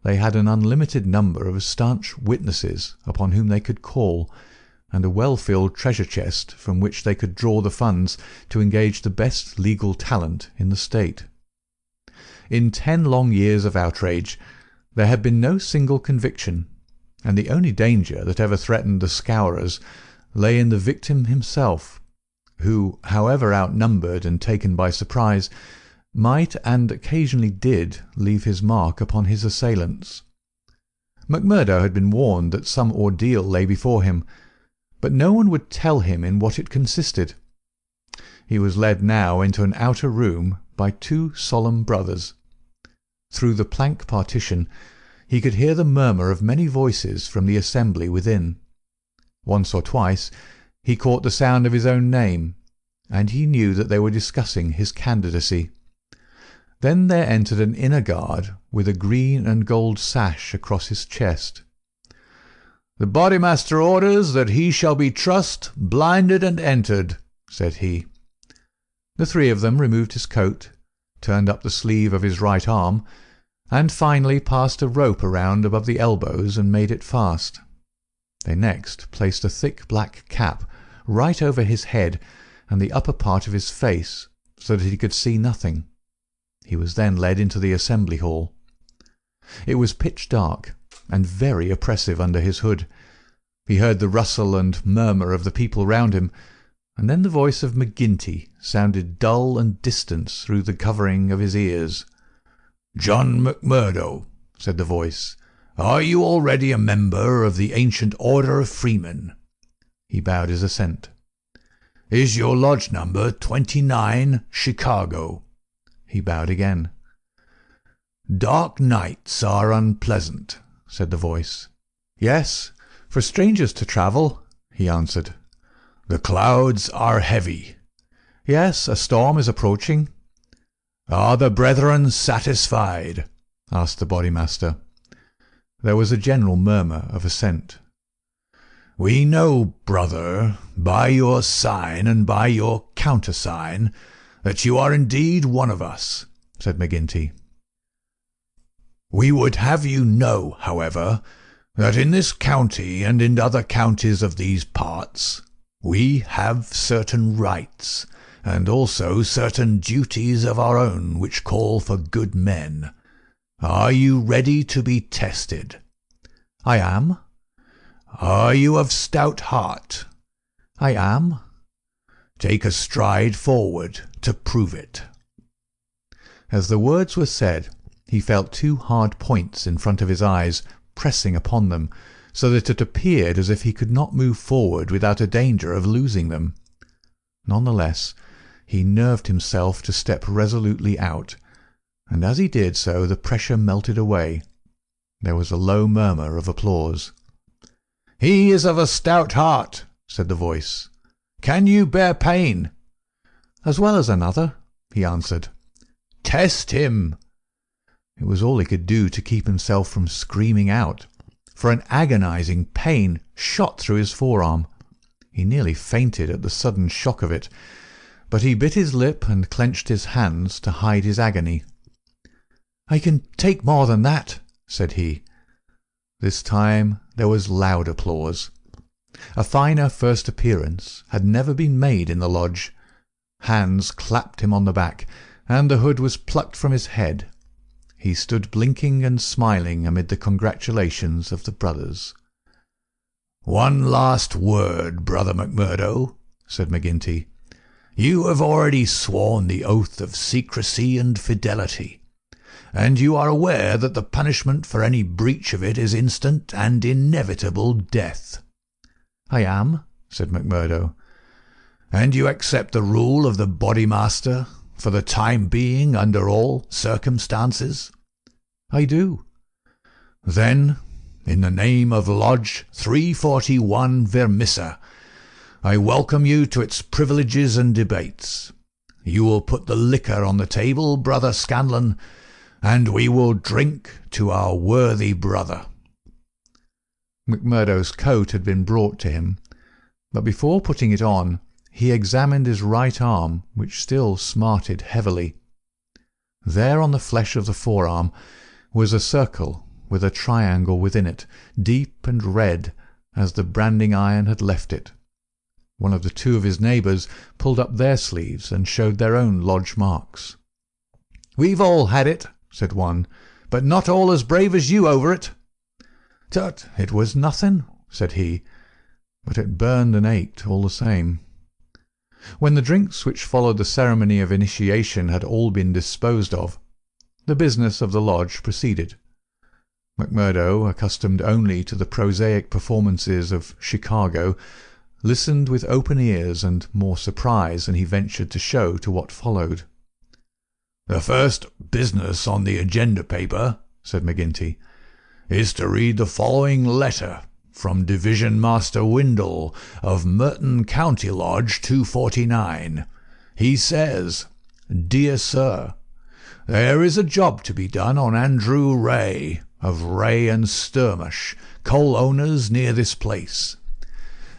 they had an unlimited number of stanch witnesses upon whom they could call, and a well-filled treasure chest from which they could draw the funds to engage the best legal talent in the state. In 10 long years of outrage there had been no single conviction, and the only danger that ever threatened the Scowrers lay in the victim himself, who, however outnumbered and taken by surprise, might and occasionally did leave his mark upon his assailants. McMurdo had been warned that some ordeal lay before him, but no one would tell him in what it consisted. He was led now into an outer room by 2 solemn brothers. Through the plank partition he could hear the murmur of many voices from the assembly within. Once or twice he caught the sound of his own name, and he knew that they were discussing his candidacy. Then there entered an inner guard with a green and gold sash across his chest. "The Bodymaster orders that he shall be trussed, blinded, and entered," said he. The 3 of them removed his coat, turned up the sleeve of his right arm, and finally passed a rope around above the elbows and made it fast. They next placed a thick black cap right over his head and the upper part of his face, so that he could see nothing. He was then led into the assembly hall. It was pitch dark, and very oppressive under his hood. He heard the rustle and murmur of the people round him, and then the voice of McGinty sounded dull and distant through the covering of his ears. "John McMurdo," said the voice, "are you already a member of the ancient order of freemen?" He bowed his assent. "Is your lodge number 29, Chicago?" He bowed again. "Dark nights are unpleasant," said the voice. "Yes, for strangers to travel," he answered. "The clouds are heavy." "Yes, a storm is approaching." "Are the brethren satisfied?" asked the Bodymaster. There was a general murmur of assent. "We know, brother, by your sign and by your countersign, that you are indeed one of us," said McGinty. "We would have you know, however, that in this county and in other counties of these parts we have certain rights, and also certain duties of our own which call for good men. Are you ready to be tested?" I am. Are you of stout heart? I am. Take a stride forward to prove it. As the words were said, he felt two hard points in front of his eyes, pressing upon them, so that it appeared as if he could not move forward without a danger of losing them. None the less, he nerved himself to step resolutely out, and as he did so the pressure melted away. There was a low murmur of applause. "He is of a stout heart," said the voice. "Can you bear pain?" "As well as another," he answered. "Test him." It was all he could do to keep himself from screaming out, for an agonizing pain shot through his forearm. He nearly fainted at the sudden shock of it, but he bit his lip and clenched his hands to hide his agony. "I can take more than that," said he. This time there was loud applause. A finer first appearance had never been made in the lodge. Hands clapped him on the back, and the hood was plucked from his head. He stood blinking and smiling amid the congratulations of the brothers. "One last word, Brother McMurdo," said McGinty. "You have already sworn the oath of secrecy and fidelity, and you are aware that the punishment for any breach of it is instant and inevitable death." "I am," said McMurdo. "And you accept the rule of the Bodymaster, for the time being under all circumstances?" "I do." "Then, in the name of Lodge 341 Vermissa, I welcome you to its privileges and debates. You will put the liquor on the table, Brother Scanlon, and we will drink to our worthy brother." McMurdo's coat had been brought to him, but before putting it on, he examined his right arm, which still smarted heavily. There on the flesh of the forearm was a circle with a triangle within it, deep and red as the branding iron had left it. One of the two of his neighbours pulled up their sleeves and showed their own lodge marks. "We've all had it," said one, "but not all as brave as you over it." "Tut, it was nothing," said he, but it burned and ached all the same. When the drinks which followed the ceremony of initiation had all been disposed of, the business of the lodge proceeded. McMurdo, accustomed only to the prosaic performances of Chicago, listened with open ears and more surprise than he ventured to show to what followed. "The first business on the agenda paper," said McGinty, "is to read the following letter from Division Master Windle of Merton County Lodge 249. He says, 'Dear Sir, there is a job to be done on Andrew Ray of Ray and Sturmish, coal owners near this place.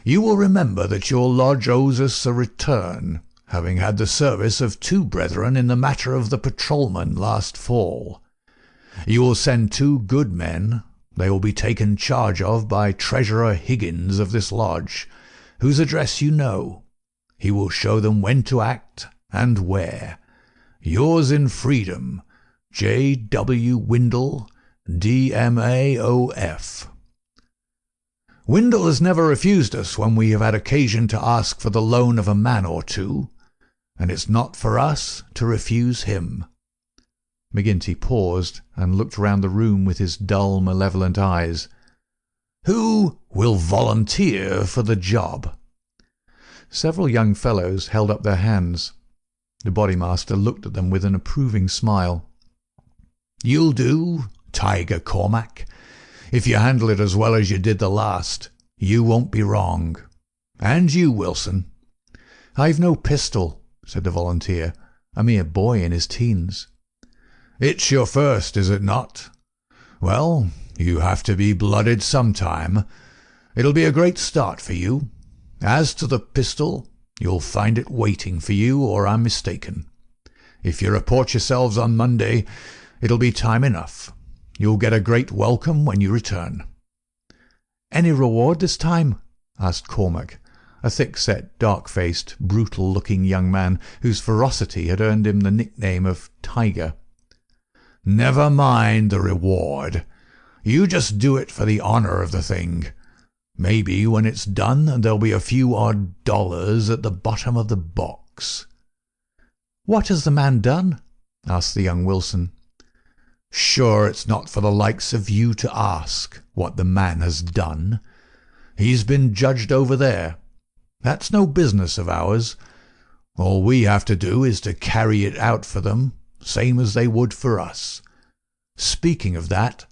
You will remember that your lodge owes us a return, having had the service of two brethren in the matter of the patrolman last fall. You will send 2 good men. They will be taken charge of by Treasurer Higgins of this lodge, whose address you know. He will show them when to act and where. Yours in freedom, J. W. Windle, D.M.A.O.F. Windle has never refused us when we have had occasion to ask for the loan of a man or two, and it's not for us to refuse him." McGinty paused and looked round the room with his dull, malevolent eyes. "Who will volunteer for the job?" Several young fellows held up their hands. The Bodymaster looked at them with an approving smile. "You'll do, Tiger Cormac. If you handle it as well as you did the last, you won't be wrong. And you, Wilson." "I've no pistol," said the volunteer, a mere boy in his teens. "It's your first, is it not? Well, you have to be blooded sometime. It'll be a great start for you. As to the pistol, you'll find it waiting for you, or I'm mistaken. If you report yourselves on Monday, it'll be time enough. You'll get a great welcome when you return." "Any reward this time?" asked Cormac, a thick-set, dark-faced, brutal-looking young man whose ferocity had earned him the nickname of Tiger. "Never mind the reward. You just do it for the honour of the thing. Maybe when it's done there'll be a few odd dollars at the bottom of the box." "What has the man done?" asked the young Wilson. "Sure, it's not for the likes of you to ask what the man has done. He's been judged over there. That's no business of ours. All we have to do is to carry it out for them, same as they would for us. Speaking of that,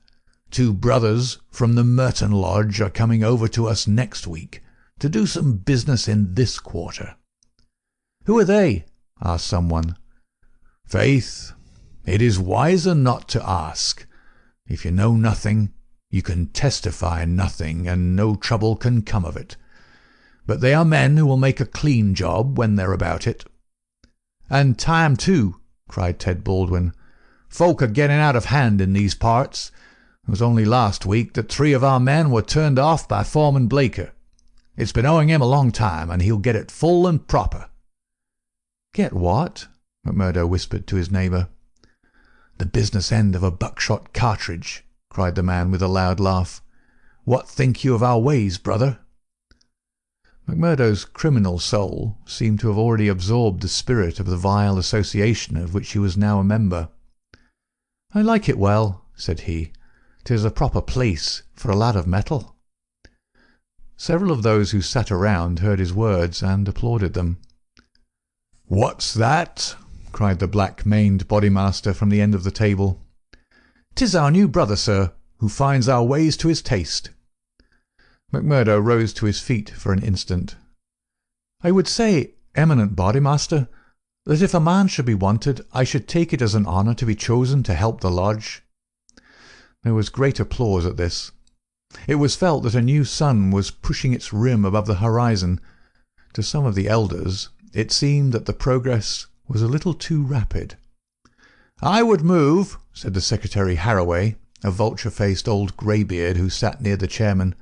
2 brothers from the Merton Lodge are coming over to us next week to do some business in this quarter." "Who are they?" asked someone. "Faith, it is wiser not to ask. If you know nothing, you can testify nothing, and no trouble can come of it. But they are men who will make a clean job when they're about it." "And time too," cried Ted Baldwin. "Folk are getting out of hand in these parts. It was only last week that 3 of our men were turned off by Foreman Blaker. It's been owing him a long time, and he'll get it full and proper." "Get what?" McMurdo whispered to his neighbour. "The business end of a buckshot cartridge," cried the man with a loud laugh. "What think you of our ways, brother?" McMurdo's criminal soul seemed to have already absorbed the spirit of the vile association of which he was now a member. "I like it well," said he. "'Tis a proper place for a lad of metal." Several of those who sat around heard his words and applauded them. "What's that?" cried the black-maned Bodymaster from the end of the table. "'Tis our new brother, sir, who finds our ways to his taste." McMurdo rose to his feet for an instant. "I would say, eminent Bodymaster, that if a man should be wanted, I should take it as an honour to be chosen to help the lodge." There was great applause at this. It was felt that a new sun was pushing its rim above the horizon. To some of the elders it seemed that the progress was a little too rapid. "I would move," said the Secretary Harraway, a vulture-faced old greybeard who sat near the chairman,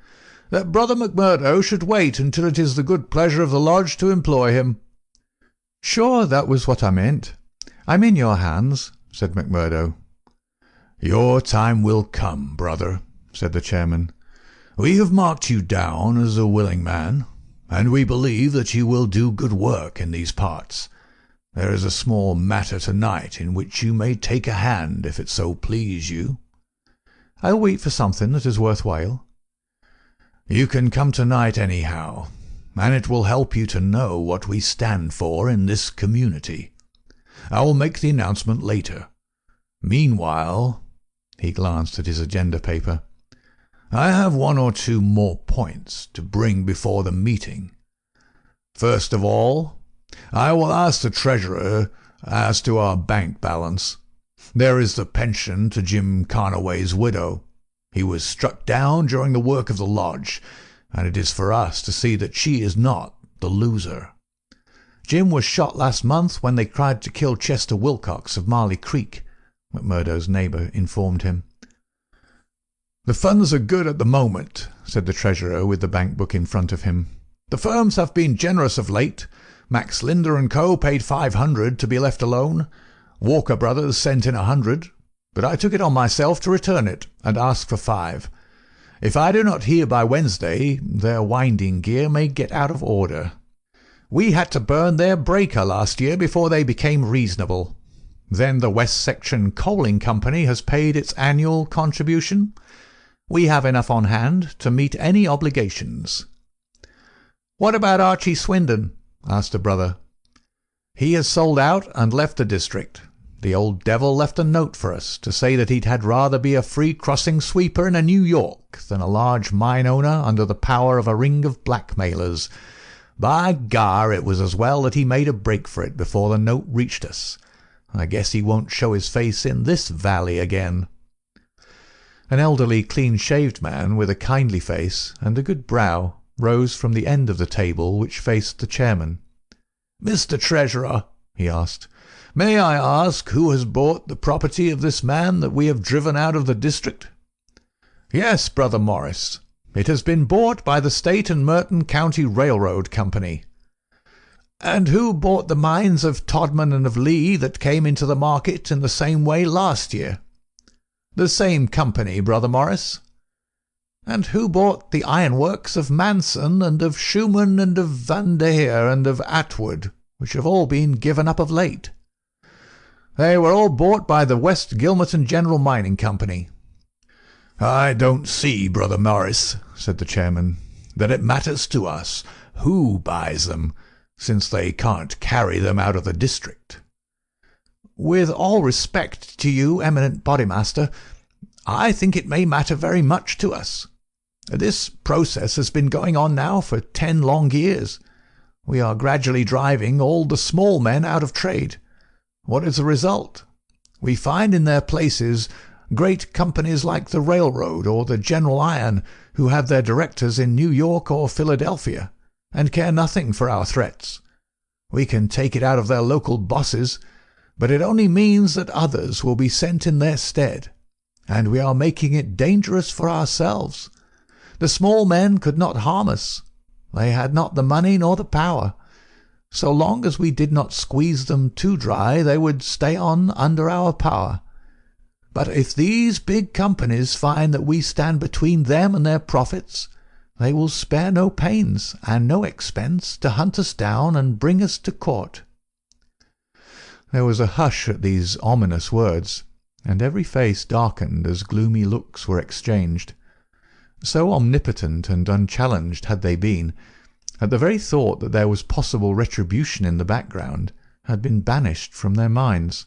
"that Brother McMurdo should wait until it is the good pleasure of the lodge to employ him." "Sure, that was what I meant. I'm in your hands," said McMurdo. "Your time will come, brother," said the chairman. "We have marked you down as a willing man, and we believe that you will do good work in these parts. There is a small matter tonight in which you may take a hand if it so please you." "I'll wait for something that is worthwhile." "You can come tonight anyhow, and it will help you to know what we stand for in this community. I will make the announcement later. Meanwhile," he glanced at his agenda paper, "I have 1 or 2 more points to bring before the meeting. First of all, I will ask the treasurer as to our bank balance. There is the pension to Jim Carnaway's widow. He was struck down during the work of the lodge, and it is for us to see that she is not the loser. "Jim was shot last month when they tried to kill Chester Wilcox of Marley Creek," McMurdo's neighbour informed him. "The funds are good at the moment," said the treasurer with the bank book in front of him. "The firms have been generous of late. Max Linder and Co. paid $500 to be left alone. Walker Brothers sent in $100, but I took it on myself to return it and ask for $5. If I do not hear by Wednesday, their winding gear may get out of order. We had to burn their breaker last year before they became reasonable. Then the West Section Coaling Company has paid its annual contribution. We have enough on hand to meet any obligations." "What about Archie Swindon?" asked a brother. "He has sold out and left the district. The old devil left a note for us to say that he'd had rather be a free crossing sweeper in a New York than a large mine owner under the power of a ring of blackmailers. By gar, it was as well that he made a break for it before the note reached us. I guess he won't show his face in this valley again." An elderly, clean-shaved man with a kindly face and a good brow rose from the end of the table which faced the chairman. "Mr. Treasurer," he asked, "may I ask who has bought the property of this man that we have driven out of the district?" "Yes, Brother Morris. It has been bought by the State and Merton County Railroad Company." "And who bought the mines of Todman and of Lee that came into the market in the same way last year?" "The same company, Brother Morris." "And who bought the ironworks of Manson and of Schumann and of Van Deer and of Atwood, which have all been given up of late?" "They were all bought by the West Gilmerton General Mining Company." "I don't see, Brother Morris," said the chairman, "that it matters to us who buys them, since they can't carry them out of the district." "With all respect to you, eminent Bodymaster, I think it may matter very much to us. This process has been going on now for 10 long years. We are gradually driving all the small men out of trade. What is the result? We find in their places great companies like the Railroad or the General Iron, who have their directors in New York or Philadelphia, and care nothing for our threats. We can take it out of their local bosses, but it only means that others will be sent in their stead, and we are making it dangerous for ourselves. The small men could not harm us. They had not the money nor the power. So long as we did not squeeze them too dry, they would stay on under our power. But if these big companies find that we stand between them and their profits, they will spare no pains and no expense to hunt us down and bring us to court." There was a hush at these ominous words, and every face darkened as gloomy looks were exchanged. So omnipotent and unchallenged had they been, that the very thought that there was possible retribution in the background had been banished from their minds,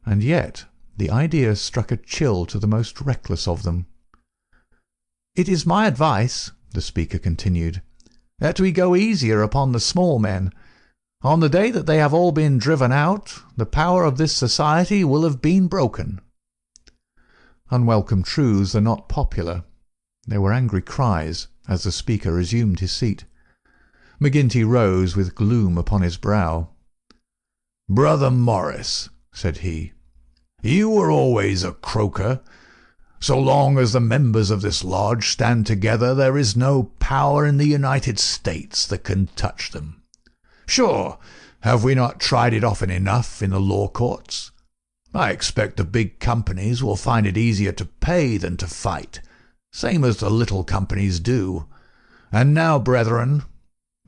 and yet the idea struck a chill to the most reckless of them. "It is my advice," the speaker continued, "that we go easier upon the small men. On the day that they have all been driven out, the power of this society will have been broken." Unwelcome truths are not popular. There were angry cries as the speaker resumed his seat. McGinty rose with gloom upon his brow. "Brother Morris," said he, "you were always a croaker. So long as the members of this lodge stand together, there is no power in the United States that can touch them. Sure, have we not tried it often enough in the law courts? I expect the big companies will find it easier to pay than to fight, same as the little companies do. And now, brethren,"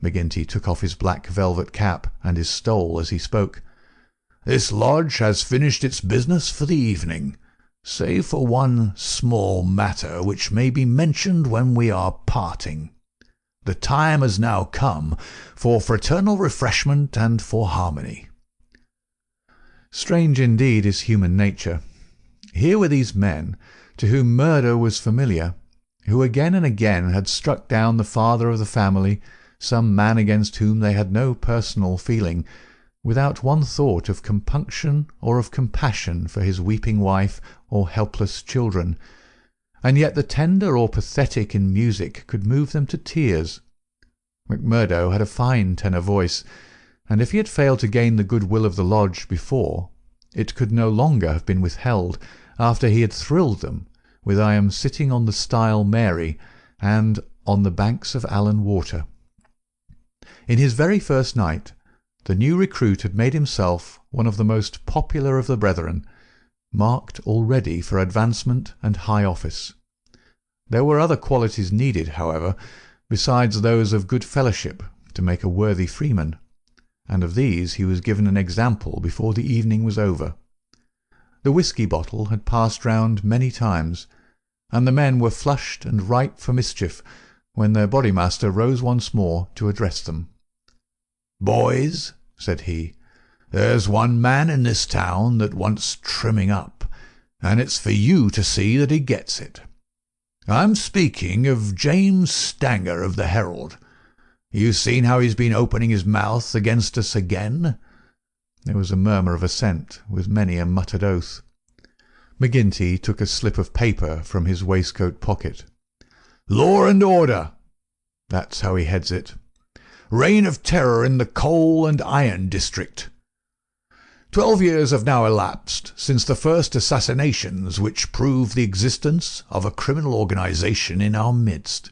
McGinty took off his black velvet cap and his stole as he spoke, "this lodge has finished its business for the evening, save for one small matter which may be mentioned when we are parting. The time has now come for fraternal refreshment and for harmony." Strange indeed is human nature. Here were these men, to whom murder was familiar, who again and again had struck down the father of the family, some man against whom they had no personal feeling, without one thought of compunction or of compassion for his weeping wife or helpless children, and yet the tender or pathetic in music could move them to tears. McMurdo had a fine tenor voice, and if he had failed to gain the goodwill of the lodge before, it could no longer have been withheld after he had thrilled them with "I am sitting on the stile Mary" and "On the banks of Allan Water." In his very first night, the new recruit had made himself one of the most popular of the brethren, marked already for advancement and high office. There were other qualities needed, however, besides those of good fellowship, to make a worthy freeman, and of these he was given an example before the evening was over. The whisky bottle had passed round many times, and the men were flushed and ripe for mischief when their Bodymaster rose once more to address them. "Boys," said he, "there's one man in this town that wants trimming up, and it's for you to see that he gets it. I'm speaking of James Stanger of the Herald. You seen how he's been opening his mouth against us again?" There was a murmur of assent, with many a muttered oath. McGinty took a slip of paper from his waistcoat pocket. "Law and order. That's how he heads it. Reign of terror in the coal and iron district. 12 years have now elapsed since the first assassinations which prove the existence of a criminal organization in our midst.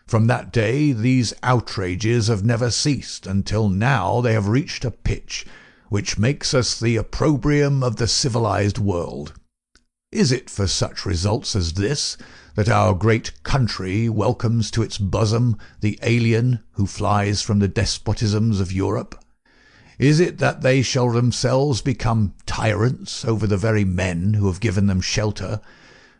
From that day these outrages have never ceased, until now they have reached a pitch which makes us the opprobrium of the civilized world. Is it for such results as this that our great country welcomes to its bosom the alien who flies from the despotisms of Europe? Is it that they shall themselves become tyrants over the very men who have given them shelter,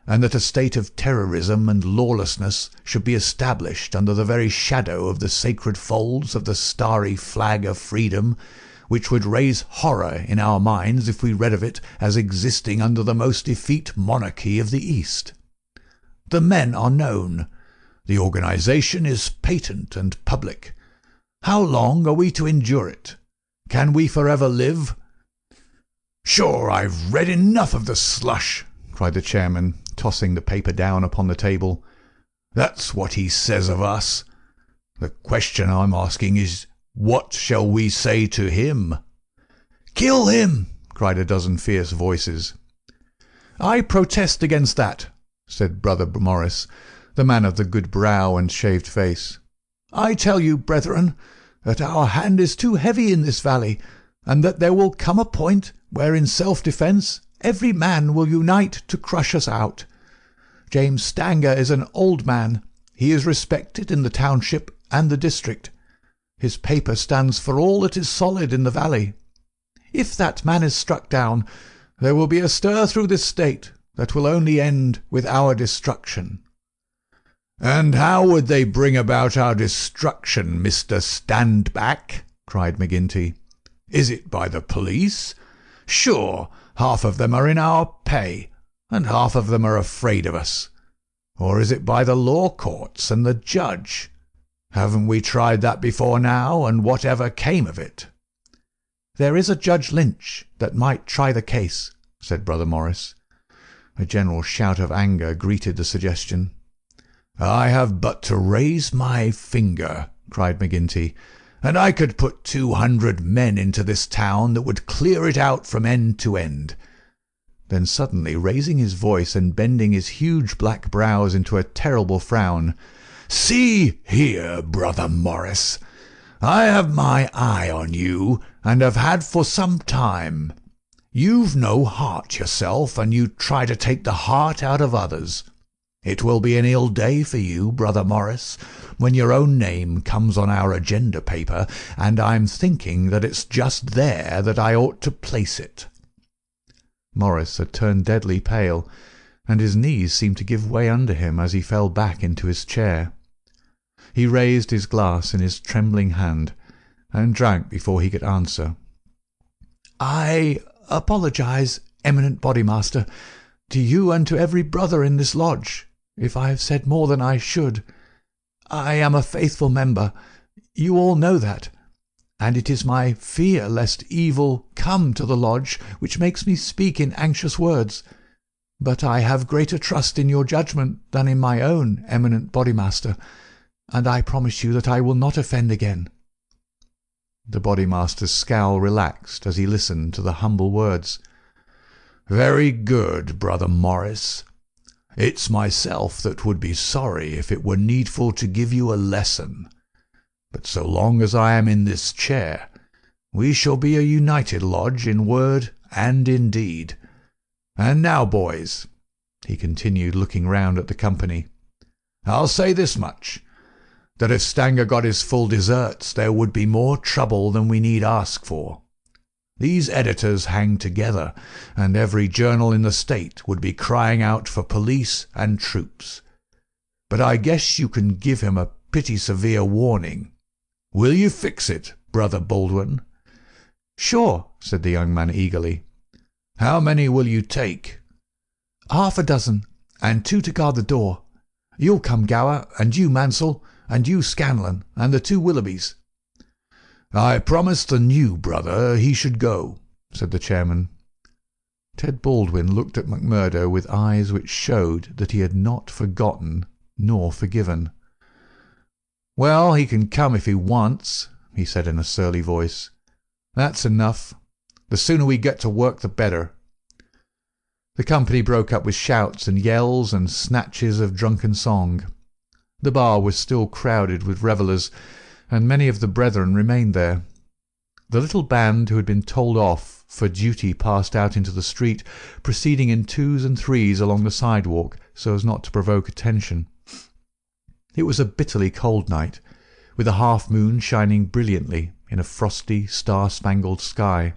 and that a state of terrorism and lawlessness should be established under the very shadow of the sacred folds of the starry flag of freedom, which would raise horror in our minds if we read of it as existing under the most effete monarchy of the East? The men are known. The organisation is patent and public. How long are we to endure it? Can we forever live? Sure, I've read enough of the slush, cried the chairman, tossing the paper down upon the table. That's what he says of us. The question I'm asking is, what shall we say to him? Kill him! Cried a dozen fierce voices. I protest against that, said Brother Morris, the man of the good brow and shaved face. I tell you, brethren, that our hand is too heavy in this valley, and that there will come a point where in self-defence every man will unite to crush us out. James Stanger is an old man. He is respected in the township and the district. His paper stands for all that is solid in the valley. If that man is struck down, there will be a stir through this state that will only end with our destruction. And how would they bring about our destruction, Mr. Standback? Cried McGinty. Is it by the police? Sure, half of them are in our pay, and half of them are afraid of us. Or is it by the law courts and the judge? Haven't we tried that before now, and whatever came of it? There is a Judge Lynch that might try the case, said Brother Morris. A general shout of anger greeted the suggestion. I have but to raise my finger, cried McGinty, and I could put 200 men into this town that would clear it out from end to end. Then suddenly raising his voice and bending his huge black brows into a terrible frown, See here, Brother Morris, I have my eye on you, and have had for some time. You've no heart yourself, and you try to take the heart out of others. It will be an ill day for you, Brother Morris, when your own name comes on our agenda paper, and I'm thinking that it's just there that I ought to place it. Morris had turned deadly pale, and his knees seemed to give way under him as he fell back into his chair. He raised his glass in his trembling hand, and drank before he could answer. I apologize, eminent Bodymaster, to you and to every brother in this lodge, if I have said more than I should. I am a faithful member. You all know that. And it is my fear lest evil come to the lodge which makes me speak in anxious words. But I have greater trust in your judgment than in my own, eminent Bodymaster, and I promise you that I will not offend again. The Bodymaster's scowl relaxed as he listened to the humble words. Very good, Brother Morris. It's myself that would be sorry if it were needful to give you a lesson. But so long as I am in this chair, we shall be a united lodge in word and in deed. And now, boys, he continued, looking round at the company, I'll say this much, that if Stanger got his full deserts, there would be more trouble than we need ask for. These editors hang together, and every journal in the state would be crying out for police and troops. But I guess you can give him a pretty severe warning. Will you fix it, Brother Baldwin? Sure, said the young man eagerly. How many will you take? 6, and 2 to guard the door. You'll come, Gower, and you, Mansell, and you, Scanlon, and the 2 Willoughbys. I promised the new brother he should go, said the chairman. Ted Baldwin looked at McMurdo with eyes which showed that he had not forgotten nor forgiven. Well, he can come if he wants, he said in a surly voice. That's enough. The sooner we get to work, the better. The company broke up with shouts and yells and snatches of drunken song. The bar was still crowded with revellers, and many of the brethren remained there. The little band who had been told off for duty passed out into the street, proceeding in twos and threes along the sidewalk so as not to provoke attention. It was a bitterly cold night, with a half-moon shining brilliantly in a frosty, star-spangled sky.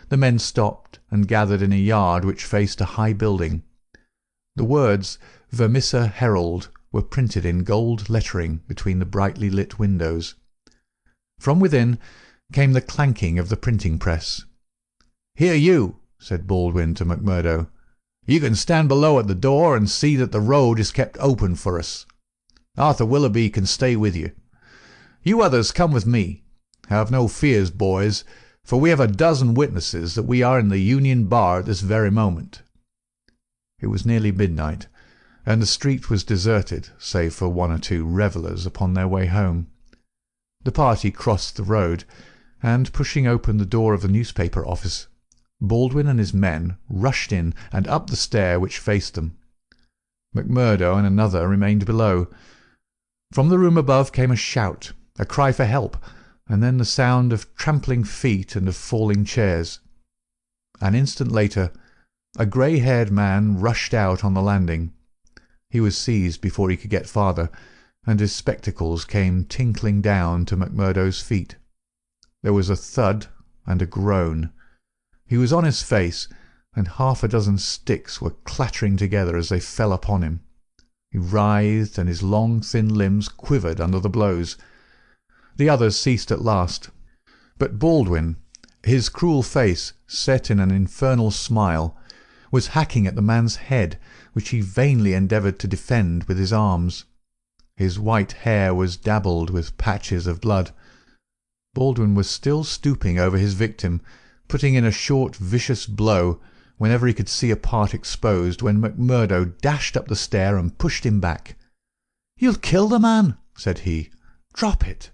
The men stopped and gathered in a yard which faced a high building. The words Vermissa Herald were printed in gold lettering between the brightly lit windows. From within came the clanking of the printing press. "Here you," said Baldwin to McMurdo. "You can stand below at the door and see that the road is kept open for us. Arthur Willoughby can stay with you. You others come with me. Have no fears, boys, for we have a dozen witnesses that we are in the Union Bar at this very moment." It was nearly midnight, and the street was deserted save for one or two revellers upon their way home. The party crossed the road, and, pushing open the door of the newspaper office, Baldwin and his men rushed in and up the stair which faced them. McMurdo and another remained below. From the room above came a shout, a cry for help, and then the sound of trampling feet and of falling chairs. An instant later, a grey-haired man rushed out on the landing. He was seized before he could get farther, and his spectacles came tinkling down to McMurdo's feet. There was a thud and a groan. He was on his face, and half a dozen sticks were clattering together as they fell upon him. He writhed, and his long, thin limbs quivered under the blows. The others ceased at last. But Baldwin, his cruel face set in an infernal smile, was hacking at the man's head, which he vainly endeavoured to defend with his arms. His white hair was dabbled with patches of blood. Baldwin was still stooping over his victim, putting in a short, vicious blow whenever he could see a part exposed, when McMurdo dashed up the stair and pushed him back. "You'll kill the man," said he. "Drop it."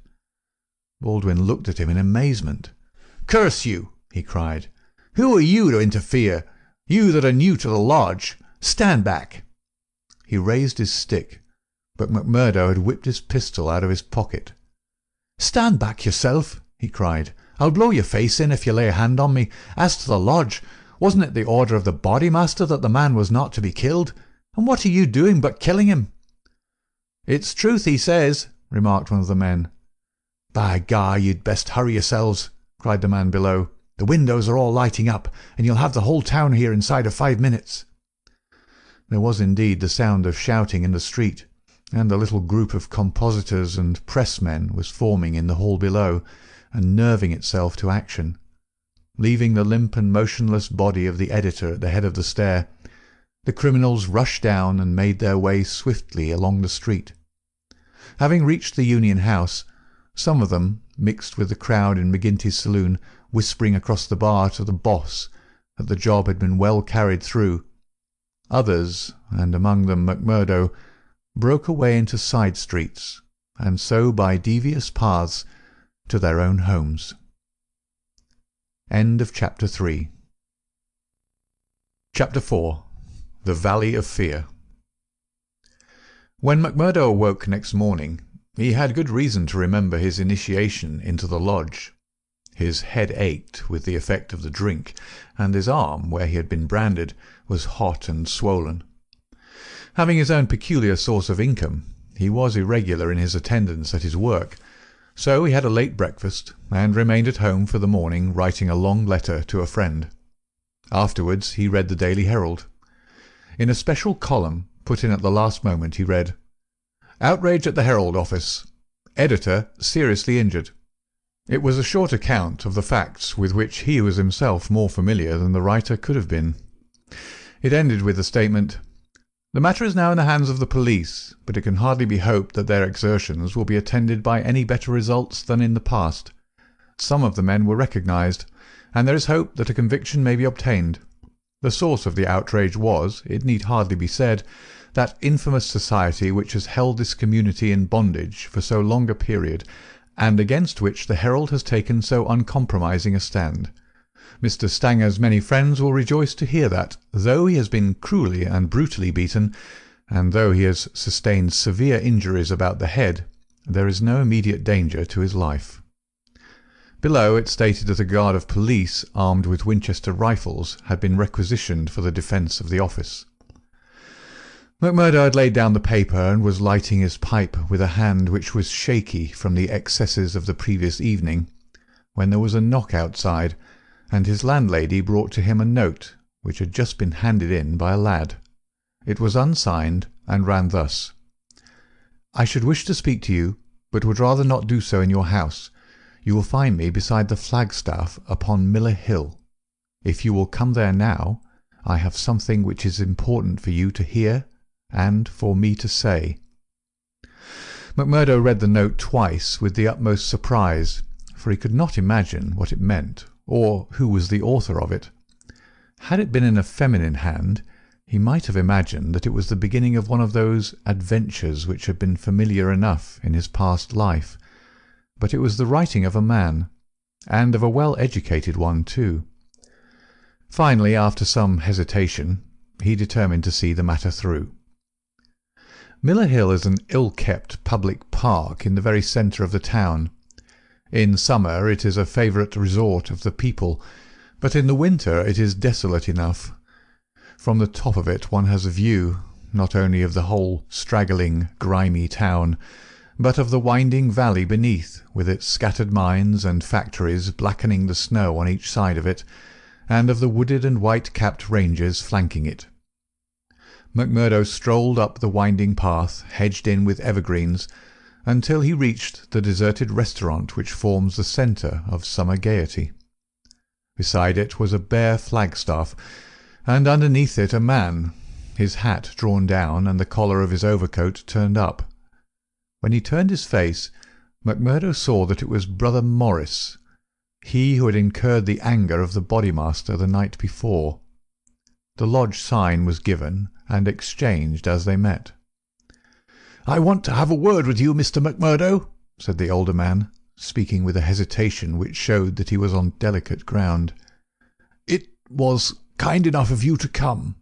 Baldwin looked at him in amazement. "Curse you!" he cried. "Who are you to interfere? You that are new to the lodge. Stand back." He raised his stick, but McMurdo had whipped his pistol out of his pocket. "Stand back yourself," he cried. "I'll blow your face in if you lay a hand on me. As to the lodge, wasn't it the order of the Bodymaster that the man was not to be killed? And what are you doing but killing him?" "It's truth he says," remarked one of the men. "By gar, you'd best hurry yourselves," cried the man below. "The windows are all lighting up, and you'll have the whole town here inside of 5 minutes." There was indeed the sound of shouting in the street, and a little group of compositors and pressmen was forming in the hall below, and nerving itself to action. Leaving the limp and motionless body of the editor at the head of the stair, the criminals rushed down and made their way swiftly along the street. Having reached the Union House, some of them, mixed with the crowd in McGinty's saloon, whispering across the bar to the boss that the job had been well carried through. Others, and among them McMurdo, broke away into side streets, and so by devious paths to their own homes. End of Chapter 3. Chapter 4. The Valley of Fear. When McMurdo awoke next morning, he had good reason to remember his initiation into the lodge. His head ached with the effect of the drink, and his arm, where he had been branded, was hot and swollen. Having his own peculiar source of income, he was irregular in his attendance at his work, so he had a late breakfast, and remained at home for the morning writing a long letter to a friend. Afterwards he read the Daily Herald. In a special column, put in at the last moment, he read, "Outrage at the Herald office. Editor seriously injured." It was a short account of the facts with which he was himself more familiar than the writer could have been. It ended with the statement, "The matter is now in the hands of the police, but it can hardly be hoped that their exertions will be attended by any better results than in the past. Some of the men were recognised, and there is hope that a conviction may be obtained. The source of the outrage was, it need hardly be said, that infamous society which has held this community in bondage for so long a period, and against which the Herald has taken so uncompromising a stand. Mr. Stanger's many friends will rejoice to hear that, though he has been cruelly and brutally beaten, and though he has sustained severe injuries about the head, there is no immediate danger to his life. Below it stated that a guard of police armed with Winchester rifles had been requisitioned for the defence of the office. McMurdo had laid down the paper and was lighting his pipe with a hand which was shaky from the excesses of the previous evening, when there was a knock outside, and his landlady brought to him a note which had just been handed in by a lad. It was unsigned, and ran thus: "I should wish to speak to you, but would rather not do so in your house. You will find me beside the flagstaff upon Miller Hill. If you will come there now, I have something which is important for you to hear and for me to say." McMurdo read the note twice with the utmost surprise, for he could not imagine what it meant, or who was the author of it. Had it been in a feminine hand, he might have imagined that it was the beginning of one of those adventures which had been familiar enough in his past life, but it was the writing of a man, and of a well-educated one too. Finally, after some hesitation, he determined to see the matter through. Miller Hill is an ill-kept public park in the very centre of the town. In summer it is a favourite resort of the people, but in the winter it is desolate enough. From the top of it one has a view, not only of the whole straggling, grimy town, but of the winding valley beneath, with its scattered mines and factories blackening the snow on each side of it, and of the wooded and white-capped ranges flanking it. McMurdo strolled up the winding path, hedged in with evergreens, until he reached the deserted restaurant which forms the centre of summer gaiety. Beside it was a bare flagstaff, and underneath it a man, his hat drawn down and the collar of his overcoat turned up. When he turned his face, McMurdo saw that it was Brother Morris, he who had incurred the anger of the Bodymaster the night before. The lodge sign was given and exchanged as they met. "I want to have a word with you, Mr. McMurdo," said the older man, speaking with a hesitation which showed that he was on delicate ground. "It was kind enough of you to come."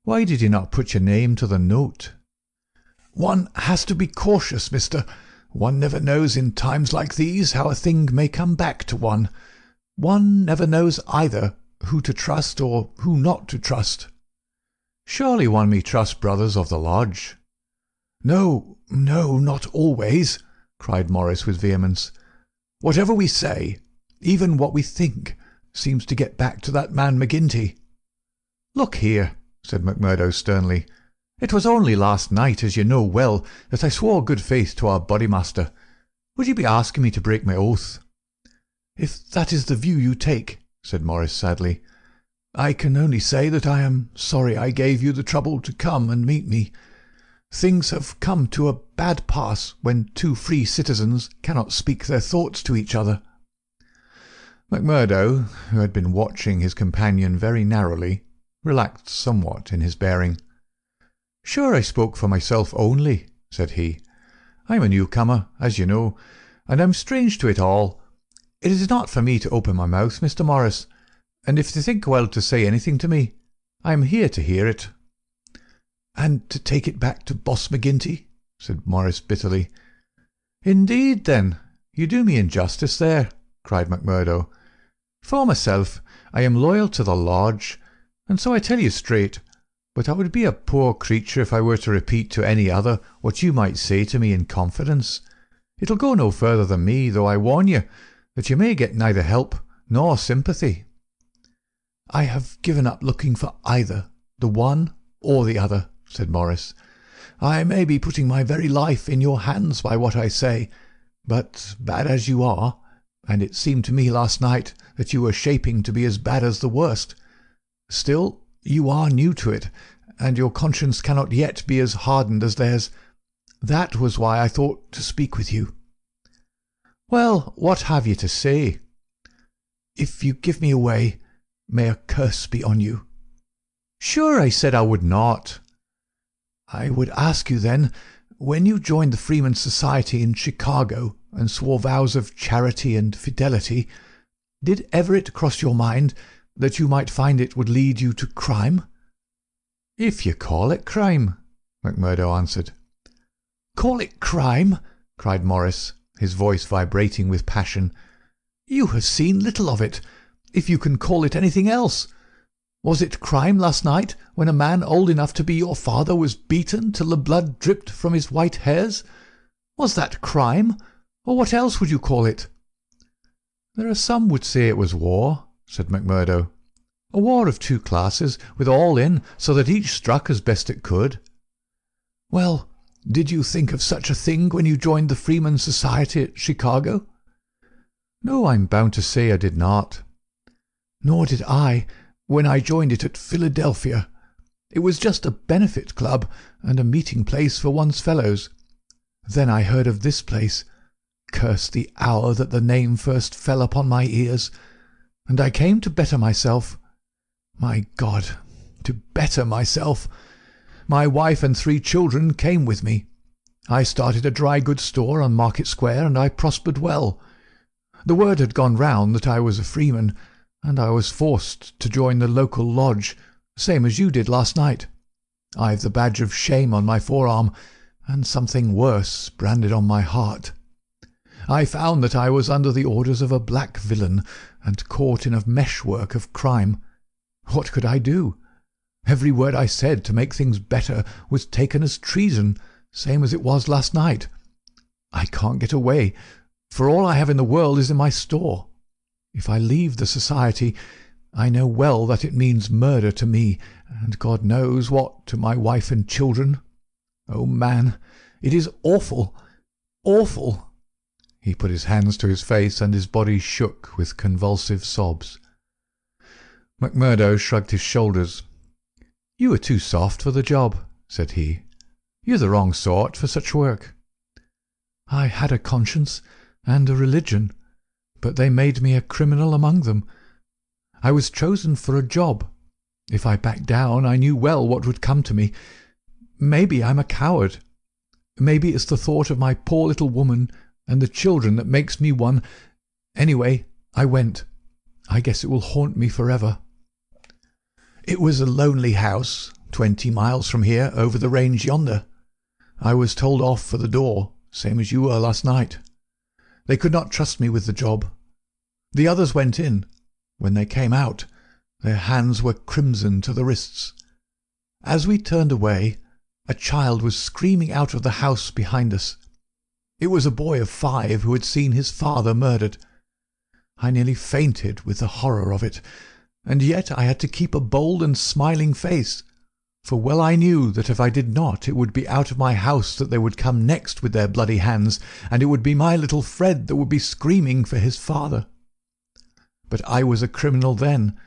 "Why did you not put your name to the note?" "One has to be cautious, mister. One never knows in times like these how a thing may come back to one. One never knows either who to trust or who not to trust." "Surely one may trust brothers of the lodge." "No, no, not always," cried Morris with vehemence. "Whatever we say, even what we think, seems to get back to that man McGinty." "Look here," said McMurdo sternly. "It was only last night, as you know well, that I swore good faith to our Bodymaster. Would you be asking me to break my oath?" "If that is the view you take," said Morris sadly, "I can only say that I am sorry I gave you the trouble to come and meet me. Things have come to a bad pass when two free citizens cannot speak their thoughts to each other." McMurdo, who had been watching his companion very narrowly, relaxed somewhat in his bearing. "Sure I spoke for myself only," said he. "I am a newcomer, as you know, and am strange to it all. It is not for me to open my mouth, Mr. Morris, and if you think well to say anything to me, I am here to hear it." "And to take it back to Boss McGinty?" said Morris bitterly. "Indeed, then, you do me injustice there," cried McMurdo. "For myself, I am loyal to the lodge, and so I tell you straight, but I would be a poor creature if I were to repeat to any other what you might say to me in confidence. It'll go no further than me, though I warn you that you may get neither help nor sympathy." "I have given up looking for either the one or the other," said Morris. "I may be putting my very life in your hands by what I say, but bad as you are, and it seemed to me last night that you were shaping to be as bad as the worst, still you are new to it, and your conscience cannot yet be as hardened as theirs. That was why I thought to speak with you." "Well, what have you to say?" "If you give me away, may a curse be on you." "Sure, I said I would not." "I would ask you then, when you joined the Freemen's Society in Chicago and swore vows of charity and fidelity, did ever it cross your mind that you might find it would lead you to crime?" "If you call it crime," McMurdo answered. "Call it crime?" cried Morris, his voice vibrating with passion. You have seen little of it, if you can call it anything else. Was it crime last night, when a man old enough to be your father was beaten till the blood dripped from his white hairs? Was that crime, or what else would you call it?" "There are some would say it was war," said McMurdo. "A war of two classes, with all in, so that each struck as best it could." "Well, did you think of such a thing when you joined the Freemen's Society at Chicago?" "No, I'm bound to say I did not." "Nor did I, when I joined it at Philadelphia. It was just a benefit club and a meeting place for one's fellows. Then I heard of this place. Curse the hour that the name first fell upon my ears, and I came to better myself. My God, to better myself! My wife and 3 children came with me. I started a dry goods store on Market Square, and I prospered well. The word had gone round that I was a freeman, and I was forced to join the local lodge, same as you did last night. I've the badge of shame on my forearm, and something worse branded on my heart. I found that I was under the orders of a black villain, and caught in a meshwork of crime. What could I do? Every word I said to make things better was taken as treason, same as it was last night. I can't get away, for all I have in the world is in my store. If I leave the society, I know well that it means murder to me, and God knows what to my wife and children. Oh, man, it is awful, awful!" He put his hands to his face, and his body shook with convulsive sobs. McMurdo shrugged his shoulders. "You are too soft for the job," said he. "You're the wrong sort for such work." "I had a conscience and a religion, but they made me a criminal among them. I was chosen for a job. If I backed down, I knew well what would come to me. Maybe I'm a coward. Maybe it's the thought of my poor little woman and the children that makes me one. Anyway, I went. I guess it will haunt me forever. It was a lonely house, 20 miles from here, over the range yonder. I was told off for the door, same as you were last night. They could not trust me with the job. The others went in. When they came out, their hands were crimson to the wrists. As we turned away, a child was screaming out of the house behind us. It was a boy of 5 who had seen his father murdered. I nearly fainted with the horror of it, and yet I had to keep a bold and smiling face, for well I knew that if I did not, it would be out of my house that they would come next with their bloody hands, and it would be my little Fred that would be screaming for his father. But I was a criminal then,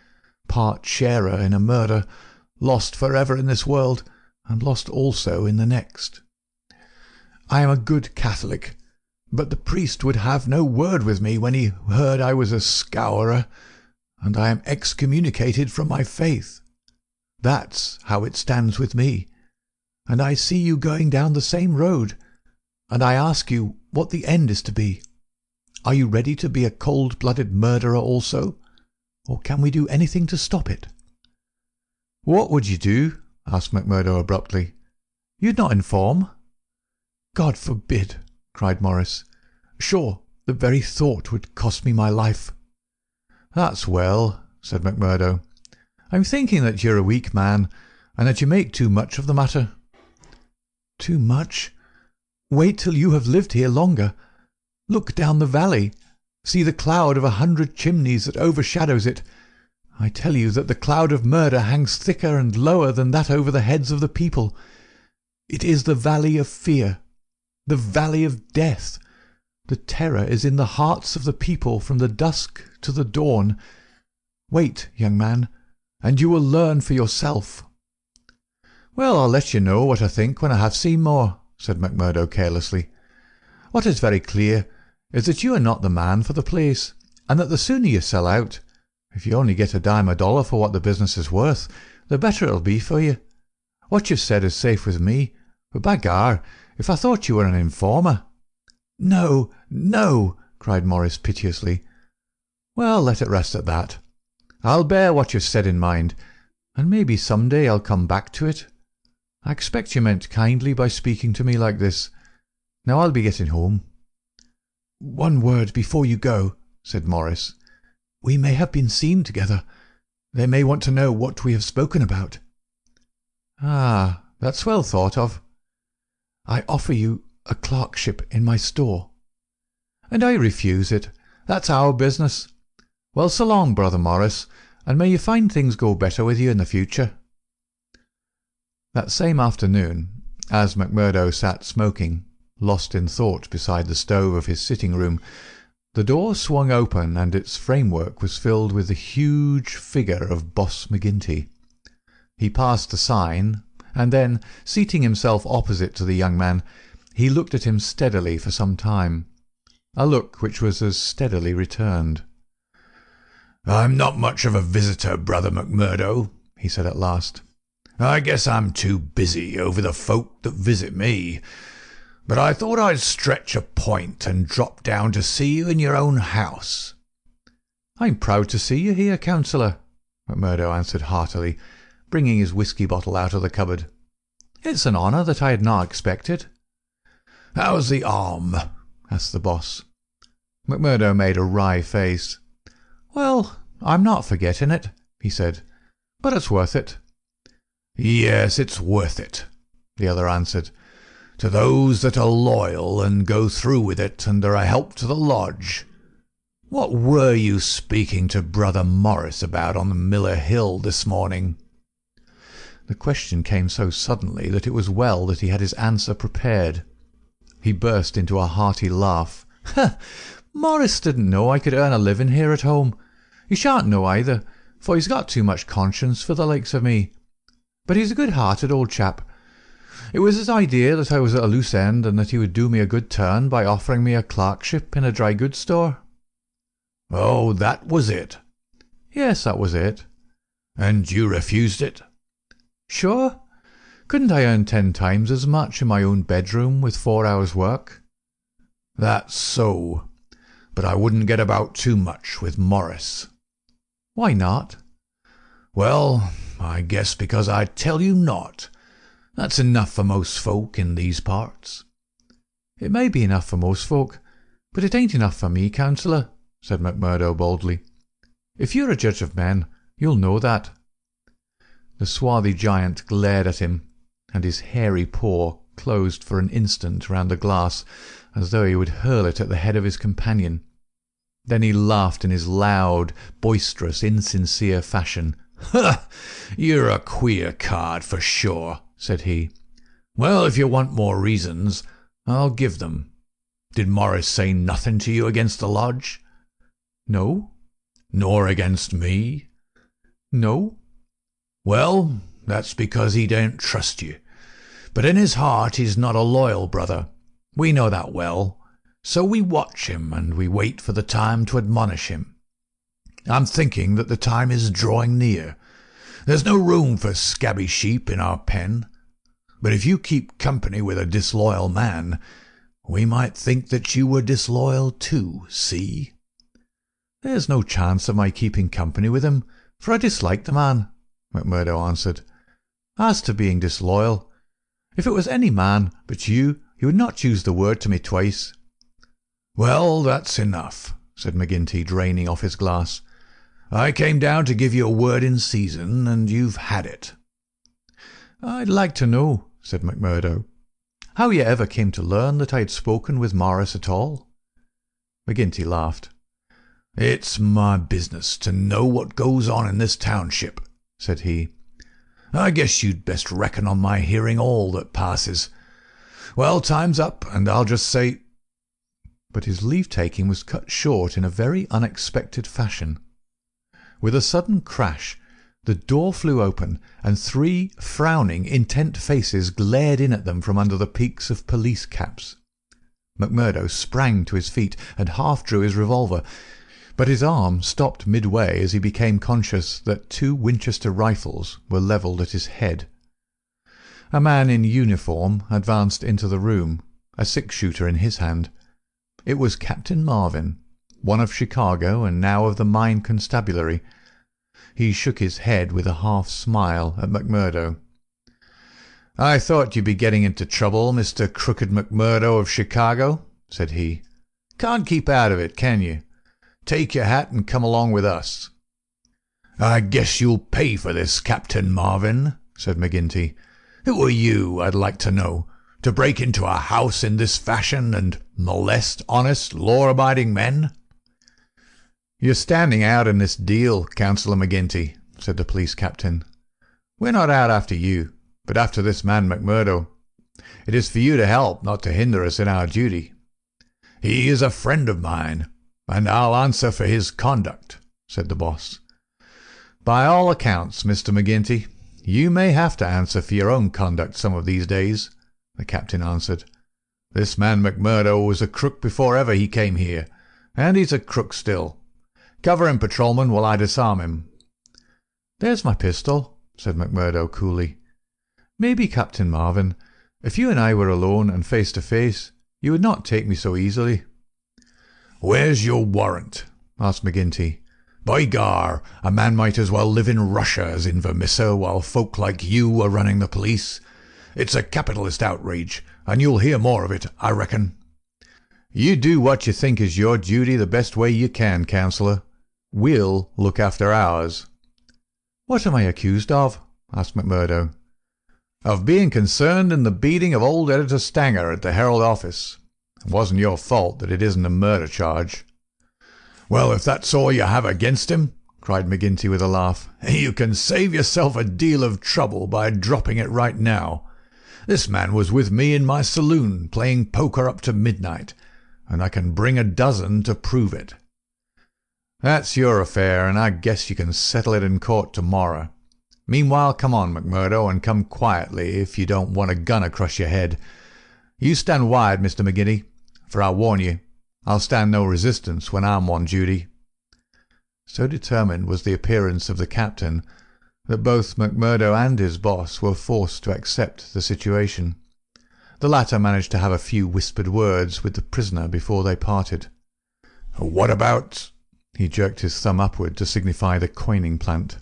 part sharer in a murder, lost forever in this world, and lost also in the next. I am a good Catholic, but the priest would have no word with me when he heard I was a Scowrer, and I am excommunicated from my faith. That's how it stands with me, and I see you going down the same road, and I ask you what the end is to be. Are you ready to be a cold-blooded murderer also, or can we do anything to stop it?" "What would you do?" asked McMurdo abruptly. "You'd not inform?" "God forbid!" cried Morris. "Sure, the very thought would cost me my life." "That's well," said McMurdo. "I'm thinking that you're a weak man, and that you make too much of the matter." "Too much? Wait till you have lived here longer. Look down the valley. See the cloud of 100 chimneys that overshadows it. I tell you that the cloud of murder hangs thicker and lower than that over the heads of the people. It is the valley of fear, the valley of death. The terror is in the hearts of the people from the dusk to the dawn. Wait, young man, and you will learn for yourself." "Well, I'll let you know what I think when I have seen more," said McMurdo carelessly. "What is very clear is that you are not the man for the place, and that the sooner you sell out, if you only get a dime a dollar for what the business is worth, the better it'll be for you. What you've said is safe with me, but by gar, if I thought you were an informer—" "No, no!" cried Morris piteously. "Well, let it rest at that. I'll bear what you've said in mind, and maybe some day I'll come back to it. I expect you meant kindly by speaking to me like this. Now I'll be getting home." "One word before you go," said Morris. "We may have been seen together. They may want to know what we have spoken about." "Ah, that's well thought of." "I offer you a clerkship in my store." "And I refuse it. That's our business. Well, so long, Brother Morris, and may you find things go better with you in the future." That same afternoon, as McMurdo sat smoking, lost in thought beside the stove of his sitting-room, the door swung open and its framework was filled with the huge figure of Boss McGinty. He passed the sign, and then, seating himself opposite to the young man, he looked at him steadily for some time, a look which was as steadily returned. "I'm not much of a visitor, Brother McMurdo," he said at last. "I guess I'm too busy over the folk that visit me. But I thought I'd stretch a point and drop down to see you in your own house." "I'm proud to see you here, Councillor," McMurdo answered heartily, bringing his whisky bottle out of the cupboard. "It's an honour that I had not expected." "How's the arm?" asked the boss. McMurdo made a wry face. "Well, I'm not forgetting it," he said, "but it's worth it." "Yes, it's worth it," the other answered. "To those that are loyal and go through with it and are a help to the lodge. What were you speaking to Brother Morris about on the Miller Hill this morning?" The question came so suddenly that it was well that he had his answer prepared. He burst into a hearty laugh. "Morris didn't know I could earn a living here at home. He shan't know either, for he's got too much conscience for the likes of me. But he's a good-hearted old chap. It was his idea that I was at a loose end and that he would do me a good turn by offering me a clerkship in a dry goods store." "Oh, that was it?" "Yes, that was it." "And you refused it?" "Sure. Couldn't I earn 10 times as much in my own bedroom with 4 hours' work?" "That's so. But I wouldn't get about too much with Morris." "Why not?" "Well, I guess because I tell you not. That's enough for most folk in these parts." "It may be enough for most folk, but it ain't enough for me, Councillor," said McMurdo boldly. "If you're a judge of men, you'll know that." The swarthy giant glared at him, and his hairy paw closed for an instant round the glass, as though he would hurl it at the head of his companion. Then he laughed in his loud, boisterous, insincere fashion. "Ha! You're a queer card, for sure," said he. "Well, if you want more reasons, I'll give them. Did Morris say nothing to you against the lodge?" "No." "Nor against me?" "No." "Well, that's because he don't trust you. But in his heart he's not a loyal brother. We know that well. So we watch him and we wait for the time to admonish him. I'm thinking that the time is drawing near. There's no room for scabby sheep in our pen. But if you keep company with a disloyal man, we might think that you were disloyal too, see?" "There's no chance of my keeping company with him, for I dislike the man," McMurdo answered. "As to being disloyal, if it was any man but you, he would not use the word to me twice." "Well, that's enough," said McGinty, draining off his glass. "I came down to give you a word in season, and you've had it." "I'd like to know," said McMurdo, "how you ever came to learn that I had spoken with Morris at all." McGinty laughed. "It's my business to know what goes on in this township," said he. "I guess you'd best reckon on my hearing all that passes. Well, time's up, and I'll just say—" But his leave-taking was cut short in a very unexpected fashion. With a sudden crash, the door flew open, and 3 frowning, intent faces glared in at them from under the peaks of police caps. McMurdo sprang to his feet and half drew his revolver, but his arm stopped midway as he became conscious that 2 Winchester rifles were levelled at his head. A man in uniform advanced into the room, a 6-shooter in his hand. It was Captain Marvin, one of Chicago and now of the Mine Constabulary. He shook his head with a half-smile at McMurdo. "I thought you'd be getting into trouble, Mr. Crooked McMurdo of Chicago," said he. "Can't keep out of it, can you? Take your hat and come along with us." "I guess you'll pay for this, Captain Marvin," said McGinty. "Who are you, I'd like to know, to break into a house in this fashion and molest honest, law-abiding men?" "You're standing out in this deal, Councillor McGinty," said the police captain. "We're not out after you, but after this man McMurdo. It is for you to help, not to hinder us in our duty." "He is a friend of mine, and I'll answer for his conduct," said the boss. "By all accounts, Mr. McGinty, you may have to answer for your own conduct some of these days," the captain answered. "This man McMurdo was a crook before ever he came here, and he's a crook still. Cover him, patrolman, while I disarm him." "There's my pistol," said McMurdo coolly. "Maybe, Captain Marvin, if you and I were alone and face to face, you would not take me so easily." "Where's your warrant?" asked McGinty. "By gar, a man might as well live in Russia as in Vermissa while folk like you are running the police. It's a capitalist outrage, and you'll hear more of it, I reckon." "You do what you think is your duty the best way you can, Councillor. We'll look after ours." "What am I accused of?" asked McMurdo. "Of being concerned in the beating of old Editor Stanger at the Herald office. It wasn't your fault that it isn't a murder charge." "Well, if that's all you have against him," cried McGinty with a laugh, "you can save yourself a deal of trouble by dropping it right now. This man was with me in my saloon playing poker up to midnight, and I can bring a dozen to prove it." "That's your affair, and I guess you can settle it in court tomorrow. Meanwhile, come on, McMurdo, and come quietly if you don't want a gun across your head. You stand wide, Mr. McGinty, for I warn you, I'll stand no resistance when I'm on duty." So determined was the appearance of the captain that both McMurdo and his boss were forced to accept the situation. The latter managed to have a few whispered words with the prisoner before they parted. "What about—" He jerked his thumb upward to signify the coining plant.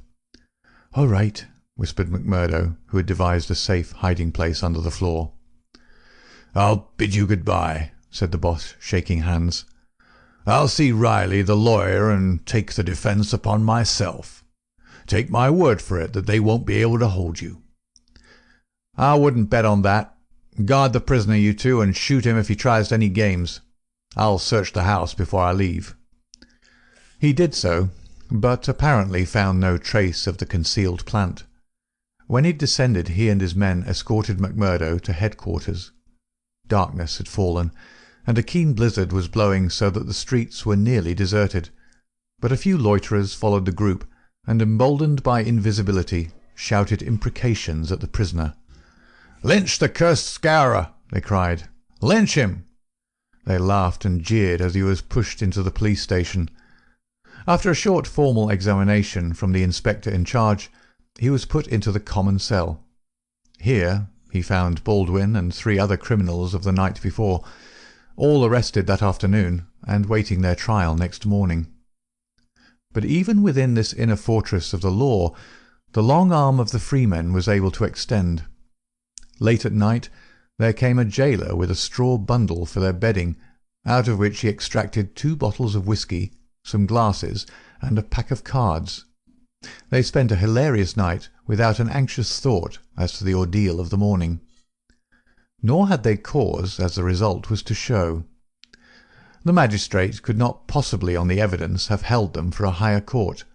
"All right," whispered McMurdo, who had devised a safe hiding-place under the floor. "I'll bid you good-bye," said the boss, shaking hands. "I'll see Riley, the lawyer, and take the defence upon myself. Take my word for it that they won't be able to hold you." "I wouldn't bet on that. Guard the prisoner, you two, and shoot him if he tries any games. I'll search the house before I leave." He did so, but apparently found no trace of the concealed plant. When he descended, he and his men escorted McMurdo to headquarters. Darkness had fallen, and a keen blizzard was blowing so that the streets were nearly deserted, but a few loiterers followed the group, and, emboldened by invisibility, shouted imprecations at the prisoner. "Lynch the cursed Scowrer!" they cried. "Lynch him!" They laughed and jeered as he was pushed into the police station. After a short formal examination from the inspector in charge, he was put into the common cell. Here he found Baldwin and 3 other criminals of the night before, all arrested that afternoon and waiting their trial next morning. But even within this inner fortress of the law, the long arm of the freemen was able to extend. Late at night there came a jailer with a straw bundle for their bedding, out of which he extracted 2 bottles of whisky, some glasses, and a pack of cards. They spent a hilarious night without an anxious thought as to the ordeal of the morning. Nor had they cause, as the result was to show. The magistrate could not possibly on the evidence have held them for a higher court.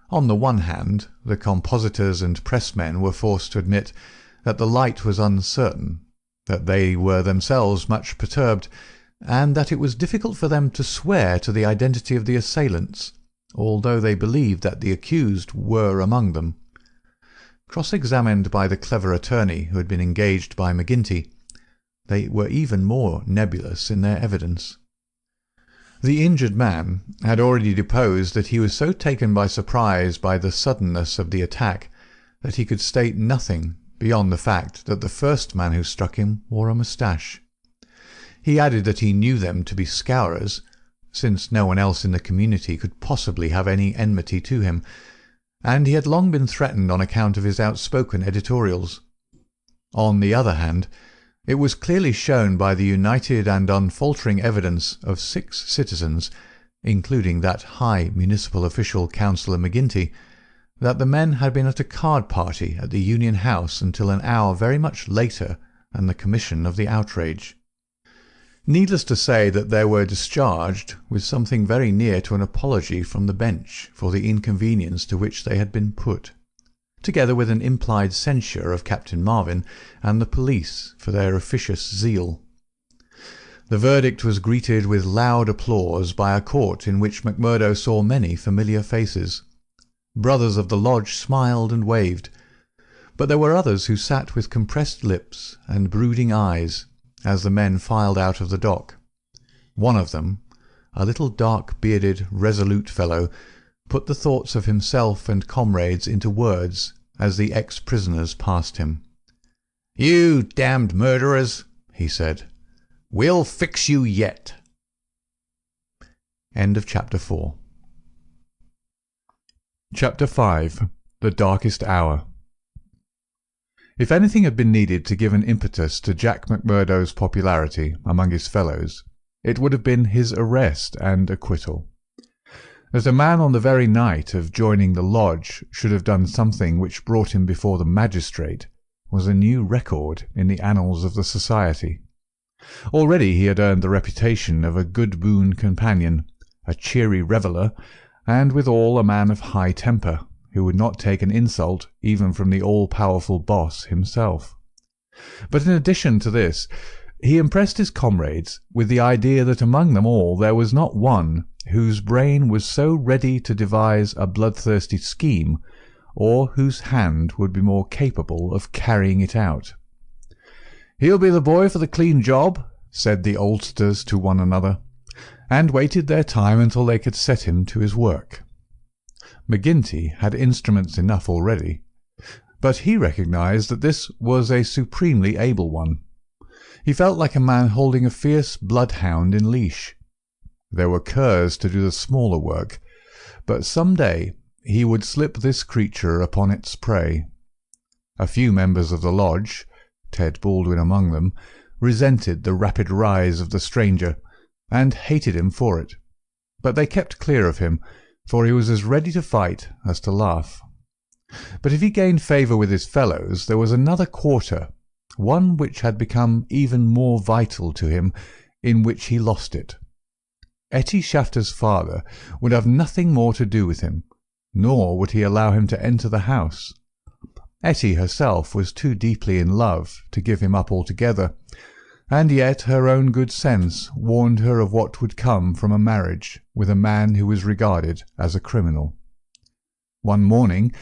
On the one hand, the compositors and pressmen were forced to admit that the light was uncertain, that they were themselves much perturbed, and that it was difficult for them to swear to the identity of the assailants, although they believed that the accused were among them. Cross-examined by the clever attorney who had been engaged by McGinty, they were even more nebulous in their evidence. The injured man had already deposed that he was so taken by surprise by the suddenness of the attack that he could state nothing beyond the fact that the first man who struck him wore a moustache. He added that he knew them to be Scowrers, since no one else in the community could possibly have any enmity to him, and he had long been threatened on account of his outspoken editorials. On the other hand, it was clearly shown by the united and unfaltering evidence of 6 citizens including that high municipal official, Councillor McGinty, that the men had been at a card party at the Union House until an hour very much later than the commission of the outrage. Needless to say that they were discharged with something very near to an apology from the bench for the inconvenience to which they had been put, together with an implied censure of Captain Marvin and the police for their officious zeal. The verdict was greeted with loud applause by a court in which McMurdo saw many familiar faces. Brothers of the lodge smiled and waved, but there were others who sat with compressed lips and brooding eyes as the men filed out of the dock. One of them, a little dark-bearded, resolute fellow, put the thoughts of himself and comrades into words as the ex-prisoners passed him. "You damned murderers," he said. "We'll fix you yet." End of Chapter 4. Chapter 5. The Darkest Hour. If anything had been needed to give an impetus to Jack McMurdo's popularity among his fellows, it would have been his arrest and acquittal. That a man on the very night of joining the lodge should have done something which brought him before the magistrate was a new record in the annals of the society. Already he had earned the reputation of a good boon companion, a cheery reveller, and withal a man of high temper, who would not take an insult even from the all-powerful boss himself. But in addition to this, he impressed his comrades with the idea that among them all there was not one whose brain was so ready to devise a bloodthirsty scheme, or whose hand would be more capable of carrying it out. "He'll be the boy for the clean job," said the oldsters to one another, and waited their time until they could set him to his work. McGinty had instruments enough already, but he recognized that this was a supremely able one. He felt like a man holding a fierce bloodhound in leash. There were curs to do the smaller work, but some day he would slip this creature upon its prey. A few members of the lodge, Ted Baldwin among them, resented the rapid rise of the stranger, and hated him for it, but they kept clear of him, for he was as ready to fight as to laugh. But if he gained favour with his fellows, there was another quarter, one which had become even more vital to him, in which he lost it. Etty Shafter's father would have nothing more to do with him, nor would he allow him to enter the house. Etty herself was too deeply in love to give him up altogether, and yet her own good sense warned her of what would come from a marriage with a man who was regarded as a criminal. One morning,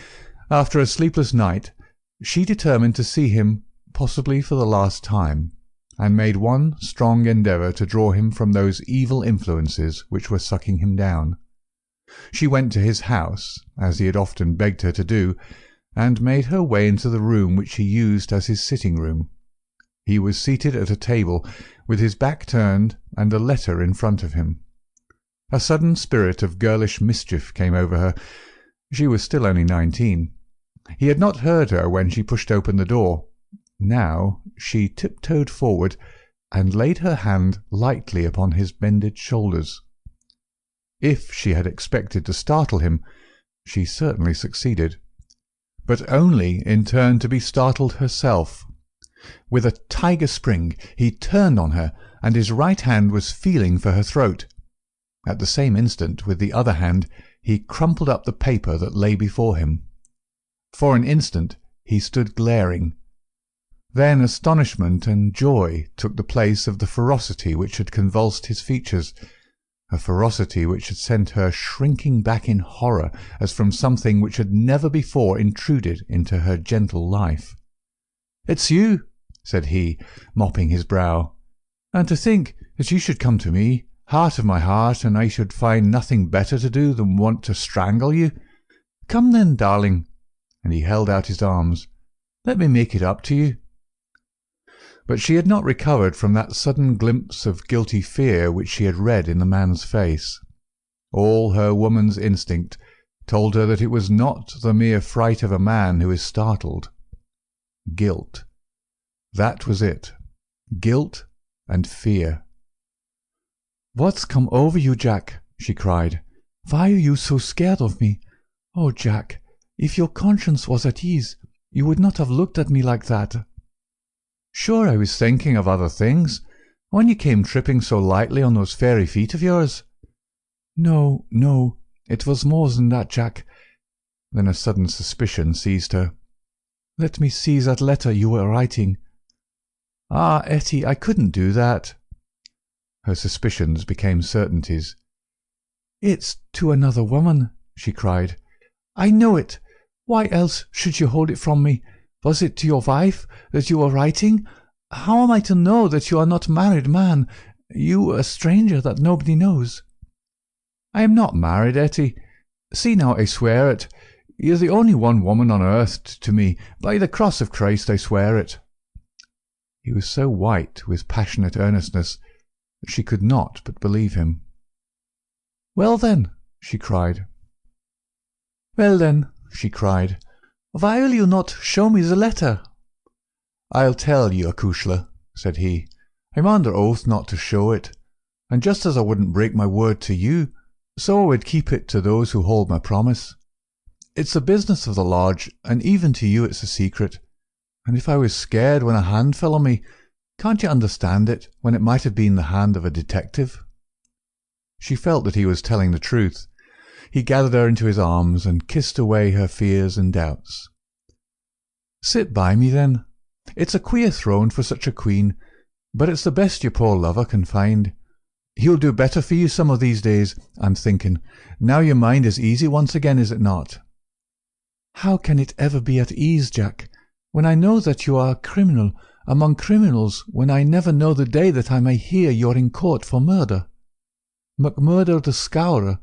after a sleepless night, she determined to see him, possibly for the last time, and made one strong endeavour to draw him from those evil influences which were sucking him down. She went to his house, as he had often begged her to do, and made her way into the room which he used as his sitting-room. He was seated at a table, with his back turned and a letter in front of him. A sudden spirit of girlish mischief came over her. She was still only 19. He had not heard her when she pushed open the door. Now she tiptoed forward and laid her hand lightly upon his bended shoulders. If she had expected to startle him, she certainly succeeded, but only in turn to be startled herself. With a tiger spring he turned on her, and his right hand was feeling for her throat. At the same instant, with the other hand, he crumpled up the paper that lay before him. For an instant he stood glaring. Then astonishment and joy took the place of the ferocity which had convulsed his features, a ferocity which had sent her shrinking back in horror as from something which had never before intruded into her gentle life. "It's you," said he, mopping his brow. "And to think that you should come to me, heart of my heart, and I should find nothing better to do than want to strangle you. Come then, darling," and he held out his arms. "Let me make it up to you." But she had not recovered from that sudden glimpse of guilty fear which she had read in the man's face. All her woman's instinct told her that it was not the mere fright of a man who is startled. Guilt. That was it. Guilt and fear. "What's come over you, Jack?" she cried. "Why are you so scared of me? Oh, Jack, if your conscience was at ease, you would not have looked at me like that." "Sure, I was thinking of other things, when you came tripping so lightly on those fairy feet of yours." No, no, it was more than that, Jack." Then a sudden suspicion seized her. "Let me see that letter you were writing." "Ah, Etty, I couldn't do that." Her suspicions became certainties. "It's to another woman," she cried. "I know it. Why else should you hold it from me? Was it to your wife that you were writing? How am I to know that you are not a married man, you a stranger that nobody knows?" "I am not married, Etty. See now, I swear it. You're the only one woman on earth to me. By the cross of Christ, I swear it." He was so white with passionate earnestness that she could not but believe him. "Well then," she cried. "Well then," she cried, "why will you not show me the letter?" "I'll tell you, acushla," said he. "I'm under oath not to show it, and just as I wouldn't break my word to you, so I would keep it to those who hold my promise. It's the business of the lodge, and even to you it's a secret. And if I was scared when a hand fell on me, can't you understand it when it might have been the hand of a detective?" She felt that he was telling the truth. He gathered her into his arms and kissed away her fears and doubts. "Sit by me, then. It's a queer throne for such a queen, but it's the best your poor lover can find. He'll do better for you some of these days, I'm thinking. Now your mind is easy once again, is it not?" "How can it ever be at ease, Jack, when I know that you are a criminal among criminals, when I never know the day that I may hear you're in court for murder? McMurdo the Scowrer,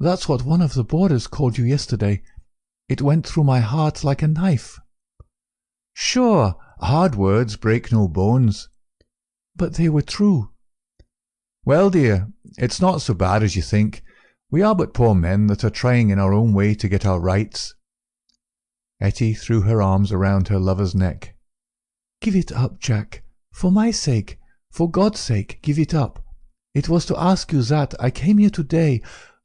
that's what one of the boarders called you yesterday. It went through my heart like a knife." "Sure, hard words break no bones." "But they were true." "Well, dear, it's not so bad as you think. We are but poor men that are trying in our own way to get our rights." Etty threw her arms around her lover's neck. "Give it up, Jack. For my sake, for God's sake, give it up. It was to ask you that I came here today.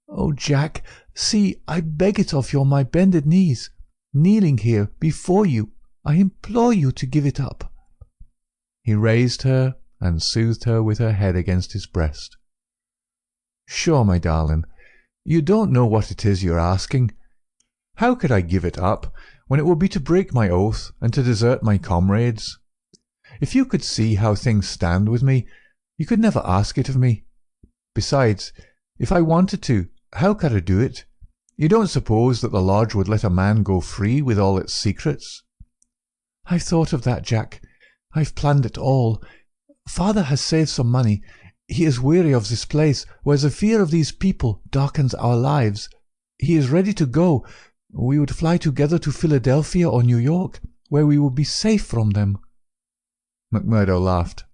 Oh, Jack, see, I beg it of you on my bended knees, kneeling here before you. I implore you to give it up." He raised her and soothed her with her head against his breast. "Sure, my darling, you don't know what it is you're asking. How could I give it up when it would be to break my oath and to desert my comrades? If you could see how things stand with me, you could never ask it of me. Besides, if I wanted to, how could I do it? You don't suppose that the lodge would let a man go free with all its secrets?" "I've thought of that, Jack. I've planned it all. Father has saved some money. He is weary of this place, where the fear of these people darkens our lives. He is ready to go. We would fly together to Philadelphia or New York, where we would be safe from them." McMurdo laughed.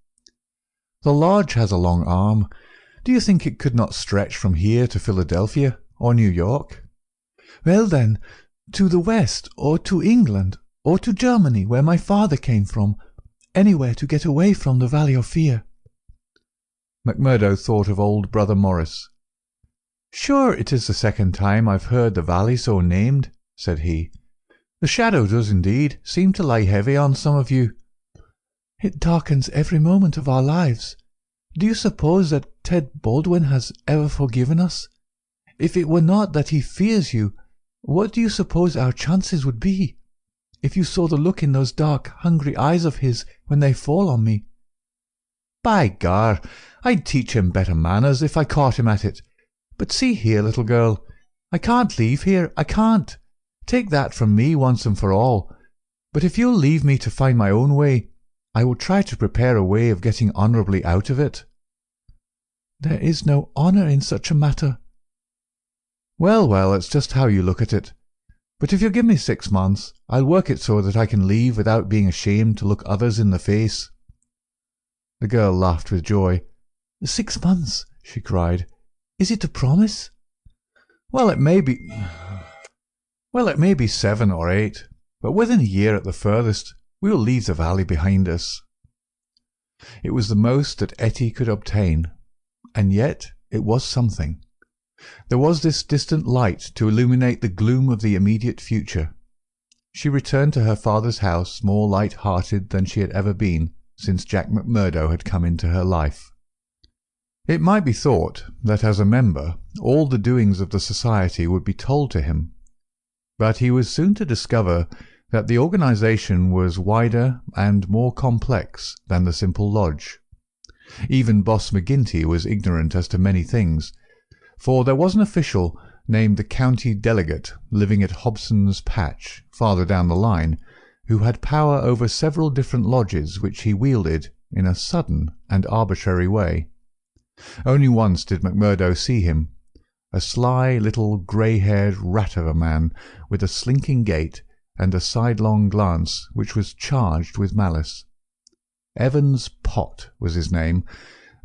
"The lodge has a long arm. Do you think it could not stretch from here to Philadelphia or New York?" "Well then, to the West, or to England, or to Germany, where my father came from. Anywhere to get away from the Valley of Fear." McMurdo thought of old Brother Morris. "Sure, it is the second time I've heard the valley so named," said he. "The shadow does indeed seem to lie heavy on some of you." "It darkens every moment of our lives. Do you suppose that Ted Baldwin has ever forgiven us? If it were not that he fears you, what do you suppose our chances would be? If you saw the look in those dark, hungry eyes of his when they fall on me." "By gar, I'd teach him better manners if I caught him at it. But see here, little girl, I can't leave here, I can't. Take that from me once and for all. But if you'll leave me to find my own way, I will try to prepare a way of getting honourably out of it." "There is no honour in such a matter." Well, well, it's just how you look at it. But if you give me 6 months, I'll work it so that I can leave without being ashamed to look others in the face." The girl laughed with joy. 6 months, she cried. "Is it a promise?" Well, it may be 7 or 8, but within a year at the furthest, we will leave the valley behind us." It was the most that Etty could obtain, and yet it was something. There was this distant light to illuminate the gloom of the immediate future. She returned to her father's house more light-hearted than she had ever been since Jack McMurdo had come into her life. It might be thought that as a member all the doings of the society would be told to him, but he was soon to discover that the organisation was wider and more complex than the simple lodge. Even Boss McGinty was ignorant as to many things, for there was an official named the county delegate living at Hobson's Patch, farther down the line, who had power over several different lodges which he wielded in a sudden and arbitrary way. Only once did McMurdo see him, a sly little grey-haired rat of a man with a slinking gait and a sidelong glance which was charged with malice. Evans Pott was his name,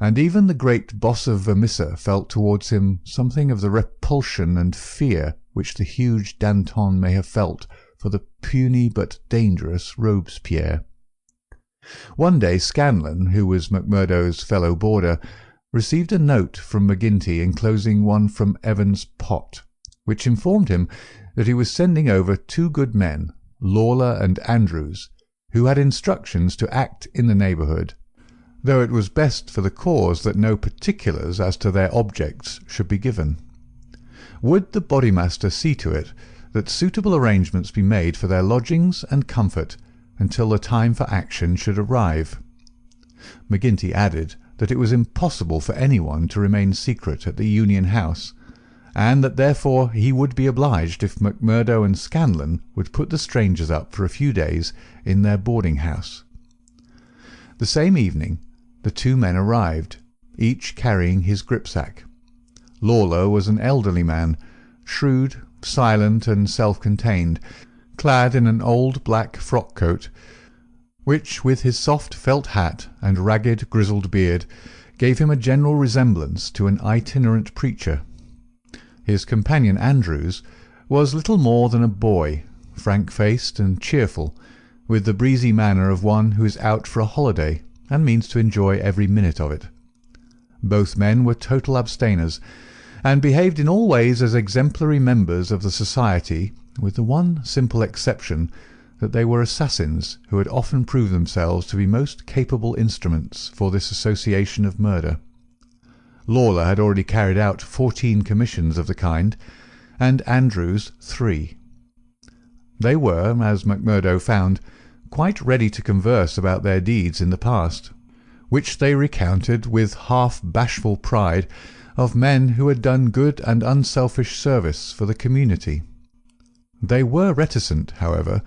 and even the great boss of Vermissa felt towards him something of the repulsion and fear which the huge Danton may have felt for the puny but dangerous Robespierre. One day Scanlon, who was McMurdo's fellow boarder, received a note from McGinty enclosing one from Evans Pott, which informed him that he was sending over 2 good men, Lawler and Andrews, who had instructions to act in the neighbourhood, though it was best for the cause that no particulars as to their objects should be given. Would the Bodymaster see to it that suitable arrangements be made for their lodgings and comfort until the time for action should arrive? McGinty added that it was impossible for anyone to remain secret at the Union House, and that therefore he would be obliged if McMurdo and Scanlon would put the strangers up for a few days in their boarding-house. The same evening the 2 men arrived, each carrying his gripsack. Lawler was an elderly man, shrewd, silent, and self-contained, clad in an old black frock-coat, which, with his soft felt hat and ragged grizzled beard, gave him a general resemblance to an itinerant preacher. His companion Andrews was little more than a boy, frank-faced and cheerful, with the breezy manner of one who is out for a holiday and means to enjoy every minute of it. Both men were total abstainers, and behaved in all ways as exemplary members of the society, with the one simple exception that they were assassins who had often proved themselves to be most capable instruments for this association of murder. Lawler had already carried out 14 commissions of the kind, and Andrews 3. They were, as McMurdo found, quite ready to converse about their deeds in the past, which they recounted with half-bashful pride of men who had done good and unselfish service for the community. They were reticent, however,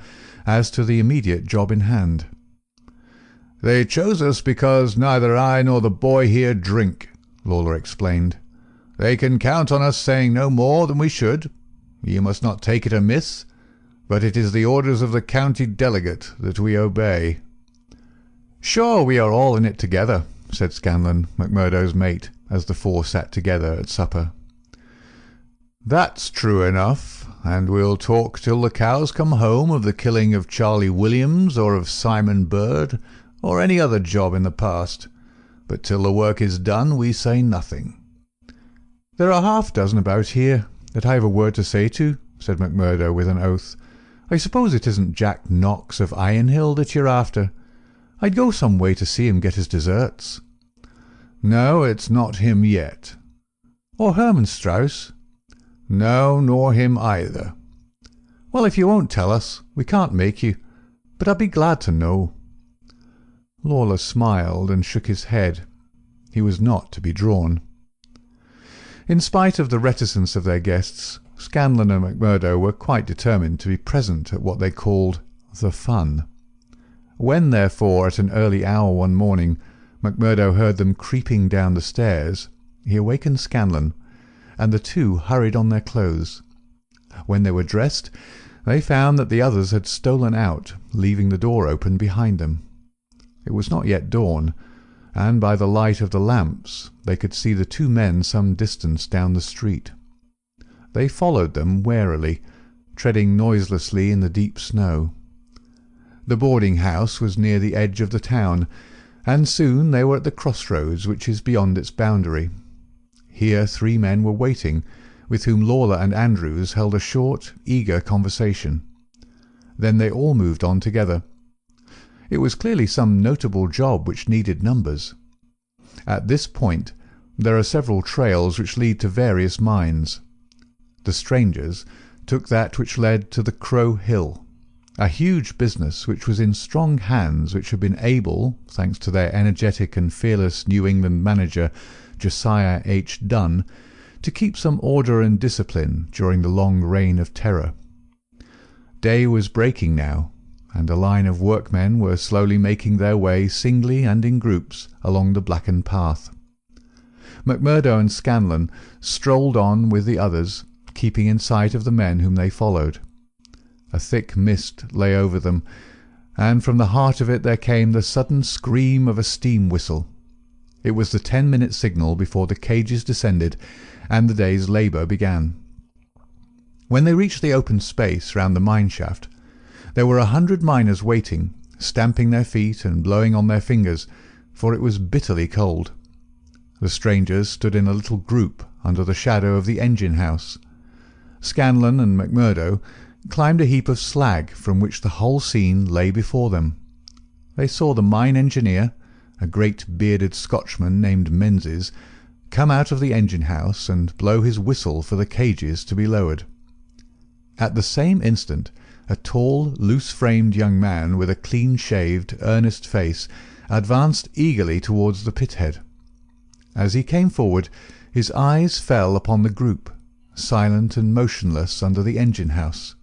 as to the immediate job in hand. "They chose us because neither I nor the boy here drink," Lawler explained. "They can count on us saying no more than we should. You must not take it amiss, but it is the orders of the county delegate that we obey." "Sure, we are all in it together," said Scanlon, McMurdo's mate, as the 4 sat together at supper. "That's true enough, and we'll talk till the cows come home of the killing of Charlie Williams or of Simon Bird or any other job in the past, but till the work is done we say nothing." "There are 6 about here that I have a word to say to," said McMurdo with an oath. "I suppose it isn't Jack Knox of Ironhill that you're after? I'd go some way to see him get his deserts." "No, it's not him yet." "Or Herman Strauss?" "No, nor him either." "Well, if you won't tell us, we can't make you, but I'd be glad to know." Lawler smiled and shook his head. He was not to be drawn. In spite of the reticence of their guests, Scanlon and McMurdo were quite determined to be present at what they called the fun. When, therefore, at an early hour one morning, McMurdo heard them creeping down the stairs, he awakened Scanlon, and the 2 hurried on their clothes. When they were dressed, they found that the others had stolen out, leaving the door open behind them. It was not yet dawn, and by the light of the lamps they could see the 2 men some distance down the street. They followed them warily, treading noiselessly in the deep snow. The boarding-house was near the edge of the town, and soon they were at the crossroads which is beyond its boundary. Here 3 men were waiting, with whom Lawler and Andrews held a short, eager conversation. Then they all moved on together. It was clearly some notable job which needed numbers. At this point there are several trails which lead to various mines. The strangers took that which led to the Crow Hill, a huge business which was in strong hands, which had been able, thanks to their energetic and fearless New England manager, Josiah H. Dunn, to keep some order and discipline during the long reign of terror. Day was breaking now, and a line of workmen were slowly making their way singly and in groups along the blackened path. McMurdo and Scanlon strolled on with the others, keeping in sight of the men whom they followed. A thick mist lay over them, and from the heart of it there came the sudden scream of a steam whistle. It was the 10-minute signal before the cages descended and the day's labour began. When they reached the open space round the mine shaft, there were 100 miners waiting, stamping their feet and blowing on their fingers, for it was bitterly cold. The strangers stood in a little group under the shadow of the engine-house. Scanlon and McMurdo climbed a heap of slag from which the whole scene lay before them. They saw the mine engineer, a great bearded Scotchman named Menzies, come out of the engine-house and blow his whistle for the cages to be lowered. At the same instant a tall, loose-framed young man with a clean-shaved, earnest face advanced eagerly towards the pit-head. As he came forward, his eyes fell upon the group, silent and motionless under the engine-house.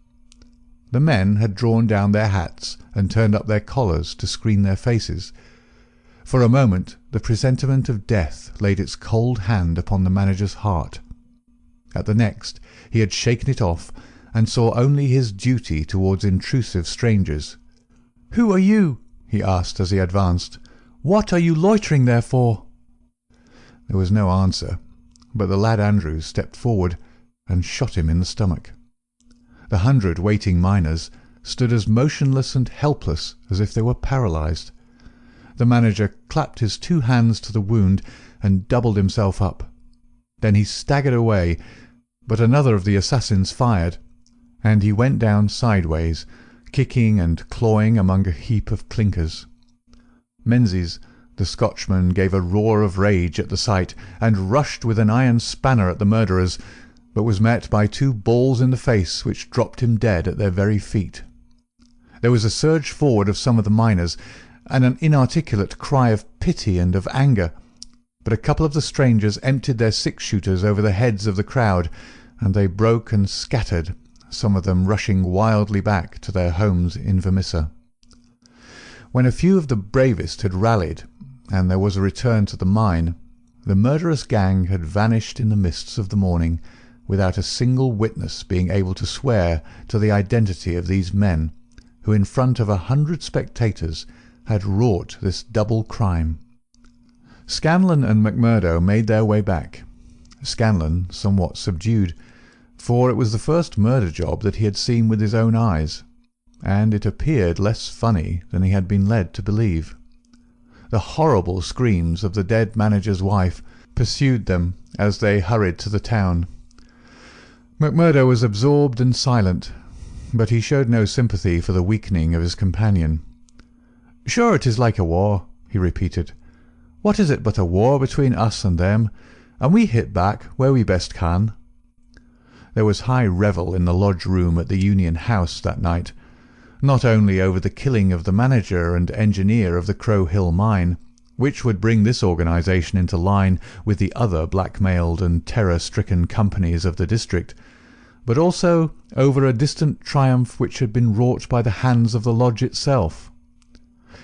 The men had drawn down their hats and turned up their collars to screen their faces. For a moment the presentiment of death laid its cold hand upon the manager's heart. At the next he had shaken it off, and saw only his duty towards intrusive strangers. "Who are you?" he asked as he advanced. "What are you loitering there for?" There was no answer, but the lad Andrews stepped forward and shot him in the stomach. The 100 waiting miners stood as motionless and helpless as if they were paralysed. The manager clapped his 2 hands to the wound and doubled himself up. Then he staggered away, but another of the assassins fired, and he went down sideways, kicking and clawing among a heap of clinkers. Menzies, the Scotchman, gave a roar of rage at the sight, and rushed with an iron spanner at the murderers, but was met by 2 balls in the face which dropped him dead at their very feet. There was a surge forward of some of the miners, and an inarticulate cry of pity and of anger, but a couple of the strangers emptied their 6-shooters over the heads of the crowd, and they broke and scattered, some of them rushing wildly back to their homes in Vermissa. When a few of the bravest had rallied, and there was a return to the mine, the murderous gang had vanished in the mists of the morning, without a single witness being able to swear to the identity of these men, who in front of 100 spectators had wrought this double crime. Scanlon and McMurdo made their way back, Scanlon somewhat subdued, for it was the first murder job that he had seen with his own eyes, and it appeared less funny than he had been led to believe. The horrible screams of the dead manager's wife pursued them as they hurried to the town. McMurdo was absorbed and silent, but he showed no sympathy for the weakening of his companion. "Sure it is like a war," he repeated. "What is it but a war between us and them, and we hit back where we best can." There was high revel in the lodge-room at the Union House that night, not only over the killing of the manager and engineer of the Crow Hill mine, which would bring this organisation into line with the other blackmailed and terror-stricken companies of the district, but also over a distant triumph which had been wrought by the hands of the lodge itself.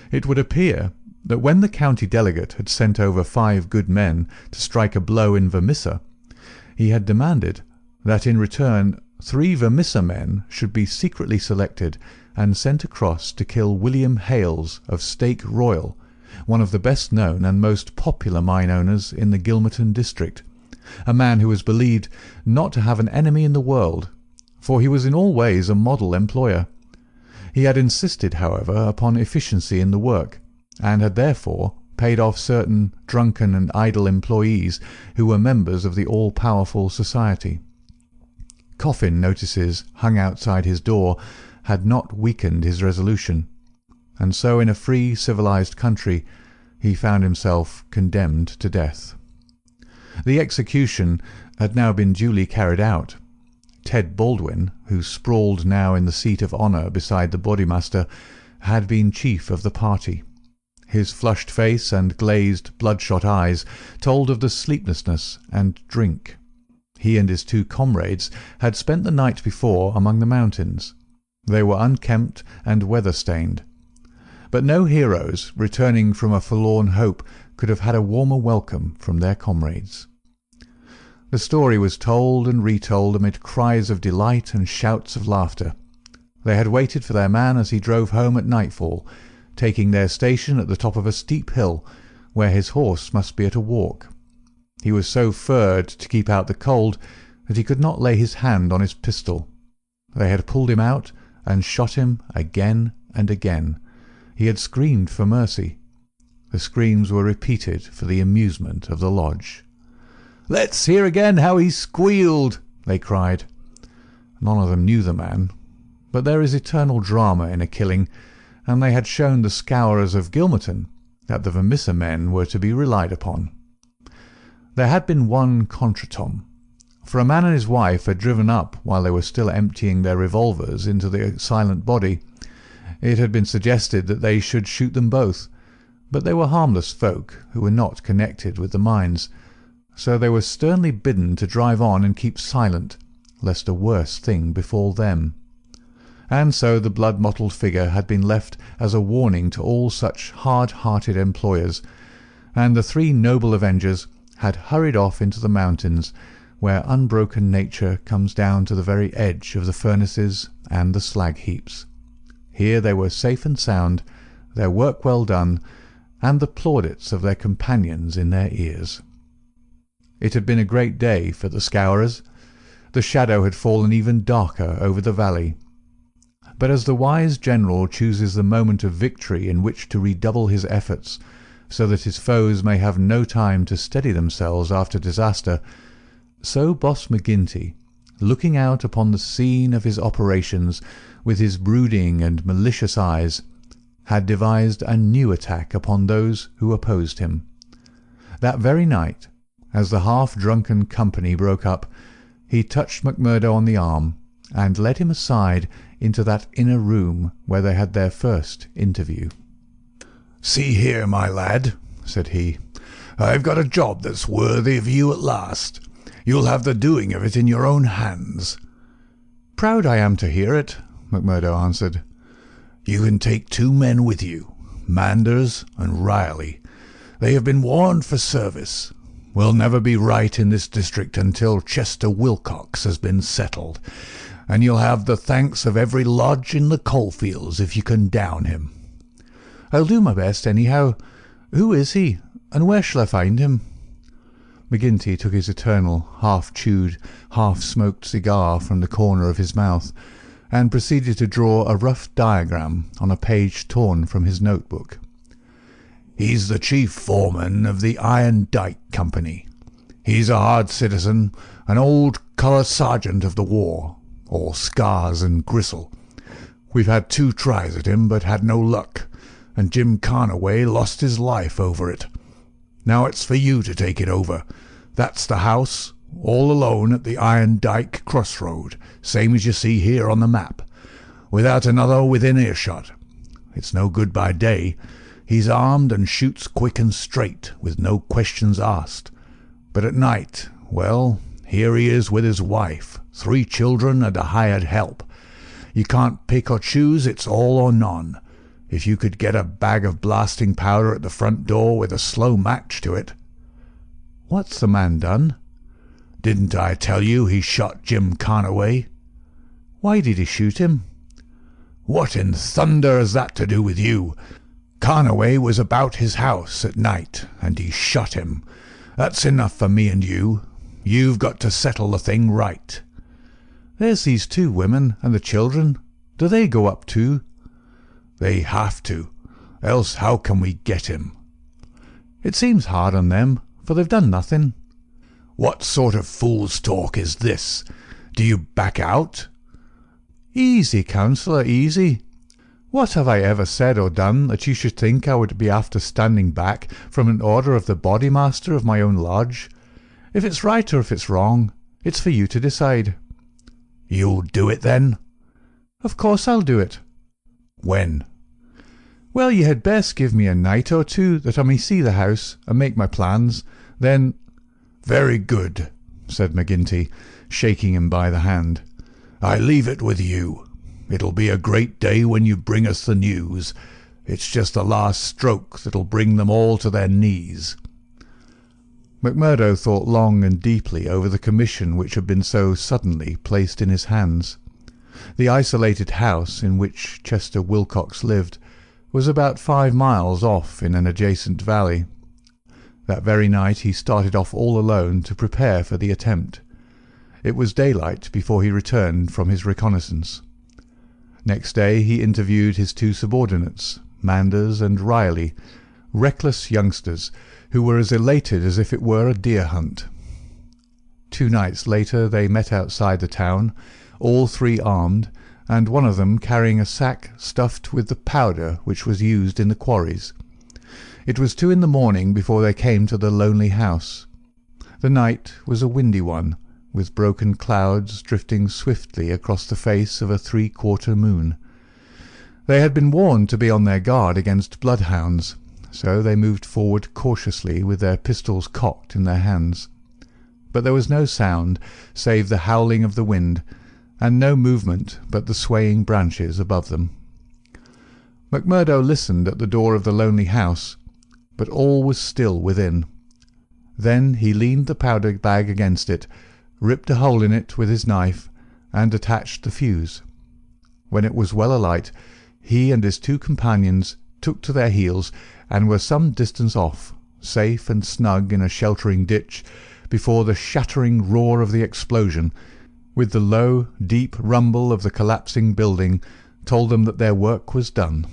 It would appear that when the county delegate had sent over 5 good men to strike a blow in Vermissa, he had demanded that in return 3 Vermissa men should be secretly selected and sent across to kill William Hales of Stake Royal, one of the best known and most popular mine owners in the Gilmerton district, a man who was believed not to have an enemy in the world, for he was in all ways a model employer. He had insisted, however, upon efficiency in the work, and had therefore paid off certain drunken and idle employees who were members of the all-powerful society. coffin notices hung outside his door had not weakened his resolution, and so in a free, civilized country he found himself condemned to death. The execution had now been duly carried out. Ted Baldwin, who sprawled now in the seat of honour beside the Bodymaster, had been chief of the party. His flushed face and glazed, bloodshot eyes told of the sleeplessness and drink. He and his two comrades had spent the night before among the mountains. They were unkempt and weather-stained. But no heroes, returning from a forlorn hope, could have had a warmer welcome from their comrades. The story was told and retold amid cries of delight and shouts of laughter. They had waited for their man as he drove home at nightfall, taking their station at the top of a steep hill, where his horse must be at a walk. He was so furred to keep out the cold that he could not lay his hand on his pistol. They had pulled him out and shot him again and again. He had screamed for mercy. The screams were repeated for the amusement of the lodge. "Let's hear again how he squealed!" they cried. None of them knew the man, but there is eternal drama in a killing, and they had shown the Scowrers of Gilmerton that the Vermissa men were to be relied upon. There had been one contretemps, for a man and his wife had driven up while they were still emptying their revolvers into the silent body. It had been suggested that they should shoot them both, but they were harmless folk who were not connected with the mines, so they were sternly bidden to drive on and keep silent, lest a worse thing befall them. And so the blood-mottled figure had been left as a warning to all such hard-hearted employers, and the three noble avengers had hurried off into the mountains, where unbroken nature comes down to the very edge of the furnaces and the slag-heaps. Here they were safe and sound, their work well done, and the plaudits of their companions in their ears. It had been a great day for the Scowrers. The shadow had fallen even darker over the valley. But as the wise general chooses the moment of victory in which to redouble his efforts, so that his foes may have no time to steady themselves after disaster, so Boss McGinty, looking out upon the scene of his operations with his brooding and malicious eyes, had devised a new attack upon those who opposed him. That very night, as the half-drunken company broke up, he touched McMurdo on the arm and led him aside into that inner room where they had their first interview. "See here, my lad," said he, "I've got a job that's worthy of you at last. You'll have the doing of it in your own hands." "Proud I am to hear it," McMurdo answered. "You can take 2 men with you, Manders and Riley. They have been warned for service. We'll never be right in this district until Chester Wilcox has been settled, and you'll have the thanks of every lodge in the coalfields if you can down him." "I'll do my best, anyhow. Who is he, and where shall I find him?" McGinty took his eternal, half-chewed, half-smoked cigar from the corner of his mouth, and proceeded to draw a rough diagram on a page torn from his notebook. "He's the chief foreman of the Iron Dyke Company. He's a hard citizen, an old colour sergeant of the war, all scars and gristle. We've had 2 tries at him, but had no luck, and Jim Carnaway lost his life over it. Now it's for you to take it over. That's the house, all alone at the Iron Dyke crossroad, same as you see here on the map, without another within earshot. It's no good by day. He's armed and shoots quick and straight, with no questions asked. But at night, well, here he is with his wife, 3 children and a hired help. You can't pick or choose, it's all or none. If you could get a bag of blasting powder at the front door with a slow match to it." "What's the man done?" "Didn't I tell you he shot Jim Carnaway?" "Why did he shoot him?" "What in thunder has that to do with you? Carnaway was about his house at night, and he shot him. That's enough for me and you. You've got to settle the thing right." "There's these 2 women and the children. Do they go up too?" "They have to. Else how can we get him?" "It seems hard on them, for they've done nothing." "What sort of fool's talk is this? Do you back out?" "Easy, counsellor, easy. What have I ever said or done that you should think I would be after standing back from an order of the Bodymaster of my own lodge? If it's right or if it's wrong, it's for you to decide." "You'll do it, then?" "Of course I'll do it." "When?" "Well, you had best give me a night or two that I may see the house and make my plans. Then—" "Very good," said McGinty, shaking him by the hand. "I leave it with you. It'll be a great day when you bring us the news. It's just the last stroke that'll bring them all to their knees." McMurdo thought long and deeply over the commission which had been so suddenly placed in his hands. The isolated house in which Chester Wilcox lived was about 5 miles off in an adjacent valley. That very night he started off all alone to prepare for the attempt. It was daylight before he returned from his reconnaissance. Next day he interviewed his 2 subordinates, Manders and Riley, reckless youngsters who were as elated as if it were a deer hunt. 2 nights later they met outside the town, all 3 armed, and one of them carrying a sack stuffed with the powder which was used in the quarries. It was 2 in the morning before they came to the lonely house. The night was a windy one, with broken clouds drifting swiftly across the face of a 3/4 moon. They had been warned to be on their guard against bloodhounds, so they moved forward cautiously with their pistols cocked in their hands. But there was no sound save the howling of the wind, and no movement but the swaying branches above them. McMurdo listened at the door of the lonely house, but all was still within. Then he leaned the powder bag against it, ripped a hole in it with his knife, and attached the fuse. When it was well alight, he and his 2 companions took to their heels and were some distance off, safe and snug in a sheltering ditch, before the shattering roar of the explosion, with the low, deep rumble of the collapsing building, told them that their work was done.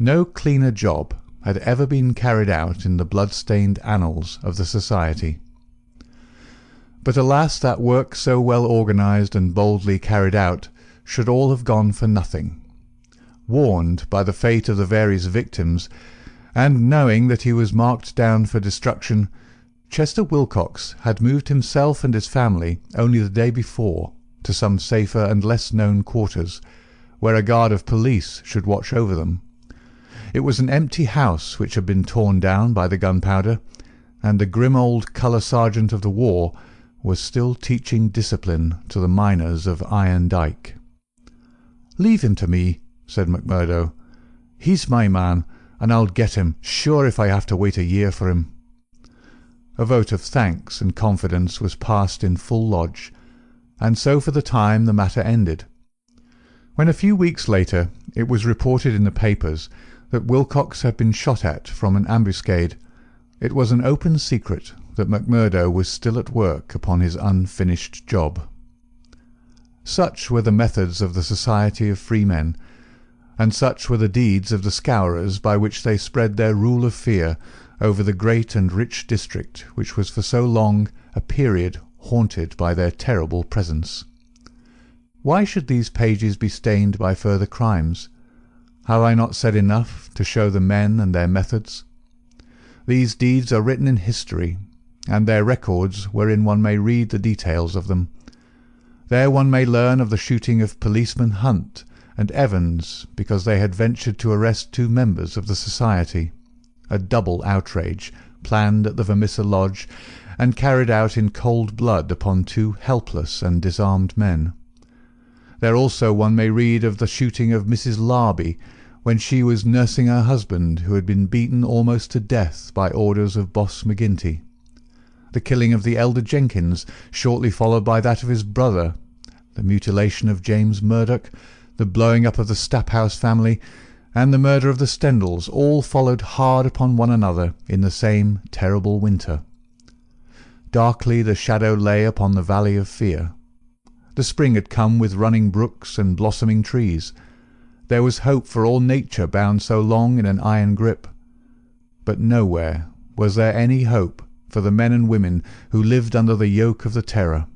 No cleaner job had ever been carried out in the blood-stained annals of the Society. But alas, that work so well organised and boldly carried out should all have gone for nothing. Warned by the fate of the various victims, and knowing that he was marked down for destruction, Chester Wilcox had moved himself and his family only the day before to some safer and less known quarters, where a guard of police should watch over them. It was an empty house which had been torn down by the gunpowder, and the grim old colour sergeant of the war was still teaching discipline to the miners of Iron Dyke. "Leave him to me," said McMurdo. "He's my man, and I'll get him, sure, if I have to wait a year for him." A vote of thanks and confidence was passed in full lodge, and so for the time the matter ended. When a few weeks later it was reported in the papers that Wilcox had been shot at from an ambuscade, it was an open secret that McMurdo was still at work upon his unfinished job. Such were the methods of the Society of Freemen, and such were the deeds of the Scowrers by which they spread their rule of fear over the great and rich district which was for so long a period haunted by their terrible presence. Why should these pages be stained by further crimes? Have I not said enough to show the men and their methods? These deeds are written in history, and their records wherein one may read the details of them. There one may learn of the shooting of policemen Hunt and Evans because they had ventured to arrest 2 members of the Society, a double outrage planned at the Vermissa lodge and carried out in cold blood upon 2 helpless and disarmed men. There also one may read of the shooting of Mrs. Larby when she was nursing her husband who had been beaten almost to death by orders of Boss McGinty, the killing of the elder Jenkins shortly followed by that of his brother, the mutilation of James Murdoch, the blowing up of the Staphouse family, and the murder of the Stendals, all followed hard upon one another in the same terrible winter. Darkly the shadow lay upon the valley of fear. The spring had come with running brooks and blossoming trees. There was hope for all nature bound so long in an iron grip. But nowhere was there any hope for the men and women who lived under the yoke of the terror.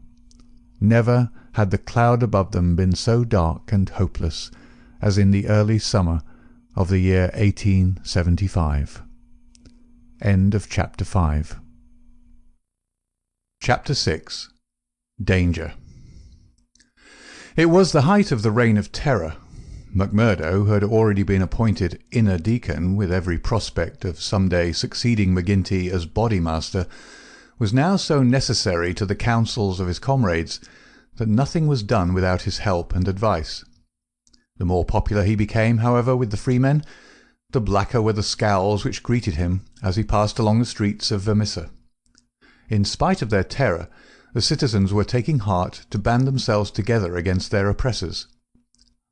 Never had the cloud above them been so dark and hopeless as in the early summer of the year 1875. End of Chapter 5. Chapter 6. Danger. It was the height of the Reign of Terror. McMurdo, who had already been appointed inner deacon with every prospect of some day succeeding McGinty as Bodymaster, was now so necessary to the counsels of his comrades that nothing was done without his help and advice. The more popular he became, however, with the freemen, the blacker were the scowls which greeted him as he passed along the streets of Vermissa. In spite of their terror, the citizens were taking heart to band themselves together against their oppressors.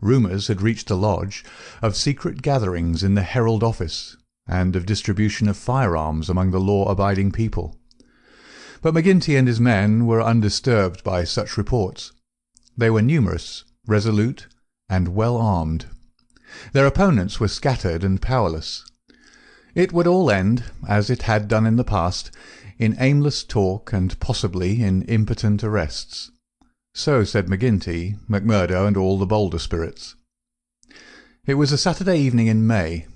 Rumours had reached the lodge of secret gatherings in the Herald office and of distribution of firearms among the law-abiding people. But McGinty and his men were undisturbed by such reports. They were numerous, resolute, and well armed. Their opponents were scattered and powerless. It would all end, as it had done in the past, in aimless talk and possibly in impotent arrests. So said McGinty, McMurdo, and all the bolder spirits. It was a Saturday evening in May.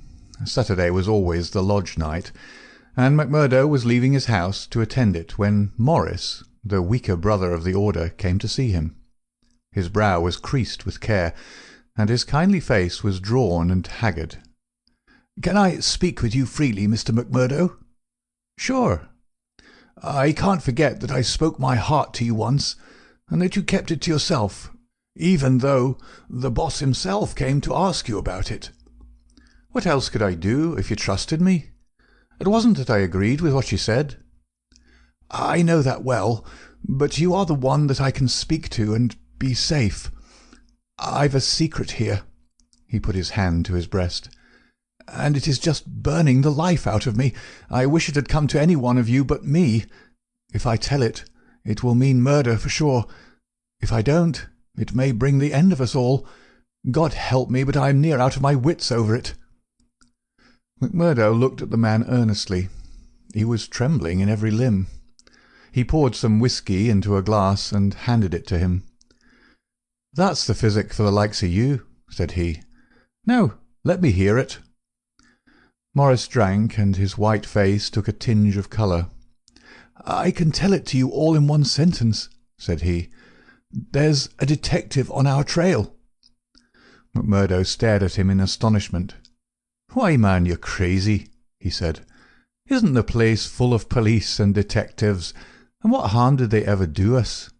Saturday was always the lodge night, and McMurdo was leaving his house to attend it when Morris, the weaker brother of the order, came to see him. His brow was creased with care, and his kindly face was drawn and haggard. "Can I speak with you freely, Mr. McMurdo?" "Sure." "I can't forget that I spoke my heart to you once, and that you kept it to yourself, even though the boss himself came to ask you about it." "What else could I do if you trusted me? It wasn't that I agreed with what you said." "I know that well, but you are the one that I can speak to and be safe. I've a secret here." He put his hand to his breast. "And it is just burning the life out of me. I wish it had come to any one of you but me. If I tell it, it will mean murder for sure. If I don't, it may bring the end of us all. God help me, but I am near out of my wits over it." McMurdo looked at the man earnestly. He was trembling in every limb. He poured some whisky into a glass and handed it to him. "That's the physic for the likes of you," said he. "Now, let me hear it." Morris drank, and his white face took a tinge of colour. "I can tell it to you all in one sentence," said he. "There's a detective on our trail." McMurdo stared at him in astonishment. "Why, man, you're crazy," he said. "Isn't the place full of police and detectives, and what harm did they ever do us?"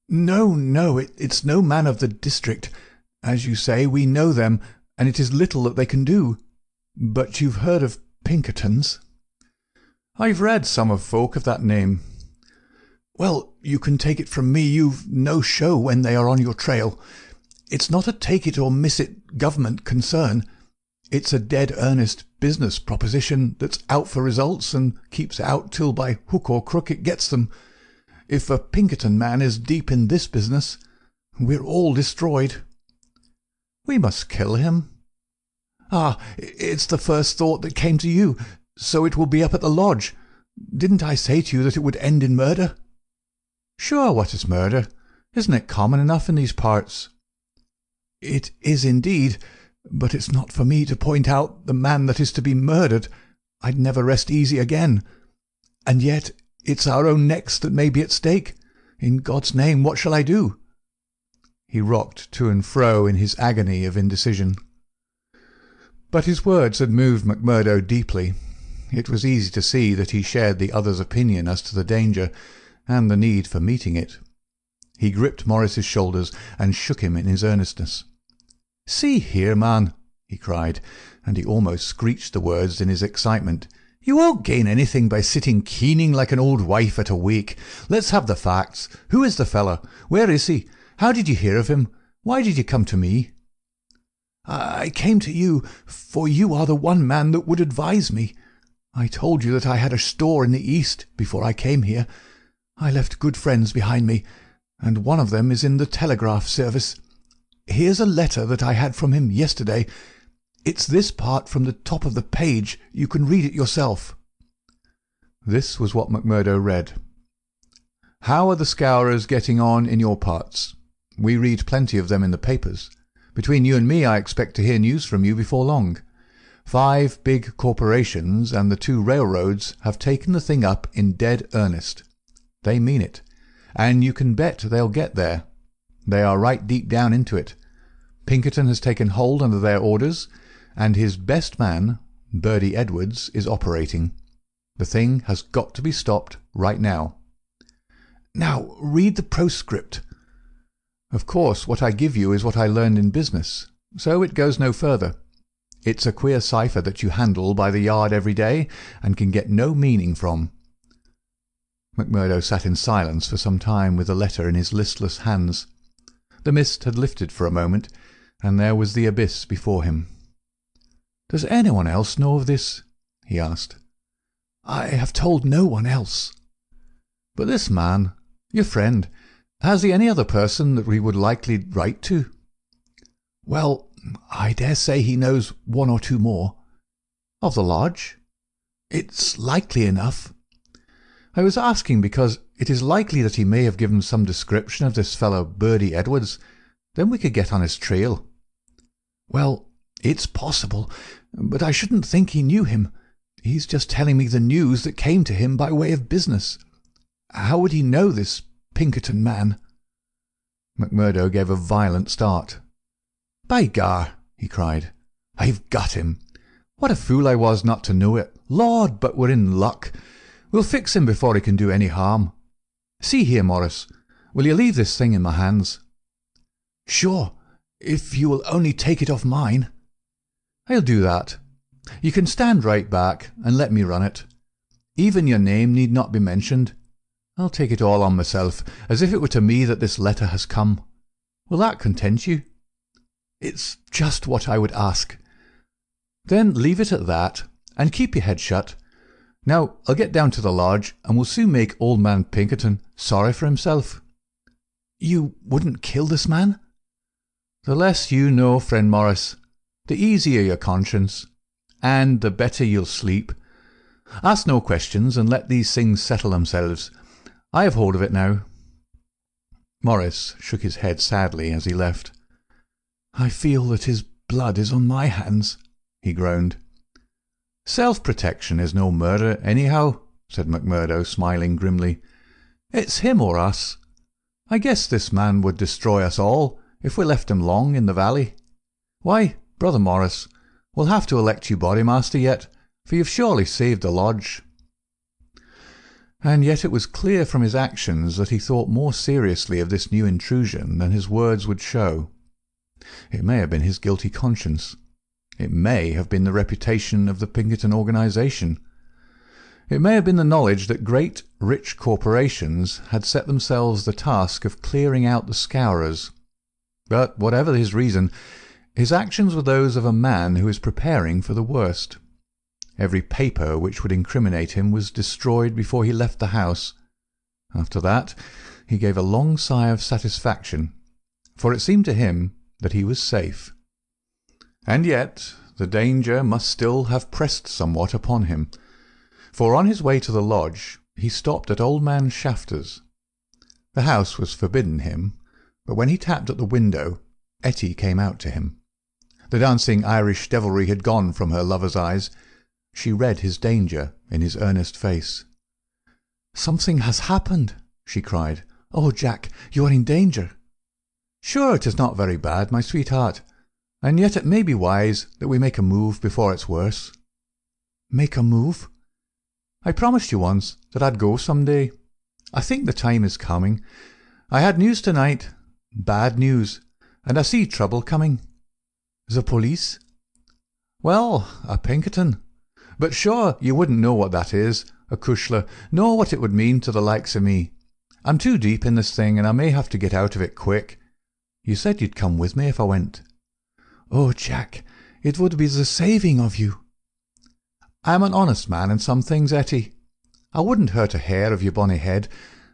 No, it's no man of the district. As you say, we know them, and it is little that they can do. But you've heard of Pinkertons?" "I've read some of folk of that name." "Well, you can take it from me you've no show when they are on your trail. It's not a take-it-or-miss-it government concern. It's a dead-earnest business proposition that's out for results and keeps out till by hook or crook it gets them. If a Pinkerton man is deep in this business, we're all destroyed." "We must kill him." "Ah, it's the first thought that came to you, so it will be up at the lodge. Didn't I say to you that it would end in murder?" "Sure, what is murder? Isn't it common enough in these parts?" "It is indeed, but it's not for me to point out the man that is to be murdered. I'd never rest easy again. And yet it's our own necks that may be at stake. In God's name, what shall I do?" He rocked to and fro in his agony of indecision. But his words had moved McMurdo deeply. It was easy to see that he shared the other's opinion as to the danger and the need for meeting it. He gripped Morris's shoulders and shook him in his earnestness. "See here, man," he cried, and he almost screeched the words in his excitement. "You won't gain anything by sitting keening like an old wife at a wake. Let's have the facts. Who is the fellow? Where is he? How did you hear of him? Why did you come to me?" "I came to you, for you are the one man that would advise me. I told you that I had a store in the East before I came here. I left good friends behind me, and one of them is in the telegraph service. Here's a letter that I had from him yesterday. It's this part from the top of the page. You can read it yourself." This was what McMurdo read. How are the Scowrers getting on in your parts? We read plenty of them in the papers. Between you and me, I expect to hear news from you before long. 5 big corporations and the 2 railroads have taken the thing up in dead earnest. They mean it, and you can bet they'll get there. They are right deep down into it. Pinkerton has taken hold under their orders, and his best man, Birdy Edwards, is operating. The thing has got to be stopped right now. Now, read the postscript. Of course, what I give you is what I learned in business, so it goes no further. It's a queer cipher that you handle by the yard every day and can get no meaning from. McMurdo sat in silence for some time with the letter in his listless hands. The mist had lifted for a moment, and there was the abyss before him. "Does anyone else know of this?" he asked. "I have told no one else." "But this man, your friend, has he any other person that we would likely write to?" "Well, I dare say he knows 1 or 2 more." "Of the lodge?" "It's likely enough." "I was asking because it is likely that he may have given some description of this fellow Birdy Edwards. Then we could get on his trail." "Well, it's possible, but I shouldn't think he knew him. He's just telling me the news that came to him by way of business. How would he know this Pinkerton man?" McMurdo gave a violent start. "By gar!" he cried. "I've got him! What a fool I was not to know it! Lord, but we're in luck! We'll fix him before he can do any harm. See here, Morris, will you leave this thing in my hands?" "Sure, if you will only take it off mine." "I'll do that. You can stand right back and let me run it. Even your name need not be mentioned. I'll take it all on myself, as if it were to me that this letter has come. Will that content you?" "It's just what I would ask." "Then leave it at that, and keep your head shut. Now I'll get down to the lodge, and we'll soon make old man Pinkerton sorry for himself." "You wouldn't kill this man?" "The less you know, friend Morris, the easier your conscience, and the better you'll sleep. Ask no questions, and let these things settle themselves. I have hold of it now." Morris shook his head sadly as he left. "I feel that his blood is on my hands," he groaned. "Self-protection is no murder, anyhow," said McMurdo, smiling grimly. "It's him or us. I guess this man would destroy us all if we left him long in the valley. Why, Brother Morris, we'll have to elect you Bodymaster yet, for you've surely saved the lodge." And yet it was clear from his actions that he thought more seriously of this new intrusion than his words would show. It may have been his guilty conscience. It may have been the reputation of the Pinkerton organization. It may have been the knowledge that great, rich corporations had set themselves the task of clearing out the Scowrers. But whatever his reason, his actions were those of a man who is preparing for the worst. Every paper which would incriminate him was destroyed before he left the house. After that, he gave a long sigh of satisfaction, for it seemed to him that he was safe. And yet the danger must still have pressed somewhat upon him, for on his way to the lodge he stopped at old man Shafter's. The house was forbidden him, but when he tapped at the window, Etty came out to him. The dancing Irish devilry had gone from her lover's eyes. She read his danger in his earnest face. "Something has happened," she cried. "Oh, Jack, you are in danger." "Sure, it is not very bad, my sweetheart, and yet it may be wise that we make a move before it's worse." "Make a move?" "I promised you once that I'd go some day. I think the time is coming. I had news tonight, bad news, and I see trouble coming." "The police?" "Well, a Pinkerton. But sure, you wouldn't know what that is, a cushla, nor what it would mean to the likes of me. I'm too deep in this thing, and I may have to get out of it quick. You said you'd come with me if I went." "Oh, Jack, it would be the saving of you." "I'm an honest man in some things, Etty. I wouldn't hurt a hair of your bonny head,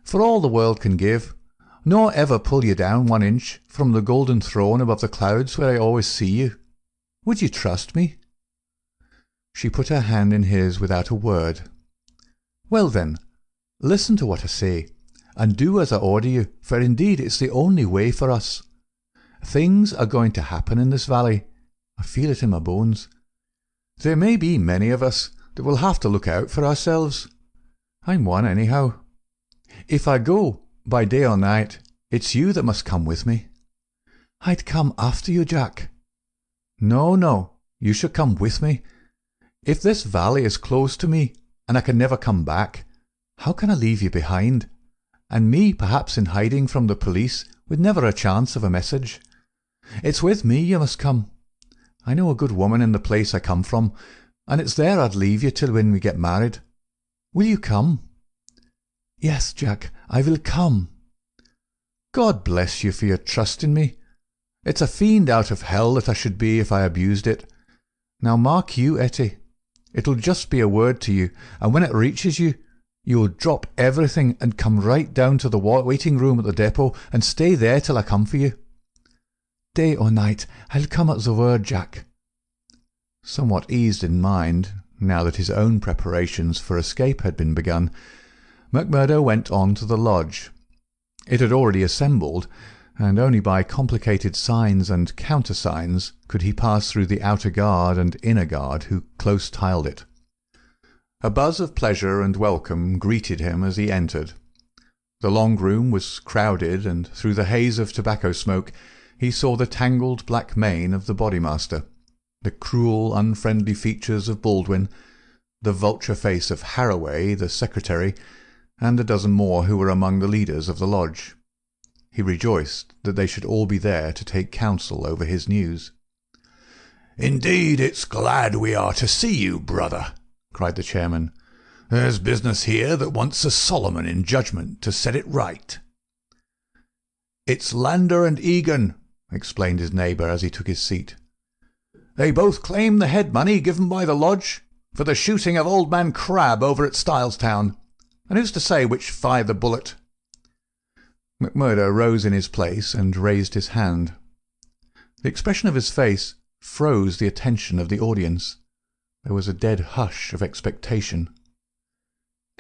for all the world can give, nor ever pull you down 1 inch from the golden throne above the clouds where I always see you. Would you trust me?" She put her hand in his without a word. "Well then, listen to what I say, and do as I order you, for indeed it's the only way for us. Things are going to happen in this valley. I feel it in my bones. There may be many of us that will have to look out for ourselves. I'm one anyhow. If I go, by day or night, it's you that must come with me. I'd come after you, Jack. No, you should come with me. If this valley is close to me, and I can never come back, how can I leave you behind? And me perhaps in hiding from the police, with never a chance of a message. It's with me you must come. I know a good woman in the place I come from, and it's there I'd leave you till when we get married. Will you come? Yes, Jack, I will come. God bless you for your trust in me. It's a fiend out of hell that I should be if I abused it. Now mark you, Etty. It'll just be a word to you, and when it reaches you, you'll drop everything and come right down to the waiting room at the depot and stay there till I come for you. Day or night, I'll come at the word, Jack. Somewhat eased in mind, now that his own preparations for escape had been begun, McMurdo went on to the lodge. It had already assembled, and only by complicated signs and countersigns could he pass through the outer guard and inner guard who close-tiled it. A buzz of pleasure and welcome greeted him as he entered. The long room was crowded, and through the haze of tobacco smoke he saw the tangled black mane of the Bodymaster, the cruel, unfriendly features of Baldwin, the vulture face of Harroway, the secretary, and a dozen more who were among the leaders of the lodge. He rejoiced that they should all be there to take counsel over his news. "Indeed, it's glad we are to see you, brother," cried the chairman. "There's business here that wants a Solomon in judgment to set it right." "It's Lander and Egan," explained his neighbour as he took his seat. "They both claim the head money given by the lodge for the shooting of old man Crabbe over at Stylestown. And who's to say which fired the bullet?" McMurdo rose in his place and raised his hand. The expression of his face froze the attention of the audience. There was a dead hush of expectation.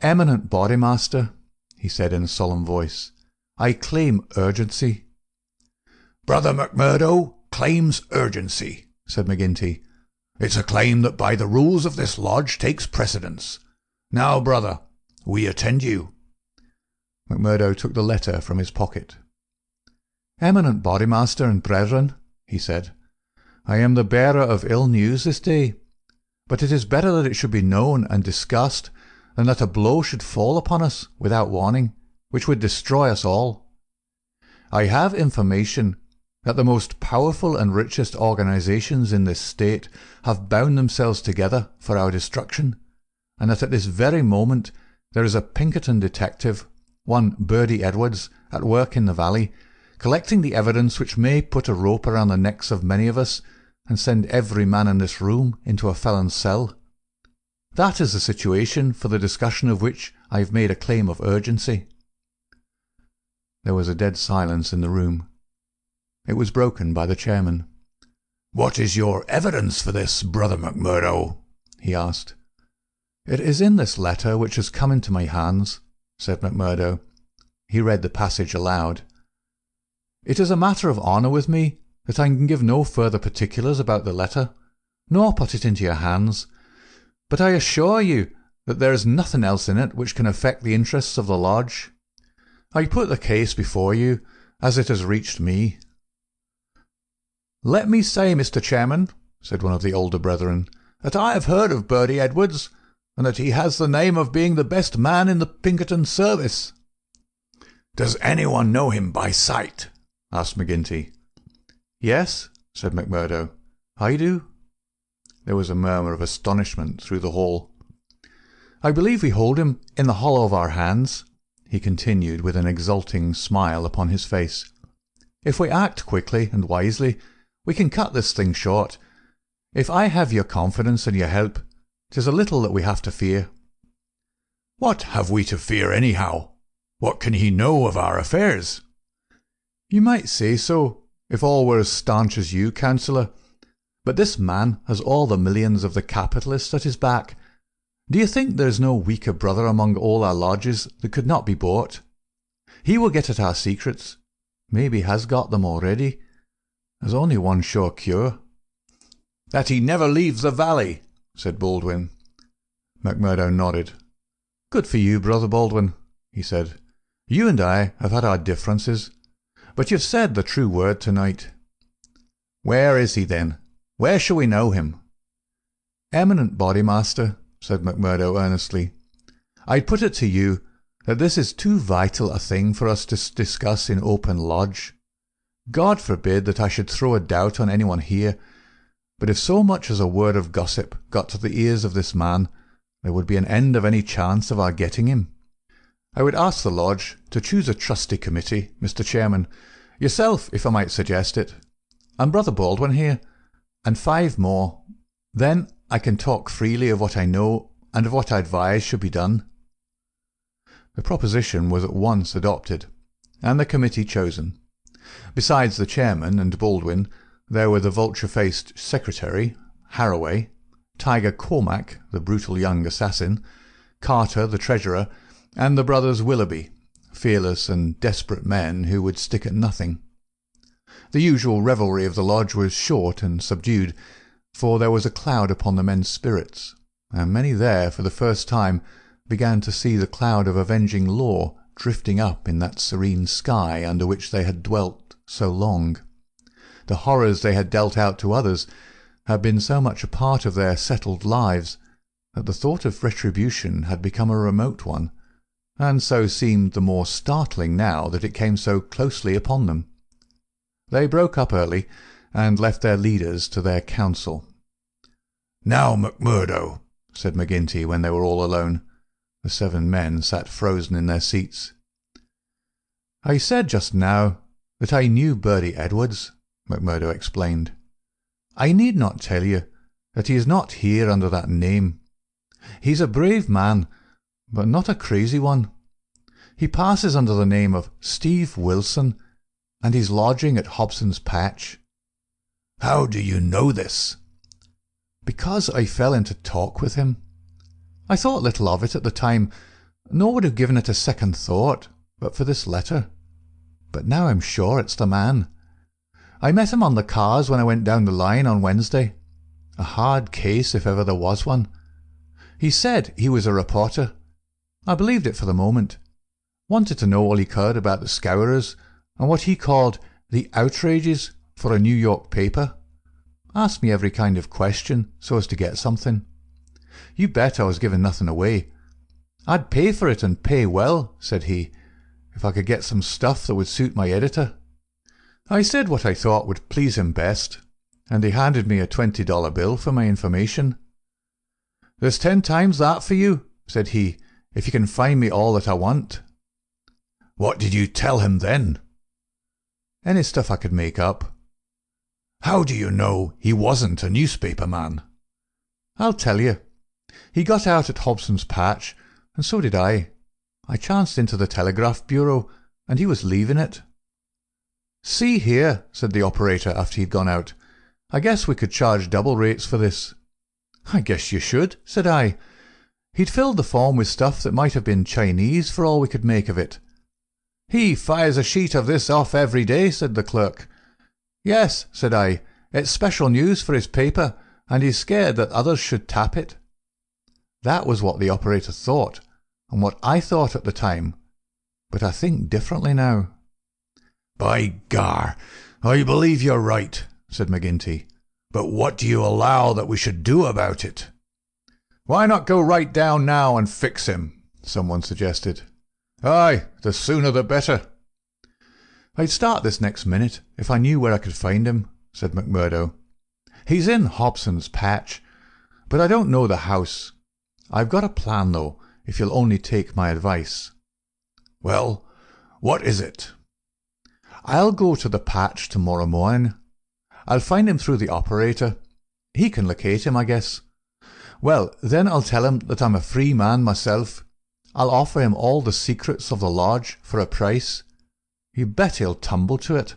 "Eminent Bodymaster," he said in a solemn voice, "I claim urgency." "Brother McMurdo claims urgency," said McGinty. "It's a claim that by the rules of this lodge takes precedence. Now, brother, we attend you." McMurdo took the letter from his pocket. "Eminent Bodymaster and brethren," he said, "I am the bearer of ill news this day, but it is better that it should be known and discussed than that a blow should fall upon us without warning, which would destroy us all. I have information that the most powerful and richest organizations in this state have bound themselves together for our destruction, and that at this very moment there is a Pinkerton detective, one Birdy Edwards, at work in the valley, collecting the evidence which may put a rope around the necks of many of us and send every man in this room into a felon's cell. That is the situation for the discussion of which I have made a claim of urgency." There was a dead silence in the room. It was broken by the chairman. "What is your evidence for this, Brother McMurdo?" he asked. "It is in this letter which has come into my hands," said McMurdo. He read the passage aloud. "It is a matter of honour with me that I can give no further particulars about the letter, nor put it into your hands, but I assure you that there is nothing else in it which can affect the interests of the lodge. I put the case before you as it has reached me." "Let me say, Mr. Chairman," said one of the older brethren, "that I have heard of Birdy Edwards, and that he has the name of being the best man in the Pinkerton service." "Does anyone know him by sight?" asked McGinty. "Yes," said McMurdo. "I do." There was a murmur of astonishment through the hall. "I believe we hold him in the hollow of our hands," he continued with an exulting smile upon his face. "If we act quickly and wisely, we can cut this thing short. If I have your confidence and your help, 'tis a little that we have to fear." "What have we to fear anyhow? What can he know of our affairs?" "You might say so, if all were as staunch as you, counsellor. But this man has all the millions of the capitalists at his back. Do you think there is no weaker brother among all our lodges that could not be bought? He will get at our secrets. Maybe has got them already. There's only one sure cure." "That he never leaves the valley," said Baldwin. McMurdo nodded. "Good for you, Brother Baldwin," he said. "You and I have had our differences, but you've said the true word tonight. Where is he, then? Where shall we know him?" "Eminent Bodymaster," said McMurdo earnestly, "I'd put it to you that this is too vital a thing for us to discuss in open lodge. God forbid that I should throw a doubt on anyone here, but if so much as a word of gossip got to the ears of this man, there would be an end of any chance of our getting him. I would ask the lodge to choose a trusty committee, Mr. Chairman, yourself, if I might suggest it, and Brother Baldwin here, and 5 more. Then I can talk freely of what I know and of what I advise should be done." The proposition was at once adopted, and the committee chosen. Besides the chairman and Baldwin, there were the vulture-faced secretary, Harroway, Tiger Cormac, the brutal young assassin, Carter, the treasurer, and the brothers Willoughby, fearless and desperate men who would stick at nothing. The usual revelry of the lodge was short and subdued, for there was a cloud upon the men's spirits, and many there for the first time began to see the cloud of avenging law drifting up in that serene sky under which they had dwelt so long. The horrors they had dealt out to others had been so much a part of their settled lives that the thought of retribution had become a remote one, and so seemed the more startling now that it came so closely upon them. They broke up early, and left their leaders to their counsel. "Now, McMurdo," said McGinty when they were all alone. The 7 men sat frozen in their seats. "I said just now that I knew Birdy Edwards," McMurdo explained. "I need not tell you that he is not here under that name. He's a brave man, but not a crazy one. He passes under the name of Steve Wilson, and he's lodging at Hobson's Patch." "How do you know this?" "Because I fell into talk with him. I thought little of it at the time, nor would have given it a second thought but for this letter. But now I'm sure it's the man. I met him on the cars when I went down the line on Wednesday. A hard case if ever there was one. He said he was a reporter. I believed it for the moment. Wanted to know all he could about the Scowrers and what he called the outrages for a New York paper. Asked me every kind of question so as to get something. You bet I was giving nothing away. "I'd pay for it and pay well," said he, "if I could get some stuff that would suit my editor." I said what I thought would please him best, and he handed me a $20 bill for my information. "There's 10 times that for you," said he, "if you can find me all that I want." "What did you tell him then?" "Any stuff I could make up." "How do you know he wasn't a newspaper man?" "I'll tell you. He got out at Hobson's Patch, and so did I. I chanced into the telegraph bureau, and he was leaving it. "See here," said the operator after he'd gone out, "I guess we could charge double rates for this." "I guess you should," said I. He'd filled the form with stuff that might have been Chinese for all we could make of it. "He fires a sheet of this off every day," said the clerk. "Yes," said I, "it's special news for his paper, and he's scared that others should tap it." That was what the operator thought, and what I thought at the time, but I think differently now. "By gar, I believe you're right," said McGinty. "But what do you allow that we should do about it?" "Why not go right down now and fix him?" someone suggested. "Aye, the sooner the better." "I'd start this next minute if I knew where I could find him," said McMurdo. "He's in Hobson's Patch, but I don't know the house. I've got a plan, though, if you'll only take my advice." "Well, what is it?" "I'll go to the Patch tomorrow morning. I'll find him through the operator. He can locate him, I guess. Well, then I'll tell him that I'm a free man myself. I'll offer him all the secrets of the lodge for a price. You bet he'll tumble to it.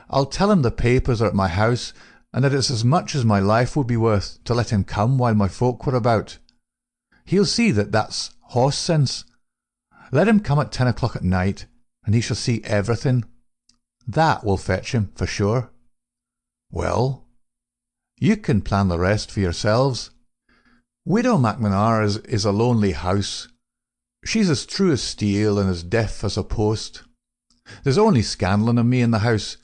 I'll tell him the papers are at my house, and that it's as much as my life would be worth to let him come while my folk were about. He'll see that that's horse sense. Let him come at 10 o'clock at night, and he shall see everything. That will fetch him, for sure. Well, you can plan the rest for yourselves. Widow Macnamara's is a lonely house. She's as true as steel and as deaf as a post. There's only Scanlon and me in the house.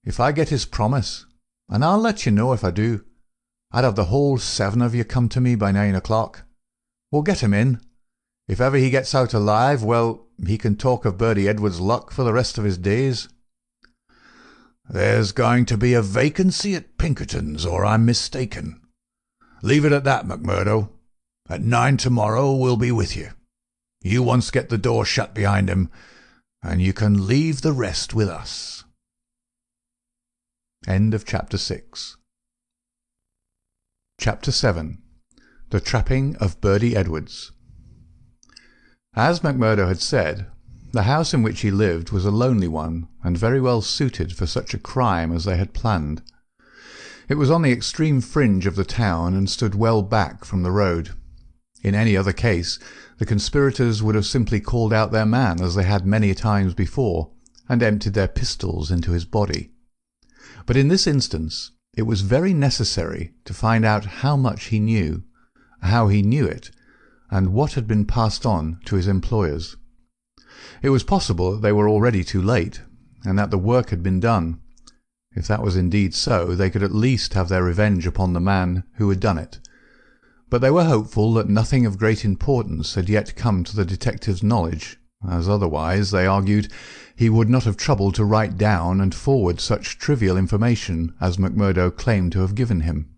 If I get his promise, and I'll let you know if I do, I'd have the whole 7 of you come to me by 9 o'clock. We'll get him in. If ever he gets out alive, well, he can talk of Birdy Edwards' luck for the rest of his days. There's going to be a vacancy at Pinkerton's, or I'm mistaken. Leave it at that, McMurdo. At 9 tomorrow we'll be with you. You once get the door shut behind him, and you can leave the rest with us. End of Chapter 6. Chapter 7. The Trapping of Birdy Edwards. As McMurdo had said, the house in which he lived was a lonely one, and very well suited for such a crime as they had planned. It was on the extreme fringe of the town, and stood well back from the road. In any other case, the conspirators would have simply called out their man, as they had many times before, and emptied their pistols into his body. But in this instance, it was very necessary to find out how much he knew, how he knew it, and what had been passed on to his employers. It was possible that they were already too late, and that the work had been done. If that was indeed so, they could at least have their revenge upon the man who had done it. But they were hopeful that nothing of great importance had yet come to the detective's knowledge, as otherwise, they argued, he would not have troubled to write down and forward such trivial information as McMurdo claimed to have given him.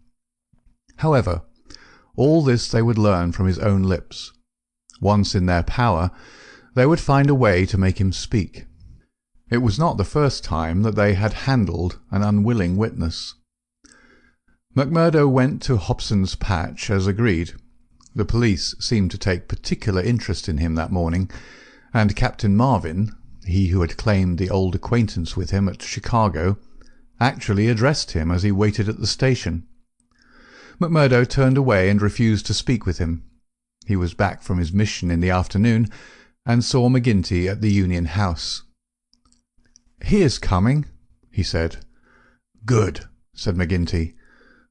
However, all this they would learn from his own lips. Once in their power, they would find a way to make him speak. It was not the first time that they had handled an unwilling witness. McMurdo went to Hobson's Patch as agreed. The police seemed to take particular interest in him that morning, and Captain Marvin, he who had claimed the old acquaintance with him at Chicago, actually addressed him as he waited at the station. McMurdo turned away and refused to speak with him. He was back from his mission in the afternoon, and saw McGinty at the Union House. "He is coming," he said. "Good," said McGinty.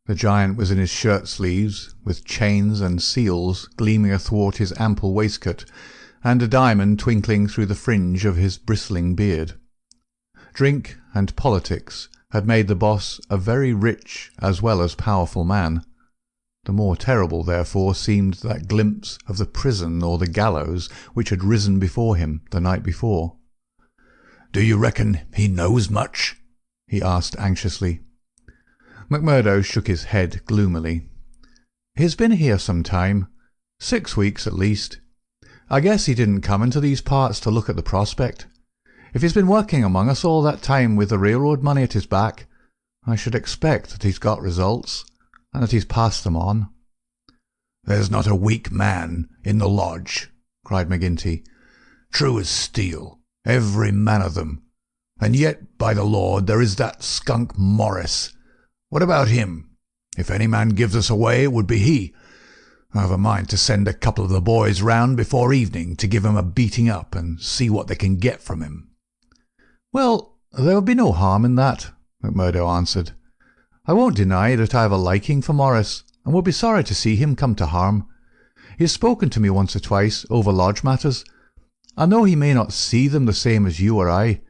The giant was in his shirt-sleeves, with chains and seals gleaming athwart his ample waistcoat, and a diamond twinkling through the fringe of his bristling beard. Drink and politics had made the boss a very rich as well as powerful man. The more terrible, therefore, seemed that glimpse of the prison or the gallows which had risen before him the night before. "Do you reckon he knows much?" he asked anxiously. McMurdo shook his head gloomily. "He's been here some time. 6 weeks at least. I guess he didn't come into these parts to look at the prospect. If he's been working among us all that time with the railroad money at his back, I should expect that he's got results, and that he's passed them on." "There's not a weak man in the lodge," cried McGinty. "True as steel, every man of them. And yet, by the Lord, there is that skunk Morris. What about him? If any man gives us away, it would be he. I've a mind to send a couple of the boys round before evening to give him a beating up and see what they can get from him." "Well, there would be no harm in that," McMurdo answered. "I won't deny that I have a liking for Morris, and would be sorry to see him come to harm. He has spoken to me once or twice over lodge matters. I know he may not see them the same as you or I.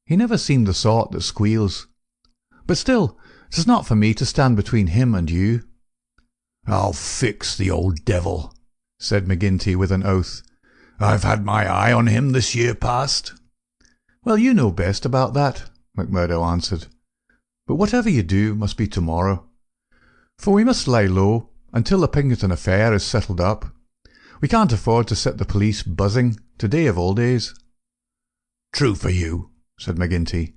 He never seemed the sort that squeals. But still, it is not for me to stand between him and you." "I'll fix the old devil," said McGinty with an oath. "I've had my eye on him this year past." "Well, you know best about that," McMurdo answered. "But whatever you do must be tomorrow. For we must lie low until the Pinkerton affair is settled up. We can't afford to set the police buzzing today of all days." "True for you," said McGinty.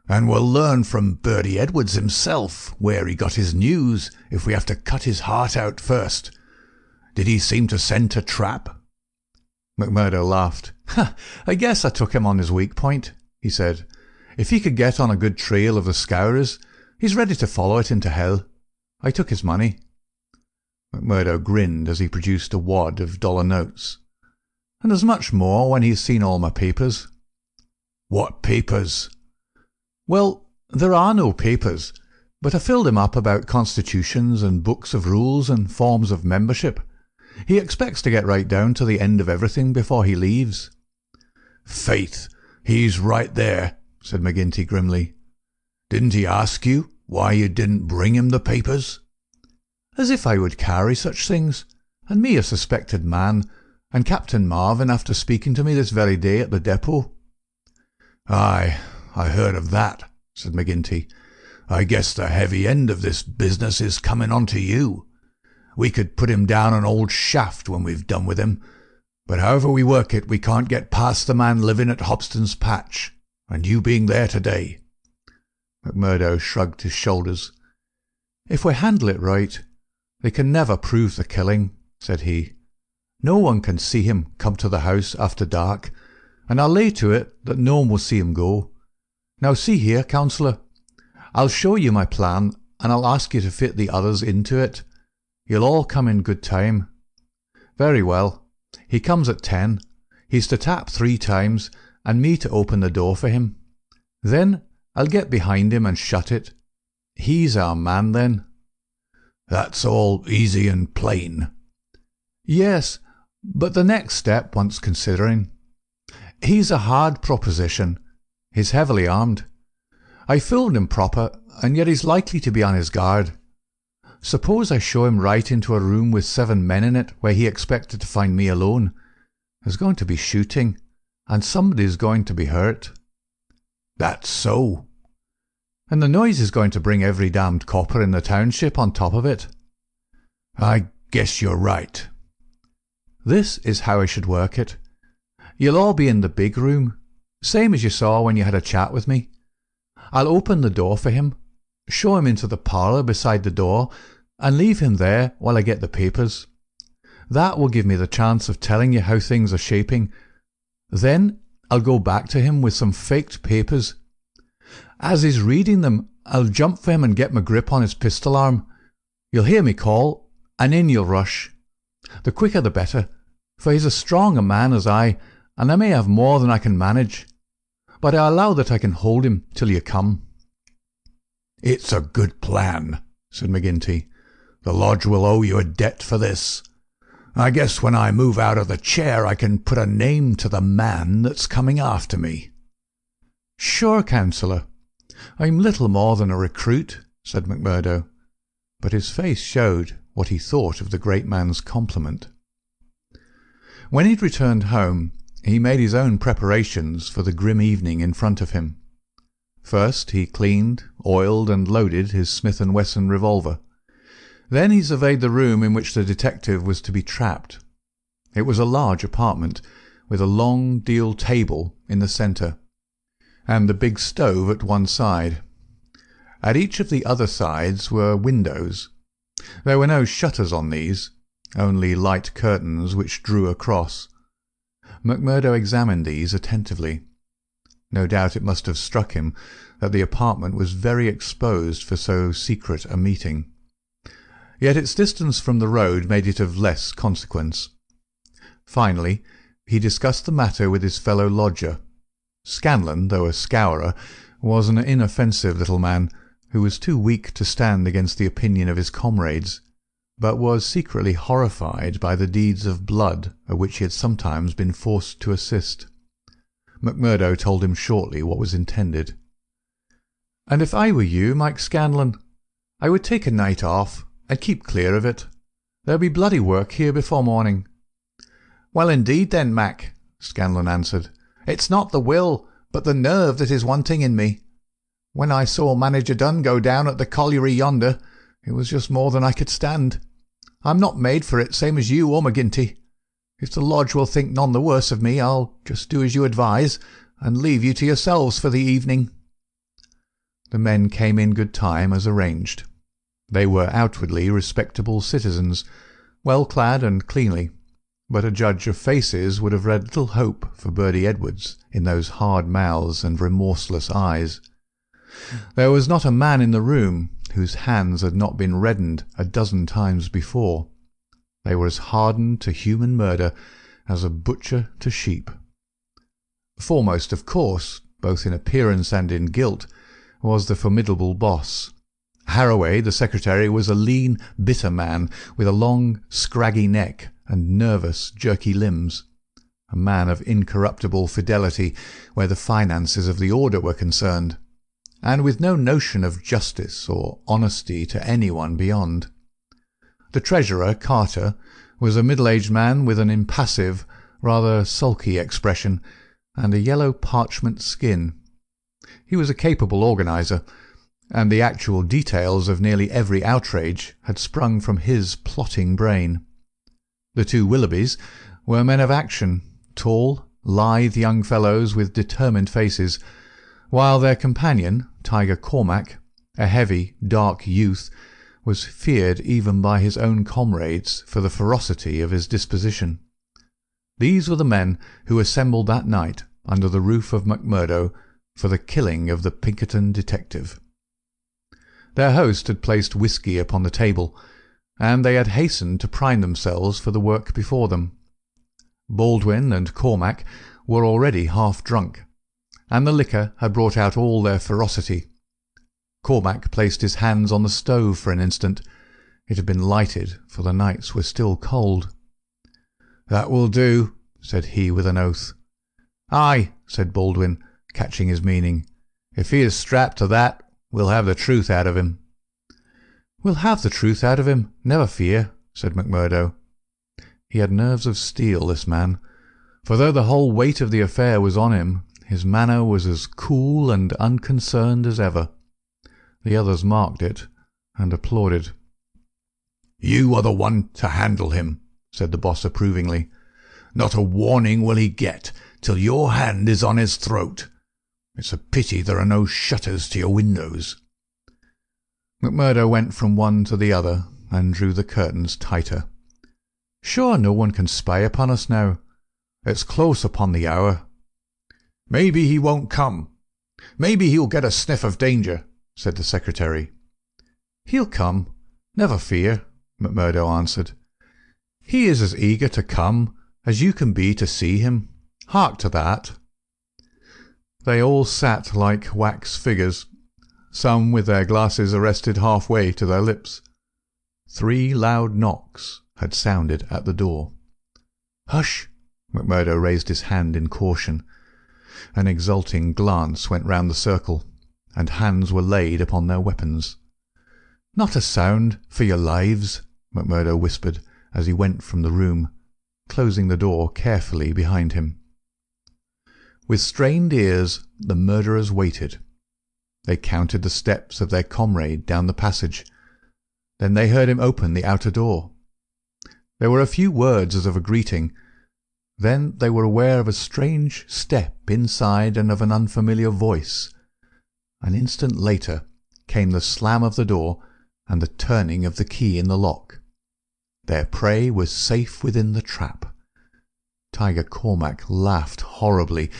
"And we'll learn from Birdy Edwards himself where he got his news if we have to cut his heart out first. Did he seem to scent a trap?" McMurdo laughed. "I guess I took him on his weak point," he said. "If he could get on a good trail of the Scowrers, he's ready to follow it into hell. I took his money." McMurdo grinned as he produced a wad of dollar notes. "And as much more when he's seen all my papers." "What papers?" "Well, there are no papers, but I filled him up about constitutions and books of rules and forms of membership. He expects to get right down to the end of everything before he leaves." "Faith, he's right there," said McGinty grimly. "Didn't he ask you why you didn't bring him the papers?" "As if I would carry such things, and me a suspected man, and Captain Marvin after speaking to me this very day at the depot." "Aye, I heard of that," said McGinty. "I guess the heavy end of this business is coming on to you. We could put him down an old shaft when we've done with him, but however we work it, we can't get past the man living at Hobson's Patch, and you being there today." McMurdo shrugged his shoulders. "If we handle it right, they can never prove the killing," said he. "No one can see him come to the house after dark, and I'll lay to it that no one will see him go. Now see here, counsellor, I'll show you my plan, and I'll ask you to fit the others into it. You'll all come in good time. Very well. He comes at 10. He's to tap 3 times, and me to open the door for him. Then I'll get behind him and shut it. He's our man then." "That's all easy and plain." "Yes, but the next step wants considering. He's a hard proposition. He's heavily armed. I filled him proper, and yet he's likely to be on his guard. Suppose I show him right into a room with 7 men in it where he expected to find me alone. There's going to be shooting, and somebody's going to be hurt." "That's so." "And the noise is going to bring every damned copper in the township on top of it." "I guess you're right." "This is how I should work it. You'll all be in the big room, same as you saw when you had a chat with me. I'll open the door for him, show him into the parlour beside the door, and leave him there while I get the papers. That will give me the chance of telling you how things are shaping. Then I'll go back to him with some faked papers. As he's reading them, I'll jump for him and get my grip on his pistol arm. You'll hear me call, and in you'll rush. The quicker the better, for he's as strong a man as I, and I may have more than I can manage. But I allow that I can hold him till you come." "It's a good plan," said McGinty. "The lodge will owe you a debt for this. I guess when I move out of the chair I can put a name to the man that's coming after me." "Sure, counsellor. I'm little more than a recruit," said McMurdo, but his face showed what he thought of the great man's compliment. When he'd returned home, he made his own preparations for the grim evening in front of him. First he cleaned, oiled, and loaded his Smith & Wesson revolver. Then he surveyed the room in which the detective was to be trapped. It was a large apartment, with a long deal table in the centre, and the big stove at one side. At each of the other sides were windows. There were no shutters on these, only light curtains which drew across. McMurdo examined these attentively. No doubt it must have struck him that the apartment was very exposed for so secret a meeting. Yet its distance from the road made it of less consequence. Finally, he discussed the matter with his fellow lodger. Scanlon, though a Scowrer, was an inoffensive little man who was too weak to stand against the opinion of his comrades, but was secretly horrified by the deeds of blood at which he had sometimes been forced to assist. McMurdo told him shortly what was intended. "And if I were you, Mike Scanlon, I would take a night off and keep clear of it. There'll be bloody work here before morning." "Well, indeed then, Mac," Scanlon answered. "It's not the will, but the nerve that is wanting in me. When I saw Manager Dunn go down at the colliery yonder, it was just more than I could stand. I'm not made for it, same as you or McGinty. If the lodge will think none the worse of me, I'll just do as you advise, and leave you to yourselves for the evening." The men came in good time as arranged. They were outwardly respectable citizens, well clad and cleanly, but a judge of faces would have read little hope for Birdy Edwards in those hard mouths and remorseless eyes. There was not a man in the room whose hands had not been reddened a dozen times before. They were as hardened to human murder as a butcher to sheep. Foremost, of course, both in appearance and in guilt, was the formidable boss. Harroway, the secretary, was a lean, bitter man with a long, scraggy neck and nervous, jerky limbs. A man of incorruptible fidelity where the finances of the order were concerned, and with no notion of justice or honesty to anyone beyond. The treasurer, Carter, was a middle-aged man with an impassive, rather sulky expression and a yellow parchment skin. He was a capable organizer, and the actual details of nearly every outrage had sprung from his plotting brain. The two Willoughbys were men of action, tall, lithe young fellows with determined faces, while their companion, Tiger Cormac, a heavy, dark youth, was feared even by his own comrades for the ferocity of his disposition. These were the men who assembled that night under the roof of McMurdo for the killing of the Pinkerton detective. Their host had placed whisky upon the table, and they had hastened to prime themselves for the work before them. Baldwin and Cormac were already half drunk, and the liquor had brought out all their ferocity. Cormac placed his hands on the stove for an instant. It had been lighted, for the nights were still cold. "That will do," said he with an oath. "Aye," said Baldwin, catching his meaning. "If he is strapped to that, we'll have the truth out of him." "We'll have the truth out of him, never fear," said McMurdo. He had nerves of steel, this man, for though the whole weight of the affair was on him, his manner was as cool and unconcerned as ever. The others marked it and applauded. "You are the one to handle him," said the boss approvingly. "Not a warning will he get till your hand is on his throat. It's a pity there are no shutters to your windows." McMurdo went from one to the other and drew the curtains tighter. "Sure no one can spy upon us now. It's close upon the hour." "Maybe he won't come. Maybe he'll get a sniff of danger," said the secretary. "He'll come, never fear," McMurdo answered. "He is as eager to come as you can be to see him. Hark to that." They all sat like wax figures, some with their glasses arrested halfway to their lips. 3 loud knocks had sounded at the door. "Hush!" McMurdo raised his hand in caution. An exulting glance went round the circle, and hands were laid upon their weapons. "Not a sound, for your lives," McMurdo whispered as he went from the room, closing the door carefully behind him. With strained ears the murderers waited. They counted the steps of their comrade down the passage. Then they heard him open the outer door. There were a few words as of a greeting. Then they were aware of a strange step inside and of an unfamiliar voice. An instant later came the slam of the door and the turning of the key in the lock. Their prey was safe within the trap. Tiger Cormac laughed horribly,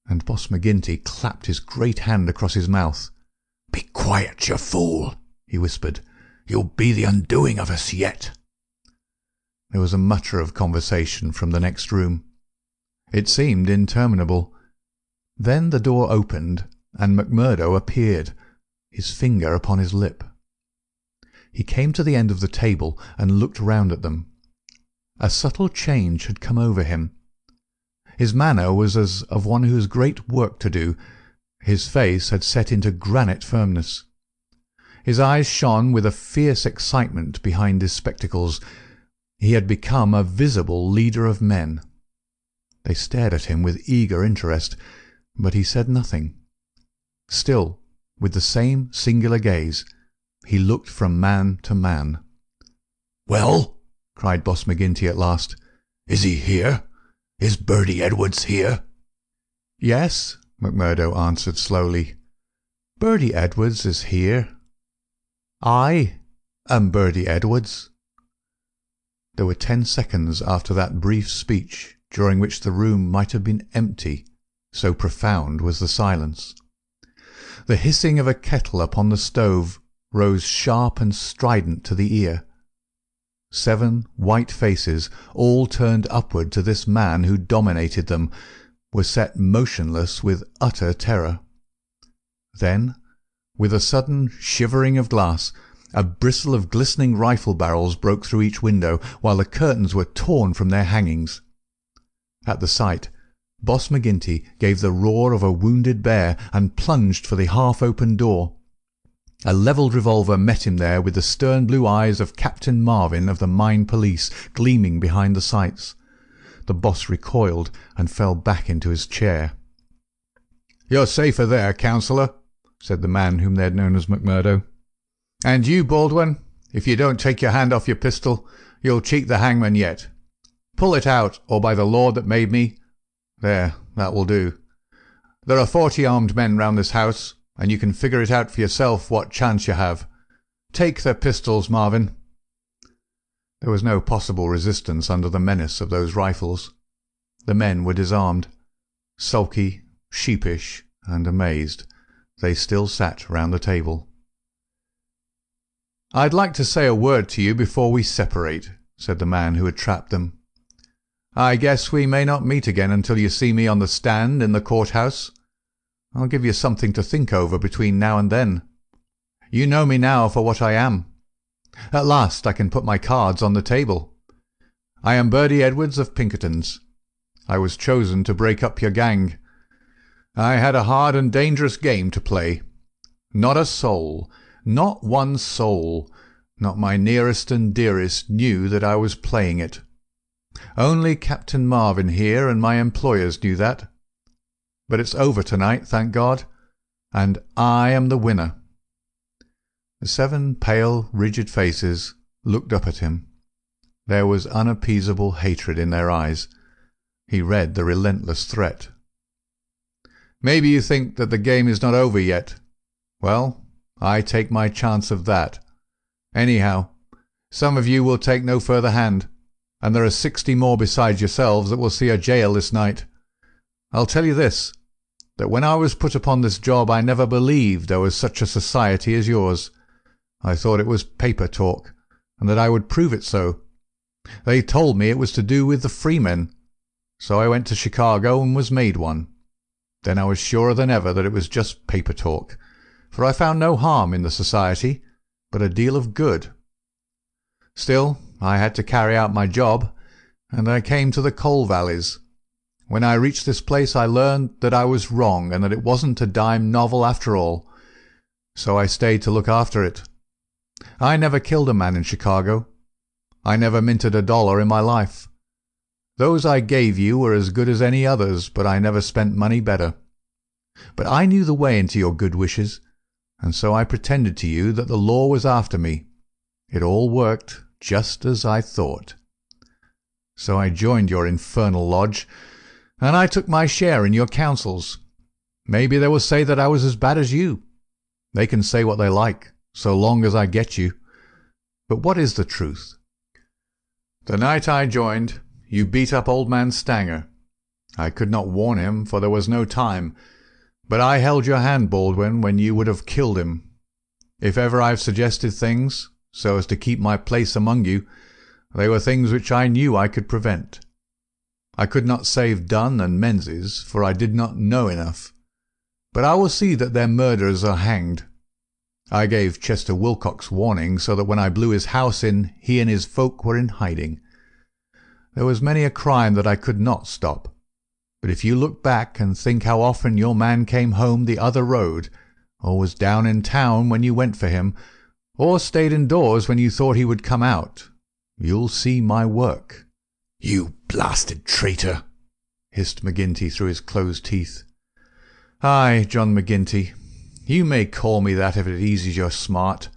and Boss McGinty clapped his great hand across his mouth. "Be quiet, you fool," he whispered. "You'll be the undoing of us yet." There was a mutter of conversation from the next room. It seemed interminable. Then the door opened, and McMurdo appeared, his finger upon his lip. He came to the end of the table and looked round at them. A subtle change had come over him. His manner was as of one who has great work to do. His face had set into granite firmness. His eyes shone with a fierce excitement behind his spectacles. He had become a visible leader of men. They stared at him with eager interest, but he said nothing. Still, with the same singular gaze, he looked from man to man. "Well," cried Boss McGinty at last, "is he here? Is Birdy Edwards here?" "Yes," McMurdo answered slowly. "Birdy Edwards is here. I am Birdy Edwards." There were 10 seconds after that brief speech during which the room might have been empty, so profound was the silence. The hissing of a kettle upon the stove rose sharp and strident to the ear. 7 white faces, all turned upward to this man who dominated them, were set motionless with utter terror. Then, with a sudden shivering of glass, a bristle of glistening rifle barrels broke through each window, while the curtains were torn from their hangings. At the sight, Boss McGinty gave the roar of a wounded bear and plunged for the half-open door. A levelled revolver met him there, with the stern blue eyes of Captain Marvin of the Mine Police gleaming behind the sights. The boss recoiled and fell back into his chair. "You're safer there, councillor," said the man whom they had known as McMurdo. "And you, Baldwin, if you don't take your hand off your pistol, you'll cheat the hangman yet. Pull it out, or by the Lord that made me— There, that will do. There are 40 armed men round this house, and you can figure it out for yourself what chance you have. Take their pistols, Marvin." There was no possible resistance under the menace of those rifles. The men were disarmed. Sulky, sheepish, and amazed, they still sat round the table. "I'd like to say a word to you before we separate," said the man who had trapped them. "I guess we may not meet again until you see me on the stand in the courthouse. I'll give you something to think over between now and then. You know me now for what I am. At last I can put my cards on the table. I am Birdy Edwards of Pinkerton's. I was chosen to break up your gang. I had a hard and dangerous game to play. Not a soul, not one soul, not my nearest and dearest, knew that I was playing it. Only Captain Marvin here and my employers knew that. But it's over tonight, thank God, and I am the winner." The 7 pale, rigid faces looked up at him. There was unappeasable hatred in their eyes. He read the relentless threat. "Maybe you think that the game is not over yet. Well, I take my chance of that. Anyhow, some of you will take no further hand, and there are 60 more besides yourselves that will see a jail this night. I'll tell you this, that when I was put upon this job I never believed there was such a society as yours. I thought it was paper talk, and that I would prove it so. They told me it was to do with the freemen, so I went to Chicago and was made one. Then I was surer than ever that it was just paper talk, for I found no harm in the society, but a deal of good. Still, I had to carry out my job, and I came to the coal valleys. When I reached this place I learned that I was wrong and that it wasn't a dime novel after all. So I stayed to look after it. I never killed a man in Chicago. I never minted $1 in my life. Those I gave you were as good as any others, but I never spent money better. But I knew the way into your good wishes, and so I pretended to you that the law was after me. It all worked just as I thought. So I joined your infernal lodge, and I took my share in your councils. Maybe they will say that I was as bad as you. They can say what they like, so long as I get you. But what is the truth? The night I joined, you beat up old man Stanger. I could not warn him, for there was no time, but I held your hand, Baldwin, when you would have killed him. If ever I've suggested things, so as to keep my place among you, they were things which I knew I could prevent. I could not save Dunn and Menzies, for I did not know enough. But I will see that their murderers are hanged. I gave Chester Wilcox warning, so that when I blew his house in, he and his folk were in hiding. There was many a crime that I could not stop. But if you look back and think how often your man came home the other road, or was down in town when you went for him, or stayed indoors when you thought he would come out, you'll see my work." "You blasted traitor!" hissed McGinty through his closed teeth. "Aye, John McGinty, you may call me that if it eases your smart.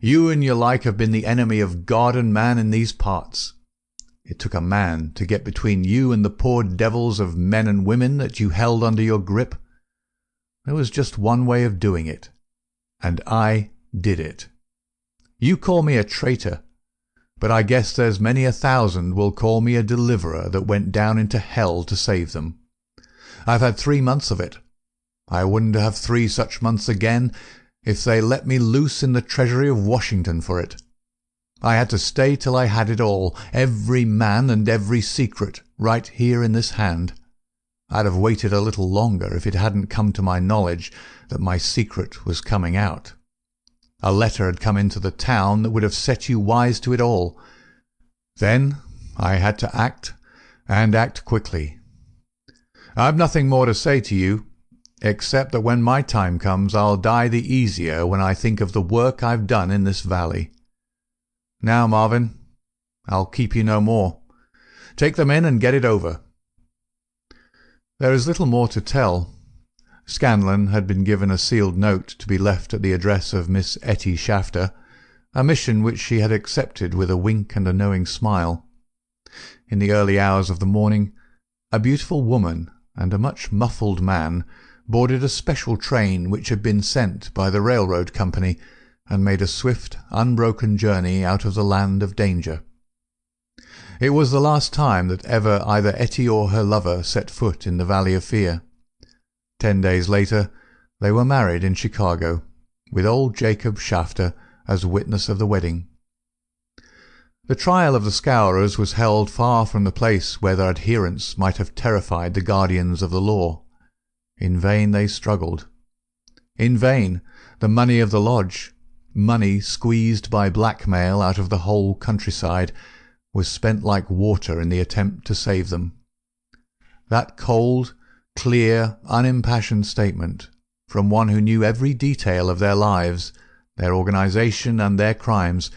You and your like have been the enemy of God and man in these parts. It took a man to get between you and the poor devils of men and women that you held under your grip. There was just one way of doing it, and I did it. You call me a traitor, but I guess there's many 1,000 will call me a deliverer that went down into hell to save them. I've had 3 months of it. I wouldn't have 3 such months again if they let me loose in the treasury of Washington for it. I had to stay till I had it all, every man and every secret, right here in this hand. I'd have waited a little longer if it hadn't come to my knowledge that my secret was coming out. A letter had come into the town that would have set you wise to it all. Then I had to act, and act quickly. I've nothing more to say to you, except that when my time comes I'll die the easier when I think of the work I've done in this valley. Now, Marvin, I'll keep you no more. Take them in and get it over." There is little more to tell. Scanlon had been given a sealed note to be left at the address of Miss Etty Shafter, a mission which she had accepted with a wink and a knowing smile. In the early hours of the morning, a beautiful woman and a much muffled man boarded a special train which had been sent by the railroad company and made a swift, unbroken journey out of the land of danger. It was the last time that ever either Etty or her lover set foot in the Valley of Fear. 10 days later they were married in Chicago, with old Jacob Shafter as witness of the wedding. The trial of the Scowrers was held far from the place where their adherents might have terrified the guardians of the law. In vain they struggled. In vain the money of the lodge, money squeezed by blackmail out of the whole countryside, was spent like water in the attempt to save them. That cold, clear, unimpassioned statement, from one who knew every detail of their lives, their organisation and their crimes,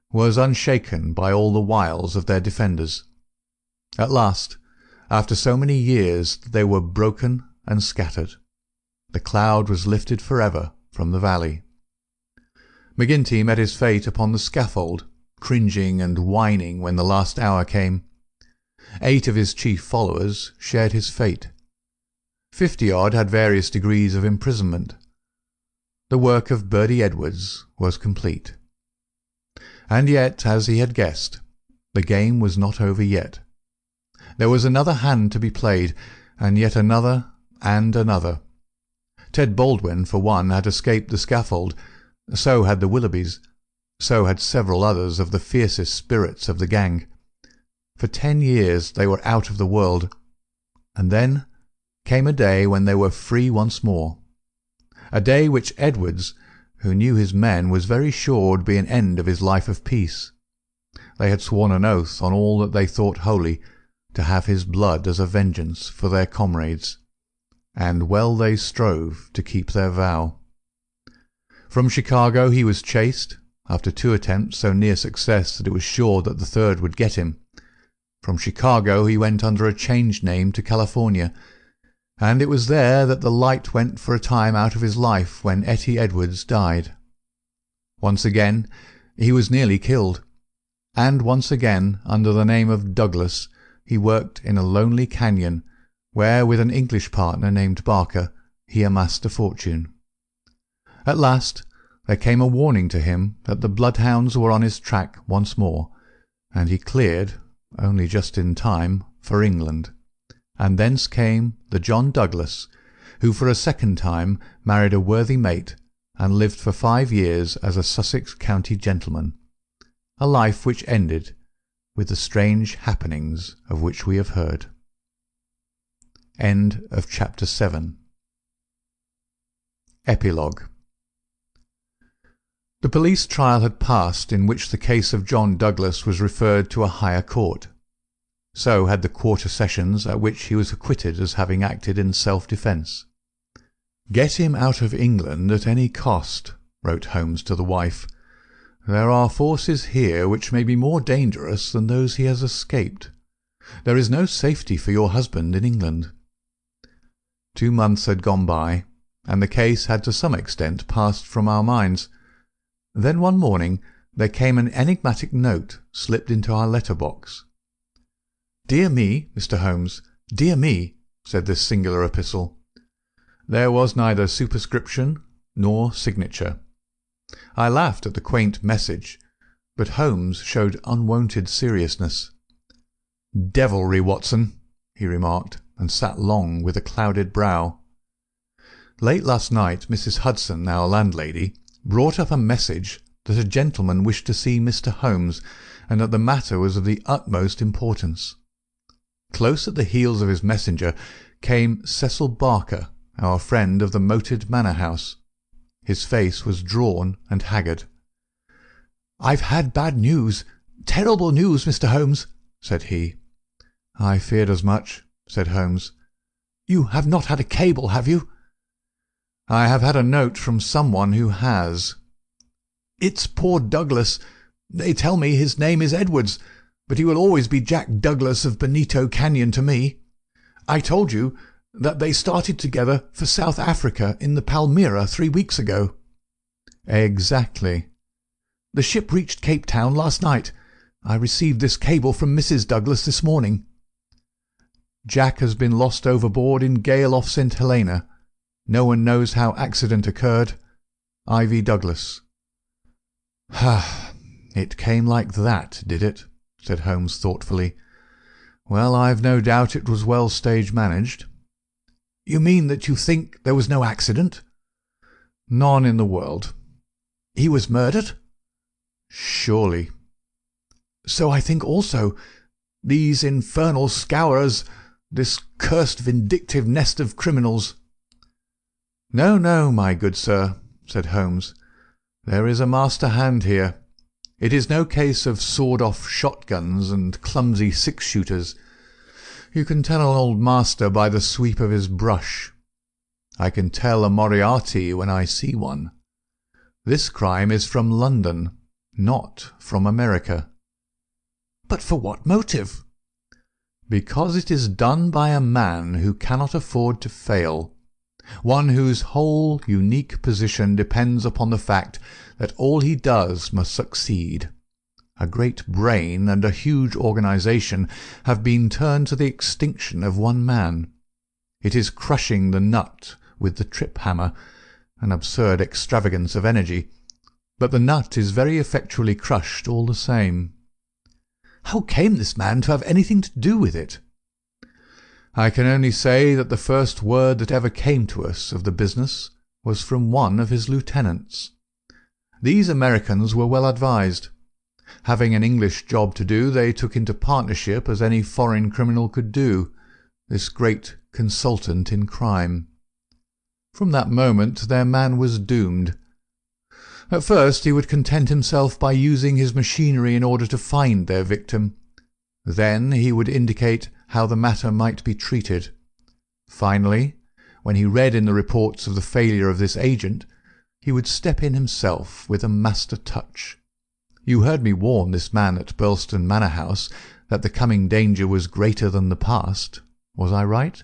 was unshaken by all the wiles of their defenders. At last, after so many years, they were broken and scattered. The cloud was lifted forever from the valley. McGinty met his fate upon the scaffold, cringing and whining when the last hour came. 8 of his chief followers shared his fate. 50-odd had various degrees of imprisonment. The work of Birdy Edwards was complete. And yet, as he had guessed, the game was not over yet. There was another hand to be played, and yet another and another. Ted Baldwin, for one, had escaped the scaffold. So had the Willoughbys. So had several others of the fiercest spirits of the gang. For 10 years they were out of the world, and then came a day when they were free once more. A day which Edwards, who knew his men, was very sure would be an end of his life of peace. They had sworn an oath on all that they thought holy, to have his blood as a vengeance for their comrades, and well they strove to keep their vow. From Chicago he was chased, after 2 attempts so near success that it was sure that the third would get him. From Chicago he went under a changed name to California, and it was there that the light went for a time out of his life when Etty Edwards died. Once again he was nearly killed, and once again, under the name of Douglas, he worked in a lonely canyon, where with an English partner named Barker he amassed a fortune. At last there came a warning to him that the bloodhounds were on his track once more, and he cleared, only just in time, for England. And thence came the John Douglas, who for a second time married a worthy mate, and lived for 5 years as a Sussex county gentleman, a life which ended with the strange happenings of which we have heard. End of Chapter 7. Epilogue. The police trial had passed, in which the case of John Douglas was referred to a higher court. So had the quarter sessions, at which he was acquitted as having acted in self-defence. "Get him out of England at any cost," wrote Holmes to the wife. "There are forces here which may be more dangerous than those he has escaped. There is no safety for your husband in England." 2 months had gone by, and the case had to some extent passed from our minds. Then one morning there came an enigmatic note slipped into our letter-box. "Dear me, Mr. Holmes, dear me," said this singular epistle. There was neither superscription nor signature. I laughed at the quaint message, but Holmes showed unwonted seriousness. "Devilry, Watson," he remarked, and sat long with a clouded brow. Late last night Mrs. Hudson, our landlady, brought up a message that a gentleman wished to see Mr. Holmes, and that the matter was of the utmost importance. Close at the heels of his messenger came Cecil Barker, our friend of the moated manor house. His face was drawn and haggard. "I've had bad news, terrible news, Mr. Holmes," said he. "I feared as much," said Holmes. "You have not had a cable, have you?" "I have had a note from someone who has." "It's poor Douglas. They tell me his name is Edwards, but he will always be Jack Douglas of Bonito Canyon to me. I told you that they started together for South Africa in the Palmyra 3 weeks ago." "Exactly." "The ship reached Cape Town last night. I received this cable from Mrs. Douglas this morning." "Jack has been lost overboard in gale off St. Helena. No one knows how accident occurred. Ivy Douglas." "Ah, "It came like that, did it?" said Holmes thoughtfully. "Well, I've no doubt it was well stage managed." "You mean that you think there was no accident?" "None in the world." "He was murdered?" "Surely." "So I think also. These infernal Scowrers, this cursed vindictive nest of criminals." "No, no, my good sir," said Holmes. "There is a master hand here. It is no case of sawed-off shotguns and clumsy six-shooters. You can tell an old master by the sweep of his brush. I can tell a Moriarty when I see one. This crime is from London, not from America." "But for what motive?" "Because it is done by a man who cannot afford to fail, one whose whole unique position depends upon the fact that all he does must succeed. A great brain and a huge organization have been turned to the extinction of one man. It is crushing the nut with the trip-hammer, an absurd extravagance of energy, but the nut is very effectually crushed all the same." "How came this man to have anything to do with it?" "I can only say that the first word that ever came to us of the business was from one of his lieutenants. These Americans were well advised. Having an English job to do, they took into partnership as any foreign criminal could do, this great consultant in crime. From that moment their man was doomed. At first he would content himself by using his machinery in order to find their victim. Then he would indicate how the matter might be treated. Finally, when he read in the reports of the failure of this agent, he would step in himself with a master touch. You heard me warn this man at Birlstone Manor House that the coming danger was greater than the past. Was I right?"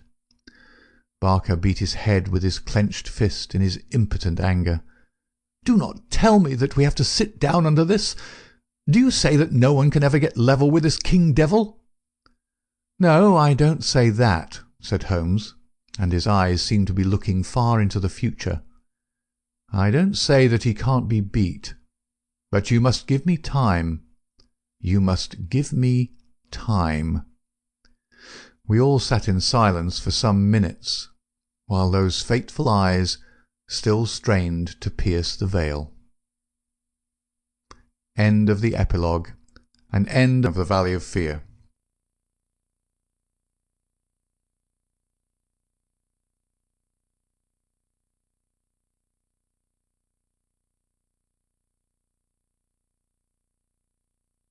Barker beat his head with his clenched fist in his impotent anger. "Do not tell me that we have to sit down under this. Do you say that no one can ever get level with this king devil?" "No, I don't say that," said Holmes, and his eyes seemed to be looking far into the future. "I don't say that he can't be beat. But you must give me time. You must give me time." We all sat in silence for some minutes, while those fateful eyes still strained to pierce the veil. End of the Epilogue, and end of the Valley of Fear.